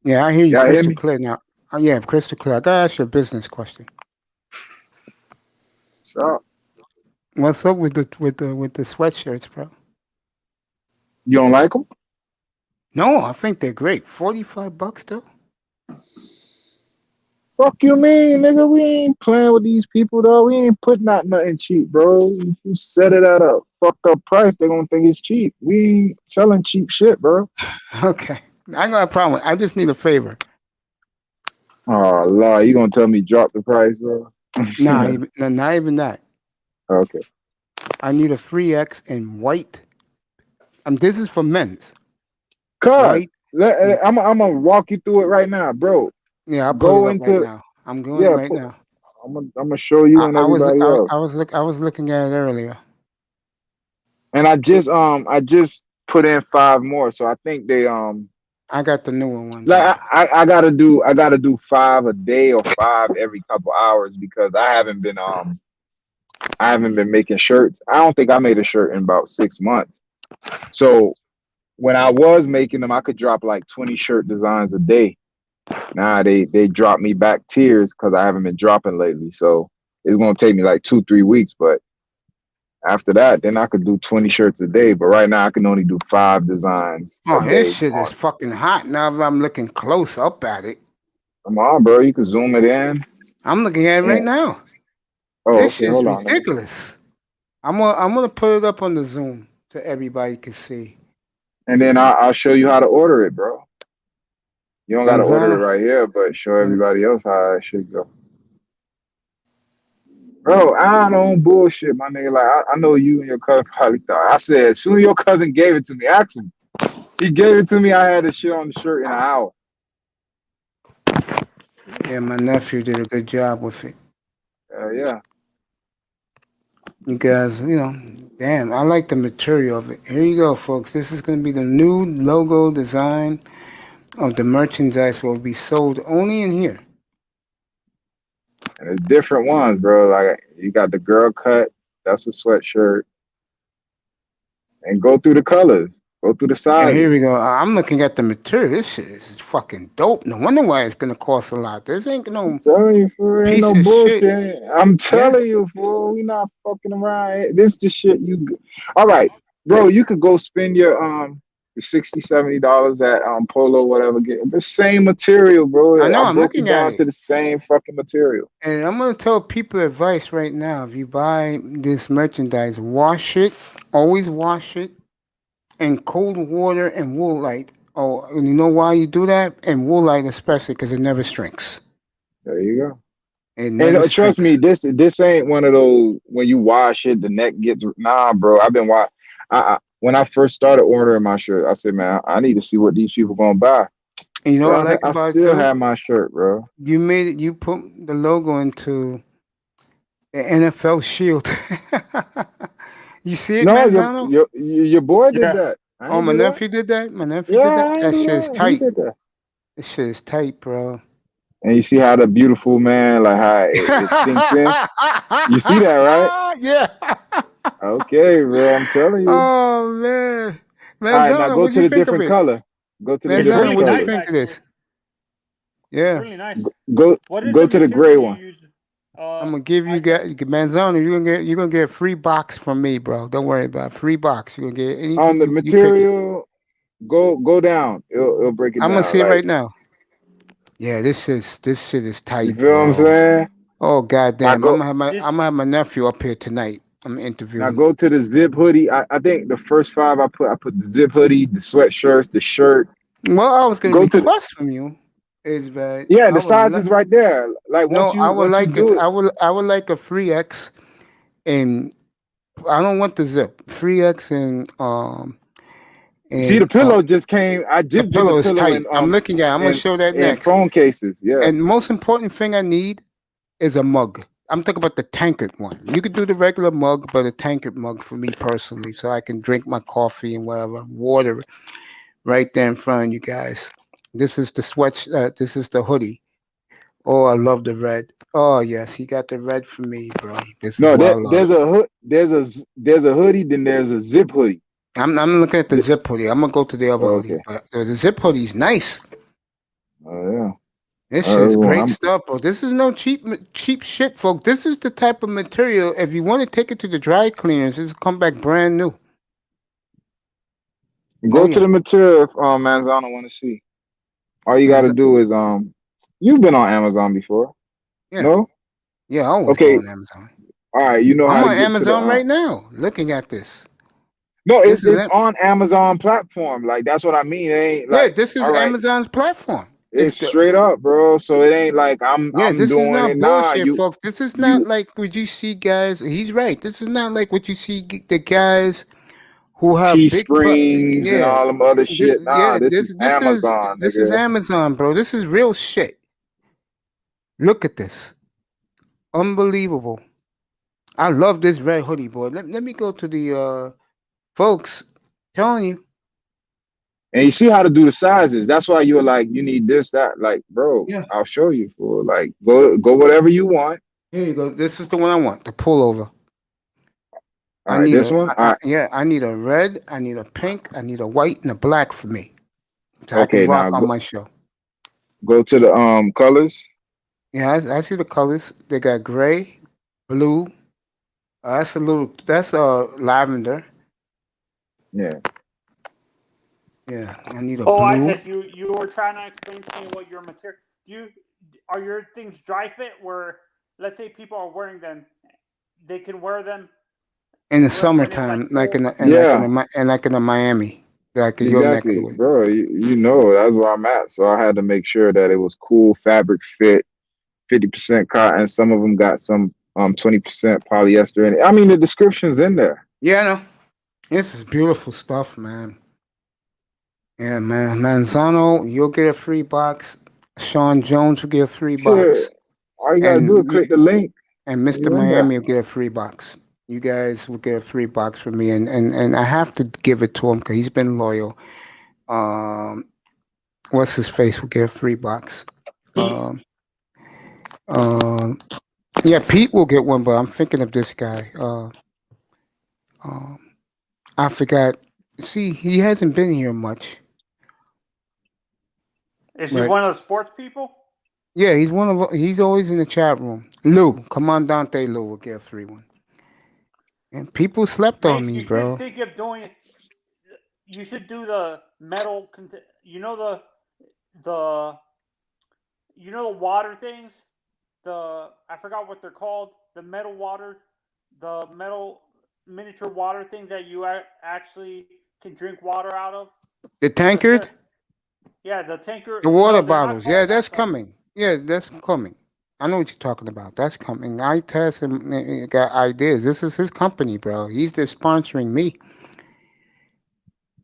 Speaker 1: Yeah, I hear you
Speaker 4: Y'all hear
Speaker 1: crystal
Speaker 4: me?
Speaker 1: clear now. Oh, yeah, crystal clear. I gotta ask you a business question.
Speaker 4: So
Speaker 1: What's up with the sweatshirts, bro?
Speaker 4: you don't like them?
Speaker 1: No, I think they're great. $45 though.
Speaker 4: Fuck you mean, nigga? We ain't playing with these people though. We ain't putting out nothing cheap, bro. If you set it at a fucked up price, they gonna think it's cheap. We ain't selling cheap shit, bro.
Speaker 1: Okay, I ain't got a problem. I just need a favor.
Speaker 4: Oh Lord, you gonna tell me drop the price, bro?
Speaker 1: Not even that.
Speaker 4: Okay.
Speaker 1: I need a free X in white. This is for men's.
Speaker 4: Cuz,
Speaker 1: White.
Speaker 4: I'm gonna walk you through it right now, bro.
Speaker 1: Yeah, I'll pull
Speaker 4: Go
Speaker 1: it up right
Speaker 4: into
Speaker 1: now. I'm doing it right now.
Speaker 4: I'm gonna show you and
Speaker 1: I was
Speaker 4: everybody else.
Speaker 1: I was looking at it earlier.
Speaker 4: And I just put in 5 more, so I think they
Speaker 1: I got the newer ones.
Speaker 4: Like I gotta do 5 a day or 5 every couple hours because I haven't been making shirts. I don't think I made a shirt in about 6 months. So when I was making them, I could drop like 20 shirt designs a day. Now they drop me back tiers because I haven't been dropping lately. So it's gonna take me like 2-3 weeks, but after that, then I could do 20 shirts a day. But right now I can only do 5 designs a
Speaker 1: Oh,
Speaker 4: day.
Speaker 1: this shit is fucking hot. Now that I'm looking close up at it.
Speaker 4: Come on, bro. You can zoom it in.
Speaker 1: I'm looking at it right now.
Speaker 4: Oh,
Speaker 1: This
Speaker 4: okay.
Speaker 1: shit's
Speaker 4: Hold on.
Speaker 1: ridiculous. I'm gonna put it up on the Zoom so everybody can see.
Speaker 4: And then I'll show you how to order it, bro. You don't got to order it
Speaker 1: Manzana.
Speaker 4: right here, but show everybody else how it should go. Bro, I don't bullshit, my nigga. Like, I know you and your cousin probably thought. I said, as soon as your cousin gave it to me, ask him. He gave it to me. I had the shit on the shirt in an hour.
Speaker 1: Yeah, my nephew did a good job with it.
Speaker 4: Yeah.
Speaker 1: You guys, damn, I like the material of it. Here you go, folks. This is going to be the new logo design of the merchandise will be sold only in here.
Speaker 4: And it's different ones, bro. Like, you got the girl cut. That's a sweatshirt. And go through the colors. Go through the sizes.
Speaker 1: Yeah, here we go. I'm looking at the material. This shit is fucking dope. No wonder why it's going to cost a lot. This ain't no
Speaker 4: I'm telling you, fool, ain't
Speaker 1: piece
Speaker 4: no
Speaker 1: of
Speaker 4: bullshit.
Speaker 1: shit.
Speaker 4: I'm telling you, fool, we not fucking around. This the shit you. All right, bro. You could go spend your $60-$70 at Polo, whatever. Get the same material, bro.
Speaker 1: I know. I'm
Speaker 4: broke it
Speaker 1: looking at
Speaker 4: down
Speaker 1: it.
Speaker 4: to the same fucking material.
Speaker 1: And I'm going to tell people advice right now. If you buy this merchandise, wash it. Always wash it in cold water and wool light. Oh, and you know why you do that? And wool light especially because it never shrinks.
Speaker 4: There you go.
Speaker 1: It never
Speaker 4: And trust me,
Speaker 1: shrinks.
Speaker 4: this ain't one of those when you wash it, the neck gets nah, bro. I've been when I first started ordering my shirt, I said, man, I need to see what these people gonna buy.
Speaker 1: And you know
Speaker 4: Bro,
Speaker 1: what I like
Speaker 4: I
Speaker 1: about it
Speaker 4: still
Speaker 1: too?
Speaker 4: have my shirt, bro.
Speaker 1: You made it. You put the logo into the NFL shield. You see it,
Speaker 4: No,
Speaker 1: Manzano?
Speaker 4: your boy did
Speaker 2: Yeah.
Speaker 4: that.
Speaker 1: Oh, my nephew did that. My nephew did that.
Speaker 4: I
Speaker 1: That
Speaker 4: ain't
Speaker 1: shit is
Speaker 4: do that. He
Speaker 1: tight.
Speaker 4: did that.
Speaker 1: This shit is tight, bro.
Speaker 4: And you see how the beautiful man, like how it sinks in. You see that, right?
Speaker 1: Yeah.
Speaker 4: Okay, bro. I'm telling you.
Speaker 1: Oh man,
Speaker 4: All right, now
Speaker 1: Manzano,
Speaker 4: go
Speaker 1: what
Speaker 4: to
Speaker 1: you
Speaker 4: the
Speaker 1: think of
Speaker 4: different
Speaker 1: it?
Speaker 4: color. Go to the
Speaker 2: It's
Speaker 4: different
Speaker 1: Manzano,
Speaker 2: really
Speaker 1: what you
Speaker 2: nice,
Speaker 4: color.
Speaker 1: think of this?
Speaker 2: actually.
Speaker 1: Yeah,
Speaker 2: Really nice.
Speaker 4: Go
Speaker 2: What is
Speaker 4: go
Speaker 2: the
Speaker 4: to the gray
Speaker 2: material
Speaker 4: one.
Speaker 2: you use?
Speaker 1: I'm gonna give you guys Manzano. You're gonna get a free box from me, bro. Don't worry about it. Free box. You're gonna get
Speaker 4: On
Speaker 1: anything
Speaker 4: the
Speaker 1: you pick it.
Speaker 4: material, go down. It'll break it
Speaker 1: I'm gonna
Speaker 4: down.
Speaker 1: see it
Speaker 4: Like,
Speaker 1: right now. Yeah, this shit is
Speaker 4: you
Speaker 1: tight,
Speaker 4: feel what I'm
Speaker 1: bro.
Speaker 4: saying?
Speaker 1: Oh
Speaker 4: Now
Speaker 1: goddamn,
Speaker 4: go
Speaker 2: This
Speaker 1: I'm gonna have my nephew up here tonight. I'm gonna interview
Speaker 4: now
Speaker 1: him.
Speaker 4: go to the zip hoodie. I think the first 5 I put the zip hoodie, the sweatshirts, the shirt.
Speaker 1: What I was gonna
Speaker 4: Go to the
Speaker 1: request from you is that
Speaker 4: yeah,
Speaker 1: I
Speaker 4: the
Speaker 1: would
Speaker 4: size is right there. Like
Speaker 1: no, I would
Speaker 4: once you
Speaker 1: like it.
Speaker 4: do it,
Speaker 1: I would like a free X, and I don't want the zip. Free X
Speaker 4: you see the
Speaker 1: and
Speaker 4: pillow just came. I
Speaker 1: the
Speaker 4: just did the
Speaker 1: pillow is
Speaker 4: pillow
Speaker 1: tight. I'm looking at. I'm gonna show that
Speaker 4: in
Speaker 1: next.
Speaker 4: phone cases. Yeah.
Speaker 1: And the most important thing I need is a mug. I'm talking about the tankard one. You could do the regular mug, but a tankard mug for me personally, so I can drink my coffee and whatever, water right there in front of you guys. This is the sweat. This is the hoodie. Oh, I love the red. Oh yes, he got the red for me, bro. This is
Speaker 4: No,
Speaker 1: what I love.
Speaker 4: there's a hood. There's a hoodie. Then there's a zip hoodie.
Speaker 1: I'm looking at the zip hoodie. I'm gonna go to the other hoodie,
Speaker 4: Okay.
Speaker 1: but the zip hoodie is nice.
Speaker 4: Oh yeah.
Speaker 1: This shit is great
Speaker 4: I'm
Speaker 1: stuff, bro. This is no cheap shit, folks. This is the type of material. If you want to take it to the dry cleaners, it's come back brand new.
Speaker 4: go
Speaker 1: Oh
Speaker 4: to
Speaker 1: yeah,
Speaker 4: the material if Manzano want to see. All you got to
Speaker 1: man.
Speaker 4: do is you've been on Amazon before.
Speaker 1: Yeah,
Speaker 4: No?
Speaker 1: yeah. I always go
Speaker 4: Okay.
Speaker 1: on Amazon.
Speaker 4: All right. You know
Speaker 1: I'm
Speaker 4: how to
Speaker 1: on
Speaker 4: get to
Speaker 1: Amazon
Speaker 4: the
Speaker 1: right now, looking at this.
Speaker 4: no,
Speaker 1: This is
Speaker 4: it's on Amazon platform. Like that's what I mean. It ain't
Speaker 1: yeah.
Speaker 4: like
Speaker 1: This is
Speaker 4: all right.
Speaker 1: Amazon's platform.
Speaker 4: It's
Speaker 1: It's the
Speaker 4: straight up, bro. So it ain't like
Speaker 1: yeah.
Speaker 4: I'm
Speaker 1: This is
Speaker 4: doing
Speaker 1: not
Speaker 4: it. Nah,
Speaker 1: bullshit, folks. This is not
Speaker 4: you
Speaker 1: like what you see, guys. He's right. This is not like what you see the guys who have big
Speaker 4: Teesprings and
Speaker 1: yeah.
Speaker 4: all them other shit. Nah, this is Amazon,
Speaker 1: This is
Speaker 4: nigga.
Speaker 1: Amazon, bro. This is real shit. Look at this. Unbelievable. I love this red hoodie, boy. Let me go to the folks telling you.
Speaker 4: And you see how to do the sizes. That's why you're like, you need this, that. Like, bro,
Speaker 1: Yeah.
Speaker 4: I'll show you for like go whatever you want.
Speaker 1: Here you go. This is the one I want. The pullover.
Speaker 4: All right, this one. All right.
Speaker 1: I need a red. I need a pink. I need a white and a black for me, so I can
Speaker 4: Okay,
Speaker 1: rock
Speaker 4: now
Speaker 1: on my show.
Speaker 4: go to the colors.
Speaker 1: Yeah, I see the colors. They got gray, blue. That's lavender.
Speaker 4: Yeah.
Speaker 1: Yeah, I need a
Speaker 2: Oh, I
Speaker 1: blue.
Speaker 2: guess you were trying to explain to me what your material. Are your things dry fit? Where let's say people are wearing them, they can wear them
Speaker 1: In the
Speaker 2: when it's
Speaker 1: summertime,
Speaker 2: like cool.
Speaker 4: Yeah,
Speaker 1: like in the Miami, like in your neck of the
Speaker 4: exactly,
Speaker 1: woods.
Speaker 4: bro. You know that's where I'm at. So I had to make sure that it was cool fabric fit, 50% cotton. Some of them got some 20% polyester in it. I mean, the description's in there.
Speaker 1: Yeah, I know. This is beautiful stuff, man. Yeah, man. Manzano, you'll get a free box. Sean Jones will get a free
Speaker 4: Shit,
Speaker 1: box,
Speaker 4: all you gotta do is
Speaker 1: and
Speaker 4: click the link and
Speaker 1: Mr.
Speaker 4: you're in there.
Speaker 1: Miami will get a free box. You guys will get a free box from me, and I have to give it to him because he's been loyal. Um, what's his face will get a free box. Um, um, yeah, Pete will get one, but I'm thinking of this guy. Um, I forgot. See, he hasn't been here much.
Speaker 2: Is he
Speaker 1: Right.
Speaker 2: one of the sports people?
Speaker 1: Yeah, he's always in the chat room. Lou, Commandante Lou will get a free one. And people slept on
Speaker 2: Mace,
Speaker 1: me,
Speaker 2: you
Speaker 1: bro.
Speaker 2: should think of doing. You should do the metal. You know the the water things. I forgot what they're called. The metal miniature water things that you actually can drink water out of.
Speaker 1: The tankard,
Speaker 2: Yeah, the tanker.
Speaker 1: the water
Speaker 2: No, they're not
Speaker 1: bottles. Yeah,
Speaker 2: called
Speaker 1: that's
Speaker 2: that.
Speaker 1: coming. Yeah, that's coming. I know what you're talking about. That's coming. I test him. Got ideas. This is his company, bro. He's just sponsoring me.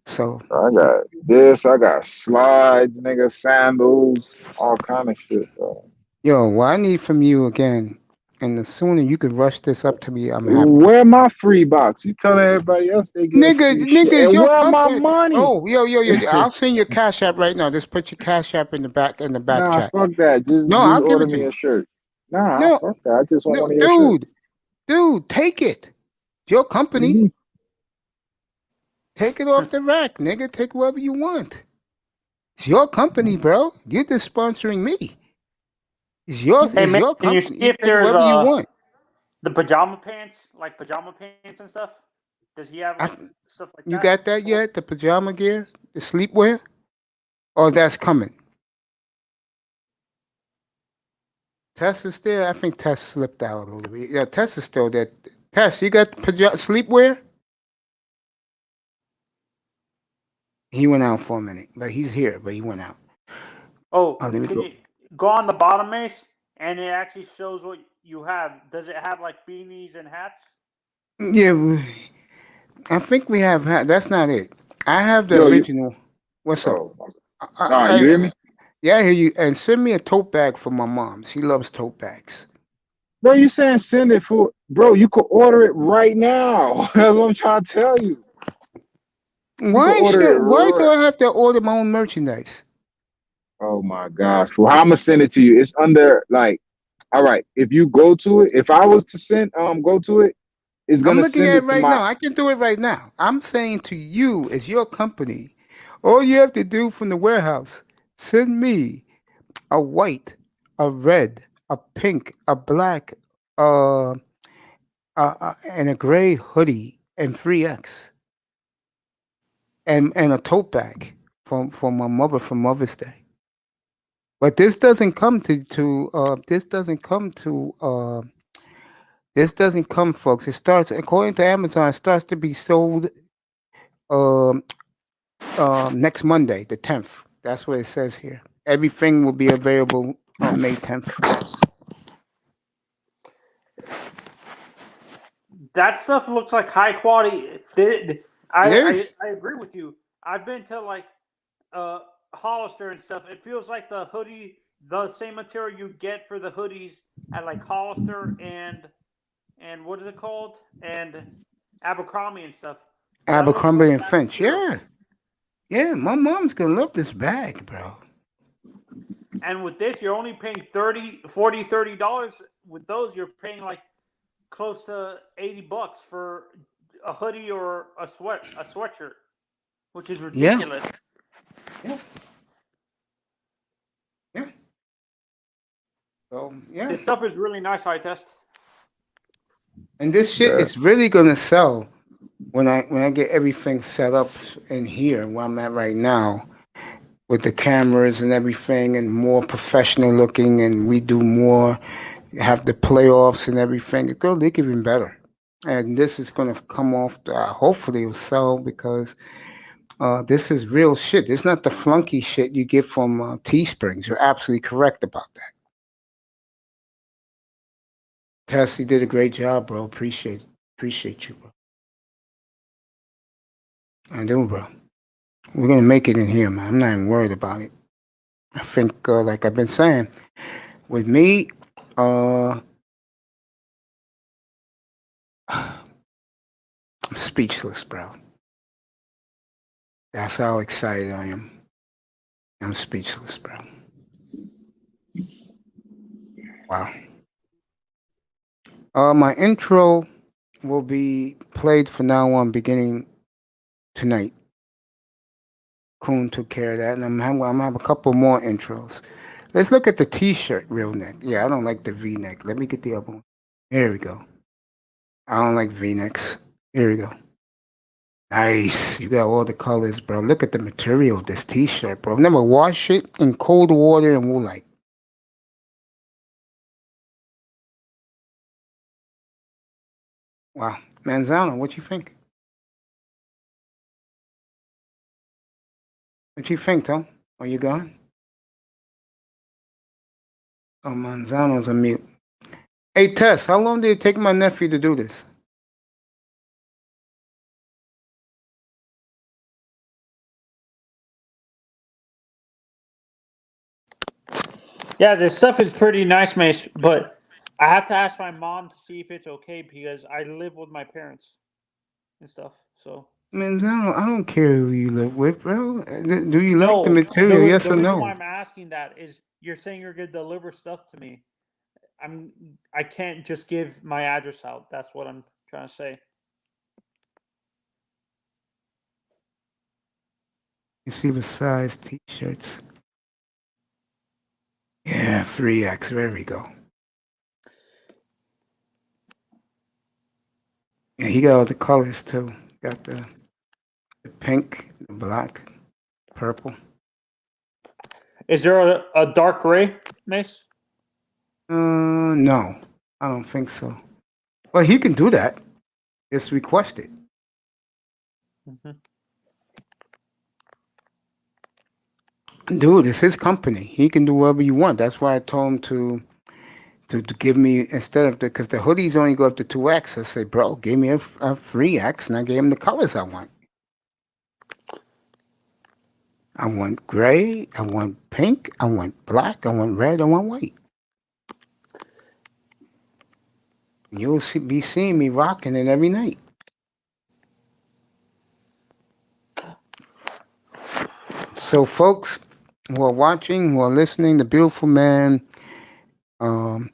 Speaker 1: So,
Speaker 4: I got this. I got slides, nigga, sandals, all kind of shit, bro.
Speaker 1: yo, what I need from you again, and the sooner you can rush this up to me, I'm happy.
Speaker 4: Where my free box? You telling everybody else they get free shit,
Speaker 1: Nigga, is
Speaker 4: and
Speaker 1: your
Speaker 4: where my
Speaker 1: company?
Speaker 4: money?
Speaker 1: Oh, yo. I'll send your cash app right now. Just put your cash app in the back
Speaker 4: Nah,
Speaker 1: chat.
Speaker 4: fuck that. Just
Speaker 1: No,
Speaker 4: just
Speaker 1: I'll give
Speaker 4: order
Speaker 1: it to
Speaker 4: me
Speaker 1: you.
Speaker 4: a shirt. Nah,
Speaker 1: No,
Speaker 4: fuck that. I just want
Speaker 1: no,
Speaker 4: one of your shirts.
Speaker 1: dude, take it. It's your company.
Speaker 4: Mhm.
Speaker 1: Take it off the rack, nigga. Take whatever you want. It's your company, bro. You're just sponsoring me. It's yours.
Speaker 2: Hey
Speaker 1: It's
Speaker 2: man,
Speaker 1: your
Speaker 2: can you
Speaker 1: company.
Speaker 2: see
Speaker 1: You
Speaker 2: if
Speaker 1: take
Speaker 2: there's
Speaker 1: whatever you want.
Speaker 2: the pajama pants, like pajama pants and stuff? Does he have like stuff like
Speaker 1: You
Speaker 2: that?
Speaker 1: got that yet? The pajama gear, the sleepwear, or that's coming? Tess is still. I think Tess slipped out a little bit. Yeah, Tess is still there. Tess, you got sleepwear? He went out for a minute, but he's here. But he went out.
Speaker 2: Oh,
Speaker 1: Let me
Speaker 2: can
Speaker 1: go.
Speaker 2: you go on the bottom, Mace, and it actually shows what you have? Does it have like beanies and hats?
Speaker 1: Yeah, I think we have. That's not it. I have the
Speaker 4: Yo, you.
Speaker 1: original. What's up?
Speaker 4: Oh, nah, you hear me?
Speaker 1: Yeah, I hear you. And send me a tote bag for my mom. She loves tote bags.
Speaker 4: Bro, you saying send it for? Bro, you could order it right now. That's what I'm trying to tell you. You could order it
Speaker 1: Why do
Speaker 4: right.
Speaker 1: I have to order my own merchandise?
Speaker 4: Oh my gosh. Well, how I'm gonna send it to you? It's under like. All right. If you go to it, if I was to send go to it, it's
Speaker 1: I'm
Speaker 4: gonna
Speaker 1: looking
Speaker 4: send
Speaker 1: at
Speaker 4: it
Speaker 1: it
Speaker 4: to
Speaker 1: right
Speaker 4: my.
Speaker 1: now. I can do it right now. I'm saying to you, as your company, all you have to do from the warehouse, send me a white, a red, a pink, a black, and a gray hoodie and 3X and a tote bag for my mother for Mother's Day. But this doesn't come this doesn't come, folks. It starts, according to Amazon, it starts to be sold um, next Monday, the 10th. That's what it says here. Everything will be available on May 10th.
Speaker 2: That stuff looks like high quality.
Speaker 1: It is.
Speaker 2: I agree with you. I've been to like Hollister and stuff. It feels like the hoodie, the same material you get for the hoodies at like Hollister and what is it called? And Abercrombie and stuff. That looks
Speaker 1: Abercrombie
Speaker 2: like
Speaker 1: and
Speaker 2: that
Speaker 1: Finch.
Speaker 2: material.
Speaker 1: Yeah. Yeah, my mom's gonna love this bag, bro.
Speaker 2: And with this, you're only paying $30. With those, you're paying like close to $80 for a hoodie or a sweatshirt, which is
Speaker 1: Yeah,
Speaker 2: ridiculous.
Speaker 1: yeah, yeah. So yeah,
Speaker 2: This stuff is really nice, high test.
Speaker 1: and this shit
Speaker 4: Yeah.
Speaker 1: is really gonna sell when I get everything set up in here where I'm at right now with the cameras and everything and more professional looking, and we do more, have the playoffs and everything. It's gonna look even better. And this is gonna come off. Hopefully, it'll sell because this is real shit. It's not the flunky shit you get from Teesprings. You're absolutely correct about that. Tess, you did a great job, bro. Appreciate you, bro. I do, bro. We're gonna make it in here, man. I'm not even worried about it. I think, like I've been saying, with me, I'm speechless, bro. That's how excited I am. I'm speechless, bro. Wow. My intro will be played from now on, beginning tonight. Kuhn took care of that, and I'm gonna have a couple more intros. Let's look at the T-shirt real neck. Yeah, I don't like the V-neck. Let me get the other one. Here we go. I don't like V-necks. Here we go. Nice. You got all the colors, bro. Look at the material of this T-shirt, bro. I've never washed it in cold water and woolite. Wow. Manzano, what you think? What you think, Tom? Are you gone? Oh, Manzano's a mute. Hey, Tess, how long did it take my nephew to do this?
Speaker 2: Yeah, this stuff is pretty nice, Mace, but I have to ask my mom to see if it's okay because I live with my parents and stuff. So
Speaker 1: Manzano, I don't care who you live with, bro. Do you like the
Speaker 2: no,
Speaker 1: material? Yes
Speaker 2: the
Speaker 1: or
Speaker 2: reason why
Speaker 1: no?
Speaker 2: I'm asking that is you're saying you're gonna deliver stuff to me. I can't just give my address out. That's what I'm trying to say.
Speaker 1: You see the size T-shirts. Yeah, 3X. There we go. Yeah, he got all the colors too. Got the pink, the black, purple.
Speaker 2: Is there a dark gray, Mace?
Speaker 1: No, I don't think so. Well, he can do that. Just request it.
Speaker 2: Mm-hmm.
Speaker 1: Dude, it's his company. He can do whatever you want. That's why I told him to give me, instead of because the hoodies only go up to 2X. I said, bro, give me a 3X, and I gave him the colors I want. I want gray, I want pink, I want black, I want red, I want white. You'll be seeing me rocking it every night. So, folks who are watching, who are listening, the Beautiful Man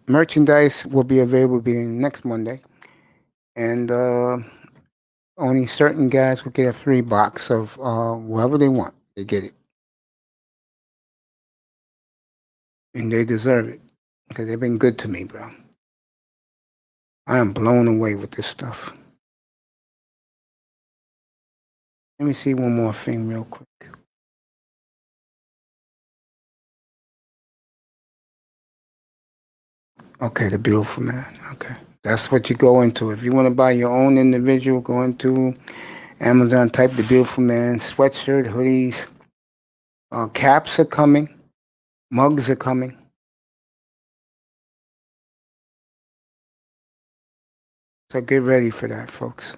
Speaker 1: merchandise will be available beginning next Monday. And only certain guys will get a free box of whatever they want. They get it. And they deserve it because they've been good to me, bro. I am blown away with this stuff. Let me see one more thing real quick. Okay, the Beautiful Man. Okay. That's what you go into. If you want to buy your own individual, go into Amazon, type the Beautiful Man, sweatshirt, hoodies. Caps are coming. Mugs are coming. So get ready for that, folks.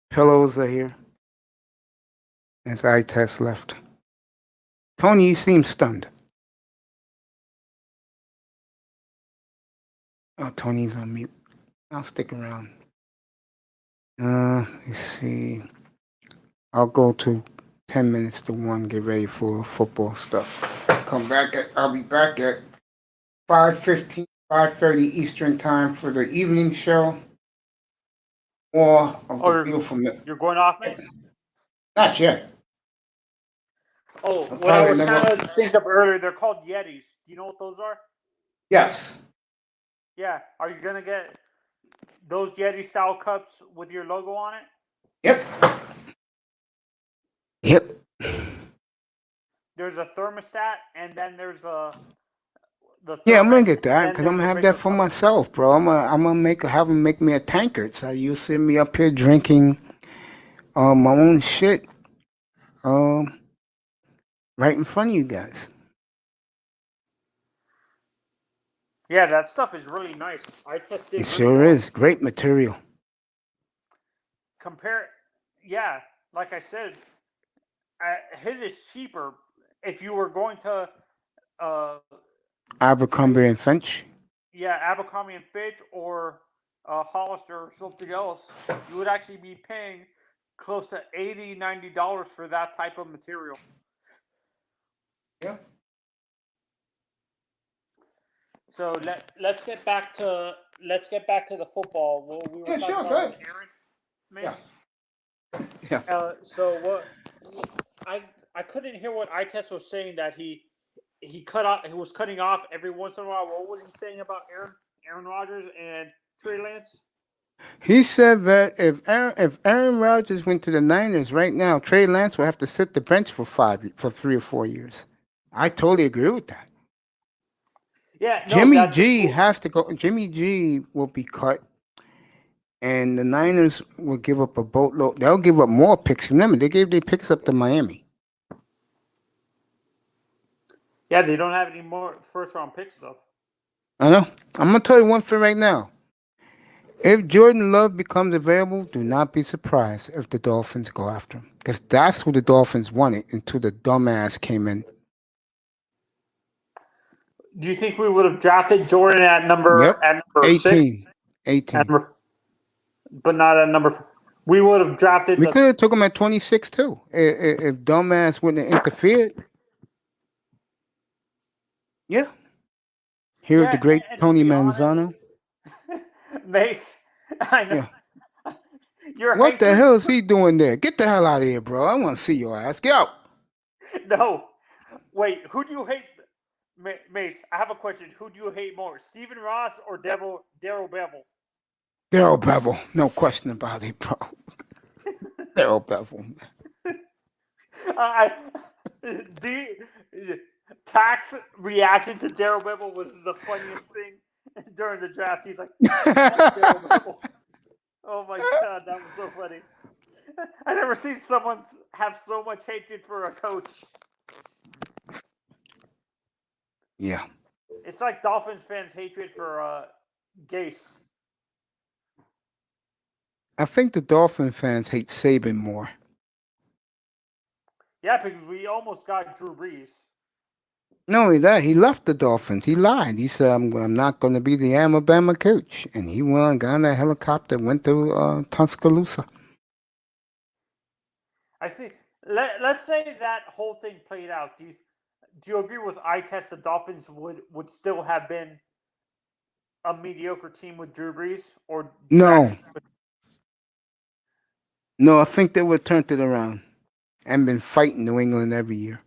Speaker 1: Pillows are here. As eye test left. Tony, you seem stunned. Oh, Tony's on mute. I'll stick around. Let's see. I'll go to 10 minutes to 1, get ready for football stuff. I'll be back at 5:15, 5:30 Eastern time for the evening show or of the beautiful.
Speaker 2: You're going off, Mace?
Speaker 1: Not yet.
Speaker 2: Oh, what I was trying to think of earlier, they're called Yetis. Do you know what those are?
Speaker 1: Yes.
Speaker 2: Yeah. Are you going to get those Yeti style cups with your logo on it?
Speaker 1: Yep. Yep.
Speaker 2: There's a thermostat, and then there's the
Speaker 1: yeah, I'm gonna get that because I'm gonna have that for myself, bro. I'm gonna have them make me a tankard. So you see me up here drinking my own shit right in front of you guys.
Speaker 2: Yeah, that stuff is really nice. I tested.
Speaker 1: It sure is. Great material.
Speaker 2: Yeah, like I said, his is cheaper. If you were going to
Speaker 1: Abercrombie and Finch.
Speaker 2: Yeah, Abercrombie and Fitch or Hollister or something else, you would actually be paying close to $80, $90 for that type of material.
Speaker 1: Yeah.
Speaker 2: So let's get back to the football. Well, we were talking about
Speaker 1: good.
Speaker 2: Aaron.
Speaker 1: Yeah. Yeah.
Speaker 2: So what? I couldn't hear what Itest was saying, that he was cutting off every once in a while. What was he saying about Aaron Rodgers and Trey Lance?
Speaker 1: He said that if Aaron Rodgers went to the Niners right now, Trey Lance will have to sit the bench for 3 or 4 years. I totally agree with that.
Speaker 2: Yeah, no,
Speaker 1: Jimmy G has to go. Jimmy G will be cut, and the Niners will give up a boatload. They'll give up more picks. Remember, they gave their picks up to Miami.
Speaker 2: Yeah, they don't have any more first-round picks, though.
Speaker 1: I know. I'm going to tell you one thing right now. If Jordan Love becomes available, do not be surprised if the Dolphins go after him. Because that's who the Dolphins wanted until the dumbass came in.
Speaker 2: Do you think we would have drafted Jordan at number
Speaker 1: 18?
Speaker 2: 6?
Speaker 1: 18.
Speaker 2: But not at number 4. We would have drafted.
Speaker 1: We could have took him at 26 too, if dumbass wouldn't have interfered. Yeah. Here's the great Tony Manzano.
Speaker 2: Mace, I know.
Speaker 1: Yeah. What the hell is he doing there? Get the hell out of here, bro. I want to see your ass. Get out.
Speaker 2: No. Wait, who do you hate? Mace, I have a question. Who do you hate more, Stephen Ross or Darrell Bevel?
Speaker 1: Darrell Bevel. No question about it, bro. Darrell Bevel.
Speaker 2: Tax reaction to Darrell Bevel was the funniest thing during the draft. He's like, oh my God, that was so funny. I never seen someone have so much hatred for a coach.
Speaker 1: Yeah.
Speaker 2: It's like Dolphins fans' hatred for Gase.
Speaker 1: I think the Dolphin fans hate Saban more.
Speaker 2: Yeah, because we almost got Drew Brees.
Speaker 1: Not only that, he left the Dolphins. He lied. He said, I'm not going to be the Alabama coach. And he went and got on a helicopter, went to Tuscaloosa.
Speaker 2: I think, let's say that whole thing played out. Do you agree with Itest the Dolphins would still have been a mediocre team with Drew Brees? Or
Speaker 1: no. No, I think they would have turned it around and been fighting New England every year.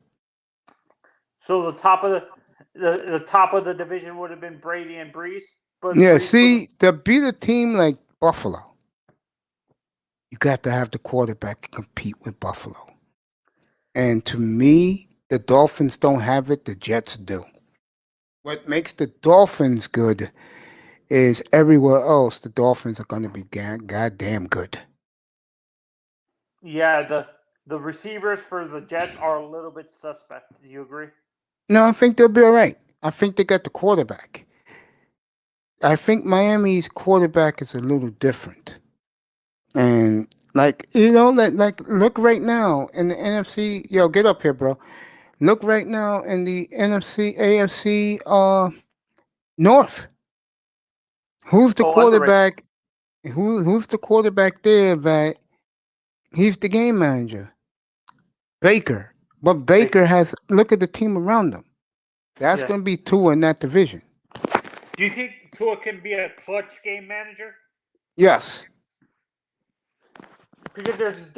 Speaker 2: So the top of the division would have been Brady and Brees. But
Speaker 1: yeah,
Speaker 2: Brees
Speaker 1: to beat a team like Buffalo, you got to have the quarterback compete with Buffalo. And to me, the Dolphins don't have it. The Jets do. What makes the Dolphins good is everywhere else, the Dolphins are going to be goddamn good.
Speaker 2: Yeah, the receivers for the Jets are a little bit suspect. Do you agree?
Speaker 1: No, I think they'll be all right. I think they got the quarterback. I think Miami's quarterback is a little different. And, like look right now in the NFC. Yo, get up here, bro. Look right now in the NFC, AFC North. Who's the quarterback? Who's the quarterback there? That he's the game manager, Baker. But Baker has look at the team around him. That's
Speaker 2: Yeah.
Speaker 1: going to be Tua in that division.
Speaker 2: Do you think Tua can be a clutch game manager?
Speaker 1: Yes,
Speaker 2: Because there's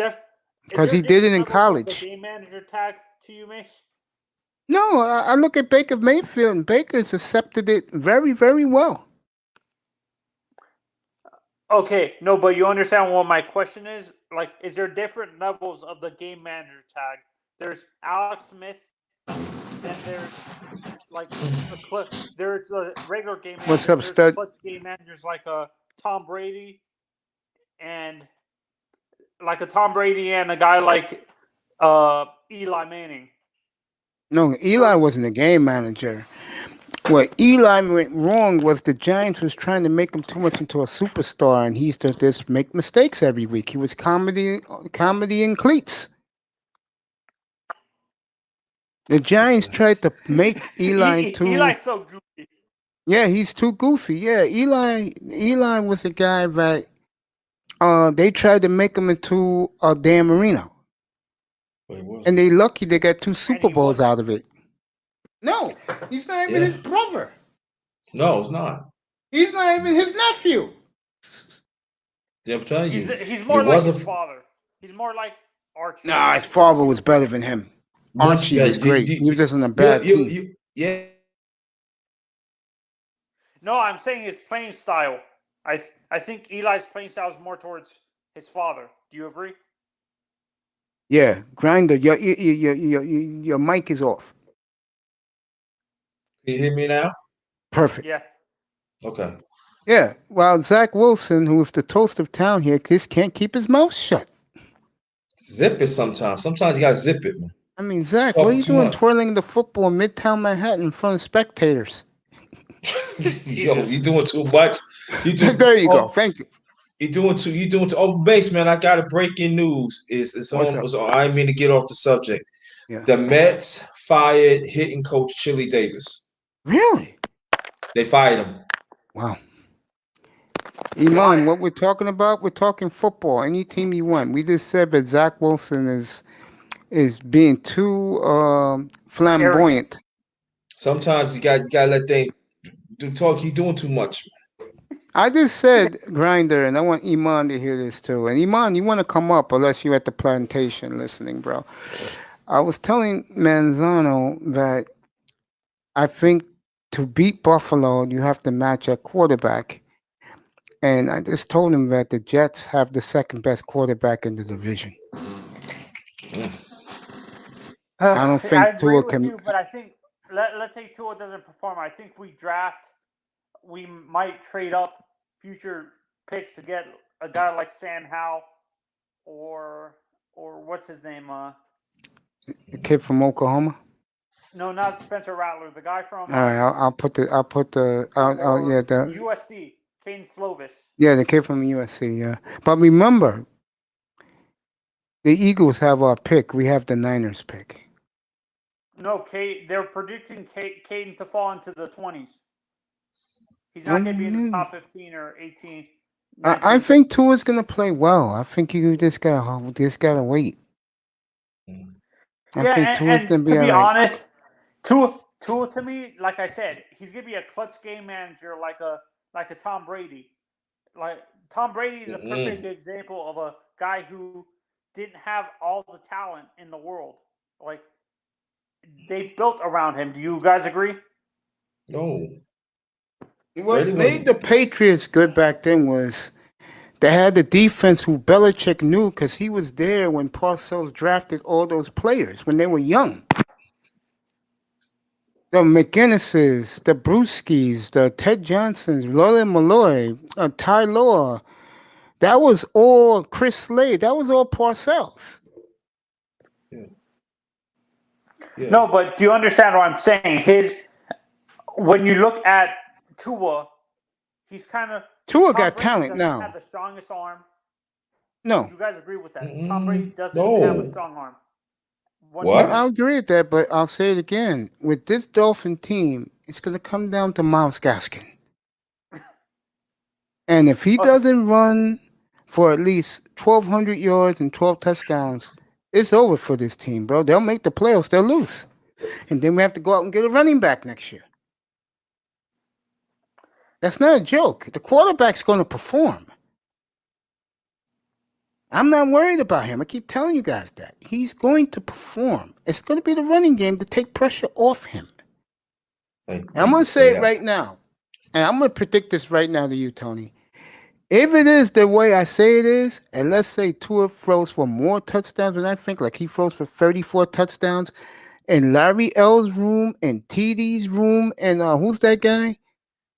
Speaker 1: because he did it in
Speaker 2: The
Speaker 1: college.
Speaker 2: game manager tag to you, Mace?
Speaker 1: No, I look at Baker Mayfield, and Baker's accepted it very, very well.
Speaker 2: Okay, no, but you understand what my question is? Like, is there different levels of the game manager tag? There's Alex Smith, then there's like there's a regular game manager.
Speaker 1: What's up,
Speaker 2: there's
Speaker 1: stud?
Speaker 2: clutch game managers like Tom Brady and a guy like Eli Manning.
Speaker 1: No, Eli wasn't a game manager. What Eli went wrong was the Giants was trying to make him too much into a superstar, and he used to just make mistakes every week. He was comedy in cleats. The Giants tried to make Eli too.
Speaker 2: Eli's so goofy.
Speaker 1: Yeah, he's too goofy. Yeah, Eli was the guy that they tried to make him into a Dan Marino, and they lucky they got 2 Super Bowls out of it. No, he's not even his brother.
Speaker 5: No, it's not.
Speaker 1: He's not even his nephew.
Speaker 5: Yeah, I'm telling you.
Speaker 2: He's more like his father. He's more like Archie.
Speaker 1: Nah, his father was better than him. Archie was great. He was just on a bad team.
Speaker 5: Yeah.
Speaker 2: No, I'm saying his playing style. I think Eli's playing style is more towards his father. Do you agree?
Speaker 1: Yeah, Grinder, your mic is off.
Speaker 5: Can you hear me now?
Speaker 1: Perfect.
Speaker 2: Yeah.
Speaker 5: Okay.
Speaker 1: Yeah, well, Zach Wilson, who's the toast of town here, just can't keep his mouth shut.
Speaker 5: Zip it sometimes. Sometimes you gotta zip it, man.
Speaker 1: I mean, Zach, what are you doing twirling the football in Midtown Manhattan in front of spectators?
Speaker 5: Yo, you doing too much.
Speaker 1: There you go. Thank you.
Speaker 5: You doing too. Oh, base man, I got a breaking news. It's almost. I didn't mean to get off the subject.
Speaker 1: Yeah.
Speaker 5: The Mets fired hitting coach Chili Davis.
Speaker 1: Really?
Speaker 5: They fired him.
Speaker 1: Wow. Iman, what we're talking about? We're talking football. Any team you want. We just said that Zach Wilson is being too flamboyant.
Speaker 5: Sometimes you gotta let things talk. You're doing too much.
Speaker 1: I just said Grinder, and I want Iman to hear this too. And Iman, you want to come up unless you're at the plantation listening, bro. I was telling Manzano that I think to beat Buffalo, you have to match at quarterback. And I just told him that the Jets have the second best quarterback in the division. I don't think Tua can.
Speaker 2: You, but I think let's say Tua doesn't perform. I think we might trade up future picks to get a guy like Sam Howell or what's his name?
Speaker 1: The kid from Oklahoma.
Speaker 2: No, not Spencer Rattler. The guy from.
Speaker 1: All right, I'll put the
Speaker 2: USC. Caden Slovis.
Speaker 1: Yeah, the kid from USC. Yeah, but remember, the Eagles have our pick. We have the Niners pick.
Speaker 2: No, they're predicting Caden to fall into the 20s. He's not going to be in the top 15 or 18.
Speaker 1: I think Tua's going to play well. I think you just gotta wait. I think Tua's going to be.
Speaker 2: To be honest, Tua to me, like I said, he's going to be a clutch game manager, like a Tom Brady. Like Tom Brady is a perfect example of a guy who didn't have all the talent in the world. Like they built around him. Do you guys agree?
Speaker 5: No.
Speaker 1: What made the Patriots good back then was they had the defense who Belichick knew because he was there when Parcells drafted all those players when they were young. The McGinnises, the Brewskis, the Ted Johnsons, Lola Malloy, Ty Law. That was all Chris Slade. That was all Parcells.
Speaker 5: Yeah.
Speaker 2: No, but do you understand what I'm saying? When you look at Tua, he's kind of
Speaker 1: Tua got talent now.
Speaker 2: Have the strongest arm.
Speaker 1: No,
Speaker 2: you guys agree with that? Tom Brady doesn't have a strong arm.
Speaker 5: What?
Speaker 1: I agree with that, but I'll say it again. With this Dolphin team, it's going to come down to Myles Gaskin. And if he doesn't run for at least 1,200 yards and 12 touchdowns, it's over for this team, bro. They'll make the playoffs. They'll lose. And then we have to go out and get a running back next year. That's not a joke. The quarterback's going to perform. I'm not worried about him. I keep telling you guys that. He's going to perform. It's going to be the running game to take pressure off him. And I'm going to say it right now. And I'm going to predict this right now to you, Tony. If it is the way I say it is, and let's say Tua throws for more touchdowns than I think, like he throws for 34 touchdowns, in Larry L's room, and TD's room, and who's that guy?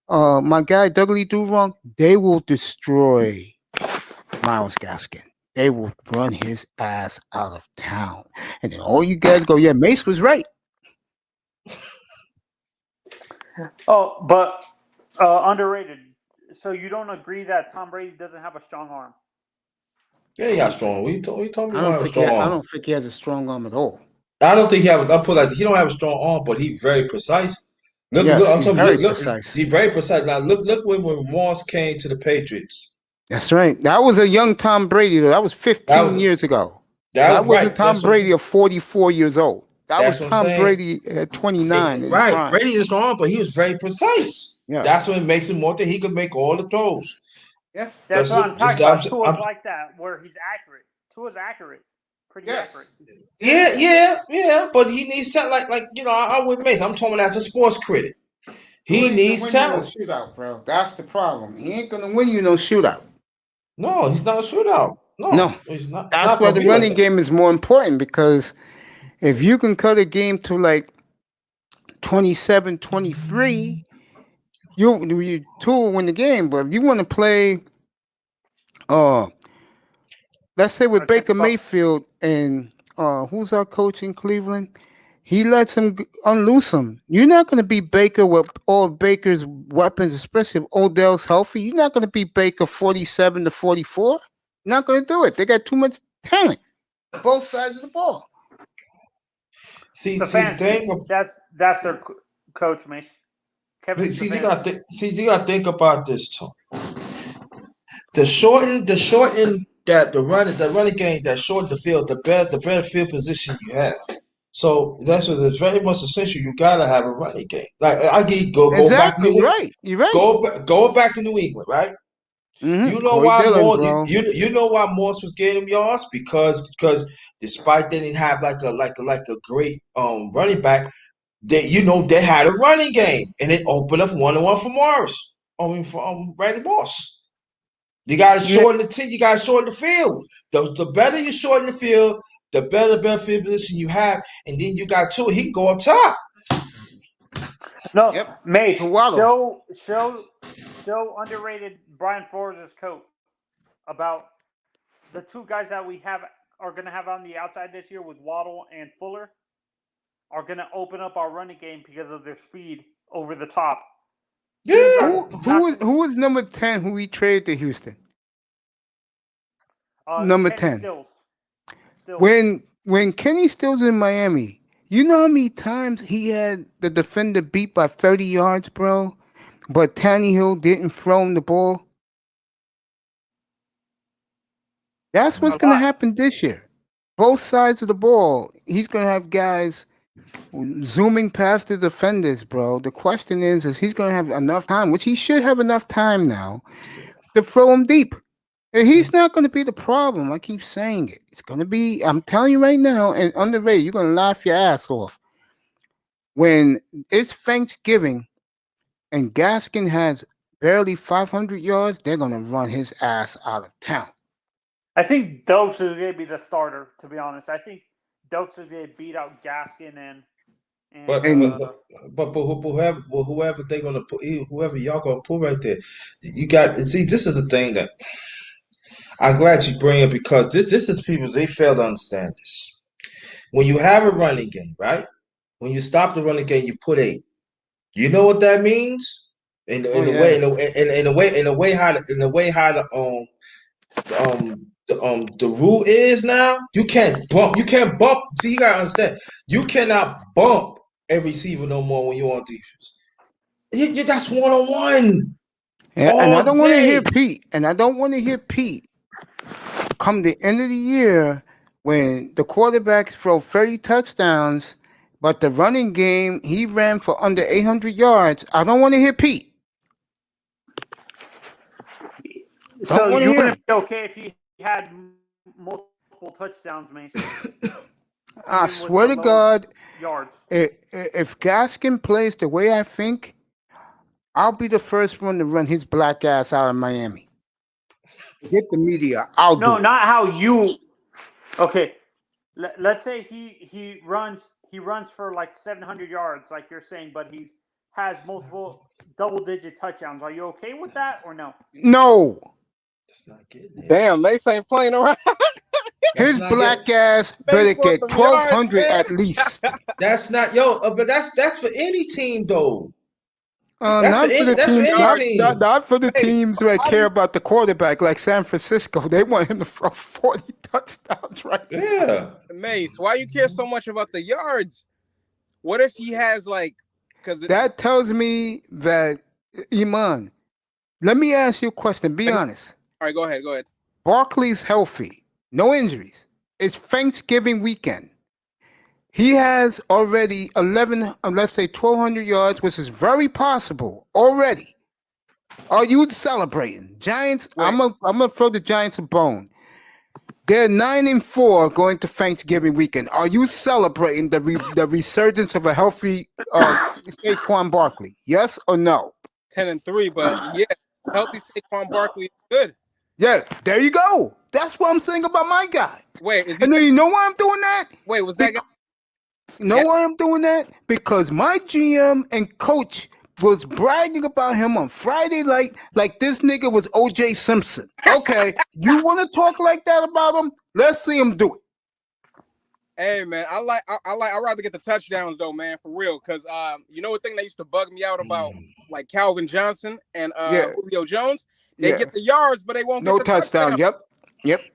Speaker 1: My guy, Dougley Durong, they will destroy Myles Gaskin. They will run his ass out of town. And then all you guys go, yeah, Mace was right.
Speaker 2: Oh, but underrated. So you don't agree that Tom Brady doesn't have a strong arm?
Speaker 5: Yeah, he got strong. We told me
Speaker 1: I don't think he has a strong arm at all.
Speaker 5: I don't think he have. I put like he don't have a strong arm, but he's very precise. Look,
Speaker 1: Yes,
Speaker 5: I'm
Speaker 1: he's
Speaker 5: telling
Speaker 1: very
Speaker 5: you, look,
Speaker 1: precise.
Speaker 5: he's very precise. Now look when Moss came to the Patriots.
Speaker 1: That's right. That was a young Tom Brady, though. That was 15 years ago. That wasn't
Speaker 5: right.
Speaker 1: Tom Brady of 44 years old. That was
Speaker 5: what I'm
Speaker 1: Tom
Speaker 5: saying.
Speaker 1: Brady at 29.
Speaker 5: Right. Brady is strong, but he was very precise.
Speaker 1: Yeah.
Speaker 5: That's what makes him more that he could make all the throws.
Speaker 1: Yeah.
Speaker 2: That's what I'm talking about. Tua's like that, where he's accurate. Tua's accurate. Pretty accurate.
Speaker 5: Yeah. But he needs talent. Like I would make. I'm talking as a sports critic. He needs talent.
Speaker 1: Shootout, bro. That's the problem. He ain't gonna win you no shootout.
Speaker 5: No, he's not a shootout. No, he's not.
Speaker 1: That's why the running game is more important, because if you can cut a game to like 27-23, you two will win the game. But if you want to play, let's say with Baker Mayfield and who's our coach in Cleveland, he lets him unloose him. You're not going to beat Baker with all Baker's weapons, especially if Odell's healthy. You're not going to beat Baker 47-44. Not going to do it. They got too much talent, both sides of the ball.
Speaker 5: See the thing.
Speaker 2: That's their coach, Mace.
Speaker 5: You got to think about this, Tom. The shorten that the running game that shorten the field, the better field position you have. So that's what it's very much essential. You gotta have a running game. Like go back to New England.
Speaker 1: You're right.
Speaker 5: Go back to New England, right?
Speaker 1: Mm-hmm.
Speaker 5: You know why Morse? You know why Morse was getting him yards because despite they didn't have like a great running back, they had a running game and it opened up 1-on-1 for Morris. For Randy Moss. You gotta shorten the team. You gotta shorten the field. The better you shorten the field, the better field position you have, and then you got Tua. He can go up top.
Speaker 2: No, Mace. Show underrated Brian Flores' coach about the two guys that we are going to have on the outside this year with Waddle and Fuller are going to open up our running game because of their speed over the top.
Speaker 5: Yeah.
Speaker 1: Who was number 10 who we traded to Houston? Number 10.
Speaker 2: Stills.
Speaker 1: When Kenny Stills in Miami, you know how many times he had the defender beat by 30 yards, bro? But Tannehill didn't throw him the ball? That's what's going to happen this year. Both sides of the ball, he's going to have guys zooming past the defenders, bro. The question is he's going to have enough time, which he should have enough time now, to throw him deep. And he's not going to be the problem. I keep saying it. It's going to be, I'm telling you right now, and underrated, you're going to laugh your ass off. When it's Thanksgiving and Gaskin has barely 500 yards, they're going to run his ass out of town.
Speaker 2: I think Dokes is going to be the starter, to be honest. I think Dokes is going to beat out Gaskin and
Speaker 5: whoever they're gonna put, whoever y'all gonna put right there, you got. See, this is the thing that I'm glad you bring it, because this is people, they fail to understand this. When you have a running game, right? When you stop the running game, you put 8. You know what that means? In the rule is now, you can't bump. See, you gotta understand, you cannot bump a receiver no more when you're on defense. That's 1-on-1.
Speaker 1: And I
Speaker 5: all
Speaker 1: don't want to hear
Speaker 5: day.
Speaker 1: Pete. And I don't want to hear Pete come the end of the year when the quarterbacks throw 30 touchdowns, but the running game, he ran for under 800 yards. I don't want to hear Pete.
Speaker 2: So
Speaker 1: Don't want to
Speaker 2: you
Speaker 1: hear
Speaker 2: wouldn't
Speaker 1: him.
Speaker 2: be okay if he had multiple touchdowns, Mason,
Speaker 1: I
Speaker 2: even with
Speaker 1: swear
Speaker 2: the
Speaker 1: to
Speaker 2: low
Speaker 1: God,
Speaker 2: yards.
Speaker 1: if Gaskin plays the way I think, I'll be the first one to run his black ass out of Miami. Get the media. I'll
Speaker 2: No,
Speaker 1: do it.
Speaker 2: not how you. Okay, let's say he runs for like 700 yards, like you're saying, but he has multiple double-digit touchdowns. Are you okay with that or no?
Speaker 1: No.
Speaker 5: That's not getting it.
Speaker 3: Damn, Mace ain't playing around.
Speaker 5: That's
Speaker 1: His
Speaker 5: not
Speaker 1: black ass
Speaker 3: Mace
Speaker 1: better
Speaker 3: want
Speaker 1: get
Speaker 3: them yards,
Speaker 1: 1,200
Speaker 3: man.
Speaker 1: at least.
Speaker 5: That's not but that's for any team though.
Speaker 1: Not for the
Speaker 5: That's for
Speaker 1: teams.
Speaker 5: any team.
Speaker 1: Not for the
Speaker 3: Mace,
Speaker 1: teams that
Speaker 3: how do
Speaker 1: care
Speaker 3: you-
Speaker 1: about the quarterback, like San Francisco. They want him to throw 40 touchdowns right now.
Speaker 5: Yeah.
Speaker 3: Mace, why you care so much about the yards? What if he has like, because
Speaker 1: That tells me that Iman. Let me ask you a question. Be honest.
Speaker 3: all right, go ahead.
Speaker 1: Barkley's healthy, no injuries. It's Thanksgiving weekend. He has already 1,200 yards, which is very possible already. Are you celebrating? Giants,
Speaker 3: Wait.
Speaker 1: I'm gonna throw the Giants a bone. They're 9-4 going to Thanksgiving weekend. Are you celebrating the resurgence of a healthy Saquon Barkley? Yes or no?
Speaker 3: 10-3, but yeah, healthy Saquon Barkley is good.
Speaker 1: Yeah, there you go. That's what I'm saying about my guy.
Speaker 3: Wait, is he?
Speaker 1: And then you know why I'm doing that?
Speaker 3: Wait, was that guy?
Speaker 1: You know why I'm doing that? Because my GM and coach was bragging about him on Friday night like this nigga was O.J. Simpson. Okay, you want to talk like that about him? Let's see him do it.
Speaker 3: Hey man, I'd rather get the touchdowns though, man, for real. Cause you know what thing that used to bug me out about like Calvin Johnson and Julio Jones? They get the yards, but they won't get the
Speaker 1: touchdown. Yep.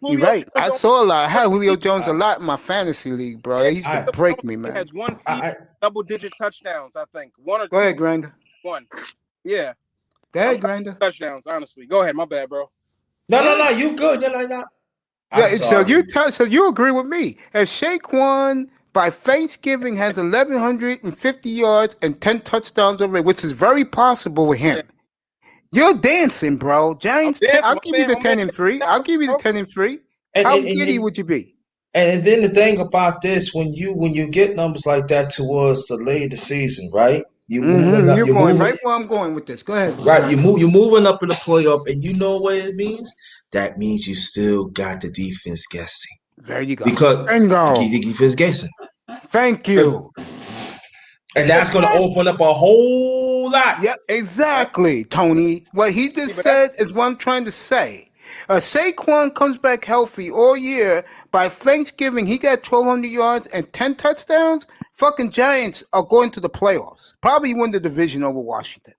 Speaker 1: You're right. I saw a lot. I had Julio Jones a lot in my fantasy league, bro. They used to break me, man.
Speaker 3: He has one season, double-digit touchdowns, I think. One or two.
Speaker 1: Go ahead, Grinder.
Speaker 3: One. Yeah.
Speaker 1: Go ahead, Grinder.
Speaker 3: Touchdowns, honestly. Go ahead. My bad, bro.
Speaker 5: No, you good. No.
Speaker 1: Yeah, so you agree with me. If Saquon by Thanksgiving has 1,150 yards and 10 touchdowns already, which is very possible with him. You're dancing, bro. Giants, I'll give you the 10-3. I'll give you the 10-3. How giddy would you be?
Speaker 5: And then the thing about this, when you get numbers like that towards the later season, right? You're
Speaker 1: going right where I'm going with this. Go ahead.
Speaker 5: Right, you're moving up in the playoff, and you know what it means? That means you still got the defense guessing.
Speaker 1: There you go.
Speaker 5: Because the defense guessing.
Speaker 1: Thank you.
Speaker 5: And that's going to open up a whole lot.
Speaker 1: Yep, exactly, Tony. What he just said is what I'm trying to say. Saquon comes back healthy all year. By Thanksgiving, he got 1,200 yards and 10 touchdowns. Fucking Giants are going to the playoffs. Probably win the division over Washington.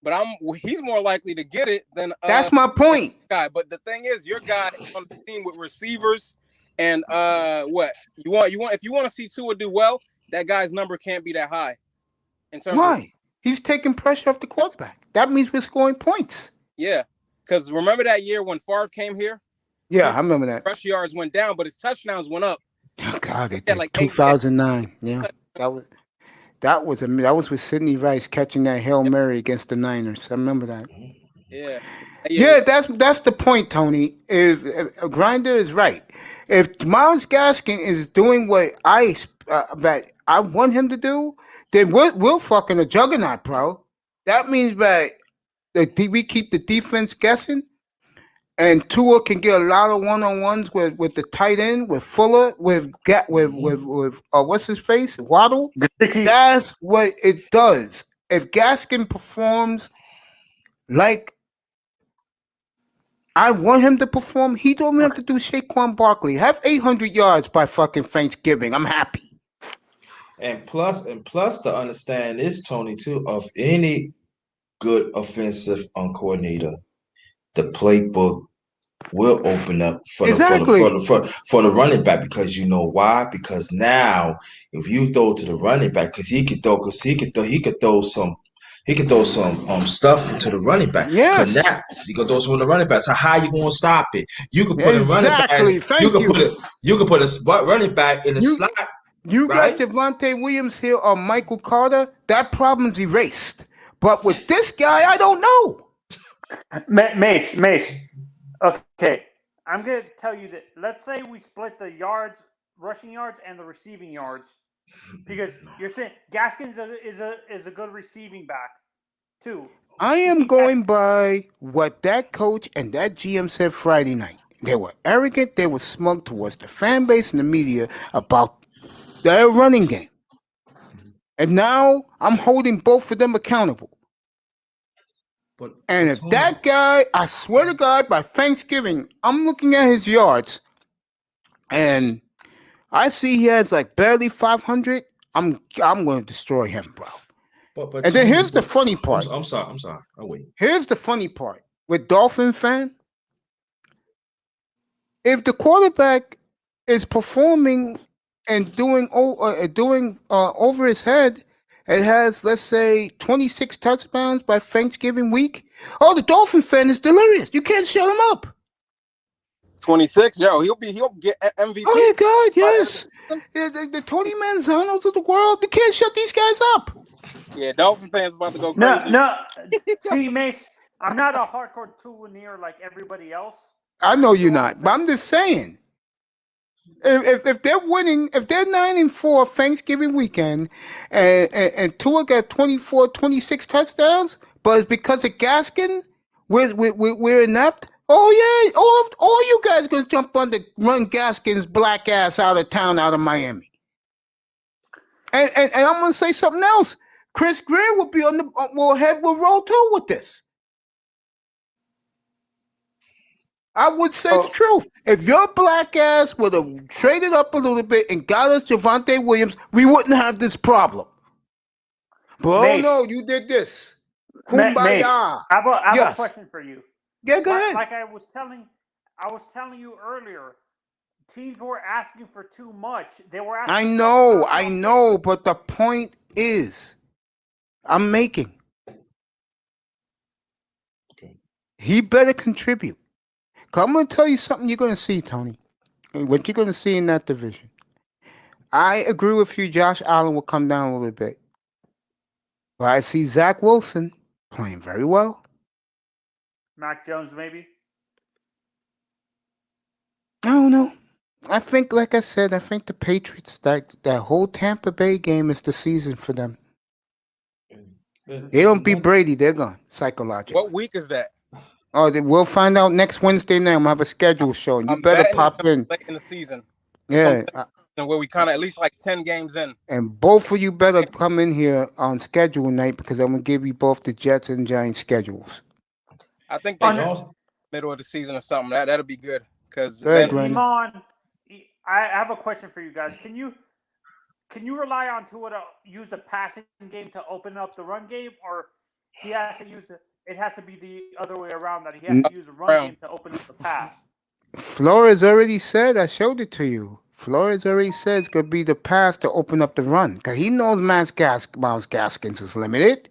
Speaker 3: But he's more likely to get it than
Speaker 1: that's my point.
Speaker 3: Guy. But the thing is, your guy is on the team with receivers and what you want if you want to see Tua do well, that guy's number can't be that high.
Speaker 1: Why? He's taking pressure off the quarterback. That means we're scoring points.
Speaker 3: Yeah. Because remember that year when Favre came here?
Speaker 1: Yeah, I remember that.
Speaker 3: Rush yards went down, but his touchdowns went up.
Speaker 1: Oh, God, it did. Like 2009. Yeah, that was with Sidney Rice catching that Hail Mary against the Niners. I remember that.
Speaker 3: Yeah,
Speaker 1: that's the point, Tony. If Grinder is right, if Myles Gaskin is doing what that I want him to do, then we're fucking a juggernaut, bro. That means that we keep the defense guessing, and Tua can get a lot of one-on-ones with the tight end, with Fuller, with what's his face, Waddle. That's what it does. If Gaskin performs like I want him to perform, he don't have to do Saquon Barkley. Have 800 yards by fucking Thanksgiving. I'm happy.
Speaker 5: And plus to understand this, Tony, too, of any good offensive coordinator, the playbook will open up for the running back, because you know why? Because now if you throw to the running back, because he could throw some He can throw some stuff to the running back.
Speaker 1: Yes.
Speaker 5: Now you can throw some to the running back. So how you gonna stop it? You can put a running back.
Speaker 1: Exactly. Thank you.
Speaker 5: You can put a running back in the slot.
Speaker 1: You
Speaker 5: right?
Speaker 1: got Javonte Williams here or Michael Carter. That problem's erased. But with this guy, I don't know.
Speaker 2: Mace. Okay, I'm gonna tell you that. Let's say we split the yards, rushing yards, and the receiving yards, because you're saying Gaskins is a good receiving back too.
Speaker 1: I am going by what that coach and that GM said Friday night. They were arrogant. They were smug towards the fan base and the media about their running game. And now I'm holding both of them accountable. And if that guy, I swear to God, by Thanksgiving, I'm looking at his yards, and I see he has like barely 500. I'm going to destroy him, bro. And then here's the funny part.
Speaker 5: I'm sorry. I'll wait.
Speaker 1: Here's the funny part with Dolphin fan. If the quarterback is performing and doing over his head, it has, let's say, 26 touchdowns by Thanksgiving week. Oh, the Dolphin fan is delirious. You can't shut him up.
Speaker 6: 26, yo, he'll get MVP.
Speaker 1: Oh, yeah, God, yes. The Tony Manzanos of the world. You can't shut these guys up.
Speaker 6: Yeah, Dolphin fans about to go crazy.
Speaker 2: No. See, Mace, I'm not a hardcore Tuanier like everybody else.
Speaker 1: I know you're not, but I'm just saying. If they're winning, if they're 9-4 Thanksgiving weekend, and Tua got 24, 26 touchdowns, but it's because of Gaskin, we're inept. Oh yeah, all you guys gonna jump on to run Gaskin's black ass out of town, out of Miami. And I'm gonna say something else. Chris Greer will be will roll too with this. I would say the truth. If your black ass would have traded up a little bit and got us Javonte Williams, we wouldn't have this problem. But Mace, oh no, you did this. Kumbaya.
Speaker 2: Mace, I have a question for you.
Speaker 1: Yeah, go ahead.
Speaker 2: Like I was telling you earlier, teams were asking for too much. They were asking.
Speaker 1: I know, but the point is, I'm making.
Speaker 5: Okay.
Speaker 1: He better contribute. I'm going to tell you something you're going to see, Tony. What you're going to see in that division. I agree with you. Josh Allen will come down a little bit. But I see Zach Wilson playing very well.
Speaker 2: Mac Jones, maybe?
Speaker 1: I don't know. I think, like I said, the Patriots, that whole Tampa Bay game is the season for them. They don't beat Brady, they're gone, psychologically.
Speaker 6: What week is that?
Speaker 1: Oh, we'll find out next Wednesday night. I'm gonna have a schedule show. You better pop in.
Speaker 6: Late in the season.
Speaker 1: Yeah.
Speaker 6: Where we kind of at least like 10 games in.
Speaker 1: And both of you better come in here on schedule night because I'm gonna give you both the Jets and Giants schedules.
Speaker 6: I think they middle of the season or something. That'll be good. Because
Speaker 2: Iman, I have a question for you guys. Can you rely on Tua to use the passing game to open up the run game, or he has to use it has to be the other way around, that he has to use the run game to open up the pass?
Speaker 1: Flores already said, I showed it to you. Flores already said it's going to be the pass to open up the run. Because he knows Miles Gaskins is limited.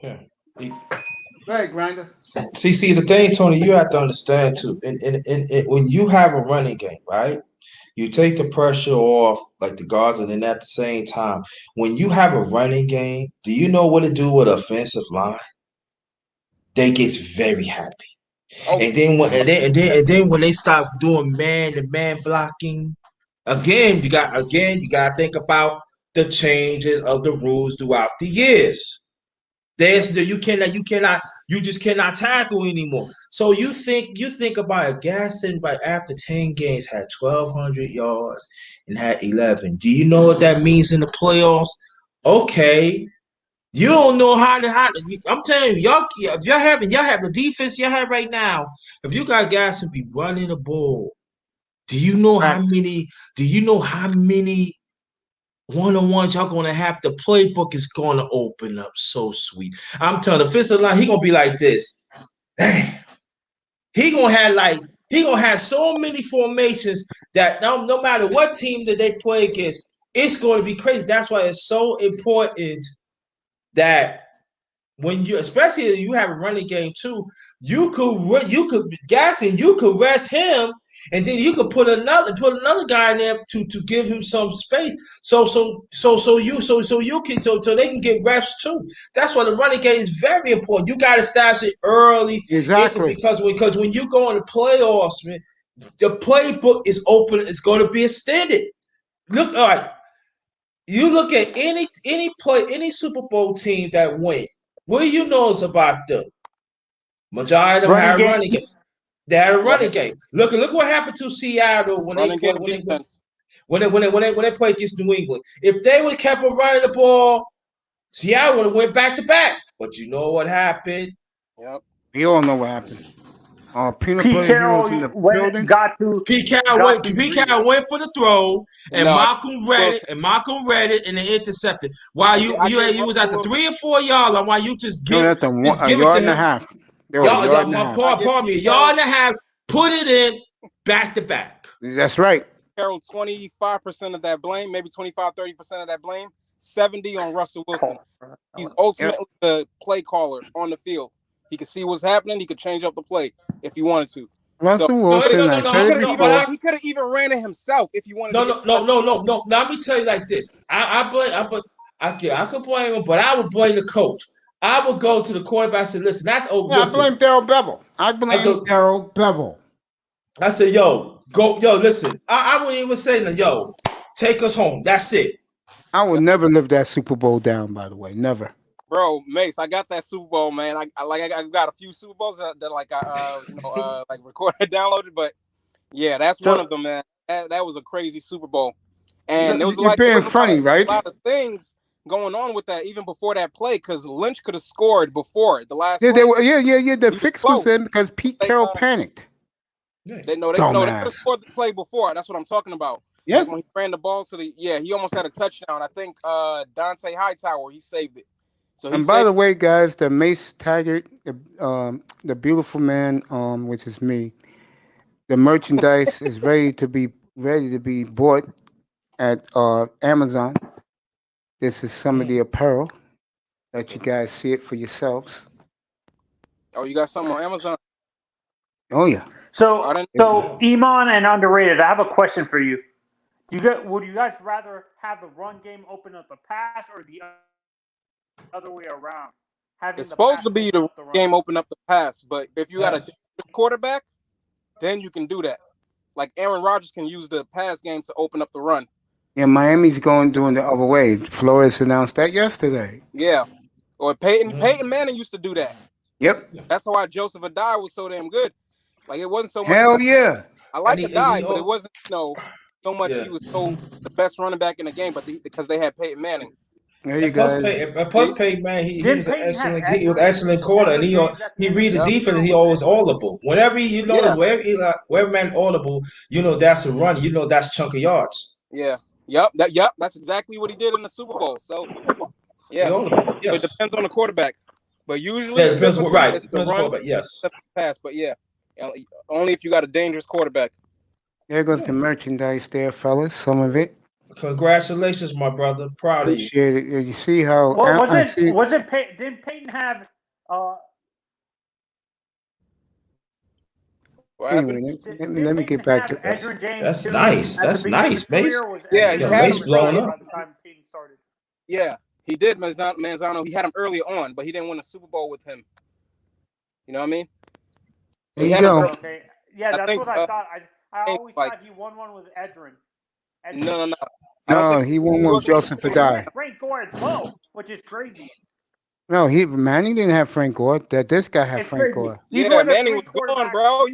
Speaker 5: Yeah.
Speaker 1: Go ahead, Grinder.
Speaker 5: See, the thing, Tony, you have to understand, too. When you have a running game, right? You take the pressure off, like the guards, and then at the same time, when you have a running game, do you know what to do with offensive line? They get very happy. Oh. And then when they stop doing man-to-man blocking, again, you got to think about the changes of the rules throughout the years. You just cannot tackle anymore. So you think about a Gaston, but after 10 games had 1,200 yards and had 11. Do you know what that means in the playoffs? Okay. You don't know how to. I'm telling you, y'all. If y'all have the defense you have right now, if you got guys to be running the ball, do you know how many? Do you know how many one-on-ones y'all gonna have? The playbook is gonna open up so sweet. I'm telling the offensive line, he gonna be like this. Damn. He gonna have so many formations that no matter what team that they play against, it's gonna be crazy. That's why it's so important that when you, especially if you have a running game too, you could rest him, and then you could put another guy in there to give him some space. So they can get reps too. That's why the running game is very important. You got to establish it early,
Speaker 1: Exactly.
Speaker 5: because when you go in the playoffs, man, the playbook is open. It's going to be extended. Look, all right. You look at any Super Bowl team that win. What do you know is about them? Majority of them had a running game. They had a running game. Look what happened to Seattle when they played against New England. If they would have kept on running the ball, Seattle would have went back to back. But you know what happened?
Speaker 3: Yep.
Speaker 1: You all know what happened. Peanut
Speaker 2: Pete
Speaker 1: butter
Speaker 2: Carroll
Speaker 1: heroes in the
Speaker 2: went
Speaker 1: building.
Speaker 5: Pete Carroll went for the throw, and Malcolm read it, and they intercepted. While you was at the 3 or 4 yard line, while you just give it to him.
Speaker 1: A yard and a half.
Speaker 5: Pardon me, a yard and a half. Put it in back to back.
Speaker 1: That's right.
Speaker 6: Carroll, 25% of that blame, maybe 25-30% of that blame, 70 on Russell Wilson. He's ultimately the play caller on the field. He could see what's happening. He could change up the play if he wanted to.
Speaker 1: Russell Wilson.
Speaker 6: He could have even ran it himself if he wanted.
Speaker 5: No. Let me tell you like this. I could blame him, but I would blame the coach. I would go to the quarterback and say, "Listen,
Speaker 1: I blame Darrell Bevel. Darrell Bevel.
Speaker 5: I said, listen. I wouldn't even say, take us home. That's it."
Speaker 1: I would never live that Super Bowl down. By the way, never.
Speaker 6: Bro, Mace, I got that Super Bowl, man. I got a few Super Bowls that I recorded, downloaded, but yeah, that's one of them, man. That was a crazy Super Bowl, and there was
Speaker 1: funny, right?
Speaker 6: A lot of things going on with that even before that play, because Lynch could have scored before the last.
Speaker 1: Yeah, The fix was in because Pete Carroll panicked.
Speaker 6: They could have scored the play before. That's what I'm talking about. Yeah, when he ran the ball to he almost had a touchdown. I think Dante Hightower, he saved it. So
Speaker 1: and by the way, guys, the Mace Taggart, the beautiful man, which is me, the merchandise is ready to be bought at Amazon. This is some of the apparel. Let you guys see it for yourselves.
Speaker 6: Oh, you got something on Amazon?
Speaker 1: Oh yeah.
Speaker 2: So Iman and Underrated, I have a question for you. Would you guys rather have the run game open up the pass or the other way around?
Speaker 6: It's supposed to be the game open up the pass, but if you got a quarterback, then you can do that. Like Aaron Rodgers can use the pass game to open up the run.
Speaker 1: Yeah, Miami's doing the other way. Flores announced that yesterday.
Speaker 6: Yeah, or Peyton Manning used to do that.
Speaker 1: Yep.
Speaker 6: That's why Joseph Adai was so damn good. Like it wasn't so much.
Speaker 1: Hell yeah.
Speaker 6: I like Adai, but it wasn't so much. He was the best running back in the game, but because they had Peyton Manning.
Speaker 1: There you go.
Speaker 5: Plus Peyton Manning, he was an excellent corner, and he read the defense. He always audible. Whenever wherever man audible, that's a run. That's chunk of yards.
Speaker 6: Yeah. Yep. That's exactly what he did in the Super Bowl. So, yeah. It depends on the quarterback, but usually
Speaker 5: it depends on the quarterback. Yes.
Speaker 6: Pass, but yeah, only if you got a dangerous quarterback.
Speaker 1: There goes the merchandise there, fellas. Some of it.
Speaker 5: Congratulations, my brother. Proud of you.
Speaker 1: Appreciate it. You see how?
Speaker 2: Didn't Peyton have?
Speaker 1: Anyway, let me get back to
Speaker 5: this. That's nice. That's nice, Mace.
Speaker 6: Yeah,
Speaker 5: Mace blowing up.
Speaker 6: Yeah, he did. Manzano. He had him earlier on, but he didn't win a Super Bowl with him. You know what I mean?
Speaker 1: There you go.
Speaker 2: Okay. Yeah, that's what I thought. I always thought he won one with Edrin.
Speaker 6: No.
Speaker 1: No, he won one with Joseph Adai.
Speaker 2: Frank Gore as well, which is crazy.
Speaker 1: No, Manning didn't have Frank Gore. This guy had Frank Gore.
Speaker 6: Yeah, Manning was gone, bro.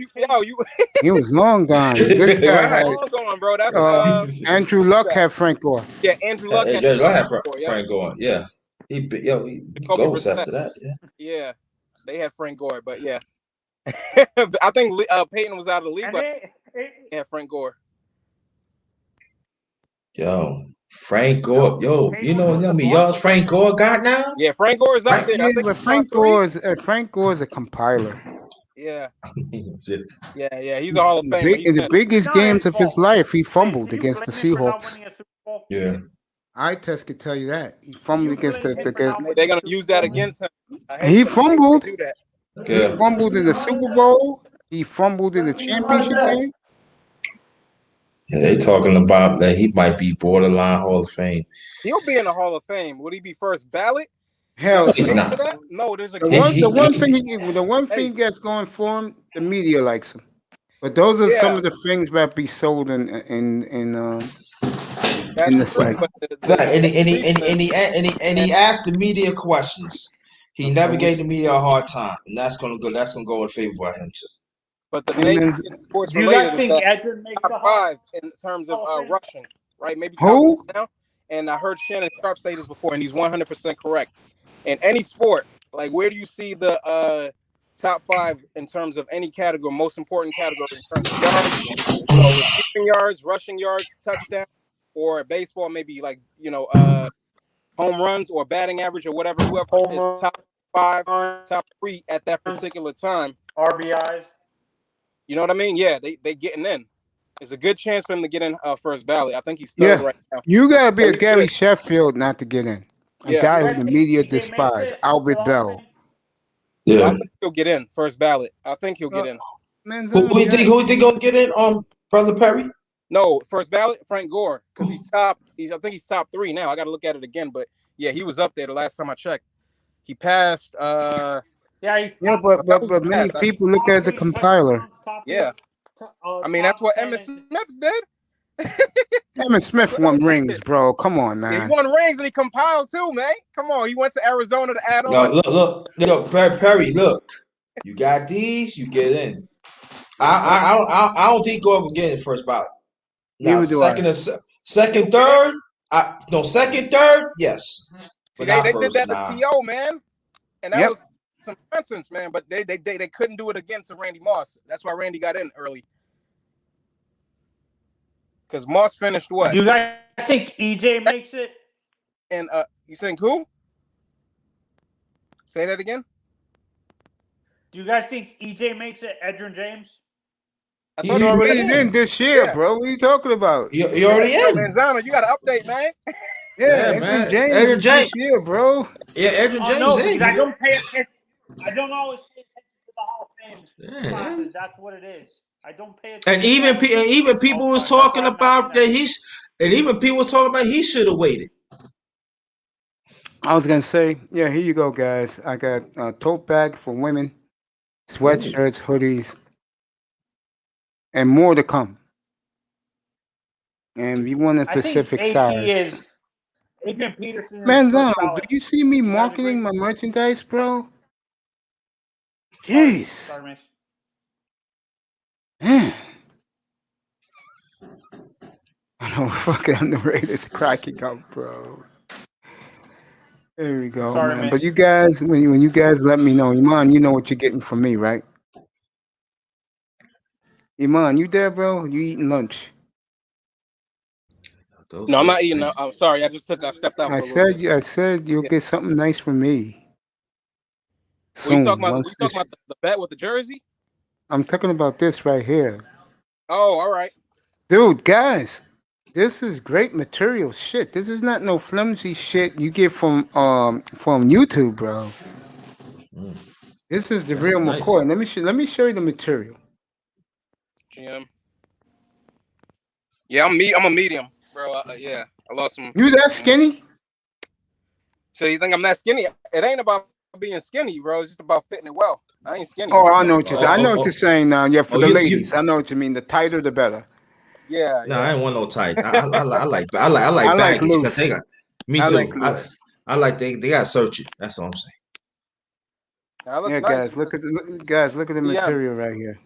Speaker 1: He was long gone. This guy had
Speaker 6: long gone, bro. That's
Speaker 1: Andrew Luck had Frank Gore.
Speaker 6: Yeah, Andrew Luck
Speaker 5: had Frank Gore. Yeah, he goes after that.
Speaker 6: Yeah, they had Frank Gore, but yeah, I think Peyton was out of the league, but yeah, Frank Gore.
Speaker 5: Yo, Frank Gore. Yo, you know how many yards Frank Gore got now?
Speaker 6: Yeah, Frank Gore is up there.
Speaker 1: Yeah, but Frank Gore is a compiler.
Speaker 6: Yeah. Yeah. He's a Hall of Famer.
Speaker 1: In the biggest games of his life, he fumbled against the Seahawks.
Speaker 5: Yeah.
Speaker 1: Eye test could tell you that. He fumbled against the
Speaker 6: They're gonna use that against him.
Speaker 1: he fumbled.
Speaker 6: Do that.
Speaker 1: He fumbled in the Super Bowl. He fumbled in the championship game.
Speaker 5: Yeah, they talking about that he might be borderline Hall of Fame.
Speaker 6: He'll be in the Hall of Fame. Would he be first ballot?
Speaker 1: Hell,
Speaker 5: No, he's not.
Speaker 6: No, there's a
Speaker 1: the one thing that's going for him, the media likes him. But those are some of the things that be sold in the site.
Speaker 5: And he asked the media questions. He never gave the media a hard time, and that's gonna go in favor of him too.
Speaker 6: But the main sports
Speaker 2: you
Speaker 6: related
Speaker 2: guys think Edgerton makes
Speaker 6: top five in terms of rushing, right? Maybe
Speaker 1: who?
Speaker 6: Now. And I heard Shannon Sharp say this before, and he's 100% correct. In any sport, like where do you see the top five in terms of any category, most important category in terms of yards, receiving yards, rushing yards, touchdown, or baseball, maybe like home runs or batting average or whatever, whoever is top five, top three at that particular time.
Speaker 2: RBIs.
Speaker 6: You know what I mean? Yeah, they getting in. There's a good chance for him to get in first ballot. I think he's third right now.
Speaker 1: You gotta be a Gary Sheffield not to get in. A guy who the media despise, Albert Bell.
Speaker 5: Yeah,
Speaker 6: I think he'll get in first ballot. I think he'll get in.
Speaker 5: Who you think gonna get in? Brother Perry?
Speaker 6: No, first ballot, Frank Gore, because he's top. I think he's top three now. I got to look at it again, but yeah, he was up there the last time I checked. He passed.
Speaker 1: But many people look at the compiler.
Speaker 6: Yeah, I mean that's what Emmitt Smith did.
Speaker 1: Emmitt Smith won rings, bro. Come on, man.
Speaker 6: He won rings and he compiled too, man. Come on, he went to Arizona to add on.
Speaker 5: Look, Perry, look. You got these, you get in. I don't think Gore will get in first ballot. Now, second, third, yes.
Speaker 6: But they did that to T.O., man, and that was some nonsense, man. But they couldn't do it again to Randy Moss. That's why Randy got in early. Because Moss finished what?
Speaker 2: Do you guys think EJ makes it?
Speaker 6: And you think who? Say that again.
Speaker 2: Do you guys think EJ makes it? Edgerton James?
Speaker 1: He's already in this year, bro. What are you talking about?
Speaker 5: You already in.
Speaker 6: Manzano, you got to update, man.
Speaker 1: Yeah, man. Edgerton James this year, bro.
Speaker 5: Yeah, Edgerton James in.
Speaker 2: I don't pay attention. I don't always pay attention to the Hall of Fame classes. That's what it is. I don't pay attention.
Speaker 5: And even people was talking about that he should have waited.
Speaker 1: I was gonna say, yeah, here you go, guys. I got a tote bag for women, sweatshirts, hoodies, and more to come. And if you want a specific size,
Speaker 2: Adrian Peterson.
Speaker 1: Man, do you see me marketing my merchandise, bro? Jeez.
Speaker 2: Sorry,
Speaker 1: man. I know fucking underrated's cracking up, bro. There we go, man. But you guys, when you guys let me know, Iman, you know what you're getting from me, right? Iman, you there, bro? You eating lunch?
Speaker 6: No, I'm not eating. I'm sorry. I stepped out.
Speaker 1: I said you'll get something nice from me.
Speaker 6: Soon, you talking about the bet with the jersey?
Speaker 1: I'm talking about this right here.
Speaker 6: Oh, all right.
Speaker 1: Dude, guys, this is great material shit. This is not no flimsy shit you get from YouTube, bro. This is the real nice. McCoy. Let me show you the material.
Speaker 6: GM. Yeah, I'm a medium, bro. Yeah, I lost some.
Speaker 1: You that skinny?
Speaker 6: So you think I'm that skinny? It ain't about being skinny, bro. It's just about fitting it well. I ain't skinny.
Speaker 1: Oh, I know what you're saying. I know what you're saying now. Yeah, for the ladies. I know what you mean. The tighter, the better.
Speaker 6: Yeah.
Speaker 5: No, I ain't want no tight. I like baggies because they got me too. I like they gotta search it. That's all I'm saying.
Speaker 1: Yeah, nice. Look at the material right here.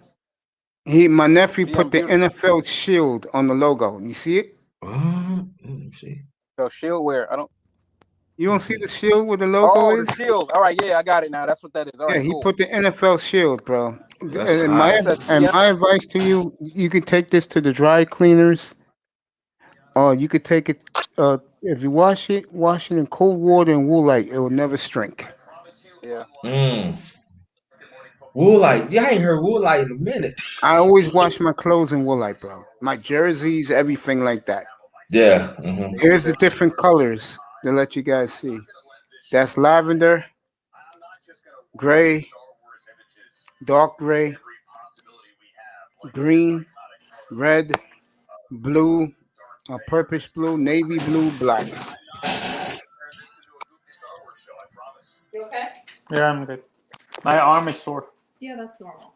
Speaker 1: My nephew put the NFL shield on the logo. You see it?
Speaker 5: Let me see.
Speaker 6: So shield where? I don't.
Speaker 1: You don't see the shield where the logo is?
Speaker 6: The shield. All right, yeah, I got it now. That's what that is. All right,
Speaker 1: he put the NFL shield, bro. And my advice to you, you can take this to the dry cleaners, or you could take it, if you wash it in cold water and Woolite, it will never shrink.
Speaker 6: Yeah.
Speaker 5: Woolite. Yeah, I ain't heard Woolite in a minute.
Speaker 1: I always wash my clothes in Woolite, bro. My jerseys, everything like that.
Speaker 5: Yeah. Mm-hmm.
Speaker 1: Here's the different colors to let you guys see. That's lavender, gray, dark gray, green, red, blue, a purplish blue, navy blue, black.
Speaker 7: You okay?
Speaker 2: Yeah, I'm good. My arm is sore.
Speaker 7: Yeah, that's normal.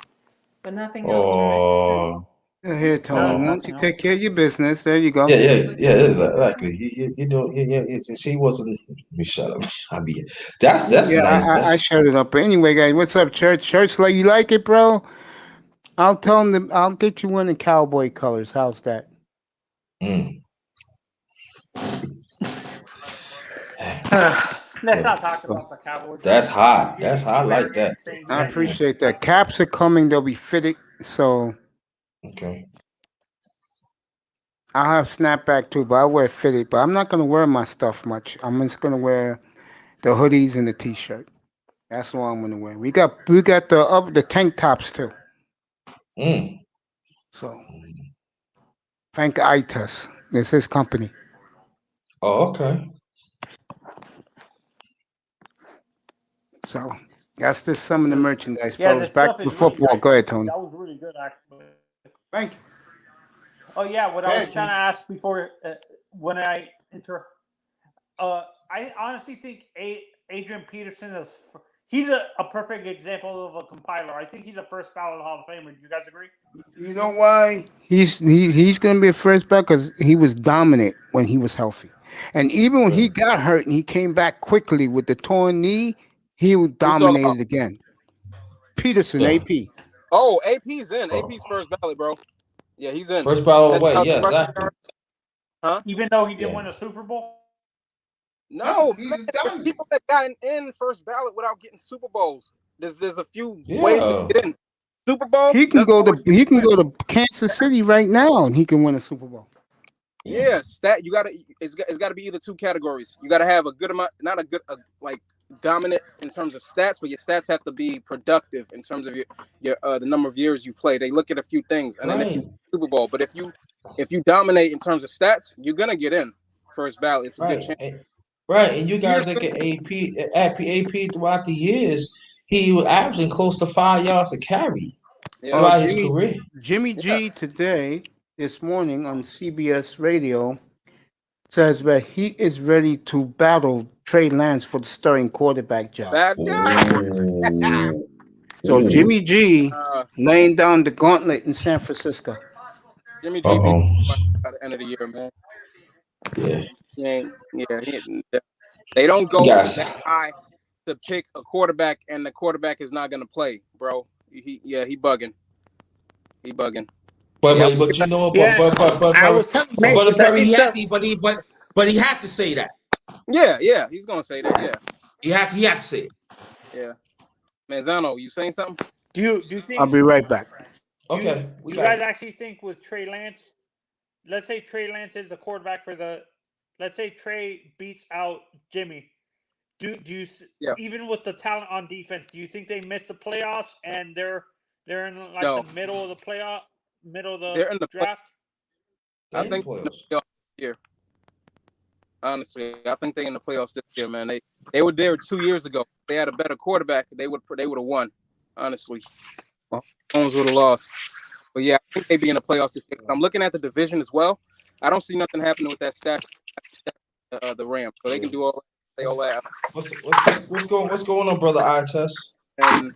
Speaker 7: But nothing else, right?
Speaker 5: Oh.
Speaker 1: Here, Tony,
Speaker 2: No,
Speaker 1: why don't
Speaker 2: nothing
Speaker 1: you
Speaker 2: else.
Speaker 1: take care of your business? There you go.
Speaker 5: Yeah, exactly. You don't. She wasn't. Let me shut up. That's
Speaker 1: Yeah,
Speaker 5: nice.
Speaker 1: I
Speaker 5: That's
Speaker 1: shut it up. But anyway, guys, what's up, Church? Church, like you like it, bro? I'll tell them. I'll get you one in cowboy colors. How's that?
Speaker 5: mm.
Speaker 2: Let's not talk about the Cowboys.
Speaker 5: That's hot. That's hot. I like that.
Speaker 1: I appreciate that. Caps are coming. They'll be fitted. So
Speaker 5: Okay.
Speaker 1: I'll have snapback too, but I wear fitted. But I'm not gonna wear my stuff much. I'm just gonna wear the hoodies and the t-shirt. That's what I'm gonna wear. We got the tank tops too.
Speaker 5: Mm.
Speaker 1: So Frank Itas. It's his company.
Speaker 5: Oh, okay.
Speaker 1: So that's just some of the merchandise,
Speaker 2: Yeah,
Speaker 1: fellas.
Speaker 2: this
Speaker 1: Back
Speaker 2: stuff
Speaker 1: to
Speaker 2: is
Speaker 1: football.
Speaker 2: really nice.
Speaker 1: Go ahead, Tony.
Speaker 2: That was really good, actually.
Speaker 1: Thank you.
Speaker 2: Oh yeah, what
Speaker 1: Go
Speaker 2: I
Speaker 1: ahead,
Speaker 2: was trying to ask before when I enter, I honestly think Adrian Peterson he's a perfect example of a compiler. I think he's a first ballot Hall of Famer. Do you guys agree?
Speaker 1: You know why? He's gonna be a first back because he was dominant when he was healthy, and even when he got hurt and he came back quickly with the torn knee, he was
Speaker 6: Who's talking about?
Speaker 1: dominated again. Peterson,
Speaker 5: Yeah.
Speaker 1: AP.
Speaker 6: Oh, AP's in.
Speaker 5: Oh.
Speaker 6: AP's first ballot, bro. Yeah, he's in.
Speaker 5: First ball
Speaker 6: That's
Speaker 5: away.
Speaker 6: how
Speaker 5: Yeah,
Speaker 6: the rushing
Speaker 5: exactly.
Speaker 6: yard- Huh?
Speaker 2: Even though he didn't
Speaker 5: Yeah.
Speaker 2: win a Super Bowl.
Speaker 6: No,
Speaker 1: he's
Speaker 6: man,
Speaker 1: done.
Speaker 6: there's people that got in first ballot without getting Super Bowls. There's a few ways to
Speaker 5: Yeah.
Speaker 6: get in. Super Bowl.
Speaker 1: He can
Speaker 6: doesn't
Speaker 1: go
Speaker 6: always
Speaker 1: to Kansas City right now and he can win a Super Bowl.
Speaker 6: Yeah, stat. You gotta. It's got to be either two categories. You got to have a good amount, not a good like dominant in terms of stats, but your stats have to be productive in terms of your the number of years you play. They look at a few things, and then if you Super Bowl. But if you dominate in terms of stats, you're gonna get in first ballot. It's a good chance.
Speaker 5: Right, and you guys look at AP throughout the years, he was averaging close to 5 yards a carry throughout his career.
Speaker 1: Jimmy G today, this morning on CBS Radio, says that he is ready to battle Trey Lance for the starting quarterback job.
Speaker 6: Bad guy.
Speaker 1: So Jimmy G laying down the gauntlet in San Francisco.
Speaker 6: Jimmy G be by the end of the year, man.
Speaker 5: Yeah.
Speaker 6: They don't go that high to pick a quarterback, and the quarterback is not going to play, bro. He bugging. He bugging.
Speaker 5: But you know,
Speaker 2: I was telling you,
Speaker 5: but he have to say that.
Speaker 6: Yeah, he's gonna say that. Yeah,
Speaker 5: he have to say it.
Speaker 6: Yeah, Manzano, you saying something?
Speaker 2: Do you think?
Speaker 1: I'll be right back.
Speaker 5: Okay,
Speaker 2: you guys actually think with Trey Lance? Let's say Trey Lance is the quarterback for the. Let's say Trey beats out Jimmy. Do you even with the talent on defense? Do you think they missed the playoffs and they're in like the middle of the playoff, middle of the draft?
Speaker 6: I think in the playoffs this year. Honestly, I think they're in the playoffs this year, man. They were there 2 years ago. If they had a better quarterback, they would have won. Honestly, Mahomes would have lost. But yeah, I think they'd be in the playoffs this year. I'm looking at the division as well. I don't see nothing happening with that stack, the Rams. So they can do all that.
Speaker 5: What's going on, brother Itas?
Speaker 6: And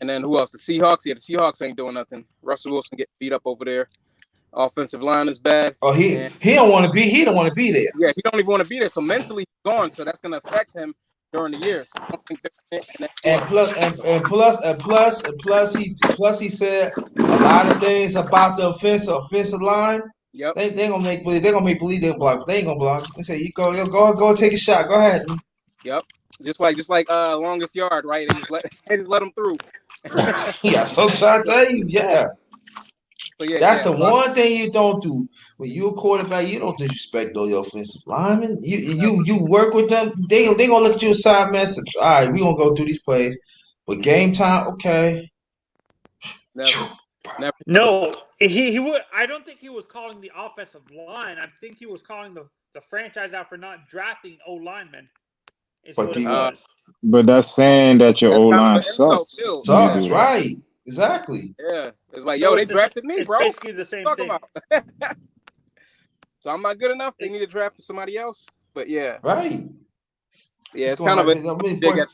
Speaker 6: then who else? The Seahawks. Yeah, the Seahawks ain't doing nothing. Russell Wilson getting beat up over there. Offensive line is bad.
Speaker 5: Oh, he don't want to be. He don't want to be there.
Speaker 6: Yeah, he don't even want to be there. So mentally he's gone. So that's gonna affect him during the year. So I don't think
Speaker 5: plus he said a lot of things about the offensive line.
Speaker 6: Yep.
Speaker 5: They gonna make believe they block. They ain't gonna block. They say you go take a shot. Go ahead.
Speaker 6: Yep. Just like longest yard, right? They just let him through.
Speaker 5: Yeah, so I'm trying to tell you, yeah.
Speaker 6: So yeah,
Speaker 5: that's the one thing you don't do when you're a quarterback. You don't disrespect your offensive linemen. You work with them. They gonna look at you as side message. All right, we gonna go through these plays, but game time, okay.
Speaker 6: Never. Never.
Speaker 2: No, he would. I don't think he was calling the offensive line. I think he was calling the franchise out for not drafting O linemen. Is
Speaker 5: But
Speaker 2: what it
Speaker 5: the-
Speaker 2: was.
Speaker 4: But that's saying that your
Speaker 6: That's
Speaker 4: O
Speaker 6: kind of
Speaker 4: line
Speaker 6: an insult,
Speaker 4: sucks.
Speaker 6: too.
Speaker 4: when you
Speaker 5: Sucks,
Speaker 4: do that.
Speaker 5: right? Exactly.
Speaker 6: Yeah, it's like,
Speaker 2: No,
Speaker 6: yo, they
Speaker 2: it's the-
Speaker 6: drafted me,
Speaker 2: it's
Speaker 6: bro.
Speaker 2: basically the same
Speaker 6: Talking
Speaker 2: thing.
Speaker 6: about. So I'm not good enough. They need to draft somebody else. But yeah,
Speaker 5: Right.
Speaker 6: yeah, it's kind of a dig at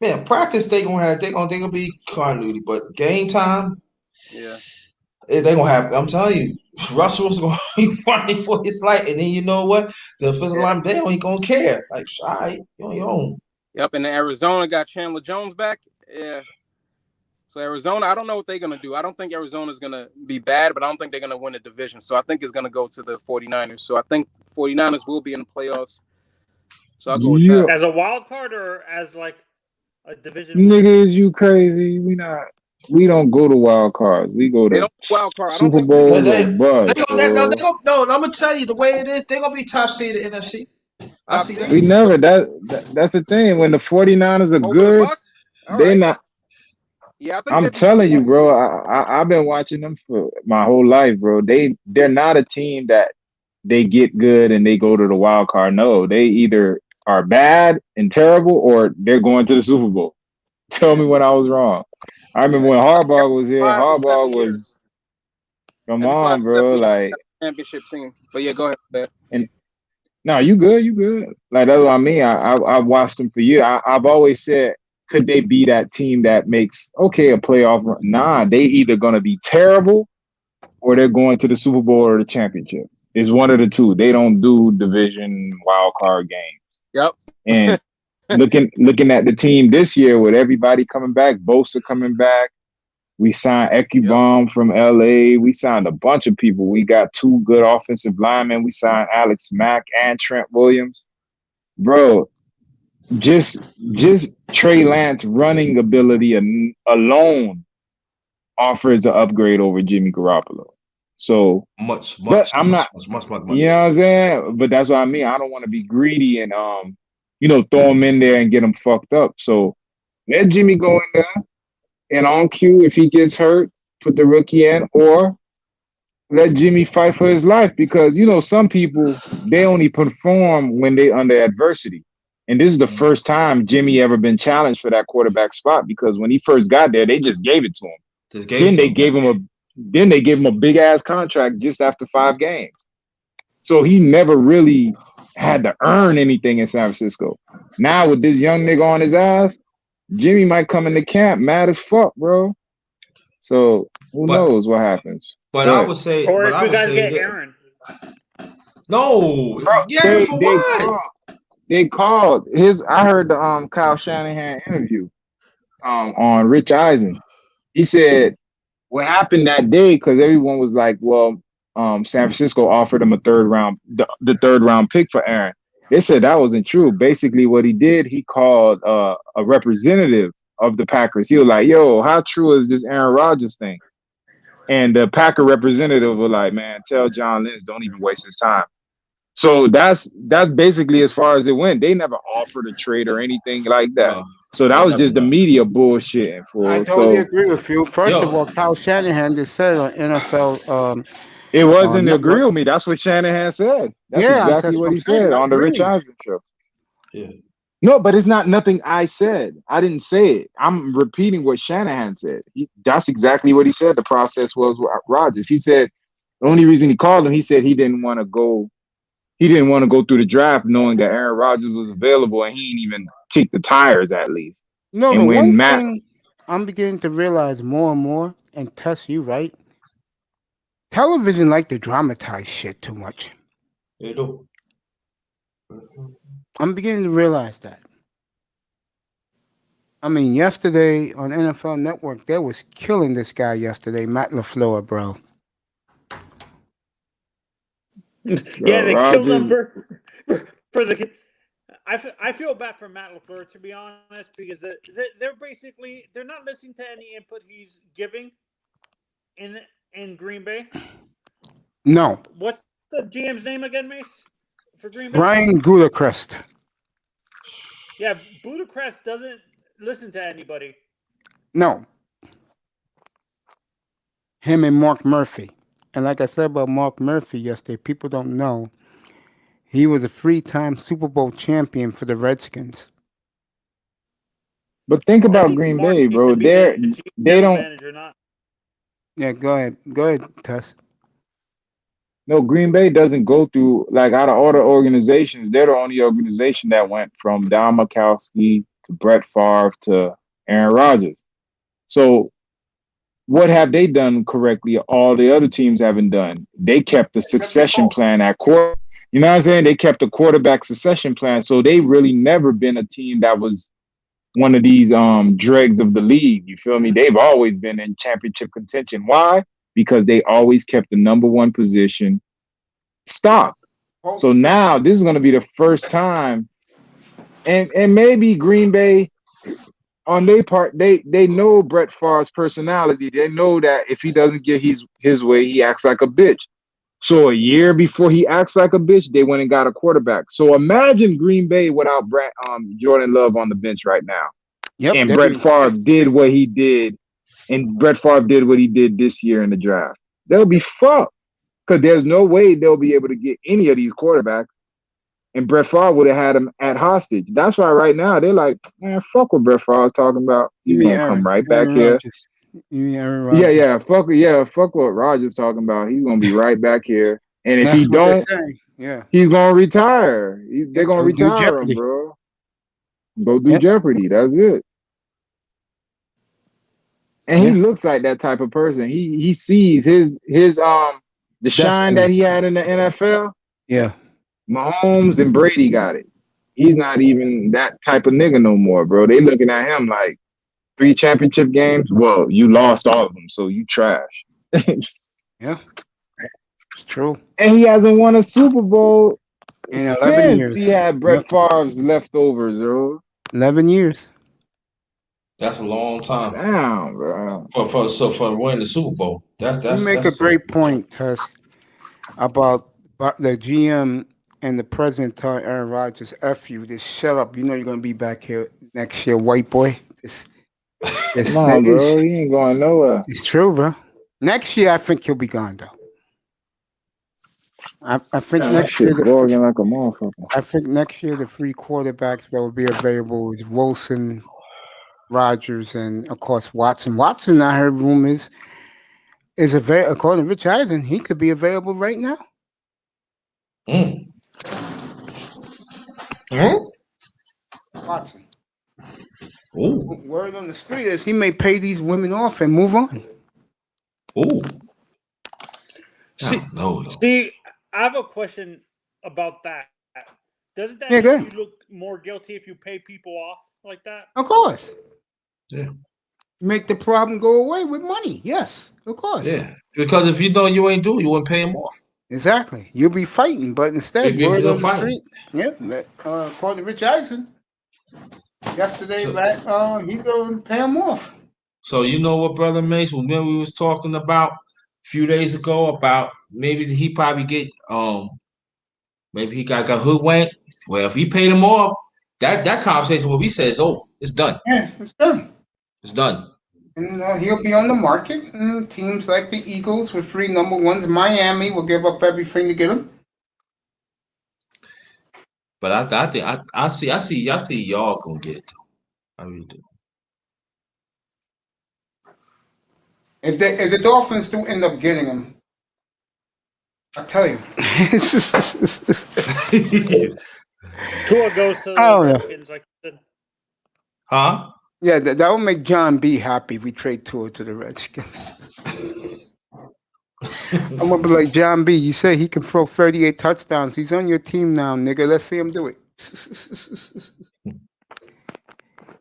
Speaker 5: man, practice they gonna be continuity, but game time,
Speaker 6: yeah.
Speaker 5: they gonna have. I'm telling you, Russell's gonna be running for his life, and then you know what? The offensive
Speaker 6: Yeah.
Speaker 5: line, they ain't gonna care. Like, all right, you on your own.
Speaker 6: Yep, and then Arizona got Chandler Jones back. Yeah. So Arizona, I don't know what they're going to do. I don't think Arizona's going to be bad, but I don't think they're going to win the division. So I think it's going to go to the 49ers. So I think 49ers will be in the playoffs. So I'll go with that.
Speaker 2: As a wild card or as like a division?
Speaker 4: Nigga, is you crazy? We don't go to wild cards. We go
Speaker 6: They
Speaker 4: to
Speaker 6: don't wild card. I don't
Speaker 4: Super
Speaker 6: think
Speaker 4: Bowl
Speaker 5: But they-
Speaker 4: or bust.
Speaker 5: no, I'm gonna tell you the way it is. They're gonna be top seed in the NFC. I
Speaker 6: Top
Speaker 5: see
Speaker 6: seed?
Speaker 5: that.
Speaker 4: We never. That's the thing. When the 49ers are
Speaker 6: over the
Speaker 4: good,
Speaker 6: Bucks? All
Speaker 4: they're
Speaker 6: right.
Speaker 4: not.
Speaker 6: Yeah, I think
Speaker 4: I'm telling you, bro. I've been watching them for my whole life, bro. They're not a team that they get good and they go to the wild card. No, they either are bad and terrible or they're going to the Super Bowl. Tell me when I was wrong. I remember when Harbaugh was here.
Speaker 6: 5 to 7
Speaker 4: Harbaugh was,
Speaker 6: years.
Speaker 4: come
Speaker 6: Every 5
Speaker 4: on,
Speaker 6: to 7
Speaker 4: bro.
Speaker 6: years,
Speaker 4: Like,
Speaker 6: championship team. But yeah, go ahead, man.
Speaker 4: no, you good. Like, that's what I mean. I watched them for years. I've always said, could they be that team that makes, a playoff run? Nah, they either going to be terrible or they're going to the Super Bowl or the championship. It's one of the two. They don't do division wild card games.
Speaker 6: Yep.
Speaker 4: And looking at the team this year with everybody coming back, Bosa coming back. We signed Ekubom from LA. We signed a bunch of people. We got 2 good offensive linemen. We signed Alex Mack and Trent Williams. Bro, just Trey Lance running ability alone offers an upgrade over Jimmy Garoppolo. So
Speaker 5: Much.
Speaker 4: You know what I'm saying? But that's what I mean. I don't want to be greedy and throw him in there and get him fucked up. So let Jimmy go in there and on cue, if he gets hurt, put the rookie in, or let Jimmy fight for his life because some people they only perform when they under adversity. And this is the first time Jimmy ever been challenged for that quarterback spot because when he first got there, they just gave it to him. Then they gave him a big ass contract just after 5 games. So he never really had to earn anything in San Francisco. Now with this young nigga on his ass, Jimmy might come into camp mad as fuck, bro. So who knows what happens?
Speaker 5: But I would say,
Speaker 2: or
Speaker 5: but
Speaker 2: if
Speaker 5: I
Speaker 2: you
Speaker 5: would
Speaker 2: guys
Speaker 5: say
Speaker 2: get
Speaker 5: that,
Speaker 2: Aaron.
Speaker 5: No,
Speaker 4: bro,
Speaker 5: yeah, for what?
Speaker 4: They called his. I heard the Kyle Shanahan interview on Rich Eisen. He said what happened that day because everyone was like, well, San Francisco offered him a the 3rd round pick for Aaron. They said that wasn't true. Basically, what he did, he called a representative of the Packers. He was like, yo, how true is this Aaron Rodgers thing? And the Packer representative was like, man, tell John Lynch, don't even waste his time. So that's basically as far as it went. They never offered a trade or anything like that.
Speaker 5: No,
Speaker 4: so that was just the media bullshitting.
Speaker 1: I totally agree with you. First of all, Kyle Shanahan just said on NFL.
Speaker 4: It wasn't
Speaker 1: network.
Speaker 4: agree with me. That's what Shanahan said. That's exactly what he said on the Rich Eisen show.
Speaker 5: Yeah.
Speaker 4: No, but it's not nothing I said. I didn't say it. I'm repeating what Shanahan said. That's exactly what he said. The process was with Rodgers. He said the only reason he called him, he said he didn't want to go through the draft knowing that Aaron Rodgers was available and he didn't even kick the tires at least.
Speaker 1: No,
Speaker 4: and
Speaker 1: but
Speaker 4: when
Speaker 1: one thing I'm beginning to realize more and more, and Tess, you right. Television like to dramatize shit too much.
Speaker 5: They do.
Speaker 1: I'm beginning to realize that. I mean, yesterday on NFL Network, they was killing this guy yesterday, Matt LaFleur, bro.
Speaker 2: Yeah, they killed him for the. I feel bad for Matt LaFleur, to be honest, because they're not listening to any input he's giving in Green Bay.
Speaker 1: No.
Speaker 2: What's the GM's name again, Mace? For Green Bay?
Speaker 1: Brian Gutekunst.
Speaker 2: Yeah, Budacrest doesn't listen to anybody.
Speaker 1: No. Him and Mark Murphy. And like I said about Mark Murphy yesterday, people don't know he was a 3-time Super Bowl champion for the Redskins.
Speaker 4: But think
Speaker 2: I
Speaker 4: about
Speaker 2: think
Speaker 4: Green
Speaker 2: Mark
Speaker 4: Bay,
Speaker 2: needs to
Speaker 4: bro.
Speaker 2: be the
Speaker 4: They
Speaker 2: general
Speaker 4: don't.
Speaker 2: manager, not.
Speaker 1: Yeah, go ahead, Tess.
Speaker 4: No, Green Bay doesn't go through like out of all the organizations. They're the only organization that went from Don Majkowski to Brett Favre to Aaron Rodgers. So what have they done correctly? All the other teams haven't done. They kept the succession plan at quarter. You know what I'm saying? They kept the quarterback succession plan. So they really never been a team that was one of these dregs of the league. You feel me? They've always been in championship contention. Why? Because they always kept the number one position stock. So now this is going to be the first time, and maybe Green Bay on their part, they know Brett Favre's personality. They know that if he doesn't get his way, he acts like a bitch. So a year before he acts like a bitch, they went and got a quarterback. So imagine Green Bay without Jordan Love on the bench right now.
Speaker 1: Yep.
Speaker 4: And Brett Favre did what he did, and Brett Favre did what he did this year in the draft. They'll be fucked because there's no way they'll be able to get any of these quarterbacks. And Brett Favre would have had him at hostage. That's why right now they're like, man, fuck what Brett Favre's talking about. He's gonna come right back here.
Speaker 1: You mean Aaron Rodgers?
Speaker 4: Fuck what Rodgers talking about. He's gonna be right back here. And if
Speaker 1: That's
Speaker 4: he don't, he's gonna retire. They're gonna retire him, bro. Go do Jeopardy. That's it. And he looks like that type of person. He sees the shine that he had in the NFL.
Speaker 1: Yeah.
Speaker 4: Mahomes and Brady got it. He's not even that type of nigga no more, bro. They looking at him like 3 championship games. Well, you lost all of them, so you trash.
Speaker 1: Yeah, it's true.
Speaker 4: And he hasn't won a Super Bowl
Speaker 1: in 11 years.
Speaker 4: He had Brett Favre's leftovers, bro.
Speaker 1: 11 years.
Speaker 5: That's a long time.
Speaker 4: Damn, bro.
Speaker 5: For winning the Super Bowl, that's
Speaker 1: you make a great point, Tess, about the GM and the president telling Aaron Rodgers, "F you, just shut up. You know you're gonna be back here next year, white boy."
Speaker 4: Nah, bro, he ain't going nowhere.
Speaker 1: It's true, bro. Next year, I think he'll be gone, though. I think next year,
Speaker 4: like a motherfucker.
Speaker 1: I think next year the 3 quarterbacks that will be available is Wilson, Rodgers, and of course Watson. Watson, I heard rumors, is available. According to Rich Eisen, he could be available right now. Watson.
Speaker 5: Ooh.
Speaker 1: Word on the street is he may pay these women off and move on.
Speaker 5: Ooh.
Speaker 2: See, I have a question about that. Doesn't that make you look more guilty if you pay people off like that?
Speaker 1: Of course.
Speaker 5: Yeah.
Speaker 1: Make the problem go away with money. Yes, of course.
Speaker 5: Yeah, because if you know you ain't do, you wouldn't pay him off.
Speaker 1: Exactly. You'll be fighting, but instead, word on the street. Yeah. According to Rich Eisen, yesterday, he's going to pay him off.
Speaker 5: So you know what, Brother Mace? When we was talking about a few days ago about maybe he probably get maybe he got hoodwinked. Well, if he paid him off, that conversation what we said is over. It's done.
Speaker 1: Yeah, it's done.
Speaker 5: It's done.
Speaker 1: And he'll be on the market. And teams like the Eagles with 3 number ones, Miami will give up everything to get him.
Speaker 5: But I think I see y'all gonna get it though. I really do.
Speaker 1: If the Dolphins do end up getting him, I'll tell you.
Speaker 2: Tua goes to the Redskins, like I said.
Speaker 5: Huh?
Speaker 1: Yeah, that will make John B happy if we trade Tua to the Redskins. I'm gonna be like, John B, you say he can throw 38 touchdowns. He's on your team now, nigga. Let's see him do it.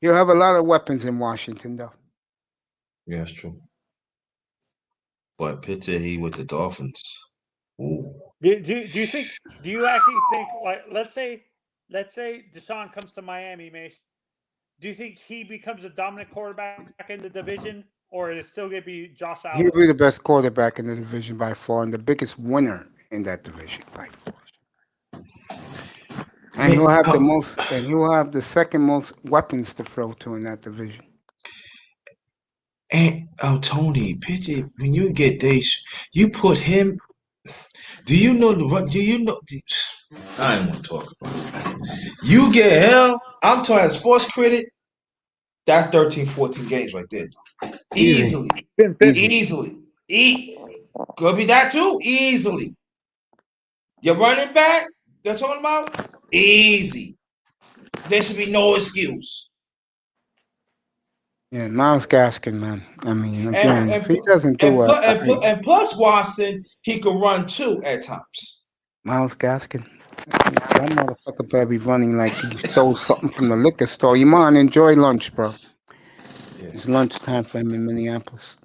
Speaker 1: He'll have a lot of weapons in Washington, though.
Speaker 5: Yeah, that's true. But picture he with the Dolphins. Ooh.
Speaker 2: Do you actually think, like, let's say Deshaun comes to Miami, Mace? Do you think he becomes a dominant quarterback in the division, or is it still going to be Josh Allen?
Speaker 1: He'll be the best quarterback in the division by far, and the biggest winner in that division by far. And he'll have the most, and he'll have the second most weapons to throw to in that division.
Speaker 5: And Tony, picture when you get you put him. Do you know the what? Do you know? I don't want to talk about it. You get him. I'm talking as sports critic. That's 13, 14 games right there.
Speaker 1: Easy.
Speaker 5: Easily.
Speaker 1: Easy.
Speaker 5: Could be that too. Easily. Your running back, they're talking about? Easy. There should be no excuse.
Speaker 1: Yeah, Miles Gaskin, man. I mean, again, if he doesn't do
Speaker 5: And plus Watson, he could run too at times.
Speaker 1: Miles Gaskin, that motherfucker better be running like he stole something from the liquor store. You mind, enjoy lunch, bro.
Speaker 5: Yeah.
Speaker 1: It's lunchtime for him in Minneapolis.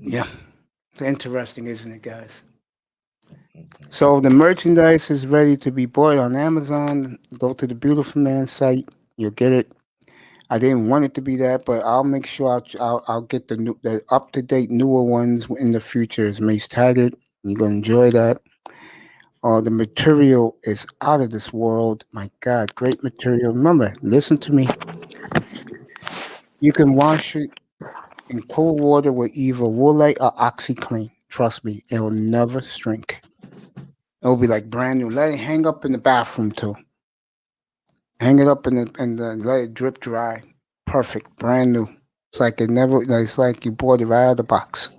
Speaker 1: Yeah. It's interesting, isn't it, guys? So the merchandise is ready to be bought on Amazon. Go to the Beautiful Man site. You'll get it. I didn't want it to be that, but I'll make sure I'll get the up to date newer ones in the future. It's Mace Taggart. You're gonna enjoy that. The material is out of this world. My God, great material. Remember, listen to me. You can wash it in cold water with either Woolite or OxyClean. Trust me, it will never shrink. It will be like brand new. Let it hang up in the bathroom too. Hang it up in the let it drip dry. Perfect, brand new. It's like it never. It's like you bought it right out of the box.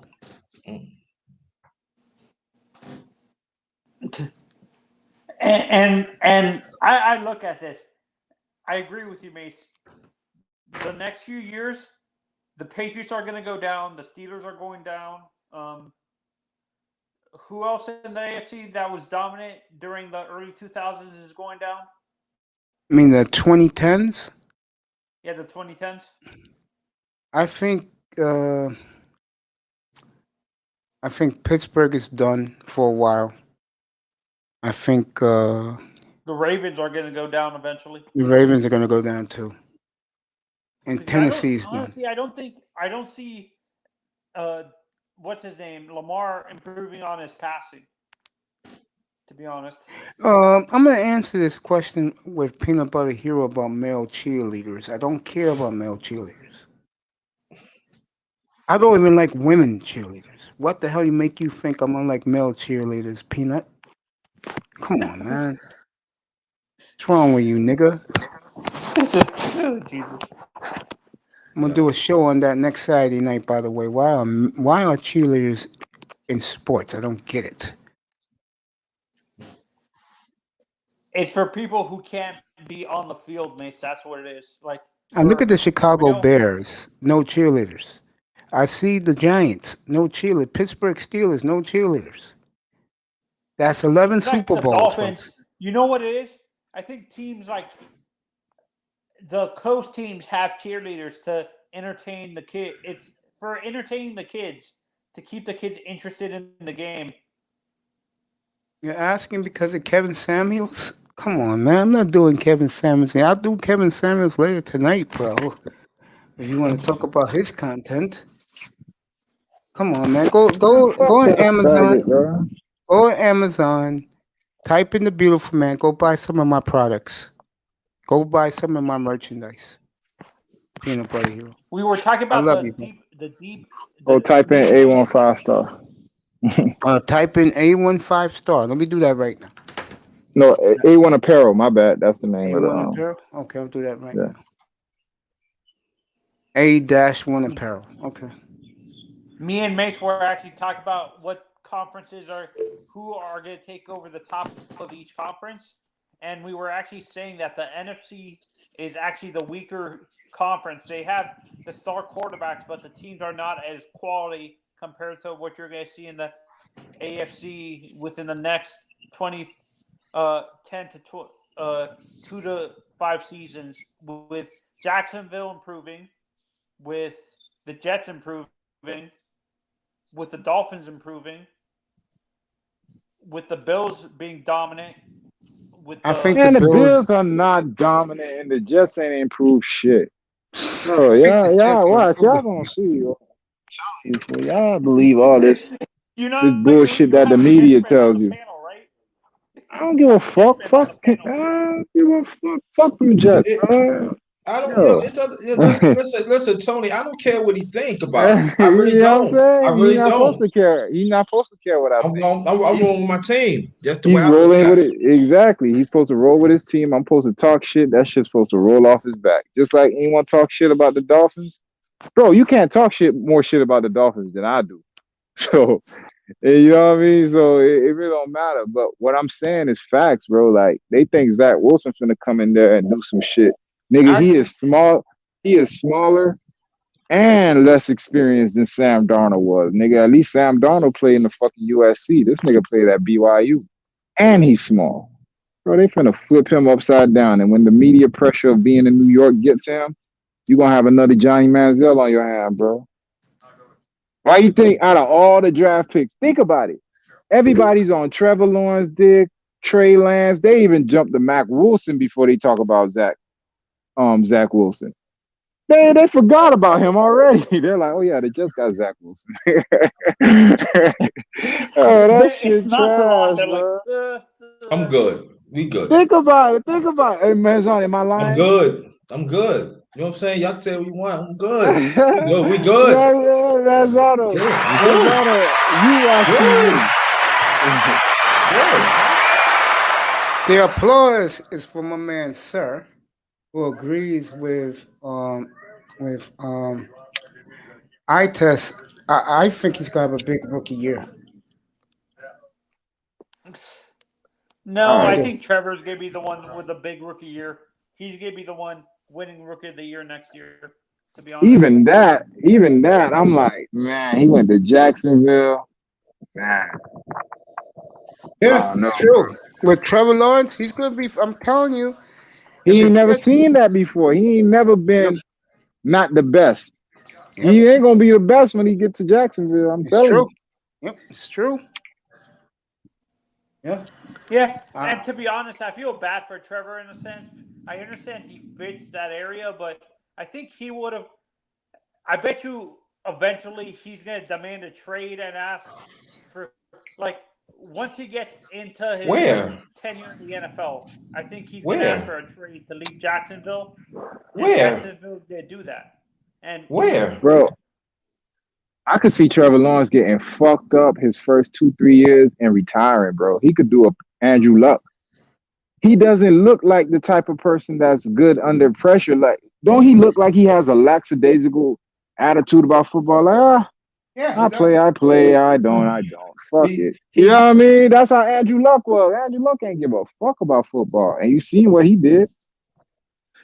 Speaker 2: And I look at this. I agree with you, Mace. The next few years, the Patriots are going to go down. The Steelers are going down. Who else in the AFC that was dominant during the early 2000s is going down?
Speaker 1: I mean the 2010s.
Speaker 2: Yeah, the 2010s.
Speaker 1: I think Pittsburgh is done for a while. I think
Speaker 2: the Ravens are going to go down eventually.
Speaker 1: The Ravens are going to go down too. And Tennessee's done.
Speaker 2: Honestly, I don't see what's his name, Lamar, improving on his passing. To be honest,
Speaker 1: I'm going to answer this question with Peanut Butter Hero about male cheerleaders. I don't care about male cheerleaders. I don't even like women cheerleaders. What the hell make you think I'm unlike male cheerleaders, Peanut? Come on, man. What's wrong with you, nigga?
Speaker 2: Jesus.
Speaker 1: I'm gonna do a show on that next Saturday night. By the way, why are cheerleaders in sports? I don't get it.
Speaker 2: It's for people who can't be on the field, Mace. That's what it is. Like,
Speaker 1: And look at the Chicago Bears. No cheerleaders. I see the Giants. No cheerleaders. Pittsburgh Steelers. No cheerleaders. That's 11 Super Bowls.
Speaker 2: Dolphins.
Speaker 1: Folks.
Speaker 2: You know what it is? I think teams like the coast teams have cheerleaders to entertain the kid. It's for entertaining the kids, to keep the kids interested in the game.
Speaker 1: You're asking because of Kevin Samuels? Come on, man. I'm not doing Kevin Samuels. I'll do Kevin Samuels later tonight, bro. If you want to talk about his content. Come on, man. Go on Amazon. Go on Amazon. Type in the Beautiful Man. Go buy some of my products. Go buy some of my merchandise. Peanut Butter Hero.
Speaker 2: We were talking about the deep.
Speaker 4: Type in A1 5-star.
Speaker 1: Type in A1 5-star. Let me do that right now.
Speaker 4: No, A1 Apparel. My bad. That's the name of it.
Speaker 1: A1 Apparel? Okay, I'll do that right now. A-1 Apparel. Okay.
Speaker 2: Me and Mace were actually talking about what conferences who are going to take over the top of each conference. And we were actually saying that the NFC is actually the weaker conference. They have the star quarterbacks, but the teams are not as quality compared to what you're going to see in the AFC within the next 10 to 2 to 5 seasons, with Jacksonville improving, with the Jets improving, with the Dolphins improving, with the Bills being dominant.
Speaker 4: I think the Bills are not dominant, and the Jets ain't improved shit. Oh yeah, watch. Y'all gonna see. Y'all believe all this bullshit that the media tells you.
Speaker 2: Panel, right?
Speaker 4: I don't give a fuck. Fuck them Jets.
Speaker 5: I don't.
Speaker 4: Yo.
Speaker 5: It doesn't, listen, Tony. I don't care what he think about me. I
Speaker 4: You
Speaker 5: really
Speaker 4: know what I'm
Speaker 5: don't. I
Speaker 4: saying? You're
Speaker 5: really
Speaker 4: not supposed
Speaker 5: don't.
Speaker 4: to care. You're not supposed to care what I think.
Speaker 5: I'm rolling with my team. That's the way
Speaker 4: He's
Speaker 5: I look
Speaker 4: rolling
Speaker 5: at
Speaker 4: with
Speaker 5: it.
Speaker 4: it. Exactly. He's supposed to roll with his team. I'm supposed to talk shit. That shit's supposed to roll off his back. Just like anyone talk shit about the Dolphins. Bro, you can't talk more shit about the Dolphins than I do. So, you know what I mean? So it really don't matter. But what I'm saying is facts, bro. Like, they think Zach Wilson finna come in there and do some shit. Nigga, he is small. He is smaller and less experienced than Sam Darnold was. Nigga, at least Sam Darnold played in the fucking USC. This nigga played at BYU. And he's small. Bro, they finna flip him upside down. And when the media pressure of being in New York gets him, you're gonna have another Johnny Manziel on your hand, bro. Why you think out of all the draft picks, think about it. Everybody's on Trevor Lawrence, Dick, Trey Lance. They even jumped to Mac Wilson before they talk about Zach Wilson. They forgot about him already. They're like, oh yeah, they just got Zach Wilson. Oh, that shit trash, bro.
Speaker 5: I'm good. We good.
Speaker 4: Think about it. Hey, Manzon, am I lying?
Speaker 5: I'm good. You know what I'm saying? Y'all can say what you want. I'm good. We good.
Speaker 4: Manzano, you watch TV.
Speaker 1: The applause is for my man, Sir, who agrees with I-Test. I think he's gonna have a big rookie year.
Speaker 2: No, I think Trevor's gonna be the one with a big rookie year. He's gonna be the one winning rookie of the year next year. To be honest,
Speaker 4: even that, I'm like, man, he went to Jacksonville. Man,
Speaker 1: yeah, it's true. With Trevor Lawrence, he's gonna be. I'm telling you,
Speaker 4: he ain't never seen that before. He ain't never been not the best. Yep. He ain't gonna be the best when he gets to Jacksonville. I'm telling you.
Speaker 1: Yep, it's true. Yeah.
Speaker 2: Yeah, and to be honest, I feel bad for Trevor in a sense. I understand he fits that area, but I think he would have. I bet you eventually he's going to demand a trade and ask for, like, once he gets into his tenure in the NFL, I think he's going to ask for a trade to leave Jacksonville. Jacksonville's going to do that. And
Speaker 4: bro, I could see Trevor Lawrence getting fucked up his first 2-3 years and retiring, bro. He could do a Andrew Luck. He doesn't look like the type of person that's good under pressure. Like, don't he look like he has a lackadaisical attitude about football? Like, I play, I don't. Fuck it. You know what I mean? That's how Andrew Luck was. Andrew Luck ain't give a fuck about football. And you seen what he did.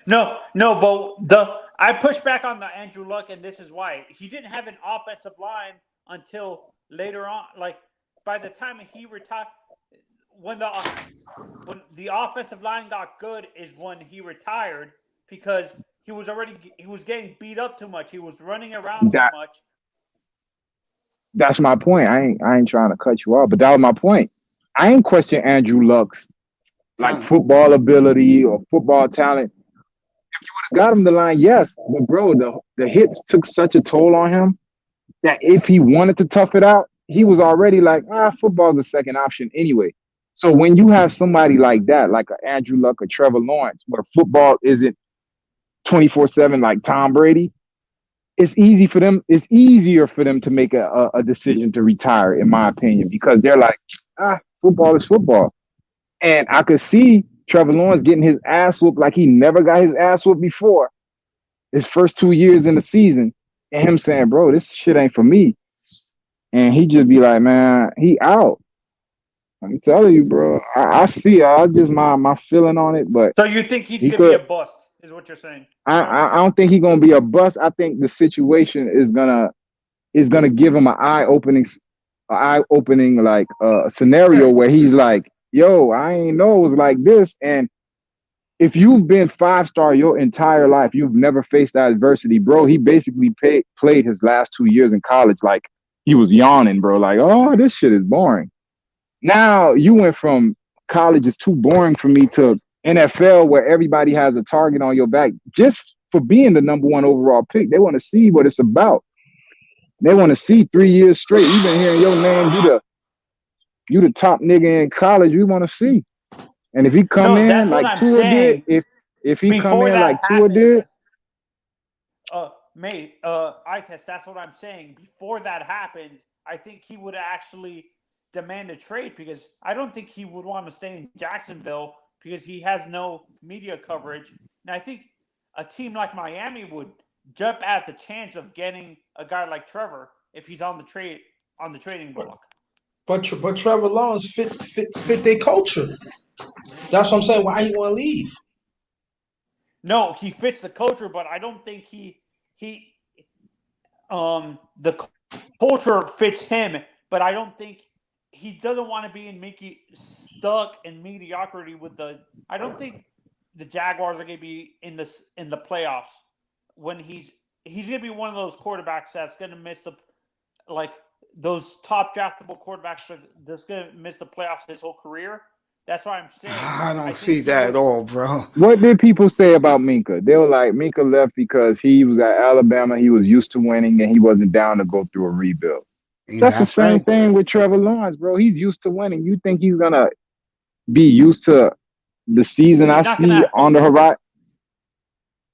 Speaker 2: No, but I push back on the Andrew Luck, and this is why. He didn't have an offensive line until later on. Like, by the time he retired, when the offensive line got good is when he retired, because he was getting beat up too much. He was running around too much.
Speaker 4: That's my point. I ain't trying to cut you off, but that was my point. I ain't question Andrew Luck's like football ability or football talent. If you would have got him the line, yes. But bro, the hits took such a toll on him that if he wanted to tough it out, he was already like, football's the second option anyway. So when you have somebody like that, like an Andrew Luck or Trevor Lawrence, where football isn't 24/7 like Tom Brady, it's easier for them to make a decision to retire, in my opinion, because they're like, football is football. And I could see Trevor Lawrence getting his ass whooped like he never got his ass whooped before his first 2 years in the season, and him saying, bro, this shit ain't for me. And he just be like, man, he out. I'm telling you, bro. I see it. I just my feeling on it, but
Speaker 2: so you think he's gonna be a bust, is what you're saying?
Speaker 4: I don't think he's gonna be a bust. I think the situation is gonna give him an eye-opening like scenario where he's like, yo, I ain't know it was like this. And if you've been 5-star your entire life, you've never faced adversity, bro. He basically played his last 2 years in college like he was yawning, bro. Like, oh, this shit is boring. Now you went from college is too boring for me to NFL, where everybody has a target on your back just for being the number 1 overall pick. They want to see what it's about. They want to see 3 years straight. You've been hearing your name. You the top nigga in college. We want to see. And if he come in like Tua did, if he come in like Tua did,
Speaker 2: Ites, that's what I'm saying. Before that happens, I think he would actually demand a trade because I don't think he would want to stay in Jacksonville because he has no media coverage. And I think a team like Miami would jump at the chance of getting a guy like Trevor if he's on the trading block.
Speaker 5: But Trevor Lawrence fit their culture. That's what I'm saying. Why he want to leave?
Speaker 2: No, he fits the culture, but I don't think the culture fits him. But I don't think he doesn't want to be stuck in mediocrity with the. I don't think the Jaguars are going to be in the playoffs when he's going to be one of those quarterbacks that's going to miss those top draftable quarterbacks that's going to miss the playoffs his whole career. That's why I'm saying.
Speaker 1: I don't see that at all, bro.
Speaker 4: What did people say about Minka? They were like, Minka left because he was at Alabama, he was used to winning, and he wasn't down to go through a rebuild. That's the same thing with Trevor Lawrence, bro. He's used to winning. You think he's going to be used to the season I see on the horizon?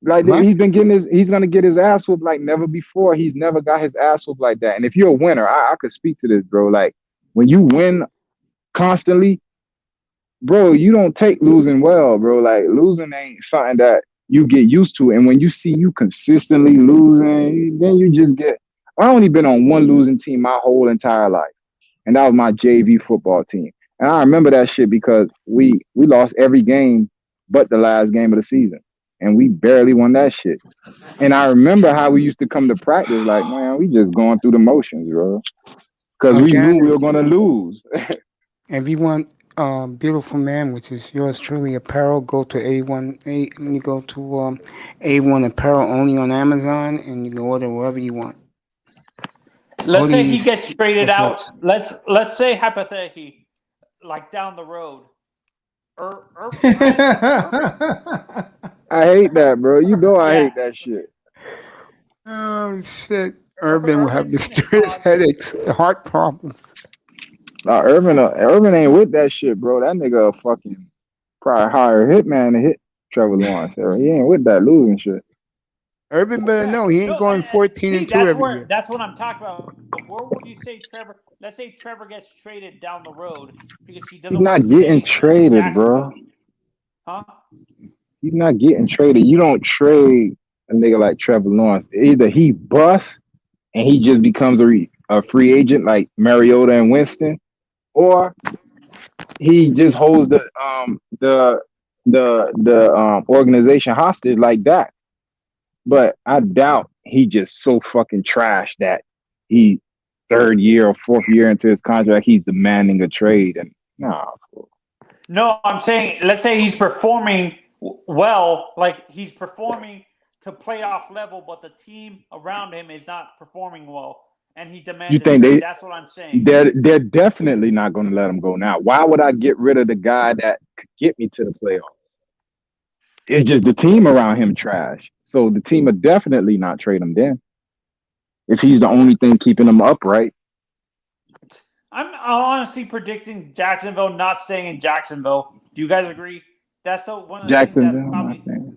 Speaker 4: Like he's going to get his ass whooped like never before. He's never got his ass whooped like that. And if you're a winner, I could speak to this, bro. Like when you win constantly, bro, you don't take losing well, bro. Like losing ain't something that you get used to. And when you see you consistently losing, then you just get. I only been on one losing team my whole entire life, and that was my JV football team. And I remember that shit because we lost every game but the last game of the season, and we barely won that shit. And I remember how we used to come to practice like, man, we just going through the motions, bro, because we knew we were gonna lose.
Speaker 1: Everyone. Beautiful man, which is yours truly apparel. Go to you go to A1 apparel only on Amazon, and you can order wherever you want.
Speaker 2: Let's say he gets traded out. Let's say hypothetically, like down the road.
Speaker 4: I hate that, bro. You know I hate that shit.
Speaker 1: Oh shit! Urban will have mysterious headaches, heart problems.
Speaker 4: Nah, Urban ain't with that shit, bro. That nigga fucking probably hire a hitman to hit Trevor Lawrence. He ain't with that losing shit.
Speaker 1: Urban better know he ain't going 14-2 every year.
Speaker 2: That's what I'm talking about. Where would you say Trevor? Let's say Trevor gets traded down the road because he doesn't.
Speaker 4: He's not getting traded, bro.
Speaker 2: Huh?
Speaker 4: He's not getting traded. You don't trade a nigga like Trevor Lawrence. Either he busts and he just becomes a free agent like Mariota and Winston, or he just holds the organization hostage like that. But I doubt he just so fucking trash that he third year or fourth year into his contract, he's demanding a trade. And
Speaker 2: no, I'm saying let's say he's performing well, like he's performing to playoff level, but the team around him is not performing well. And he demands.
Speaker 4: You think
Speaker 2: that's what I'm saying.
Speaker 4: They're definitely not going to let him go now. Why would I get rid of the guy that could get me to the playoffs? It's just the team around him trash. So the team would definitely not trade him then. If he's the only thing keeping him upright.
Speaker 2: I'm honestly predicting Jacksonville not staying in Jacksonville. Do you guys agree? That's the one of the
Speaker 4: Jacksonville.
Speaker 2: Things that probably...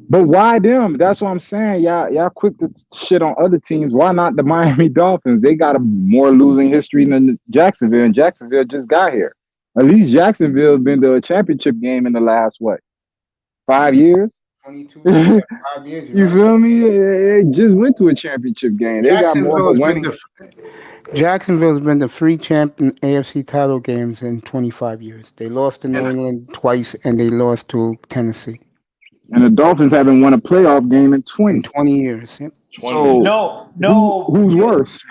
Speaker 4: But why them? That's what I'm saying. Y'all quick to shit on other teams. Why not the Miami Dolphins? They got a more losing history than Jacksonville, and Jacksonville just got here. At least Jacksonville's been to a championship game in the last 5 years?
Speaker 1: 22 years, 5 years.
Speaker 4: You feel me? It just went to a championship game. They got more of a winning.
Speaker 1: Jacksonville's been the free champ in AFC title games in 25 years. They lost to New England twice, and they lost to Tennessee.
Speaker 4: And the Dolphins haven't won a playoff game in 20
Speaker 1: years. Yep.
Speaker 4: So
Speaker 2: no.
Speaker 4: Who's worse?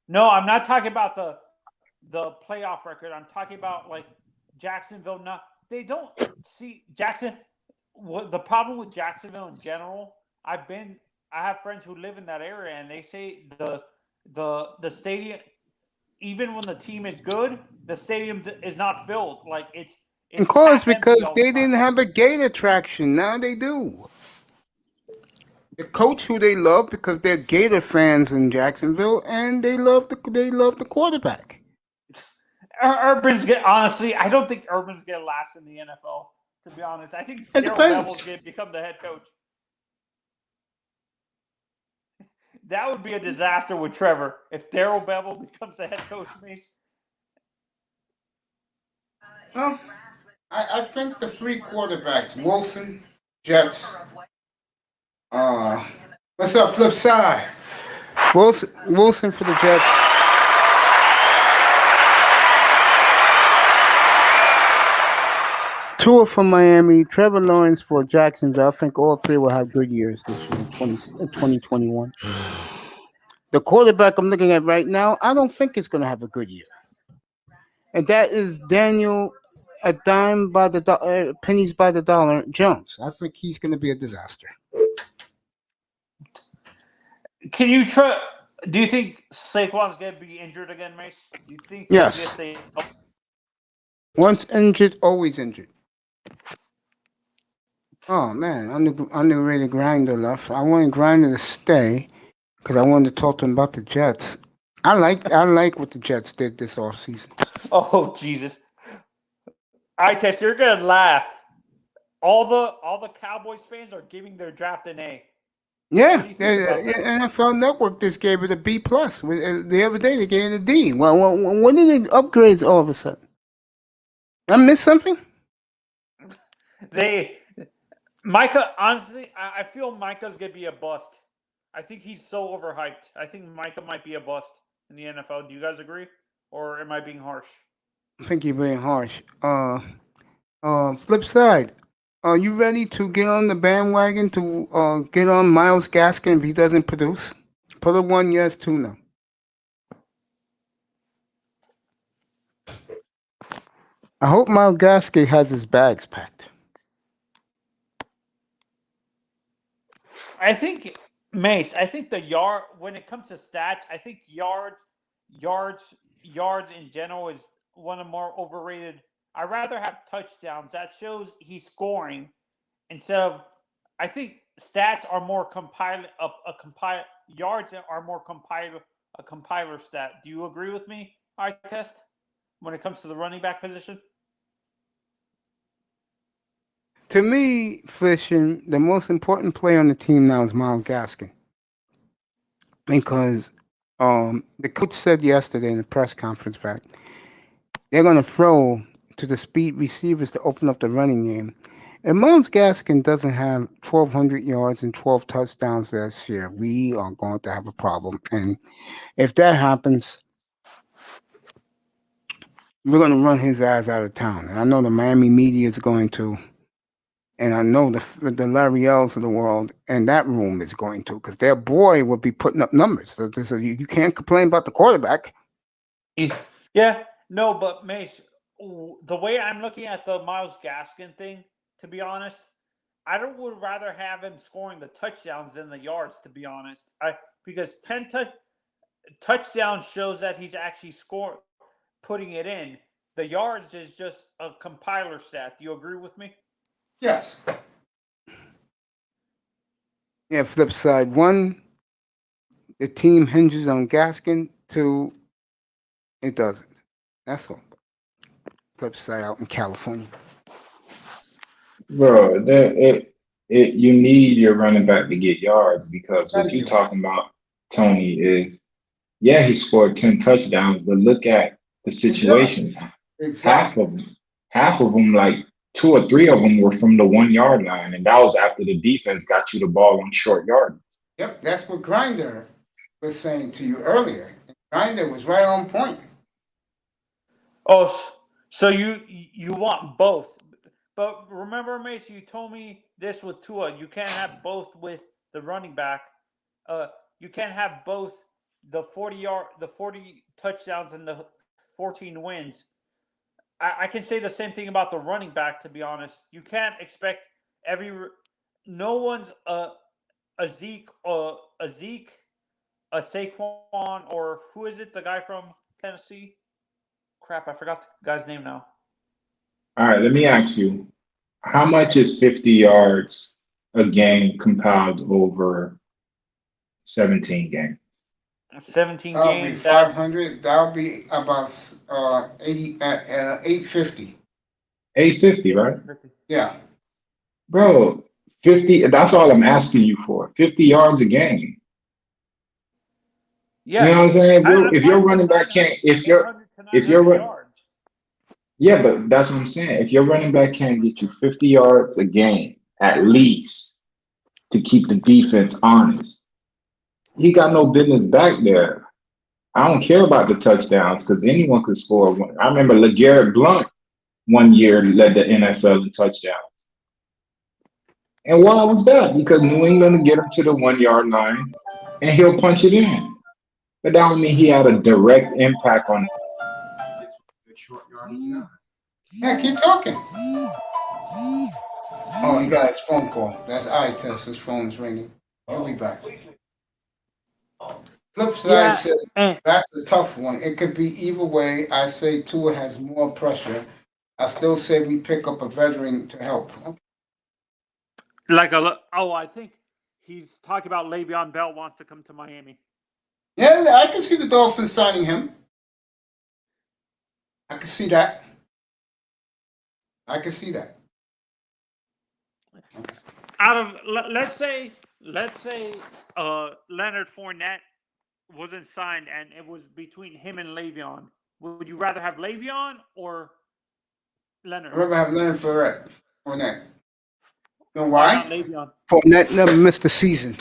Speaker 2: No, I'm not talking about the playoff record. I'm talking about like Jacksonville. They don't see Jackson. The problem with Jacksonville in general, I have friends who live in that area, and they say the stadium, even when the team is good, the stadium is not filled. Like it's
Speaker 1: of course, because they didn't have a gate attraction. Now they do. The coach who they love because they're Gator fans in Jacksonville, and they love the quarterback.
Speaker 2: Honestly, I don't think Urban's gonna last in the NFL. To be honest, I think Darryl Bevell's gonna become the head coach. That would be a disaster with Trevor if Daryl Bevel becomes the head coach, Mace.
Speaker 1: Well, I think the three quarterbacks, Wilson, Jets. What's up, flip side? Wilson for the Jets. Tua for Miami, Trevor Lawrence for Jacksonville. I think all three will have good years this year in 2021. The quarterback I'm looking at right now, I don't think it's going to have a good year. And that is Daniel, a dime by the pennies by the dollar, Jones. I think he's going to be a disaster.
Speaker 2: Can you try? Do you think Saquon's going to be injured again, Mace? Do you think?
Speaker 1: Yes. Once injured, always injured. Oh man, underrated Grinder left. I wanted Grinder to stay because I wanted to talk to him about the Jets. I like what the Jets did this offseason.
Speaker 2: Oh Jesus! All right, Tess, you're gonna laugh. All the Cowboys fans are giving their draft an A.
Speaker 1: Yeah, NFL Network just gave it a B plus. The other day they gave it a D. Well, when did they upgrade all of a sudden? I missed something.
Speaker 2: Micah, honestly, I feel Micah's gonna be a bust. I think he's so overhyped. I think Micah might be a bust in the NFL. Do you guys agree, or am I being harsh?
Speaker 1: I think you're being harsh. Flip side. Are you ready to get on the bandwagon to get on Myles Gaskin if he doesn't produce? Put a 1 yes, 2 no. I hope Myles Gaskin has his bags packed.
Speaker 2: I think Mace. I think when it comes to stats, I think yards in general is one of the more overrated. I'd rather have touchdowns. That shows he's scoring instead of. I think stats are more yards are more a compiler stat. Do you agree with me, I test when it comes to the running back position?
Speaker 1: To me, Fishing, the most important player on the team now is Myles Gaskin. Because the coach said yesterday in the press conference back, they're going to throw to the speed receivers to open up the running game. If Myles Gaskin doesn't have 1,200 yards and 12 touchdowns this year, we are going to have a problem. And if that happens, we're going to run his ass out of town. And I know the Miami media is going to. And I know the Larry L's of the world and that room is going to, because their boy will be putting up numbers. So you can't complain about the quarterback.
Speaker 2: Yeah, no, but Mace, the way I'm looking at the Myles Gaskin thing, to be honest, would rather have him scoring the touchdowns than the yards, to be honest. Because 10 touchdowns shows that he's actually putting it in. The yards is just a compiler stat. Do you agree with me?
Speaker 1: Yes. Yeah, flip side. 1, the team hinges on Gaskin. 2, it doesn't. That's all. Flip side out in California.
Speaker 4: Bro, you need your running back to get yards, because what you're talking about, Tony, is, yeah, he scored 10 touchdowns, but look at the situation. Exactly. Half of them, like 2 or 3 of them were from the 1 yard line, and that was after the defense got you the ball on short yard.
Speaker 1: Yep, that's what Grinder was saying to you earlier. Grinder was right on point.
Speaker 2: Oh, so you want both. But remember, Mace, you told me this with Tua. You can't have both with the running back. You can't have both the 40 touchdowns and the 14 wins. I can say the same thing about the running back, to be honest. You can't expect no one's a Zeke, a Saquon, or who is it, the guy from Tennessee? Crap, I forgot the guy's name now.
Speaker 4: All right, let me ask you, how much is 50 yards a game compiled over 17 games?
Speaker 2: 17
Speaker 1: That'll
Speaker 2: games.
Speaker 1: Be 500. That'll be about 850.
Speaker 4: 850, right?
Speaker 1: Yeah.
Speaker 4: Bro, 50, that's all I'm asking you for. 50 yards a game. You know
Speaker 2: Yeah,
Speaker 4: what I'm saying?
Speaker 2: I'm
Speaker 4: If your
Speaker 2: fine with
Speaker 4: running back
Speaker 2: throwing
Speaker 4: can't,
Speaker 2: him 800 to
Speaker 4: if you're
Speaker 2: 900 yards.
Speaker 4: yeah, but that's what I'm saying. If your running back can't get you 50 yards a game at least to keep the defense honest, he got no business back there. I don't care about the touchdowns because anyone could score one. I remember LeGarrette Blount one year led the NFL in touchdowns. And why was that? Because New England would get him to the 1 yard line and he'll punch it in. But that don't mean he had a direct impact on the short yardage guy.
Speaker 1: Yeah, keep talking. Oh, he got his phone call. That's eye test. His phone's ringing. He'll be back. Flip side
Speaker 2: Yeah,
Speaker 1: says
Speaker 2: and
Speaker 1: that's a tough one. It could be either way. I say Tua has more pressure. I still say we pick up a veteran to help. Okay.
Speaker 2: I think he's talking about Le'Veon Bell wants to come to Miami.
Speaker 1: Yeah, I can see the Dolphins signing him. I can see that. I can see that.
Speaker 2: Out of let's say Leonard Fournette wasn't signed and it was between him and Le'Veon. Would you rather have Le'Veon or Leonard?
Speaker 1: I'd rather have Leonard Fournette. You know
Speaker 2: Why
Speaker 1: why?
Speaker 2: not Le'Veon?
Speaker 1: Fournette never missed a season.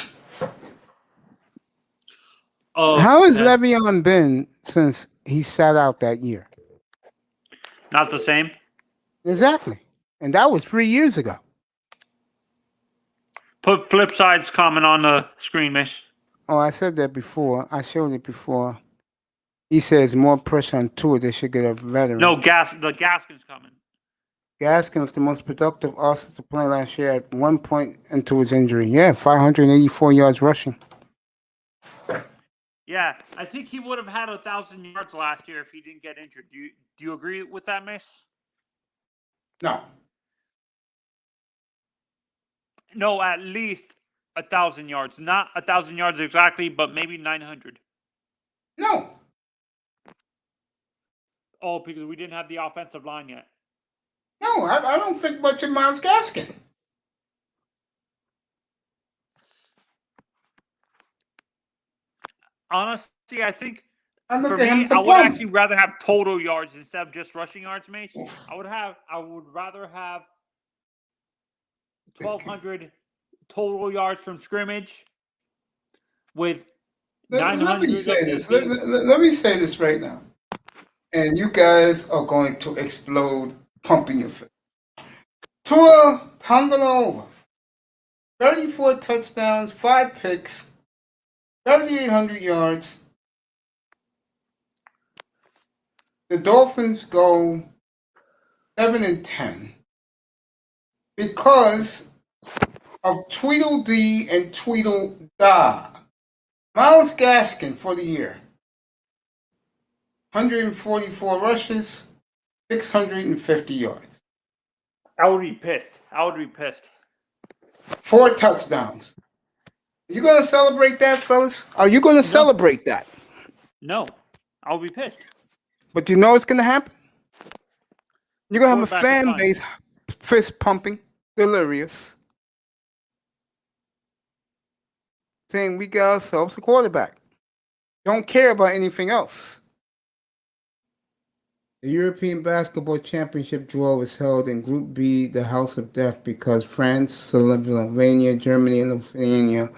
Speaker 1: How has Le'Veon been since he sat out that year?
Speaker 2: Not the same.
Speaker 1: Exactly. And that was 3 years ago.
Speaker 2: Put Flipside's comment on the screen, Miss.
Speaker 1: Oh, I said that before. I showed it before. He says more pressure on Tua. They should get a veteran.
Speaker 2: No, the Gaskin's coming.
Speaker 1: Gaskin was the most productive offensive player last year at one point into his injury. Yeah, 584 yards rushing.
Speaker 2: Yeah, I think he would have had 1,000 yards last year if he didn't get injured. Do you agree with that, Miss?
Speaker 1: No.
Speaker 2: No, at least 1,000 yards. Not 1,000 yards exactly, but maybe 900.
Speaker 1: No.
Speaker 2: Oh, because we didn't have the offensive line yet.
Speaker 1: No, I don't think much of Myles Gaskin.
Speaker 2: Honestly, I think
Speaker 1: for
Speaker 2: me, I would actually rather have total yards instead of just rushing yards, Mace. I would rather have 1,200 total yards from scrimmage with 900.
Speaker 1: Let me say this. Let me say this right now. And you guys are going to explode pumping your fist. Tua Tagovailoa, 34 touchdowns, 5 picks, 3,800 yards. The Dolphins go 7-10 because of Tweedledee and Tweedledee. Myles Gaskin for the year, 144 rushes, 650 yards.
Speaker 2: I would be pissed.
Speaker 1: 4 touchdowns. Are you going to celebrate that, fellas? Are you going to celebrate that?
Speaker 2: No, I'll be pissed.
Speaker 1: But you know what's going to happen? You're going to have a fan base fist pumping, delirious, saying we got ourselves a quarterback. Don't care about anything else. The European Basketball Championship draw was held in Group B, the House of Death, because France, Slovenia, Germany, and Lithuania,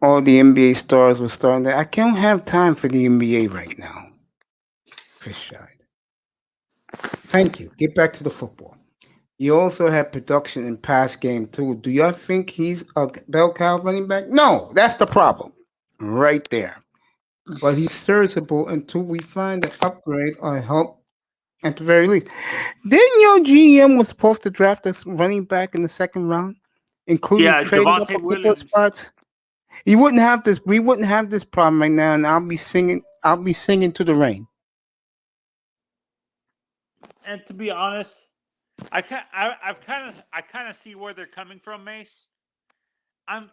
Speaker 1: all the NBA stars were starting there. I can't have time for the NBA right now. Fishside. Thank you. Get back to the football. He also had production in pass game too. Do y'all think he's a bell cow running back? No, that's the problem. Right there. But he's serviceable until we find an upgrade or help at the very least. Didn't your GM was supposed to draft us running back in the second round, including trading up a couple of spots? We wouldn't have this problem right now, and I'll be singing to the rain.
Speaker 2: And to be honest, I kind of see where they're coming from, Mace. I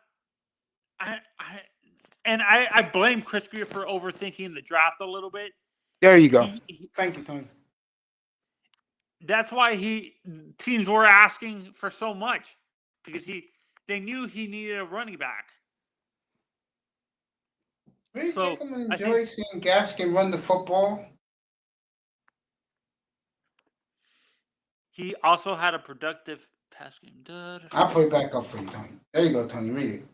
Speaker 2: blame Chris Greer for overthinking the draft a little bit.
Speaker 1: There you go. Thank you, Tony.
Speaker 2: That's why teams were asking for so much, because they knew he needed a running back.
Speaker 1: Really
Speaker 2: So
Speaker 1: think I'm gonna
Speaker 2: I
Speaker 1: enjoy
Speaker 2: think
Speaker 1: seeing Gaskin run the football?
Speaker 2: he also had a productive pass game.
Speaker 1: I'll put it back up for you, Tony. There you go, Tony. Read it.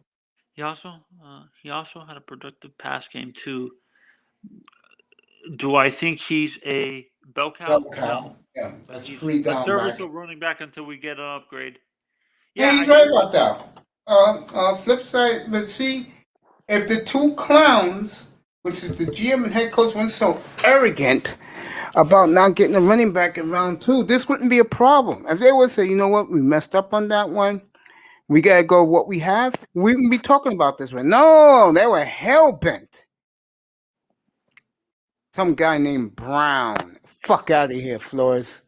Speaker 2: He also had a productive pass game too. Do I think he's a bell cow?
Speaker 1: Double
Speaker 2: No,
Speaker 1: cow. Yeah,
Speaker 2: but
Speaker 1: that's
Speaker 2: he's
Speaker 1: free
Speaker 2: a
Speaker 1: down back.
Speaker 2: serviceable running back until we get an upgrade.
Speaker 1: Yeah,
Speaker 2: Yeah,
Speaker 1: he's
Speaker 2: I
Speaker 1: right
Speaker 2: do.
Speaker 1: about that. Flip side, but see, if the two clowns, which is the GM and head coach, went so arrogant about not getting a running back in round 2, this wouldn't be a problem. If they would say, you know what, we messed up on that one, we gotta go what we have, we wouldn't be talking about this one. No, they were hell bent. Some guy named Brown. Fuck out of here, Flores.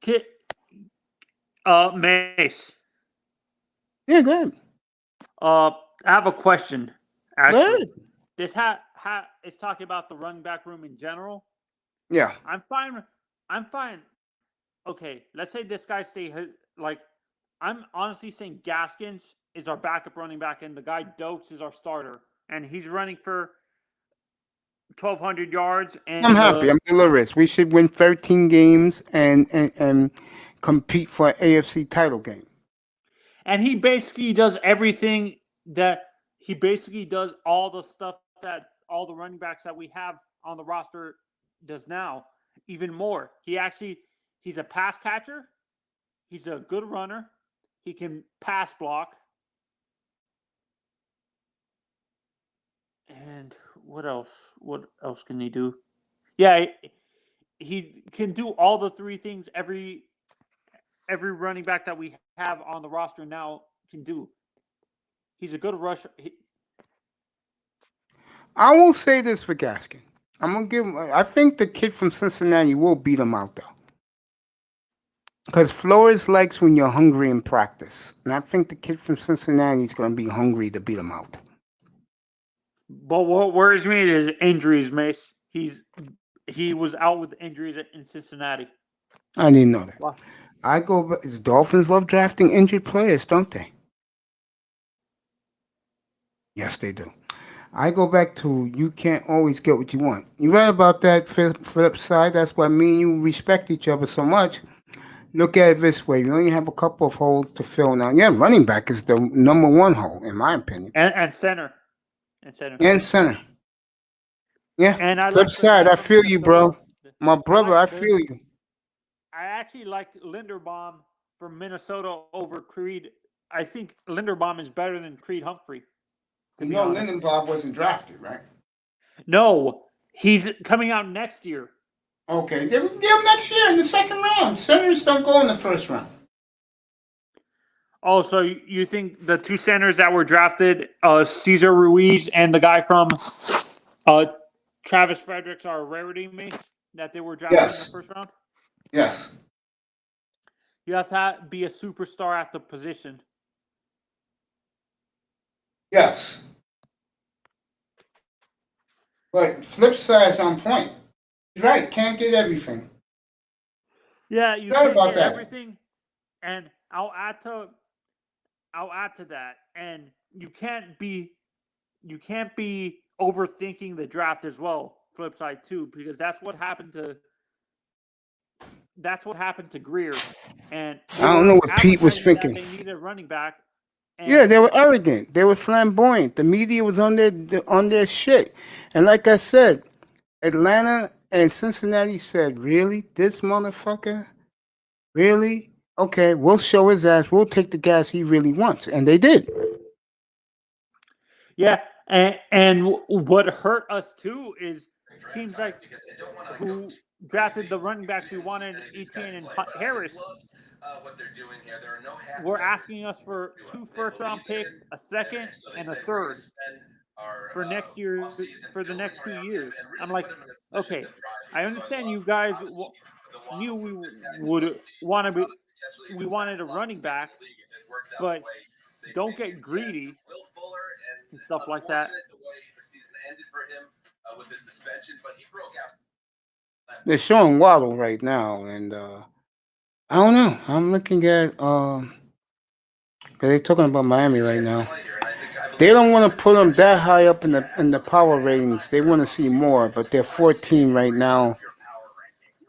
Speaker 2: Kid, Mace.
Speaker 1: Yeah, go ahead.
Speaker 2: I have a question.
Speaker 1: Go
Speaker 2: Actually,
Speaker 1: ahead.
Speaker 2: this it's talking about the running back room in general.
Speaker 1: Yeah.
Speaker 2: I'm fine. Okay, let's say this guy like. I'm honestly saying Gaskins is our backup running back, and the guy Dokes is our starter, and he's running for 1,200 yards. And
Speaker 1: I'm happy. I'm delirious. We should win 13 games and compete for an AFC title game.
Speaker 2: And he basically does everything he basically does all the stuff that all the running backs that we have on the roster does now, even more. He's a pass catcher. He's a good runner. He can pass block. And what else? What else can he do? Yeah, he can do all the three things every running back that we have on the roster now can do. He's a good rusher.
Speaker 1: I will say this for Gaskin. I'm gonna give him. I think the kid from Cincinnati will beat him out though, because Flores likes when you're hungry in practice, and I think the kid from Cincinnati is gonna be hungry to beat him out.
Speaker 2: But what worries me is injuries, Mace. He was out with injuries in Cincinnati.
Speaker 1: I didn't know that.
Speaker 2: Wow.
Speaker 1: The Dolphins love drafting injured players, don't they? Yes, they do. I go back to you can't always get what you want. You're right about that flip side. That's why me and you respect each other so much. Look at it this way. You only have a couple of holes to fill now. Yeah, running back is the number one hole, in my opinion.
Speaker 2: And center. And center.
Speaker 1: And center. Yeah.
Speaker 2: And I
Speaker 1: flip
Speaker 2: like
Speaker 1: side, I feel you, bro. My brother, I feel you.
Speaker 2: I actually like Linderbaum from Minnesota over Creed. I think Linderbaum is better than Creed Humphrey.
Speaker 1: You know Linderbaum wasn't drafted, right?
Speaker 2: No, he's coming out next year.
Speaker 1: Okay, they can get him next year in the second round. Centers don't go in the first round.
Speaker 2: Oh, so you think the two centers that were drafted, Cesar Ruiz and the guy from Travis Fredericks, are a rarity, Mace, that they were drafted in the first round?
Speaker 1: Yes.
Speaker 2: You have to be a superstar at the position.
Speaker 1: Yes. But flip side's on point. He's right. Can't get everything.
Speaker 2: Yeah, you can't get everything. And I'll add to that. And you can't be overthinking the draft as well. Flip side too, because that's what happened to Greer. And
Speaker 1: I don't know what Pete was thinking.
Speaker 2: They needed a running back.
Speaker 1: Yeah, they were arrogant. They were flamboyant. The media was on their shit. And like I said, Atlanta and Cincinnati said, "Really, this motherfucker? Really? Okay, we'll show his ass. We'll take the gas he really wants," and they did.
Speaker 2: Yeah, and what hurt us too is teams like who drafted the running backs we wanted, Etienne and Harris.
Speaker 8: What they're doing here. There are no
Speaker 2: we're asking us for 2 first-round picks, a second, and a third for next year, for the next 2 years. I'm like, okay, I understand you guys knew we wanted a running back, but don't get greedy and stuff like that.
Speaker 1: They're showing Waddle right now, and I don't know. I'm looking at they're talking about Miami right now. They don't want to put them that high up in the power ratings. They want to see more, but they're 14 right now.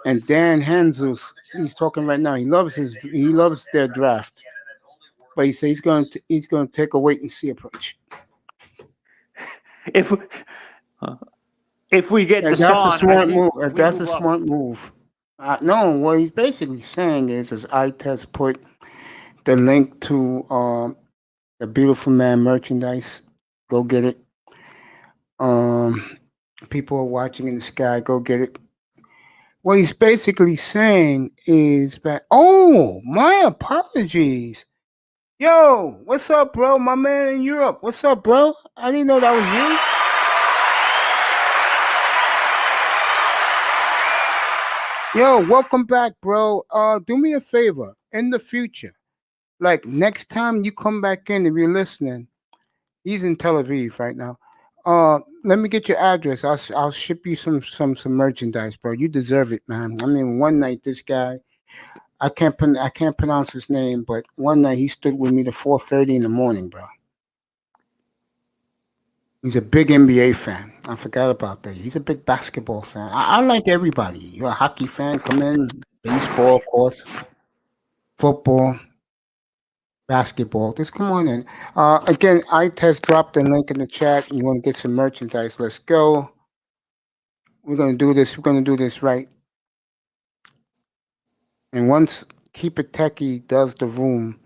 Speaker 1: And Dan Hanzus, he's talking right now. He loves their draft, but he says he's going to take a wait and see approach.
Speaker 2: If we get
Speaker 1: And
Speaker 2: the
Speaker 1: that's a
Speaker 2: Son, I
Speaker 1: smart
Speaker 2: think
Speaker 1: move. If
Speaker 2: we
Speaker 1: that's
Speaker 2: move
Speaker 1: a
Speaker 2: up.
Speaker 1: smart move. No, what he's basically saying is I test put the link to the Beautiful Man merchandise. Go get it. People are watching in the sky. Go get it. What he's basically saying is that, oh, my apologies. Yo, what's up, bro? My man in Europe. What's up, bro? I didn't know that was you. Yo, welcome back, bro. Do me a favor. In the future, like next time you come back in, if you're listening, he's in Tel Aviv right now. Let me get your address. I'll ship you some merchandise, bro. You deserve it, man. I mean, one night this guy, I can't pronounce his name, but one night he stood with me to 4:30 in the morning, bro. He's a big NBA fan. I forgot about that. He's a big basketball fan. I like everybody. You're a hockey fan, come in. Baseball, of course. Football, basketball. Just come on in. Again, I test dropped the link in the chat. You want to get some merchandise? Let's go. We're gonna do this. We're gonna do this right. And once Keep It Techie does the room,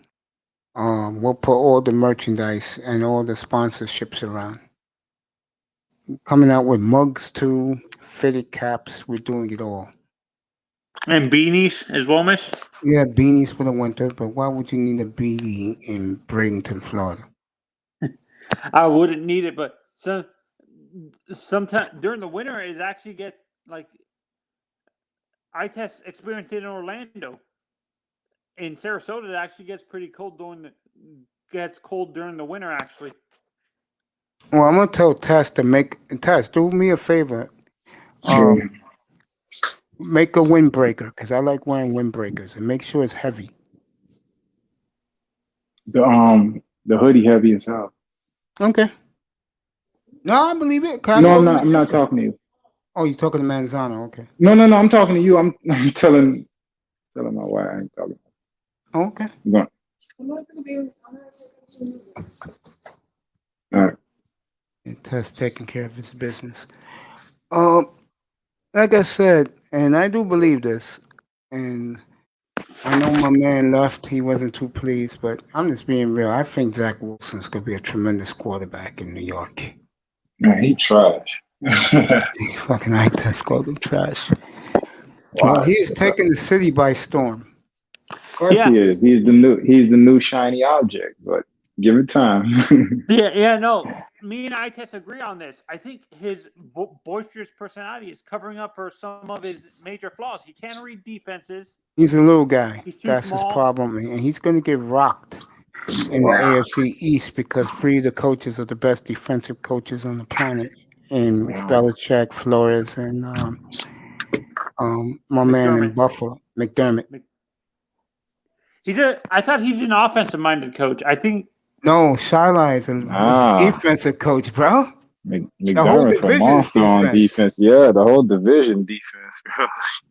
Speaker 1: we'll put all the merchandise and all the sponsorships around. Coming out with mugs too, fitted caps. We're doing it all.
Speaker 2: And beanies as well, miss?
Speaker 1: Yeah, beanies for the winter, but why would you need a beanie in Bradenton, Florida?
Speaker 2: I wouldn't need it, but sometimes during the winter, it actually gets like I test experienced it in Orlando. In Sarasota, it actually gets pretty cold during the winter. Actually,
Speaker 1: Well, I'm gonna tell Tess to do me a favor. Make a windbreaker because I like wearing windbreakers and make sure it's heavy.
Speaker 4: The hoodie heavy as hell.
Speaker 1: Okay. No, I believe it.
Speaker 4: No, I'm not talking to you.
Speaker 1: Oh, you're talking to Manzano. Okay.
Speaker 4: No, I'm talking to you. I'm telling my wife I ain't talking.
Speaker 1: Oh, okay.
Speaker 4: All right.
Speaker 1: Tess taking care of his business. Like I said, and I do believe this, and I know my man left. He wasn't too pleased, but I'm just being real. I think Zach Wilson's going to be a tremendous quarterback in New York.
Speaker 4: Man, he trash.
Speaker 1: He fucking test called him trash. Well, he is taking the city by storm.
Speaker 4: Of course he is. He's the new shiny object, but give it time.
Speaker 2: no. Me and Itest agree on this. I think his boisterous personality is covering up for some of his major flaws. He can't read defenses.
Speaker 1: He's a little guy.
Speaker 2: He's too
Speaker 1: That's
Speaker 2: small.
Speaker 1: his problem, and he's going to get rocked in the AFC East because three of the coaches are the best defensive coaches on the planet, in Belichick, Flores, and my man in Buffalo, McDermott.
Speaker 2: I thought he's an offensive-minded coach. I think.
Speaker 1: No, Shyline is a defensive coach, bro.
Speaker 4: McDermott's a monster on defense. Yeah, the whole division defense, bro.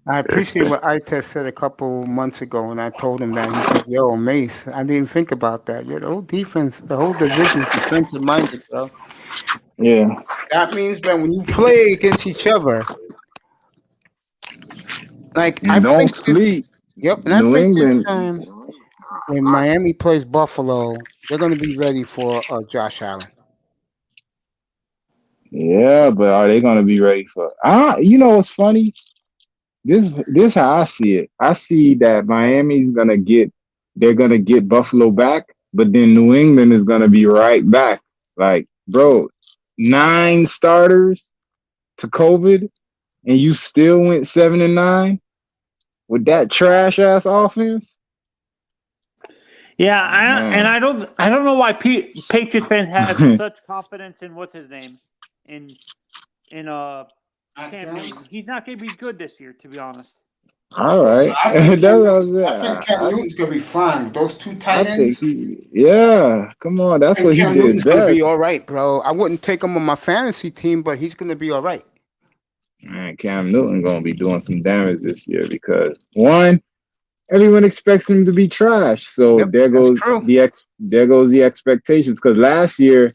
Speaker 1: I appreciate what Itest said a couple months ago when I told him that. He said, yo, Mace, I didn't think about that. Yeah, the whole division is defensive-minded, bro.
Speaker 4: Yeah.
Speaker 1: That means that when you play against each other, like
Speaker 4: you don't sleep.
Speaker 1: And I think this time when Miami plays Buffalo, they're going to be ready for Josh Allen.
Speaker 4: Yeah, but are they going to be ready for? You know what's funny? This how I see it. I see that Miami's they're gonna get Buffalo back, but then New England is gonna be right back. Like, bro, 9 starters to COVID, and you still went 7-9 with that trash ass offense.
Speaker 2: Yeah, I don't know why Patriots fans have such confidence in what's his name in Cam Newton. He's not going to be good this year, to be honest.
Speaker 4: All right.
Speaker 1: I
Speaker 4: That's
Speaker 1: think
Speaker 4: what
Speaker 1: Cam
Speaker 4: I
Speaker 1: Newton,
Speaker 4: was saying.
Speaker 1: I think Cam Newton's gonna be fine with those two
Speaker 4: I
Speaker 1: tight
Speaker 4: think
Speaker 1: ends.
Speaker 4: yeah. Come on,
Speaker 1: I
Speaker 4: that's
Speaker 1: think
Speaker 4: what he
Speaker 1: Cam
Speaker 4: did
Speaker 1: Newton's gonna be
Speaker 4: best.
Speaker 1: all right, bro. I wouldn't take him on my fantasy team, but he's gonna be all right.
Speaker 4: Man, Cam Newton gonna be doing some damage this year because one, everyone expects him to be trash. So
Speaker 1: Yep,
Speaker 4: there
Speaker 1: that's
Speaker 4: goes
Speaker 1: true.
Speaker 4: the expectations. Because last year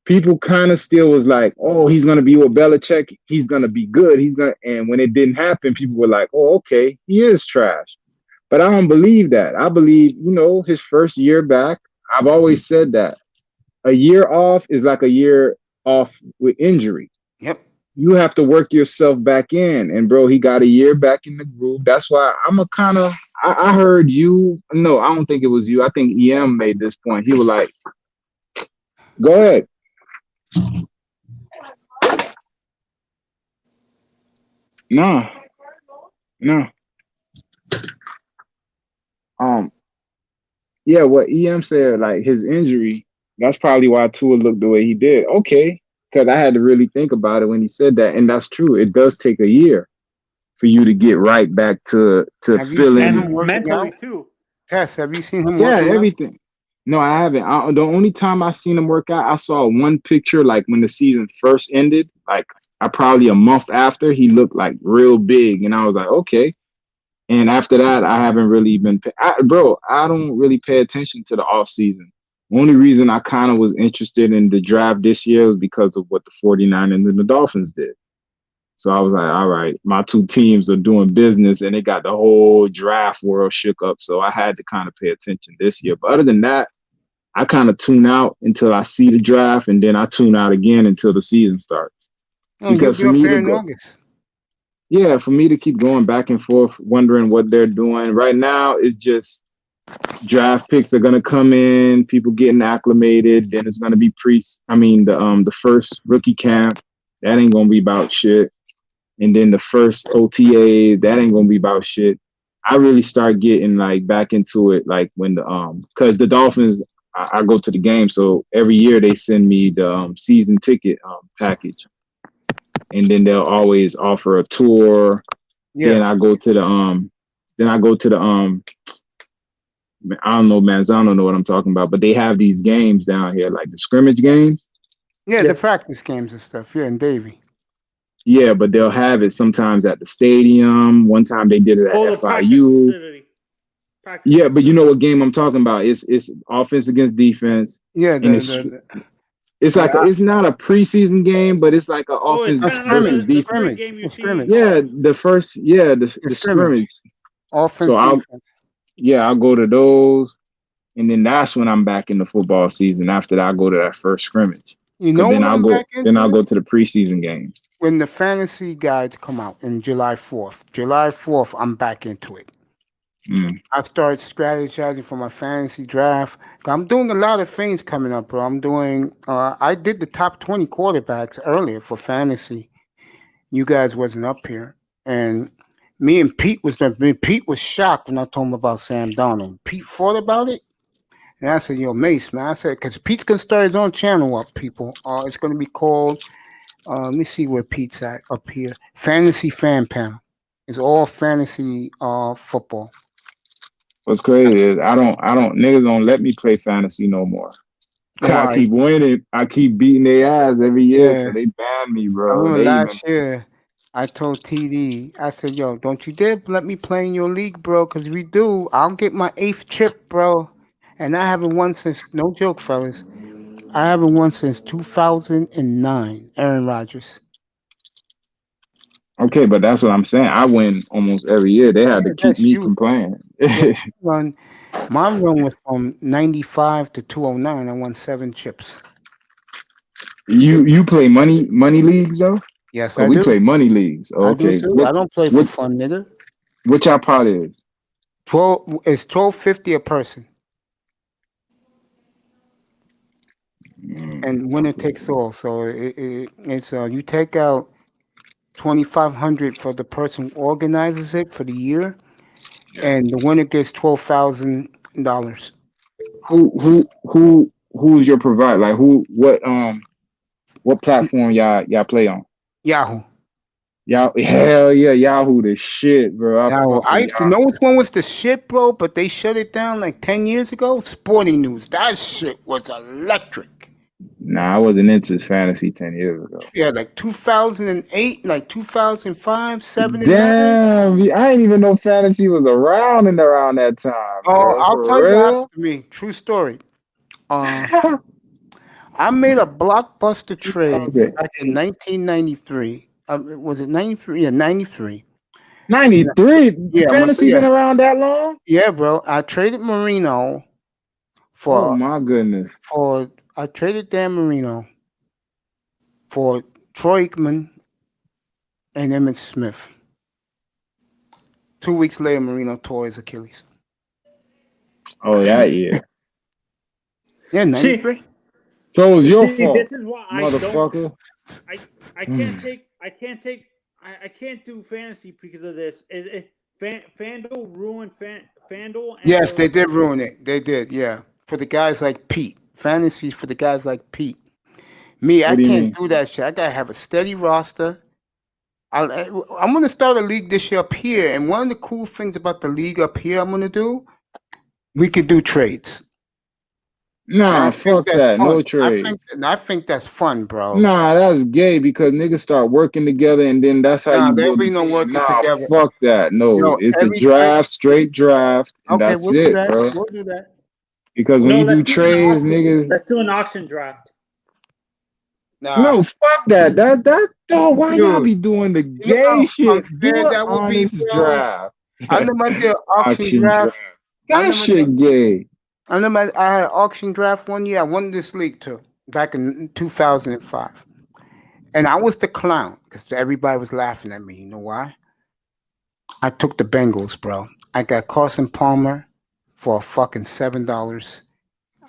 Speaker 4: people kind of still was like, oh, he's gonna be with Belichick. He's gonna be good. And when it didn't happen, people were like, oh, okay, he is trash. But I don't believe that. I believe, his first year back. I've always said that a year off is like a year off with injury.
Speaker 1: Yep.
Speaker 4: You have to work yourself back in. And bro, he got a year back in the groove. That's why I'm a kind of I heard you. No, I don't think it was you. I think EM made this point. He was like, go ahead. No. Yeah, what EM said, like his injury, that's probably why Tua looked the way he did. Okay. Because I had to really think about it when he said that. And that's true. It does take a year for you to get right back to
Speaker 1: Have you seen
Speaker 4: feeling.
Speaker 1: him
Speaker 2: And
Speaker 1: working
Speaker 2: mentally
Speaker 1: out?
Speaker 2: too.
Speaker 1: Tess, have you seen him
Speaker 4: Yeah,
Speaker 1: working out?
Speaker 4: everything. No, I haven't. The only time I seen him work out, I saw one picture like when the season first ended. Like I probably a month after, he looked like real big, and I was like, okay. And after that, I haven't really been, bro. I don't really pay attention to the off season. Only reason I kind of was interested in the draft this year was because of what the 49ers and the Dolphins did. So I was like, all right, my two teams are doing business and it got the whole draft world shook up. So I had to kind of pay attention this year. But other than that, I kind of tune out until I see the draft and then I tune out again until the season starts.
Speaker 1: Oh, you'll
Speaker 4: Because
Speaker 1: be
Speaker 4: for
Speaker 1: up
Speaker 4: me
Speaker 1: there
Speaker 4: to
Speaker 1: in
Speaker 4: go,
Speaker 1: August.
Speaker 4: yeah, for me to keep going back and forth, wondering what they're doing right now is just draft picks are gonna come in, people getting acclimated. Then it's gonna be the first rookie camp. That ain't gonna be about shit. And then the first OTA, that ain't gonna be about shit. I really start getting like back into it, like when because the Dolphins, I go to the game, so every year they send me the season ticket package, and then they'll always offer a tour. Then
Speaker 1: Yeah.
Speaker 4: I go to the I don't know, man. So I don't know what I'm talking about, but they have these games down here, like the scrimmage games.
Speaker 1: Yeah,
Speaker 2: Yeah.
Speaker 1: the practice games and stuff. Yeah, in Davie.
Speaker 4: Yeah, but they'll have it sometimes at the stadium. One time they did it
Speaker 2: Oh,
Speaker 4: at
Speaker 2: the practice
Speaker 4: FIU.
Speaker 2: facility.
Speaker 4: Yeah, but you know what game I'm talking about? It's offense against defense,
Speaker 1: Yeah,
Speaker 4: and it's
Speaker 1: yeah,
Speaker 4: like it's not a preseason game, but it's like an
Speaker 2: Oh, it's
Speaker 1: a
Speaker 4: offense
Speaker 2: kind of like
Speaker 4: versus
Speaker 1: scrimmage,
Speaker 2: the
Speaker 4: defense.
Speaker 2: spring
Speaker 1: scrimmage,
Speaker 2: game you
Speaker 1: a
Speaker 2: see in
Speaker 1: scrimmage,
Speaker 4: Yeah,
Speaker 2: college.
Speaker 1: a
Speaker 4: the
Speaker 1: scrimmage.
Speaker 4: scrimmage.
Speaker 1: Offense,
Speaker 4: So
Speaker 1: defense.
Speaker 4: I'll go to those, and then that's when I'm back in the football season. After that, I go to that first scrimmage,
Speaker 1: You
Speaker 4: because
Speaker 1: know when I'm back
Speaker 4: I'll
Speaker 1: into it?
Speaker 4: go to the preseason games.
Speaker 1: When the fantasy guides come out in July 4th. July 4th, I'm back into it.
Speaker 4: Mm.
Speaker 1: I start strategizing for my fantasy draft. I'm doing a lot of things coming up, bro. I did the top 20 quarterbacks earlier for fantasy. You guys wasn't up here. And Pete was shocked when I told him about Sam Darnold. Pete thought about it. And I said, yo, Mace, man. I said, because Pete's going to start his own channel up, people. It's going to be called, let me see where Pete's at up here. Fantasy Fan Panel. It's all fantasy football.
Speaker 4: What's crazy is niggas don't let me play fantasy no more. I
Speaker 1: Why?
Speaker 4: keep winning. I keep beating their ass every year,
Speaker 1: Yeah.
Speaker 4: so they ban me,
Speaker 1: I
Speaker 4: bro.
Speaker 1: remember
Speaker 4: They even
Speaker 1: last year, I told TD, I said, yo, don't you dare let me play in your league, bro, because if we do, I'll get my 8th chip, bro. And I haven't won since, no joke, fellas, I haven't won since 2009, Aaron Rodgers.
Speaker 4: okay, but that's what I'm saying. I win almost every year. They had
Speaker 1: Yeah,
Speaker 4: to keep
Speaker 1: that's
Speaker 4: me
Speaker 1: you.
Speaker 4: from playing.
Speaker 1: Yeah, my run was from 95 to 209. I won 7 chips.
Speaker 4: You play money leagues though?
Speaker 1: Yes,
Speaker 4: Cause
Speaker 1: I
Speaker 4: we
Speaker 1: do.
Speaker 4: play money leagues. Oh,
Speaker 1: I do
Speaker 4: okay.
Speaker 1: too. I don't play for
Speaker 4: What
Speaker 1: fun, nigga.
Speaker 4: what y'all pot is?
Speaker 1: 12 it's $12.50 a person, and winner takes all. So it's you take out 2,500 for the person who organizes it for the year, and the winner gets $12,000.
Speaker 4: Who's your provider? Like what platform y'all play on?
Speaker 1: Yahoo.
Speaker 4: Hell yeah, Yahoo the shit, bro. I
Speaker 1: Now,
Speaker 4: fuck
Speaker 1: I
Speaker 4: with
Speaker 1: used to
Speaker 4: Yahoo.
Speaker 1: know which one was the shit, bro, but they shut it down like 10 years ago. Sporting News. That shit was electric.
Speaker 4: Nah, I wasn't into fantasy 10 years ago.
Speaker 1: Yeah, like 2008, like 2005, 7, and 9.
Speaker 4: Damn, I didn't even know fantasy was around and around that time,
Speaker 1: Oh,
Speaker 4: bro.
Speaker 1: I'll tell
Speaker 4: For
Speaker 1: you what
Speaker 4: real?
Speaker 1: happened to me. True story. I made a blockbuster trade
Speaker 4: Okay.
Speaker 1: back in 1993. Was it 93? Yeah, 93.
Speaker 4: 93?
Speaker 1: Yeah,
Speaker 4: Fantasy been around that long?
Speaker 1: yeah, bro. I traded Marino
Speaker 4: Oh
Speaker 1: for
Speaker 4: my goodness.
Speaker 1: I traded Dan Marino for Troy Aikman and Emmett Smith. 2 weeks later, Marino tore his Achilles.
Speaker 4: Oh, that year.
Speaker 1: Yeah, 93.
Speaker 4: So it was your
Speaker 2: See,
Speaker 4: fault,
Speaker 2: this is why I don't.
Speaker 4: motherfucker.
Speaker 2: I can't do fantasy because of this. FanDuel ruined FanDuel. And
Speaker 1: Yes, they did ruin it. They did, yeah. For the guys like Pete. Fantasies for the guys like Pete. Me, I
Speaker 4: What do you
Speaker 1: can't
Speaker 4: mean?
Speaker 1: do that shit. I gotta have a steady roster. I'm gonna start a league this year up here, and one of the cool things about the league up here, I'm gonna do, we could do trades.
Speaker 4: Nah, fuck that.
Speaker 1: Fun.
Speaker 4: No trade.
Speaker 1: I think that's fun, bro.
Speaker 4: Nah, that's gay because niggas start working together and then that's how you
Speaker 1: there'll
Speaker 4: build
Speaker 1: be
Speaker 4: a
Speaker 1: no
Speaker 4: team.
Speaker 1: working
Speaker 4: Nah,
Speaker 1: together.
Speaker 4: fuck that. No,
Speaker 1: Yo,
Speaker 4: it's a
Speaker 1: every
Speaker 4: draft, straight draft, and
Speaker 1: Okay,
Speaker 4: that's
Speaker 1: we'll do
Speaker 4: it,
Speaker 1: that.
Speaker 4: bro.
Speaker 1: We'll do that.
Speaker 4: Because when you do
Speaker 2: let's do an
Speaker 4: trades,
Speaker 2: auction.
Speaker 4: niggas.
Speaker 2: Let's do an auction draft.
Speaker 1: Nah.
Speaker 4: No, fuck that. Dog, why y'all
Speaker 1: Dude,
Speaker 4: be doing the
Speaker 1: you know how
Speaker 4: gay shit? Do
Speaker 1: unfair
Speaker 4: an
Speaker 1: that would be,
Speaker 4: honest
Speaker 1: bro?
Speaker 4: draft.
Speaker 1: I remember the auction draft.
Speaker 4: That shit gay.
Speaker 1: I remember I had an auction draft one year. I won this league too, back in 2005. And I was the clown because everybody was laughing at me. You know why? I took the Bengals, bro. I got Carson Palmer for fucking $7.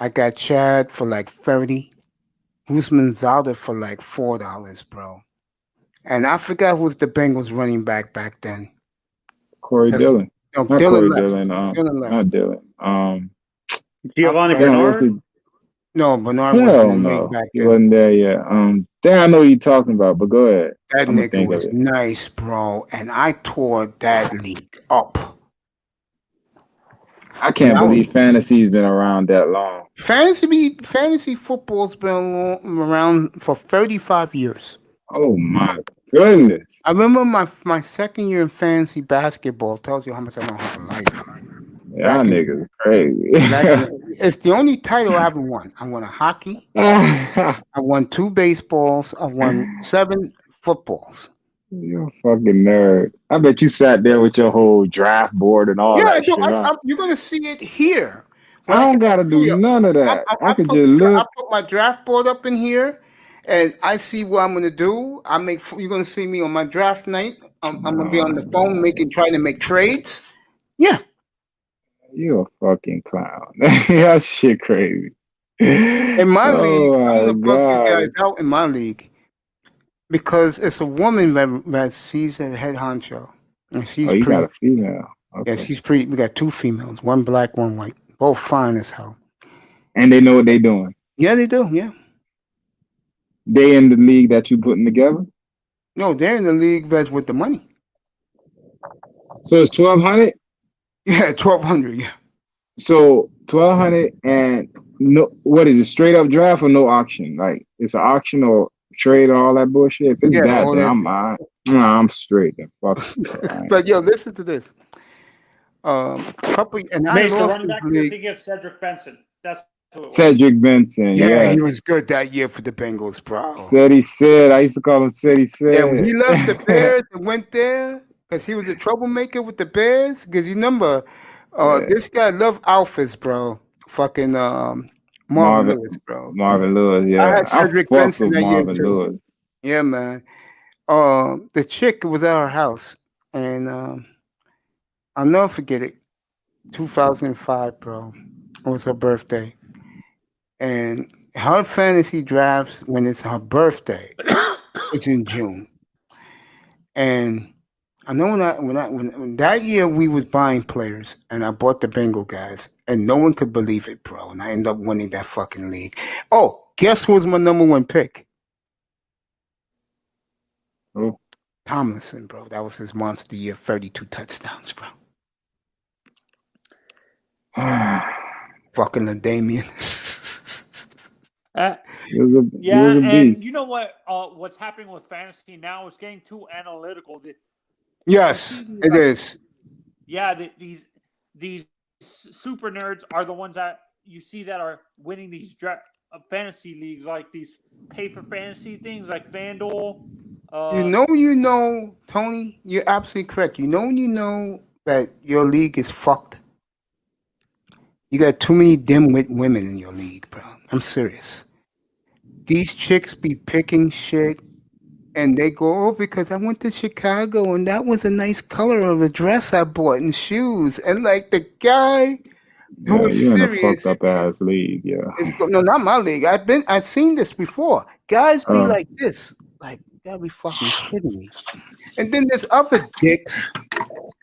Speaker 1: I got Chad for like 30. Guzman Zalda for like $4, bro. And I forgot who was the Bengals running back then.
Speaker 4: Corey Dillon.
Speaker 1: No,
Speaker 4: Not
Speaker 1: Dylan
Speaker 4: Corey
Speaker 1: left.
Speaker 4: Dillon.
Speaker 1: Dylan left.
Speaker 4: Not Dillon.
Speaker 2: Giovanni
Speaker 1: I forgot.
Speaker 2: Bernard?
Speaker 1: No, Bernard
Speaker 4: Hell
Speaker 1: wasn't in the
Speaker 4: no.
Speaker 1: league back
Speaker 4: He
Speaker 1: then.
Speaker 4: wasn't there yet. Damn, I know what you're talking about, but go ahead.
Speaker 1: That
Speaker 4: I'm gonna
Speaker 1: nigga
Speaker 4: think
Speaker 1: was
Speaker 4: of it.
Speaker 1: nice, bro. And I tore that league up.
Speaker 4: I can't believe fantasy's been around that long.
Speaker 1: Fantasy football's been around for 35 years.
Speaker 4: Oh my goodness.
Speaker 1: I remember my second year in fantasy basketball. Tells you how much I know how to life.
Speaker 4: Y'all niggas crazy.
Speaker 1: It's the only title I haven't won. I won a hockey. I won 2 baseballs. I won 7 footballs.
Speaker 4: You're a fucking nerd. I bet you sat there with your whole draft board and all that shit.
Speaker 1: You're gonna see it here.
Speaker 4: I don't gotta do none of that. I could just look.
Speaker 1: I put my draft board up in here, and I see what I'm gonna do. You're gonna see me on my draft night. I'm gonna be on the phone trying to make trades. Yeah.
Speaker 4: You a fucking clown. That shit crazy.
Speaker 1: In my league, I'm gonna bug you
Speaker 4: God.
Speaker 1: guys out in my league because it's a woman that she's a head honcho, and she's
Speaker 4: you
Speaker 1: pretty.
Speaker 4: got a female. Okay.
Speaker 1: Yeah, she's pretty. We got 2 females, 1 black, 1 white, both fine as hell.
Speaker 4: And they know what they doing.
Speaker 1: Yeah, they do. Yeah.
Speaker 4: They in the league that you putting together?
Speaker 1: No, they're in the league that's with the money.
Speaker 4: So it's 1,200.
Speaker 1: Yeah, 1,200. Yeah.
Speaker 4: So 1,200 and no. What is it? Straight up draft or no auction? Like it's an auction or trade or all that bullshit. If it's that, then I'm straight. Then fuck.
Speaker 1: But yo, listen to this. Couple and I
Speaker 2: the
Speaker 1: lost
Speaker 2: running back
Speaker 1: this league.
Speaker 2: to give Cedric Benson. That's who it was.
Speaker 4: Cedric Benson.
Speaker 1: Yeah, he was good that year for the Bengals, bro.
Speaker 4: Said. I used to call him Said.
Speaker 1: Yeah, when he left the Bears and went there because he was a troublemaker with the Bears. Because you remember, this guy loved alphas, bro. Fucking Marvin Lewis, bro.
Speaker 4: Marvin Lewis, yeah.
Speaker 1: I had Cedric Benson that year too.
Speaker 4: Lewis.
Speaker 1: Yeah, man. The chick was at our house, and I'll never forget it. 2005, bro. It was her birthday, and her fantasy drafts when it's her birthday. It's in June, and I know when that year we was buying players, and I bought the Bengal guys, and no one could believe it, bro. And I ended up winning that fucking league. Oh, guess who was my number 1 pick?
Speaker 4: Oh,
Speaker 1: Tomlinson, bro. That was his monster year. 32 touchdowns, bro. Fucking the Damien.
Speaker 4: He was
Speaker 2: Yeah,
Speaker 4: a
Speaker 2: and
Speaker 4: beast.
Speaker 2: you know what? What's happening with fantasy now is getting too analytical.
Speaker 1: Yes, it is.
Speaker 2: Yeah, these super nerds are the ones that you see that are winning these fantasy leagues, like these pay for fantasy things, like FanDuel.
Speaker 1: You know, Tony. You're absolutely correct. You know that your league is fucked. You got too many dimwit women in your league, bro. I'm serious. These chicks be picking shit, and they go, oh, because I went to Chicago, and that was a nice color of a dress I bought and shoes. And, like, the guy who is
Speaker 4: You're in a
Speaker 1: serious.
Speaker 4: fucked up ass league, yeah.
Speaker 1: No, not my league. I've seen this before. Guys be like this. Like, gotta be fucking kidding me. And then there's other dicks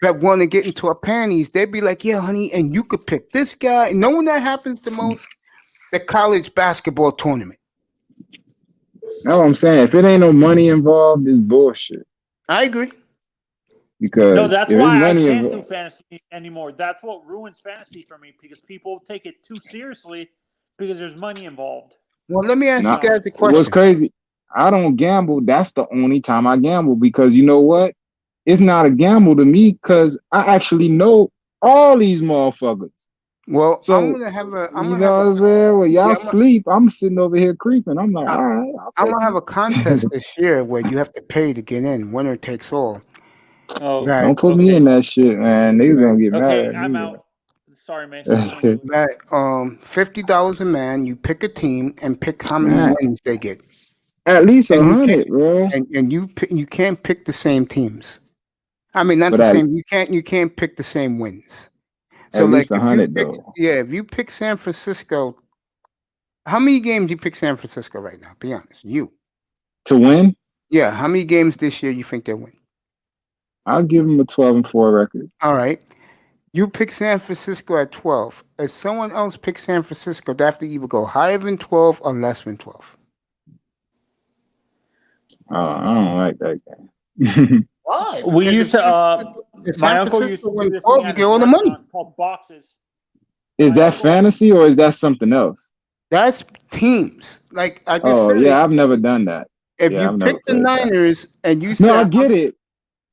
Speaker 1: that want to get into our panties. They'd be like, yeah, honey, and you could pick this guy. You know when that happens the most? The college basketball tournament.
Speaker 4: That's what I'm saying. If it ain't no money involved, it's bullshit.
Speaker 1: I agree.
Speaker 4: Because
Speaker 2: no, that's
Speaker 4: if it's
Speaker 2: why I
Speaker 4: money
Speaker 2: can't do
Speaker 4: involved,
Speaker 2: fantasy anymore. That's what ruins fantasy for me, because people take it too seriously because there's money involved.
Speaker 1: Well, let me ask you guys a
Speaker 4: what's
Speaker 1: question.
Speaker 4: crazy, I don't gamble. That's the only time I gamble, because you know what? It's not a gamble to me because I actually know all these motherfuckers.
Speaker 1: Well,
Speaker 4: So
Speaker 1: I'm gonna have a.
Speaker 4: you know what I'm saying? When y'all sleep, I'm sitting over here creeping. I'm like, all right.
Speaker 1: I'm gonna have a contest this year where you have to pay to get in. Winner takes all.
Speaker 2: Oh,
Speaker 1: Right.
Speaker 4: Don't put me in that shit, man. Niggas gonna get mad
Speaker 2: Okay,
Speaker 4: at
Speaker 2: I'm
Speaker 4: me.
Speaker 2: out. Sorry, Mason.
Speaker 1: That $50 a man. You pick a team and pick how many
Speaker 4: Man.
Speaker 1: wins they get.
Speaker 4: At least
Speaker 1: And you
Speaker 4: 100, bro.
Speaker 1: And you can't pick the same teams. I mean, not
Speaker 4: But
Speaker 1: the same. You can't pick the same wins. So
Speaker 4: At
Speaker 1: like,
Speaker 4: least 100 though.
Speaker 1: if you pick San Francisco, how many games you pick San Francisco right now? Be honest, you.
Speaker 4: To win?
Speaker 1: Yeah, how many games this year you think they'll win?
Speaker 4: I'll give them a 12-4 record.
Speaker 1: All right. You pick San Francisco at 12. If someone else picks San Francisco, they have to either go higher than 12 or less than 12.
Speaker 4: I don't like that game.
Speaker 1: Why?
Speaker 2: We used to. My uncle used to do this thing at
Speaker 1: all the money.
Speaker 2: called boxes.
Speaker 4: Is that fantasy or is that something else?
Speaker 1: That's teams. Like I just said.
Speaker 4: Yeah, I've never done that.
Speaker 1: If you pick the Niners and you say,
Speaker 4: no, I get it.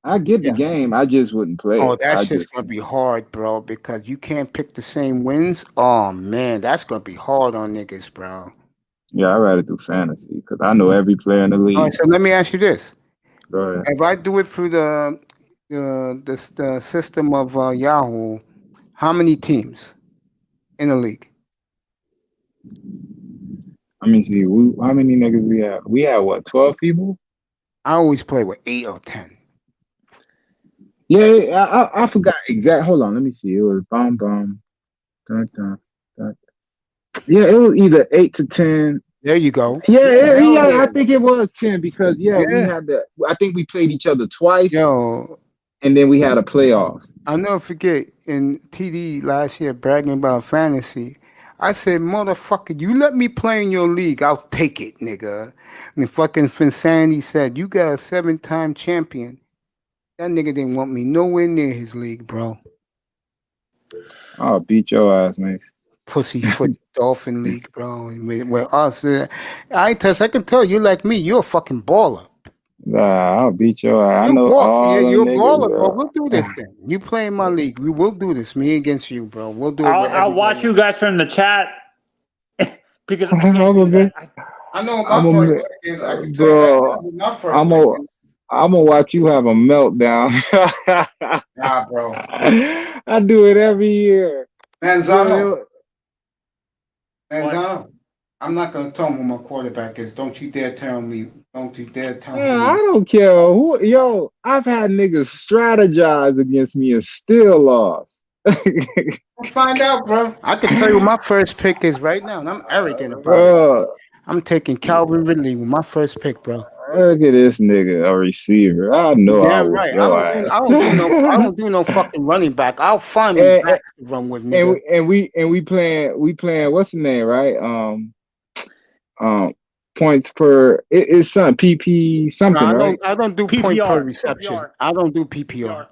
Speaker 4: I get the game. I just wouldn't play it.
Speaker 1: That's just gonna be hard, bro, because you can't pick the same wins. Oh man, that's gonna be hard on niggas, bro.
Speaker 4: Yeah, I'd rather do fantasy because I know every player in the league.
Speaker 1: All right, so let me ask you this:
Speaker 4: Go ahead.
Speaker 1: if I do it through the system of Yahoo, how many teams in the league?
Speaker 4: Let me see. How many niggas we have? We have what? 12 people?
Speaker 1: I always play with 8 or 10.
Speaker 4: Yeah, I forgot exact. Hold on, let me see. It was dun, dun, dun. Yeah, it was either 8 to 10.
Speaker 1: There you go.
Speaker 4: Yeah, I think it was 10 because we had I think we played each other twice. And then we had a playoff.
Speaker 1: I'll never forget in TD last year bragging about fantasy. I said, motherfucker, you let me play in your league, I'll take it, nigga. And fucking Finsanity said, you got a 7-time champion. That nigga didn't want me nowhere near his league, bro.
Speaker 4: I'll beat your ass, Mace.
Speaker 1: Pussyfoot Dolphin League, bro. With us, I can tell you like me, you're a fucking baller.
Speaker 4: Nah, I'll beat your ass. I know all
Speaker 1: you're a
Speaker 4: niggas,
Speaker 1: baller,
Speaker 4: bro.
Speaker 1: We'll do this thing. You play in my league. We will do this. Me against you, bro. We'll do it.
Speaker 2: I'll watch you guys from the chat because I can't do that.
Speaker 1: I know what my first pick is. I can tell you my first
Speaker 4: I'm gonna watch you have a meltdown.
Speaker 1: Nah, bro.
Speaker 4: I do it every year.
Speaker 1: Manzano, I'm not gonna tell him who my quarterback is. Don't you dare tell me. Don't you dare tell me.
Speaker 4: I don't care who. Yo, I've had niggas strategize against me and still lost.
Speaker 1: We'll find out, bro. I can tell you what my first pick is right now, and I'm arrogant about it. I'm taking Calvin Ridley with my first pick, bro.
Speaker 4: Look at this nigga, a receiver. I know I was
Speaker 1: right.
Speaker 4: your
Speaker 1: I don't do no fucking running back. I'll find me back to run with, nigga.
Speaker 4: And we playing what's the name, right? points per. It's something PP something, right?
Speaker 1: I don't do point per
Speaker 2: PPR.
Speaker 1: reception.
Speaker 2: PPR.
Speaker 1: I don't do PPR.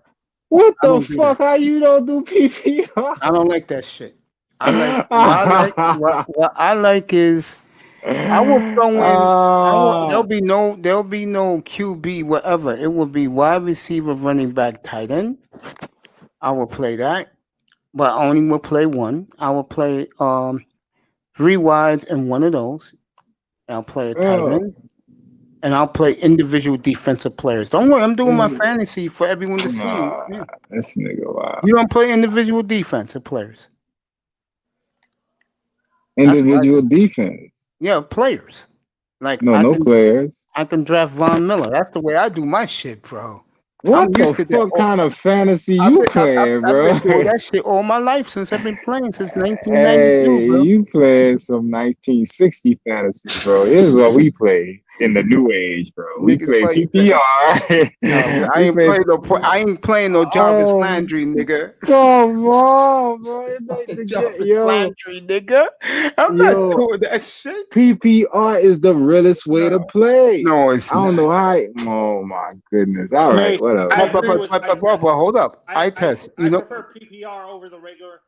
Speaker 4: What
Speaker 1: I
Speaker 4: the
Speaker 1: don't do
Speaker 4: fuck?
Speaker 1: that.
Speaker 4: How you don't do PPR?
Speaker 1: I don't like that shit. I like what I like is I will throw in. There'll be no QB whatever. It will be wide receiver, running back, tight end. I will play that, but I only will play one. I will play 3 wides and one of those. I'll play a tight end, and I'll play individual defensive players. Don't worry, I'm doing my fantasy for everyone to see. Yeah.
Speaker 4: This nigga, wow.
Speaker 1: You don't play individual defensive players.
Speaker 4: Individual defense.
Speaker 1: Yeah, players. Like
Speaker 4: no players.
Speaker 1: I can draft Von Miller. That's the way I do my shit, bro.
Speaker 4: What the fuck kind of fantasy you playing, bro?
Speaker 1: I've been doing that shit all my life since I've been playing since 1992,
Speaker 4: hey,
Speaker 1: bro.
Speaker 4: You playing some 1960 fantasy, bro. This is what we play in the new age, bro. We play PPR.
Speaker 1: No, I ain't playing no Jarvis Landry, nigga.
Speaker 4: Come on, bro.
Speaker 1: Jarvis Landry, nigga. I'm not doing that shit.
Speaker 4: PPR is the realest way to play.
Speaker 1: No, it's
Speaker 4: I don't know how. Oh my goodness. All right, whatever.
Speaker 1: But hold up. I test.
Speaker 2: I prefer PPR over the regular.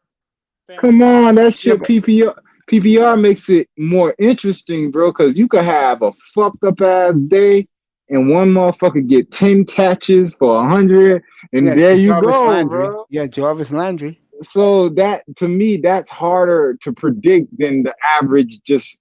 Speaker 4: Come on, that shit PPR makes it more interesting, bro, because you could have a fucked up ass day and one motherfucker get 10 catches for 100, and there you
Speaker 1: Jarvis
Speaker 4: go,
Speaker 1: Landry.
Speaker 4: bro.
Speaker 1: Yeah, Jarvis Landry.
Speaker 4: So that, to me, that's harder to predict than the average just.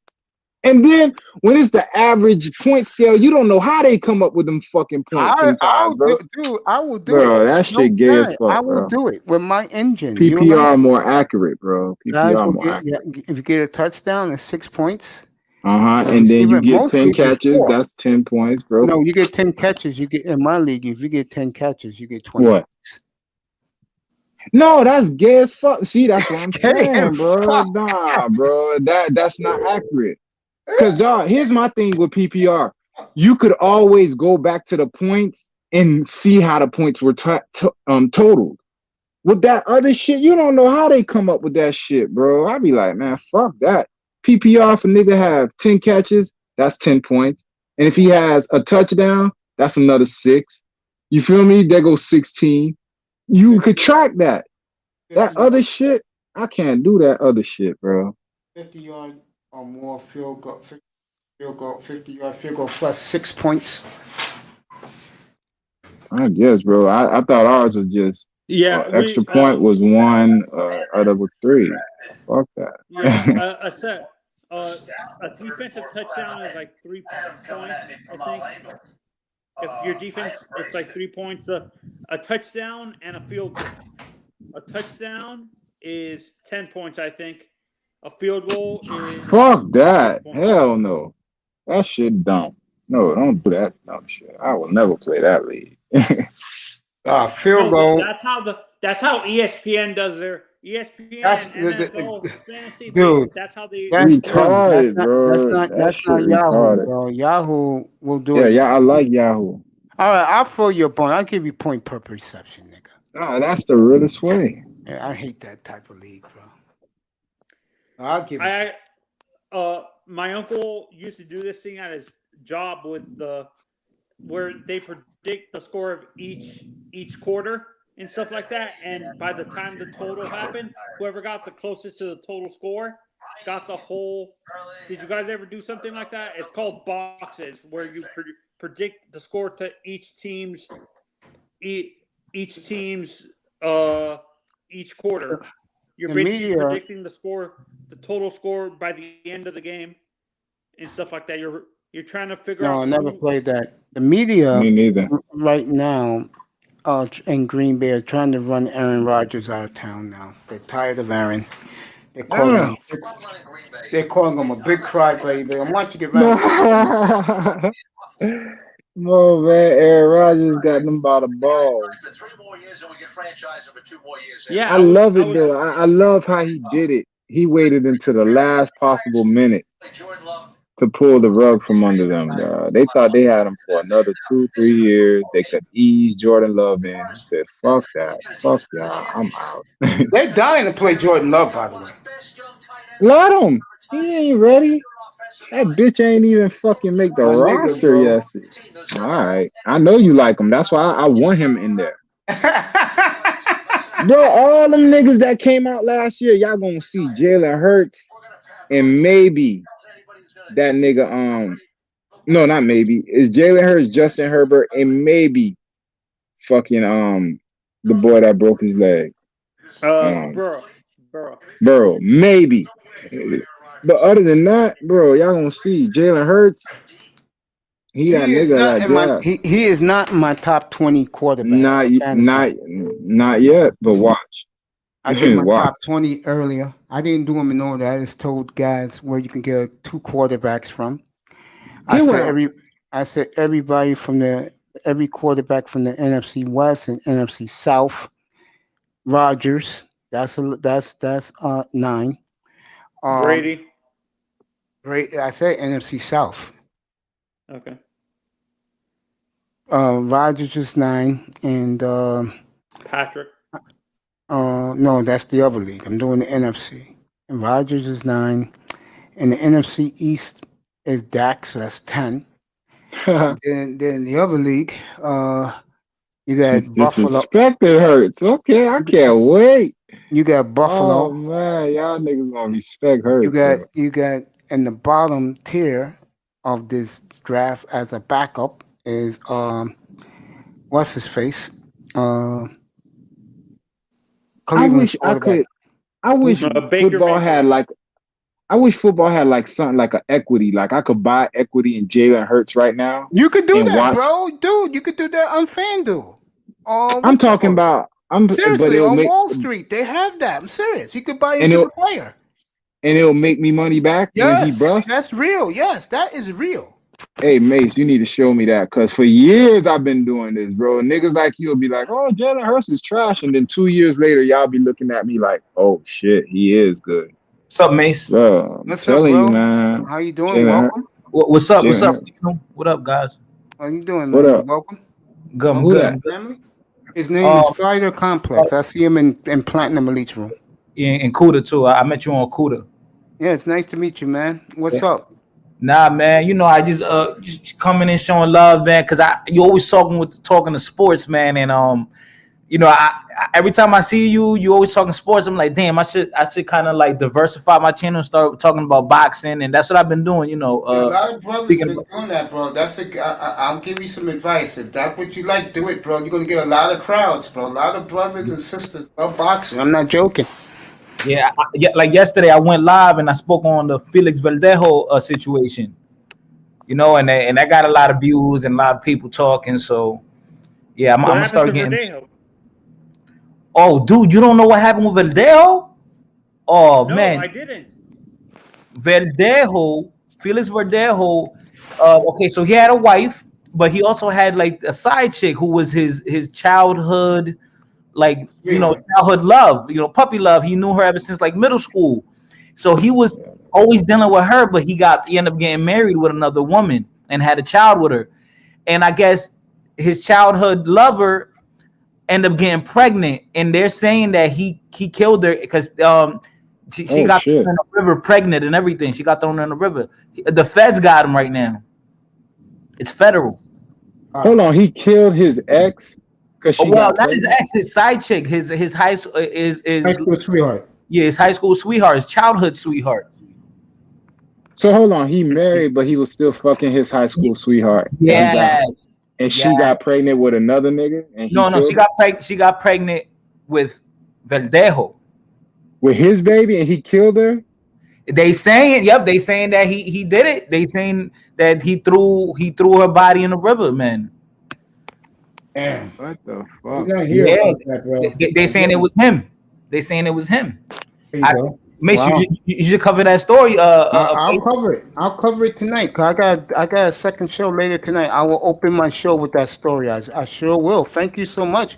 Speaker 4: And then when it's the average point scale, you don't know how they come up with them fucking points sometimes, bro.
Speaker 1: I will do
Speaker 4: bro,
Speaker 1: it.
Speaker 4: That shit gay as fuck,
Speaker 1: I will do it with my engine.
Speaker 4: PPR more accurate, bro. PPR more accurate.
Speaker 1: If you get a touchdown, it's 6 points.
Speaker 4: And then you get 10 catches, that's 10 points, bro.
Speaker 1: No, you get 10 catches. You get in my league, if you get 10 catches, you get 20
Speaker 4: what? Points. No, that's gay as fuck. See, that's what I'm saying, bro. Nah, bro. That's not accurate. Because, dog, here's my thing with PPR. You could always go back to the points and see how the points were totaled. With that other shit, you don't know how they come up with that shit, bro. I be like, man, fuck that. PPR, if a nigga have 10 catches, that's 10 points. And if he has a touchdown, that's another 6. You feel me? There goes 16. You could track that. That other shit, I can't do that other shit, bro.
Speaker 1: 50-yard or more field goal, 50-yard field goal plus 6 points.
Speaker 4: I guess, bro. I thought ours was just extra point was 1, other was 3. Fuck that.
Speaker 2: Yeah, I said a defensive touchdown is like 3 points, I think. If your defense, it's like 3 points. A touchdown and a field goal. A touchdown is 10 points, I think. A field goal is...
Speaker 4: Fuck that. Hell no. That shit dumb. No, don't do that dumb shit. I will never play that league.
Speaker 1: Field goal.
Speaker 2: That's how ESPN does their ESPN and NFL fantasy.
Speaker 1: Dude,
Speaker 2: that's how they.
Speaker 4: That's retarded, bro.
Speaker 1: That's not Yahoo, bro. Yahoo will do it.
Speaker 4: Yeah, I like Yahoo.
Speaker 1: All right, I'll throw you a point. I'll give you point per reception, nigga.
Speaker 4: Nah, that's the realest way.
Speaker 1: Yeah, I hate that type of league, bro. I'll give you.
Speaker 2: My uncle used to do this thing at his job with where they predict the score of each quarter and stuff like that. And by the time the total happened, whoever got the closest to the total score got the whole. Did you guys ever do something like that? It's called boxes, where you predict the score to each team's each quarter. You're basically predicting the score, the total score by the end of the game, and stuff like that. You're trying to figure out.
Speaker 1: No, I never played that. The media,
Speaker 4: me neither.
Speaker 1: Right now, in Green Bay, are trying to run Aaron Rodgers out of town now. They're tired of Aaron. They're calling him a big crybaby. I want you to get right.
Speaker 4: No, man, Aaron Rodgers got them by the balls.
Speaker 2: Yeah,
Speaker 4: I love it, though. I love how he did it. He waited until the last possible minute to pull the rug from under them. They thought they had him for another 2-3 years. They could ease Jordan Love in. He said, fuck that. Fuck y'all. I'm out.
Speaker 1: They're dying to play Jordan Love, by the way.
Speaker 4: Let him. He ain't ready. That bitch ain't even fucking make the
Speaker 1: My nigga,
Speaker 4: roster
Speaker 1: bro.
Speaker 4: yesterday. All right, I know you like him. That's why I want him in there. Bro, all them niggas that came out last year, y'all gonna see Jalen Hurts and maybe that nigga. No, not maybe. It's Jalen Hurts, Justin Herbert, and maybe fucking the boy that broke his leg.
Speaker 2: Bro.
Speaker 4: Bro, maybe. But other than that, bro, y'all gonna see Jalen Hurts. He that
Speaker 1: He is
Speaker 4: nigga
Speaker 1: not
Speaker 4: that
Speaker 1: in my
Speaker 4: drive.
Speaker 1: he is not in my top 20 quarterbacks
Speaker 4: Not
Speaker 1: for fantasy.
Speaker 4: not yet, but watch.
Speaker 1: I did my
Speaker 4: Watch.
Speaker 1: top 20 earlier. I didn't do them in order. I just told guys where you can get 2 quarterbacks from. I said everybody from every quarterback from the NFC West and NFC South. Rodgers, that's 9.
Speaker 2: Brady.
Speaker 1: I said NFC South.
Speaker 2: Okay.
Speaker 1: Rodgers is 9, and
Speaker 2: Patrick.
Speaker 1: no, that's the other league. I'm doing the NFC. And Rodgers is 9, and the NFC East is Dak, so that's 10. Then the other league, you got
Speaker 4: It's
Speaker 1: Buffalo.
Speaker 4: disrespected Hurts. Okay, I can't wait.
Speaker 1: You got Buffalo.
Speaker 4: Oh man, y'all niggas gonna respect Hurts.
Speaker 1: You got in the bottom tier of this draft as a backup is what's his face?
Speaker 4: I wish I could. I wish football had like. I wish football had like something like an equity. Like I could buy equity in Jalen Hurts right now.
Speaker 1: You could do that, bro. Dude, you could do that on FanDuel.
Speaker 4: I'm talking about.
Speaker 1: Seriously, on Wall Street, they have that. I'm serious. You could buy into the player.
Speaker 4: And it'll make me money back when he busts?
Speaker 1: That's real. Yes, that is real.
Speaker 4: Hey, Mace, you need to show me that. Because for years I've been doing this, bro. Niggas like you will be like, oh, Jalen Hurts is trash. And then 2 years later, y'all be looking at me like, oh, shit, he is good.
Speaker 9: What's up, Mace?
Speaker 4: Bro, I'm telling you, man.
Speaker 1: How you doing? Welcome.
Speaker 9: What's up? What's up? What up, guys?
Speaker 1: How you doing, man?
Speaker 4: What up?
Speaker 1: Welcome.
Speaker 9: Good. I'm good.
Speaker 1: Family? His name is Fighter Complex. I see him in Platinum Elite's room.
Speaker 9: Yeah, and Cuda, too. I met you on Cuda.
Speaker 1: Yeah, it's nice to meet you, man. What's up?
Speaker 9: Nah, man. You know, I just coming in showing love, man, because you always talking to sports, man, and you know, I every time I see you always talking sports. I'm like, damn, I should kind of like diversify my channel and start talking about boxing, and that's what I've been doing. You know,
Speaker 1: a lot of brothers been doing that, bro. I'll give you some advice. If that's what you like, do it, bro. You're gonna get a lot of crowds, bro. A lot of brothers and sisters love boxing. I'm not joking.
Speaker 9: Yeah, like yesterday, I went live and I spoke on the Felix Verdejo situation. You know, and I got a lot of views and a lot of people talking. So, yeah, I'm gonna start getting. Verdejo? Oh, dude, you don't know what happened with Verdejo? Oh,
Speaker 2: no,
Speaker 9: man.
Speaker 2: I didn't.
Speaker 9: Verdejo, Felix Verdejo. Okay, so he had a wife, but he also had like a side chick who was his childhood, like, you know, childhood love, you know, puppy love. He knew her ever since like middle school. So he was always dealing with her, but he ended up getting married with another woman and had a child with her. And I guess his childhood lover ended up getting pregnant, and they're saying that he killed her because she got thrown in the river pregnant and everything. She got thrown in the river. The feds got him right now. It's federal.
Speaker 4: Hold on, he killed his ex because she got
Speaker 9: not his ex, his side chick, his high school
Speaker 1: high school sweetheart.
Speaker 9: Yeah, his high school sweetheart, his childhood sweetheart.
Speaker 4: So hold on, he married, but he was still fucking his high school sweetheart.
Speaker 9: Yes.
Speaker 4: And she got pregnant with another nigga. And
Speaker 9: she got pregnant with Verdejo.
Speaker 4: With his baby, and he killed her.
Speaker 9: They saying that he did it. They saying that he threw her body in the river, man.
Speaker 1: Damn.
Speaker 4: What the fuck?
Speaker 9: They saying it was him. They saying it was him. Mace,
Speaker 1: wow.
Speaker 9: you should cover that story.
Speaker 1: I'll cover it. I'll cover it tonight. Cause I got a second show later tonight. I will open my show with that story. I sure will. Thank you so much.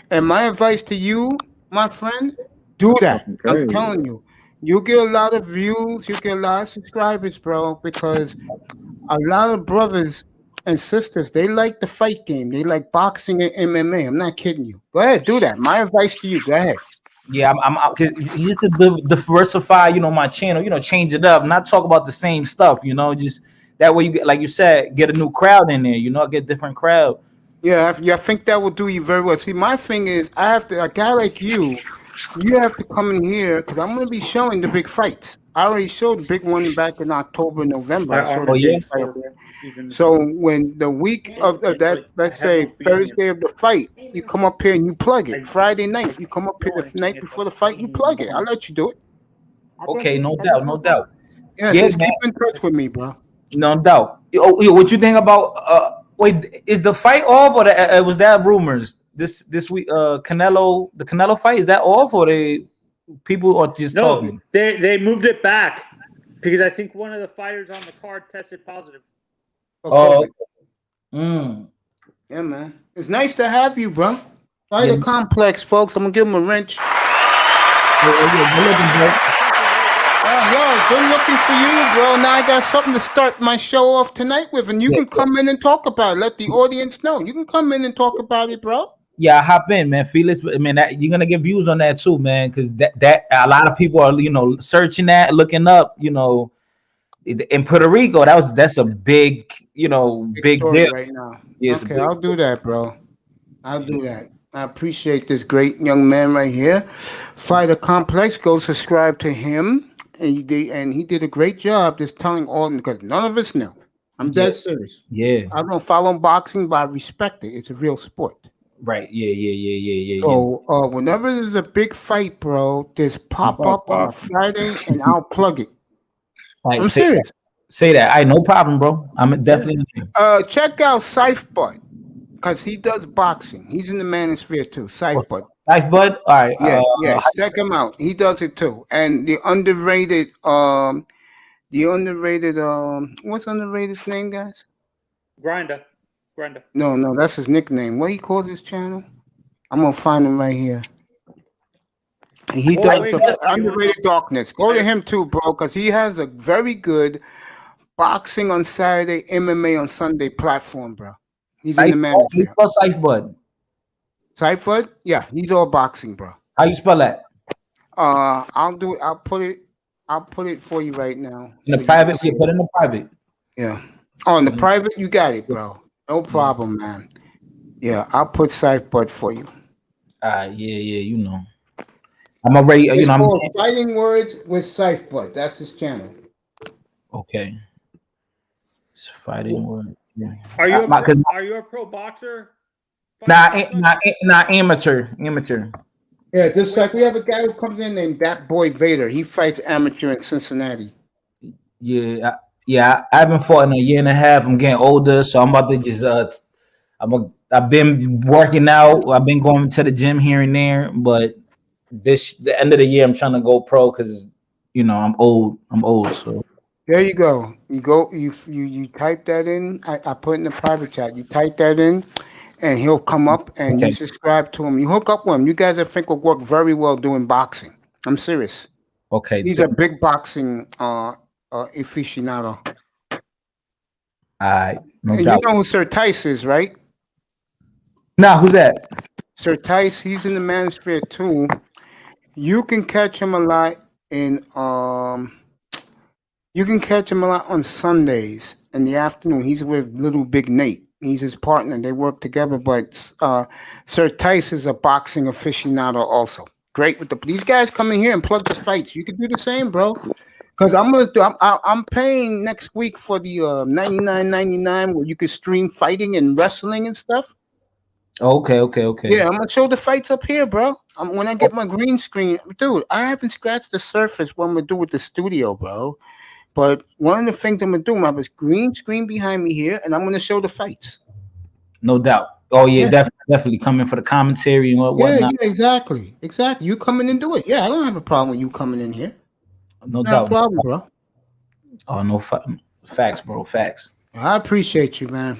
Speaker 1: And my advice to you, my friend, do that. I'm telling you, you get a lot of views, you get a lot of subscribers, bro. Because a lot of brothers and sisters, they like the fight game. They like boxing and MMA. I'm not kidding you. Go ahead, do that. My advice to you. Go ahead.
Speaker 9: Yeah, I'm just to diversify, my channel, change it up, not talk about the same stuff, just that way you get, like you said, get a new crowd in there, get a different crowd.
Speaker 1: Yeah, I think that will do you very well. See, my thing is, I have to, a guy like you have to come in here because I'm going to be showing the big fights. I already showed the big one back in October, November. I showed the big fight there. So when the week of that, let's say Thursday of the fight, you come up here and you plug it. Friday night, you come up here the night before the fight, you plug it. I'll let you do it.
Speaker 9: Okay, no doubt.
Speaker 1: Yeah, just keep in touch with me, bro.
Speaker 9: No doubt. What you think about? Wait, is the fight off or was that rumors this week? The Canelo fight, is that off or people are just talking?
Speaker 2: They moved it back because I think one of the fighters on the card tested positive.
Speaker 1: Oh, yeah, man. It's nice to have you, bro. Fighter Complex, folks. I'm gonna give him a wrench. Yo, good looking for you, bro. Now I got something to start my show off tonight with, and you can come in and talk about it. Let the audience know. You can come in and talk about it, bro.
Speaker 9: Yeah, hop in, man. Felix, man, you're gonna get views on that too, man, because that a lot of people are, searching that, looking up, in Puerto Rico. That's a big, big deal
Speaker 1: right now. Yeah, okay, I'll do that, bro. I'll do that. I appreciate this great young man right here. Fighter Complex, go subscribe to him. And he did a great job just telling all, because none of us knew. I'm dead serious.
Speaker 9: Yeah.
Speaker 1: I don't follow boxing, but I respect it. It's a real sport.
Speaker 9: Right. Yeah.
Speaker 1: So whenever there's a big fight, bro, just pop up on a Friday and I'll plug it.
Speaker 9: Right,
Speaker 1: I'm serious.
Speaker 9: Say that. No problem, bro. I'm definitely.
Speaker 1: Check out Scythe Bud, because he does boxing. He's in the manosphere too. Scythe Bud.
Speaker 9: Scythe Bud? All right.
Speaker 1: Yeah, check him out. He does it too. And the underrated, what's underrated's name, guys?
Speaker 2: Grinder.
Speaker 1: No, that's his nickname. What he calls his channel? I'm gonna find him right here. He does the Underrated Darkness. Go to him too, bro, because he has a very good boxing on Saturday, MMA on Sunday platform, bro. He's in the manosphere.
Speaker 9: Scythe Bud.
Speaker 1: Scythe Bud? Yeah, he's all boxing, bro.
Speaker 9: How you spell that?
Speaker 1: I'll do it. I'll put it for you right now.
Speaker 9: In the private, you put in the private.
Speaker 1: Yeah. Oh, in the private, you got it, bro. No problem, man. Yeah, I'll put Scythe Bud for you.
Speaker 9: Yeah. I'm already.
Speaker 1: It's called Fighting Words with Scythe Bud. That's his channel.
Speaker 9: Okay. It's Fighting Words. Yeah.
Speaker 2: Are you a pro boxer?
Speaker 9: Nah, amateur.
Speaker 1: Yeah, just like we have a guy who comes in named That Boy Vader. He fights amateur in Cincinnati.
Speaker 9: Yeah. I haven't fought in a year and a half. I'm getting older, so I'm about to just. I've been working out. I've been going to the gym here and there, but the end of the year, I'm trying to go pro because I'm old. So
Speaker 1: there you go. You type that in. I put in the private chat. You type that in. And he'll come up and you subscribe to him. You hook up with him. You guys, I think, will work very well doing boxing. I'm serious.
Speaker 9: Okay.
Speaker 1: He's a big boxing aficionado.
Speaker 9: All right. No
Speaker 1: and
Speaker 9: doubt.
Speaker 1: you know who Sir Tice is, right?
Speaker 9: Nah, who's that?
Speaker 1: Sir Tice, he's in the manosphere too. You can catch him a lot on Sundays in the afternoon. He's with Little Big Nate. He's his partner. They work together, but Sir Tice is a boxing aficionado also. Great with these guys come in here and plug the fights. You can do the same, bro. Because I'm paying next week for the $99.99 where you can stream fighting and wrestling and stuff.
Speaker 9: Okay.
Speaker 1: Yeah, I'm gonna show the fights up here, bro. When I get my green screen, dude, I haven't scratched the surface what I'm gonna do with the studio, bro. But one of the things I'm gonna do, I have a green screen behind me here, and I'm gonna show the fights.
Speaker 9: No doubt. Oh yeah. Definitely coming for the commentary and whatnot.
Speaker 1: Yeah, exactly. You come in and do it. Yeah, I don't have a problem with you coming in here.
Speaker 9: No doubt.
Speaker 1: Problem, bro.
Speaker 9: Oh no, facts, bro. Facts.
Speaker 1: I appreciate you, man.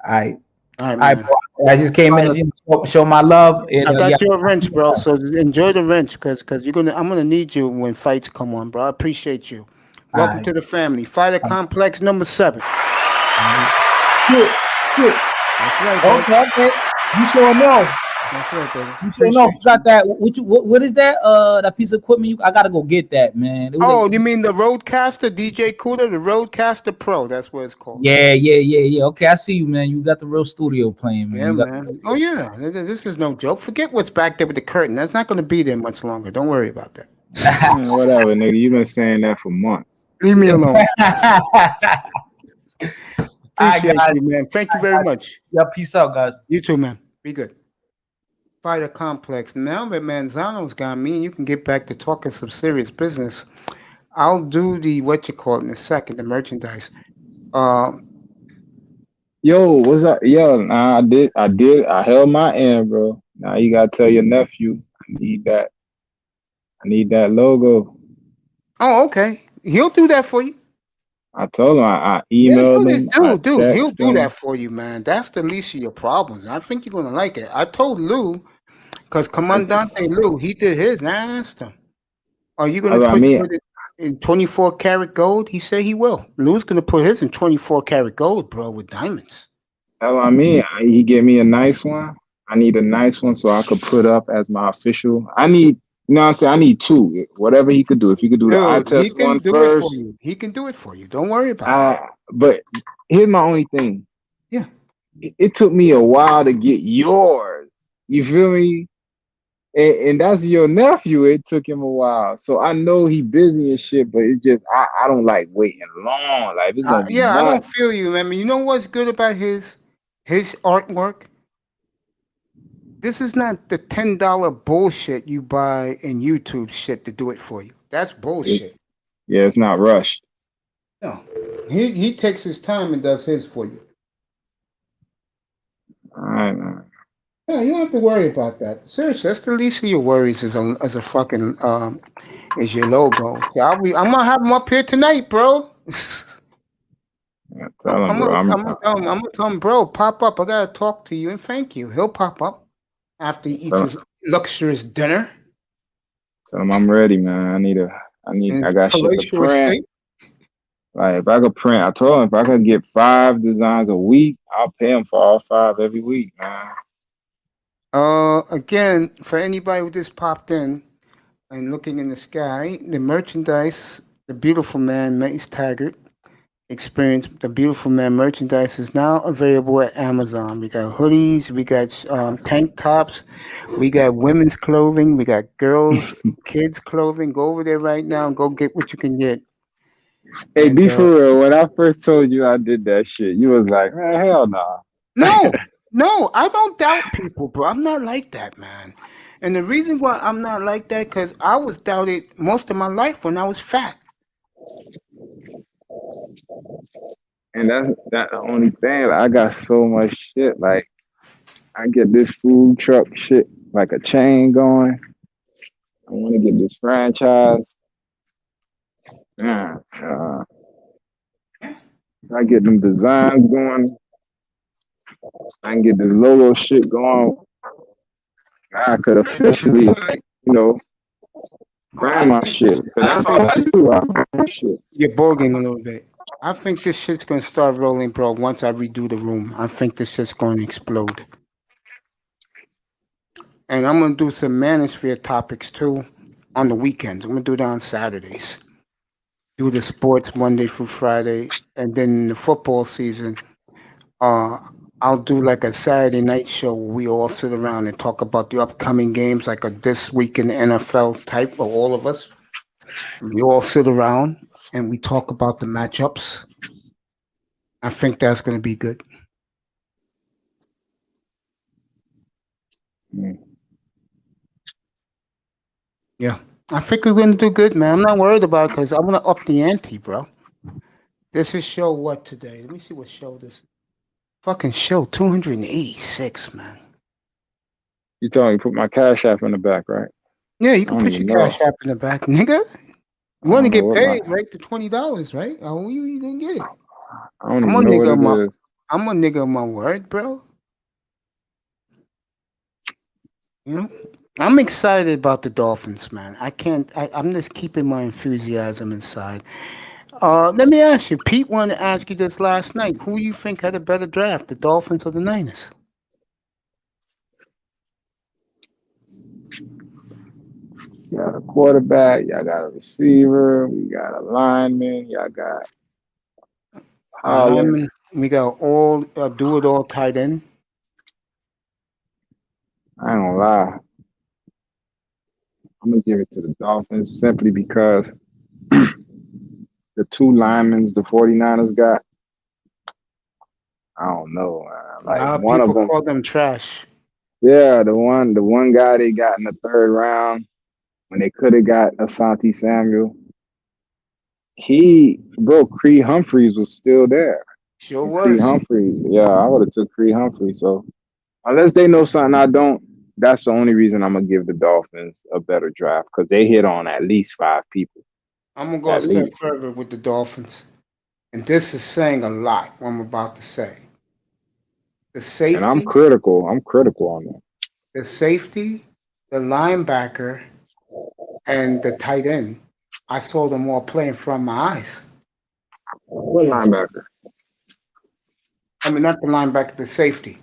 Speaker 9: All right,
Speaker 1: man.
Speaker 9: I just came in to show my love. And,
Speaker 1: I got you a wrench, bro. So enjoy the wrench, because I'm gonna need you when fights come on, bro. I appreciate you. Welcome to the family. Fighter Complex number 7.
Speaker 9: shit.
Speaker 1: That's right, baby.
Speaker 9: Okay. You sure know.
Speaker 1: That's right, baby.
Speaker 9: You sure know.
Speaker 1: Appreciate
Speaker 9: You got
Speaker 1: you.
Speaker 9: that? What is that? That piece of equipment? I gotta go get that, man. It was
Speaker 1: Oh,
Speaker 9: like,
Speaker 1: you mean the Roadcaster DJ Cooler, the Roadcaster Pro? That's what it's called.
Speaker 9: yeah. Okay, I see you, man. You got the real studio playing, man.
Speaker 1: Yeah,
Speaker 9: You got
Speaker 1: man. Oh yeah, this is no joke. Forget what's back there with the curtain. That's not going to be there much longer. Don't worry about that.
Speaker 4: Man, whatever, nigga. You've been saying that for months.
Speaker 1: Leave me alone. Appreciate
Speaker 9: guys.
Speaker 1: you, man. Thank you very much.
Speaker 9: Yeah, peace out, guys.
Speaker 1: You too, man. Be good. Fighter Complex. Now that Manzano's got me, and you can get back to talking some serious business. I'll do the what you call it in a second, the merchandise.
Speaker 4: Yo, what's up? Yo, nah, I held my end, bro. Now you gotta tell your nephew. I need that logo.
Speaker 1: Oh, okay. He'll do that for you.
Speaker 4: I told him I
Speaker 1: Yeah,
Speaker 4: emailed him.
Speaker 1: dude, he'll
Speaker 4: texted
Speaker 1: do
Speaker 4: him.
Speaker 1: that for you, man. That's the least of your problems. I think you're gonna like it. I told Lou, because Commandante Lou, he did his. And I asked him, "Are you gonna put it in 24 karat gold?" He said he will. Lou's gonna put his in 24 karat gold, bro, with diamonds.
Speaker 4: That's what I mean. He gave me a nice one. I need a nice one so I could put up as my official. I need, you know what I'm saying? I need two. Whatever he could do. If he could do the eye test one first.
Speaker 1: He can do it for you. Don't worry about it.
Speaker 4: But here's my only thing.
Speaker 1: Yeah.
Speaker 4: It took me a while to get yours. You feel me? And that's your nephew. It took him a while. So I know he busy and shit, but it just, I don't like waiting long. Like, it's going to be months.
Speaker 1: I don't feel you, man. You know what's good about his artwork? This is not the $10 bullshit you buy in YouTube shit to do it for you. That's bullshit.
Speaker 4: Yeah, it's not rushed.
Speaker 1: No. He takes his time and does his for you.
Speaker 4: All right, man.
Speaker 1: Yeah, you don't have to worry about that. Seriously, that's the least of your worries as a fucking is your logo. So I'm gonna have him up here tonight, bro.
Speaker 4: Yeah, tell him, bro.
Speaker 1: I'm gonna tell him, bro, pop up. I gotta talk to you and thank you. He'll pop up after he eats his luxurious dinner.
Speaker 4: Tell him I'm ready, man. I got shit to print. Like, if I could print, I told him if I could get 5 designs a week, I'll pay him for all 5 every week, man.
Speaker 1: Again, for anybody who just popped in and looking in the sky, the merchandise, the Beautiful Man Mace Taggart experience, the Beautiful Man merchandise is now available at Amazon. We got hoodies, we got tank tops, we got women's clothing, we got girls, kids clothing. Go over there right now and go get what you can get.
Speaker 4: Hey, be for real. When I first told you I did that shit, you was like, man, hell nah.
Speaker 1: No, I don't doubt people, bro. I'm not like that, man. And the reason why I'm not like that, because I was doubted most of my life when I was fat.
Speaker 4: And that's the only thing. Like, I got so much shit. Like, I get this food truck shit, like a chain going. I want to get this franchise. Yeah. I get them designs going. I can get this logo shit going. I could officially, like, brand my shit. That's all I do.
Speaker 1: You're bogging a little bit. I think this shit's gonna start rolling, bro. Once I redo the room, I think this shit's gonna explode. And I'm gonna do some manosphere topics too on the weekends. I'm gonna do that on Saturdays. Do the sports Monday through Friday, and then in the football season, I'll do like a Saturday night show where we all sit around and talk about the upcoming games, like a This Week in the NFL type of all of us. We all sit around and we talk about the matchups. I think that's going to be good. Yeah, I think we're going to do good, man. I'm not worried about it because I'm going to up the ante, bro. This is show what today? Let me see what show this is. Fucking show 286, man.
Speaker 4: You told me put my Cash App in the back, right?
Speaker 1: Yeah, you can put your Cash App in the back, nigga. You want to get paid, right? The $20, right? Oh, you didn't get it. I'm a nigga of my word, bro. You know, I'm excited about the Dolphins, man. I'm just keeping my enthusiasm inside. Let me ask you. Pete wanted to ask you this last night. Who you think had a better draft, the Dolphins or the Niners?
Speaker 4: You got a quarterback. Y'all got a receiver. We got a lineman. Y'all got Holland.
Speaker 1: We got all do it all tight end.
Speaker 4: I ain't gonna lie. I'm gonna give it to the Dolphins simply because the two linemen the 49ers got, I don't know. Like one of
Speaker 1: People
Speaker 4: them,
Speaker 1: call them trash.
Speaker 4: yeah, the one guy they got in the third round when they could have got Asante Samuel. Creed Humphreys was still there.
Speaker 1: Sure
Speaker 4: And Creed
Speaker 1: was.
Speaker 4: Humphreys, yeah, I would have took Creed Humphreys. So unless they know something I don't, that's the only reason I'm gonna give the Dolphins a better draft because they hit on at least 5 people.
Speaker 1: I'm gonna go a
Speaker 4: At
Speaker 1: step
Speaker 4: least.
Speaker 1: further with the Dolphins, and this is saying a lot. What I'm about to say. The
Speaker 4: And I'm
Speaker 1: safety,
Speaker 4: critical. I'm critical on that.
Speaker 1: the safety, the linebacker, and the tight end. I saw them all play in front of my eyes.
Speaker 4: What
Speaker 1: Yes.
Speaker 4: linebacker?
Speaker 1: I mean, not the linebacker, the safety,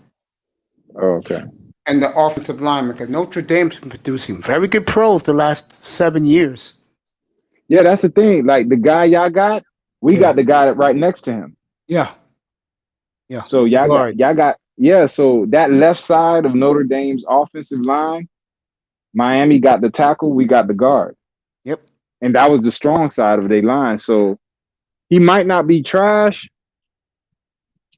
Speaker 4: Oh, okay.
Speaker 1: and the offensive lineman. Because Notre Dame's been producing very good pros the last 7 years.
Speaker 4: Yeah, that's the thing. Like the guy y'all got, we
Speaker 1: Yeah.
Speaker 4: got the guy right next to him.
Speaker 1: Yeah. Yeah.
Speaker 4: So
Speaker 1: Guard.
Speaker 4: so that left side of Notre Dame's offensive line, Miami got the tackle, we got the guard.
Speaker 1: Yep.
Speaker 4: And that was the strong side of their line. So he might not be trash.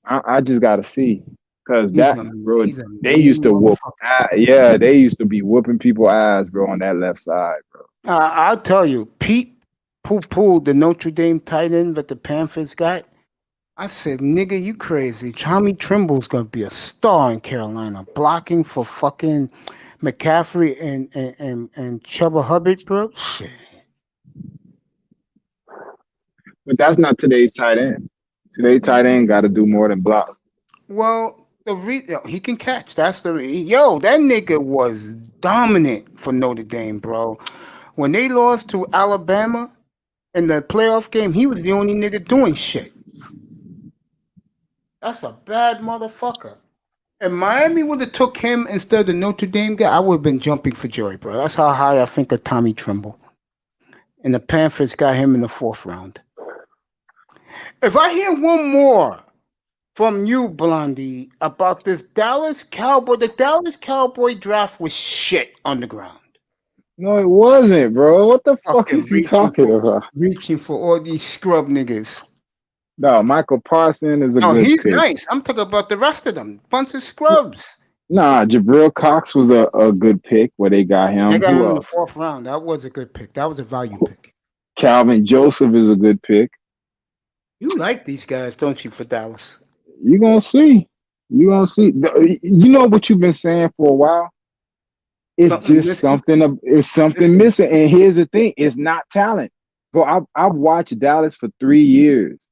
Speaker 4: I just gotta see. Because
Speaker 1: He's
Speaker 4: they used to whoop. Yeah, they used to be whooping people ass, bro, on that left side, bro.
Speaker 1: I'll tell you, Pete poo-pooed the Notre Dame tight end that the Panthers got. I said, nigga, you crazy. Tommy Trimble's gonna be a star in Carolina, blocking for fucking McCaffrey and Chuba Hubbard, bro. Shit.
Speaker 4: But that's not today's tight end. Today's tight end got to do more than block.
Speaker 1: Well, he can catch. That's that nigga was dominant for Notre Dame, bro. When they lost to Alabama in the playoff game, he was the only nigga doing shit. That's a bad motherfucker. If Miami would have took him instead of the Notre Dame guy, I would have been jumping for joy, bro. That's how high I think of Tommy Trimble. And the Panthers got him in the 4th round. If I hear one more from you, Blondie, about this Dallas Cowboy, the Dallas Cowboy draft was shit on the ground.
Speaker 4: No, it wasn't, bro. What the fuck is he talking about?
Speaker 1: Reaching for all these scrub niggas.
Speaker 4: No, Michael Parsons is a good
Speaker 1: he's
Speaker 4: pick.
Speaker 1: nice. I'm talking about the rest of them. Bunch of scrubs.
Speaker 4: Nah, Jabril Cox was a good pick where they got him.
Speaker 1: They got him in the 4th round. That was a good pick. That was a value pick.
Speaker 4: Calvin Joseph is a good pick.
Speaker 1: You like these guys, don't you, for Dallas?
Speaker 4: You're going to see. You're going to see. You know what you've been saying for a while? It's something missing. And here's the thing. It's not talent. Bro, I've watched Dallas for 3 years.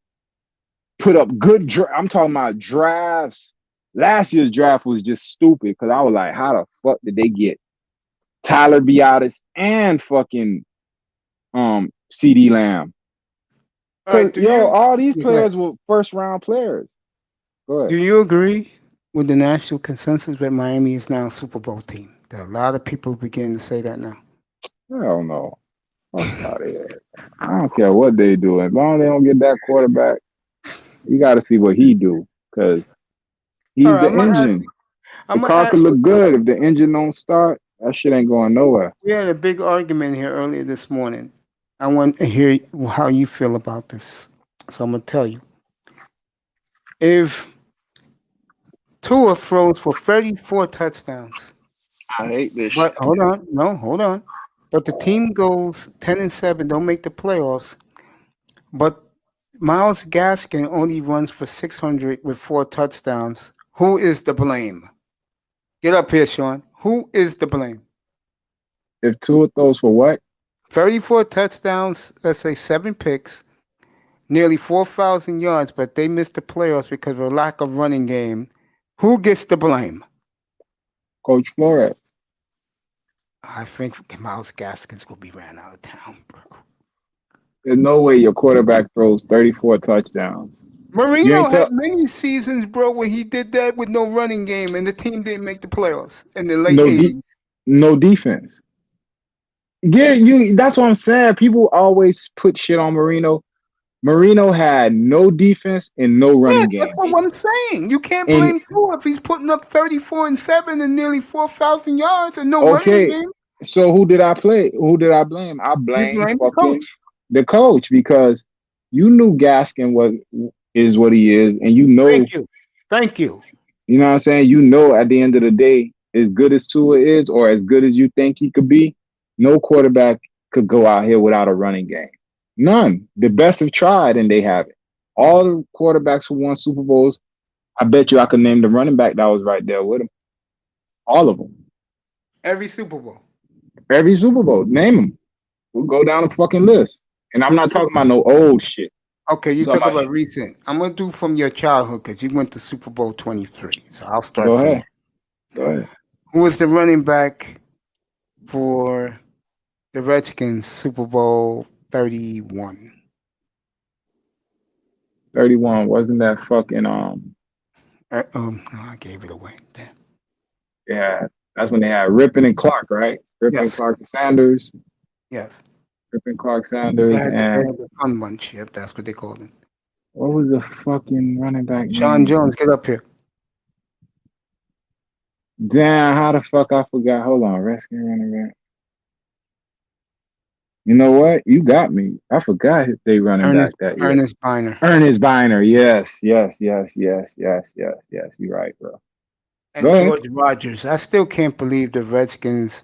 Speaker 4: Put up good I'm talking about drafts. Last year's draft was just stupid because I was like, how the fuck did they get Tyler Biadasz and fucking CD Lamb? All these players were 1st round players. Go ahead.
Speaker 1: Do you agree with the national consensus that Miami is now a Super Bowl team? There are a lot of people beginning to say that now.
Speaker 4: Hell no. Fuck out of here. I don't care what they do. As long as they don't get that quarterback, you got to see what he do because he's the engine. The car could look good. If the engine don't start, that shit ain't going nowhere.
Speaker 1: We had a big argument here earlier this morning. I want to hear how you feel about this. So I'm going to tell you. If Tua throws for 34 touchdowns.
Speaker 4: I hate this
Speaker 1: shit. Hold on. But the team goes 10-7, don't make the playoffs. But Myles Gaskin only runs for 600 with 4 touchdowns. Who is to blame? Get up here, Sean. Who is to blame?
Speaker 4: If Tua throws for what?
Speaker 1: 34 touchdowns, let's say 7 picks, nearly 4,000 yards, but they missed the playoffs because of a lack of running game. Who gets the blame?
Speaker 4: Coach Flores.
Speaker 1: I think Myles Gaskin's going to be ran out of town, bro.
Speaker 4: There's no way your quarterback throws 34 touchdowns. You
Speaker 1: Marino
Speaker 4: ain't
Speaker 1: had
Speaker 4: tell
Speaker 1: many seasons, bro, where he did that with no running game, and the team didn't make the playoffs in the late
Speaker 4: no
Speaker 1: '80s.
Speaker 4: no defense. Yeah, that's what I'm saying. People always put shit on Marino. Marino had no defense and no
Speaker 1: Yeah,
Speaker 4: running
Speaker 1: that's
Speaker 4: game.
Speaker 1: what I'm saying. You can't
Speaker 4: And
Speaker 1: blame Tua if he's putting up 34-7 and nearly 4,000 yards and no running
Speaker 4: okay,
Speaker 1: game.
Speaker 4: so who did I play? Who did I blame? I
Speaker 1: You
Speaker 4: blame
Speaker 1: blame the
Speaker 4: fucking
Speaker 1: coach.
Speaker 4: the coach because you knew Gaskin is what he is, and
Speaker 1: Thank you. Thank you.
Speaker 4: you know what I'm saying? You know at the end of the day, as good as Tua is, or as good as you think he could be, no quarterback could go out here without a running game. None. The best have tried and they haven't. All the quarterbacks who won Super Bowls, I bet you I could name the running back that was right there with him. All of them.
Speaker 1: Every Super Bowl.
Speaker 4: Every Super Bowl. Name them. We'll go down the fucking list. And I'm not talking about no old shit.
Speaker 1: Okay, you
Speaker 4: I'm talking
Speaker 1: talk about
Speaker 4: shit.
Speaker 1: recent. I'm gonna do from your childhood because you went to Super Bowl 23. So I'll start
Speaker 4: Go
Speaker 1: from
Speaker 4: ahead.
Speaker 1: there.
Speaker 4: Go ahead.
Speaker 1: Who was the running back for the Redskins Super Bowl 31?
Speaker 4: 31. Wasn't that fucking
Speaker 1: I gave it away. Damn.
Speaker 4: yeah, that's when they had Rippon and Clark, right? Rippon,
Speaker 1: Yes.
Speaker 4: Clark, and Sanders.
Speaker 1: Yes.
Speaker 4: Rippon, Clark,
Speaker 1: They
Speaker 4: Sanders,
Speaker 1: had
Speaker 4: and
Speaker 1: the fun bunch. Yep, that's what they called him.
Speaker 4: what was the fucking running back
Speaker 1: Sean
Speaker 4: name?
Speaker 1: Jones, get up here.
Speaker 4: Damn, how the fuck I forgot? Hold on, rescue running back. You know what? You got me. I forgot they running back that year.
Speaker 1: Ernest Biner.
Speaker 4: Ernest Biner. Yes. You're right, bro.
Speaker 1: And
Speaker 4: Go ahead.
Speaker 1: George Rogers. I still can't believe the Redskins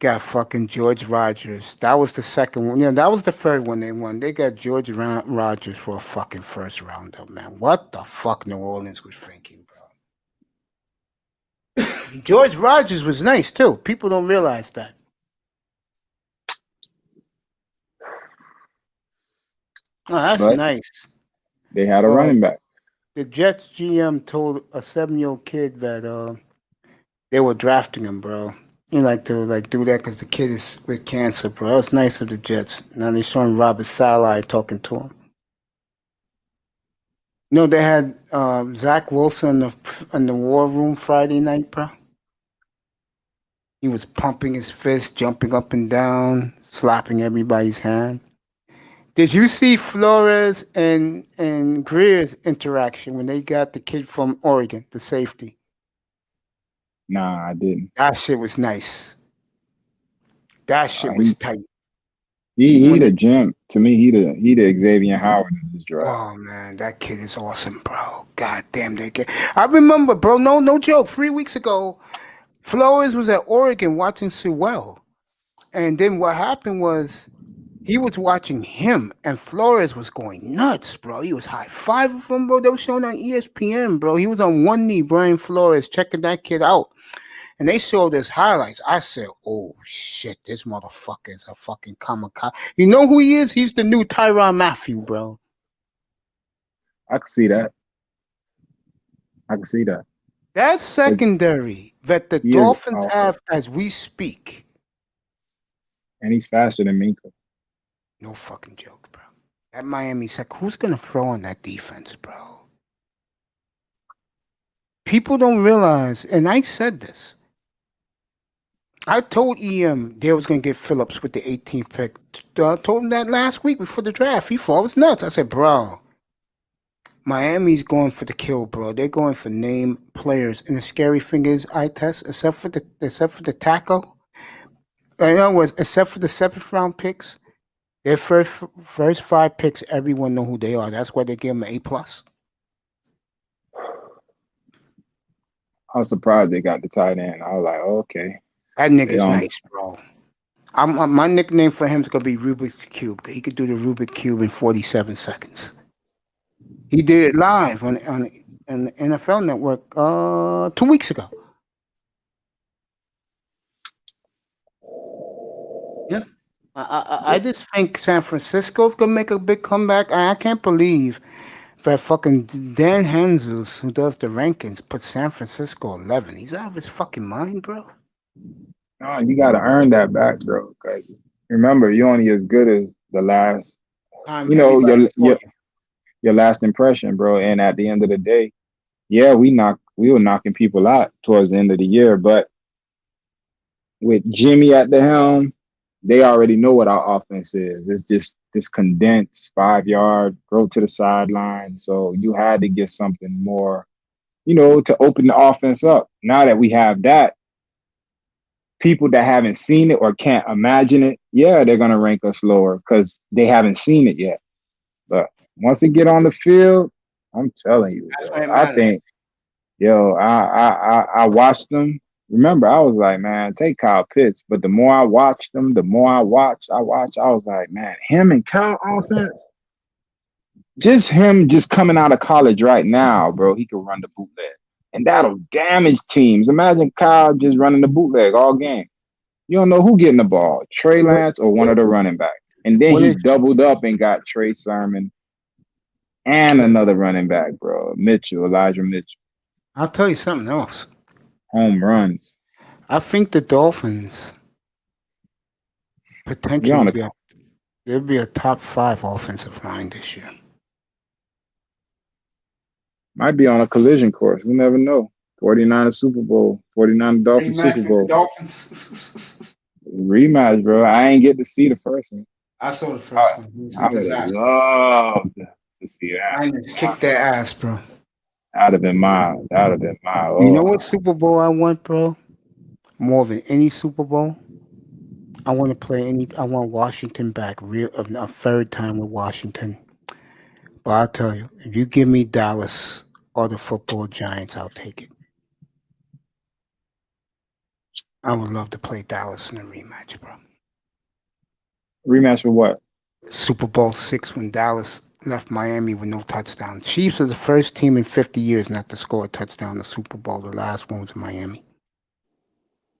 Speaker 1: got fucking George Rogers. That was the second one. Yeah, that was the third one they won. They got George Rogers for a fucking first rounder, man. What the fuck New Orleans was thinking, bro? George Rogers was nice too. People don't realize that. Oh, that's
Speaker 4: But
Speaker 1: nice.
Speaker 4: they had a running back.
Speaker 1: The Jets GM told a 7-year-old kid that they were drafting him, bro. You like to do that because the kid is with cancer, bro. That's nice of the Jets. Now they're showing Robert Saleh talking to him. You know, they had Zach Wilson in the war room Friday night, bro. He was pumping his fist, jumping up and down, slapping everybody's hand. Did you see Flores and Greer's interaction when they got the kid from Oregon, the safety?
Speaker 4: Nah, I didn't.
Speaker 1: That shit was nice. That shit was tight.
Speaker 4: He the gem. To me, he the Xavier Howard of this draft.
Speaker 1: Oh man, that kid is awesome, bro. God damn that kid. I remember, bro, no joke. 3 weeks ago, Flores was at Oregon watching Sewell. And then what happened was he was watching him and Flores was going nuts, bro. He was high-fiving him, bro. They were showing on ESPN, bro. He was on one knee, Brian Flores, checking that kid out. And they showed us highlights. I said, oh, shit, this motherfucker is a fucking kamikaze. You know who he is? He's the new Tyrann Mathieu, bro.
Speaker 4: I can see that.
Speaker 1: That's secondary that the Dolphins have as we speak.
Speaker 4: And he's faster than Minka.
Speaker 1: No fucking joke, bro. That Miami sec, who's going to throw on that defense, bro? People don't realize, and I said this. I told EM they was going to get Phillips with the 18th pick. I told him that last week before the draft. He thought it was nuts. I said, bro, Miami's going for the kill, bro. They're going for name players. And the scary thing is, I test, except for the tackle, in other words, except for the 7th round picks, their first 5 picks, everyone know who they are. That's why they give them an A+.
Speaker 4: I was surprised they got the tight end. I was like, okay.
Speaker 1: That nigga's nice, bro. My nickname for him is gonna be Rubik's Cube. He could do the Rubik's Cube in 47 seconds. He did it live on the NFL Network 2 weeks ago. Yeah, I just think San Francisco's gonna make a big comeback. I can't believe that fucking Dan Hanzus, who does the rankings, put San Francisco 11. He's out of his fucking mind, bro.
Speaker 4: No, you got to earn that back, bro. Because remember, you're only as good as the last
Speaker 1: Time
Speaker 4: you know,
Speaker 1: everybody saw you.
Speaker 4: your last impression, bro. And at the end of the day, yeah, we were knocking people out towards the end of the year, but with Jimmy at the helm, they already know what our offense is. It's just this condensed 5 yard, go to the sideline. So you had to get something more, to open the offense up. Now that we have that, people that haven't seen it or can't imagine it, yeah, they're gonna rank us lower because they haven't seen it yet. But once it get on the field, I'm telling you,
Speaker 1: That's
Speaker 4: bro,
Speaker 1: what it
Speaker 4: I
Speaker 1: matters.
Speaker 4: think, I watched them. Remember, I was like, man, take Kyle Pitts. But the more I watched them, the more I was like, man, him and Kyle offense, just him just coming out of college right now, bro, he can run the bootleg. And that'll damage teams. Imagine Kyle just running the bootleg all game. You don't know who getting the ball, Trey
Speaker 1: What,
Speaker 4: Lance or one
Speaker 1: what,
Speaker 4: of the running backs. And then
Speaker 1: what
Speaker 4: he
Speaker 1: is?
Speaker 4: doubled up and got Trey Sermon and another running back, bro, Elijah Mitchell,
Speaker 1: I'll tell you something else.
Speaker 4: home runs.
Speaker 1: I think the Dolphins
Speaker 4: You're
Speaker 1: potentially
Speaker 4: on a
Speaker 1: they'll be a top 5 offensive line this year.
Speaker 4: Might be on a collision course. You never know. 49 Super Bowl, 49 Dolphins Super
Speaker 1: Rematch with the
Speaker 4: Bowl.
Speaker 1: Dolphins.
Speaker 4: Rematch, bro. I ain't get to see the first one.
Speaker 1: I saw the first one. It was a
Speaker 4: I would have
Speaker 1: disaster.
Speaker 4: loved to see that.
Speaker 1: Niners kicked their ass, bro.
Speaker 4: That'd have been my.
Speaker 1: You know what Super Bowl I want, bro? More than any Super Bowl, I want to play any. I want Washington back, a third time with Washington. But I'll tell you, if you give me Dallas or the football Giants, I'll take it. I would love to play Dallas in a rematch, bro.
Speaker 4: Rematch for what?
Speaker 1: Super Bowl 6 when Dallas left Miami with no touchdown. Chiefs are the first team in 50 years not to score a touchdown in the Super Bowl. The last one was Miami.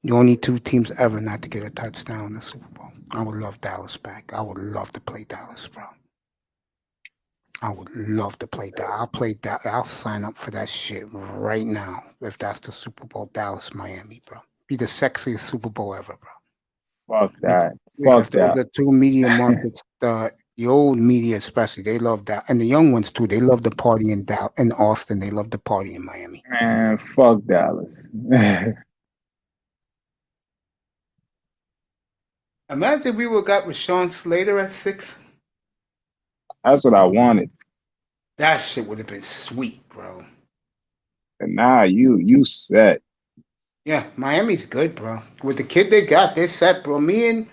Speaker 1: The only 2 teams ever not to get a touchdown in the Super Bowl. I would love Dallas back. I would love to play Dallas, bro. I would love to play that. I'll play that. I'll sign up for that shit right now if that's the Super Bowl, Dallas, Miami, bro. Be the sexiest Super Bowl ever, bro.
Speaker 4: Fuck that.
Speaker 1: Because
Speaker 4: Fuck
Speaker 1: those
Speaker 4: that.
Speaker 1: are 2 media markets. The old media, especially, they love that, and the young ones too. They love the party in Austin. They love the party in Miami.
Speaker 4: Man, fuck Dallas.
Speaker 1: Imagine we would got Rashawn Slater at 6.
Speaker 4: That's what I wanted.
Speaker 1: That shit would have been sweet, bro.
Speaker 4: And now you set.
Speaker 1: Yeah, Miami's good, bro. With the kid they got, they're set, bro. Me and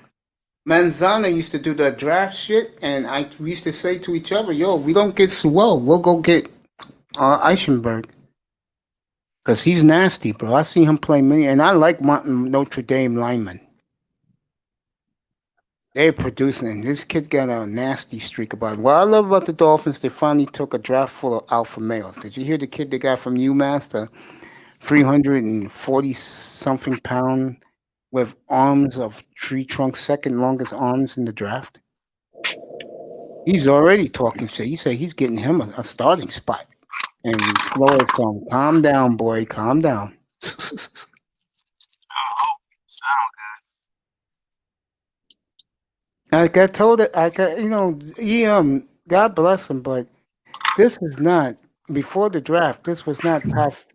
Speaker 1: Manzana used to do the draft shit, and we used to say to each other, yo, we don't get Sewell, we'll go get Eichenberg. Because he's nasty, bro. I see him play many, and I like Notre Dame linemen. They're producing, and this kid got a nasty streak about him. What I love about the Dolphins, they finally took a draft full of alpha males. Did you hear the kid they got from UMass, the 340-something pound with arms of tree trunk, second longest arms in the draft? He's already talking shit. He said he's getting him a starting spot. And Flores told him, calm down, boy, calm down. Like I told it, God bless him, but this is not, before the draft, this was not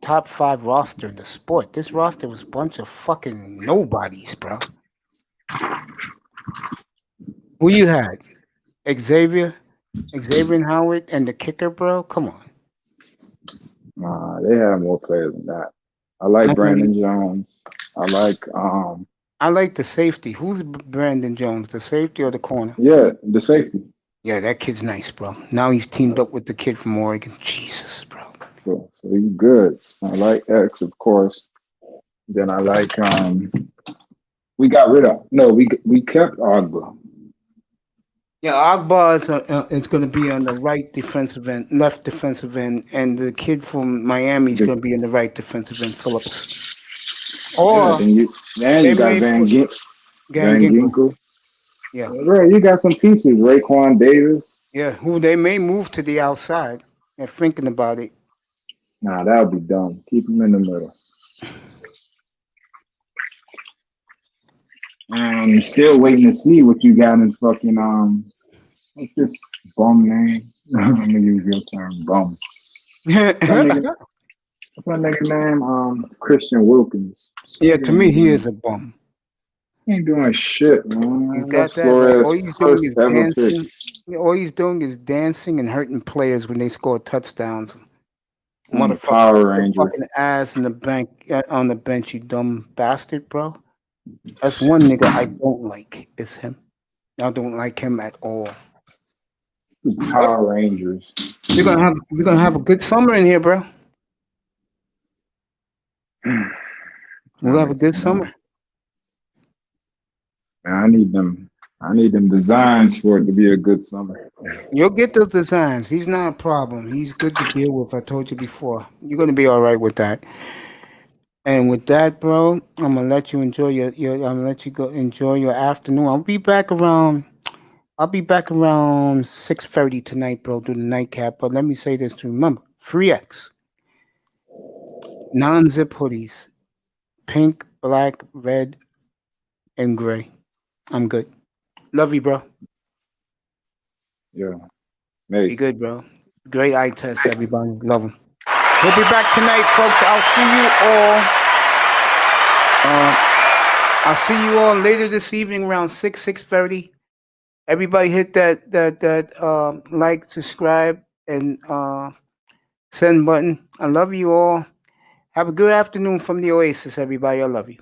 Speaker 1: top 5 roster in the sport. This roster was a bunch of fucking nobodies, bro. Who you had? Xavier Howard, and the kicker, bro? Come on.
Speaker 4: Nah, they had more players than that. I like Brandon Jones.
Speaker 1: I like the safety. Who's Brandon Jones, the safety or the corner?
Speaker 4: Yeah, the safety.
Speaker 1: Yeah, that kid's nice, bro. Now he's teamed up with the kid from Oregon. Jesus, bro.
Speaker 4: So you good. I like X, of course. Then I like we got rid of we kept Agba.
Speaker 1: Yeah, Agba is going to be on the right defensive end, left defensive end, and the kid from Miami is going to be on the right defensive end, Phillips. Or
Speaker 4: then you got Van Ginkel.
Speaker 1: Yeah.
Speaker 4: Right, you got some pieces. Raekwon Davis.
Speaker 1: Yeah, who they may move to the outside. They're thinking about it.
Speaker 4: Nah, that would be dumb. Keep him in the middle. Still waiting to see what you got in fucking what's this Bum name. I'm gonna use your term, bum. What's my nigga name? Christian Wilkins.
Speaker 1: Yeah,
Speaker 4: Nigga
Speaker 1: to me,
Speaker 4: ain't
Speaker 1: he
Speaker 4: doing,
Speaker 1: is a bum.
Speaker 4: ain't doing shit, man.
Speaker 1: He's
Speaker 4: Let's
Speaker 1: got that
Speaker 4: score
Speaker 1: right.
Speaker 4: his
Speaker 1: All he's doing is
Speaker 4: first ever pick.
Speaker 1: dancing. All he's doing is dancing and hurting players when they score touchdowns.
Speaker 4: I'm a
Speaker 1: Motherfucker,
Speaker 4: Power
Speaker 1: your
Speaker 4: Ranger.
Speaker 1: fucking ass in the bank on the bench, you dumb bastard, bro. That's one nigga I don't like. Is him. I don't like him at all.
Speaker 4: Power Rangers.
Speaker 1: We're gonna have a good summer in here, bro. We'll have a good summer.
Speaker 4: Man, I need them designs for it to be a good summer.
Speaker 1: You'll get those designs. He's not a problem. He's good to deal with. I told you before. You're gonna be all right with that. And with that, bro, I'm gonna let you enjoy your I'm gonna let you go enjoy your afternoon. I'll be back around 6:30 tonight, bro, do the nightcap. But let me say this to you. Remember, free X, non-zip hoodies, pink, black, red, and gray. I'm good. Love you, bro.
Speaker 4: Yeah.
Speaker 1: Be
Speaker 4: Mace.
Speaker 1: good, bro. Great eye test, everybody. Love him. We'll be back tonight, folks. I'll see you all later this evening around 6:30. Everybody hit that like, subscribe, and send button. I love you all. Have a good afternoon from the Oasis, everybody. I love you.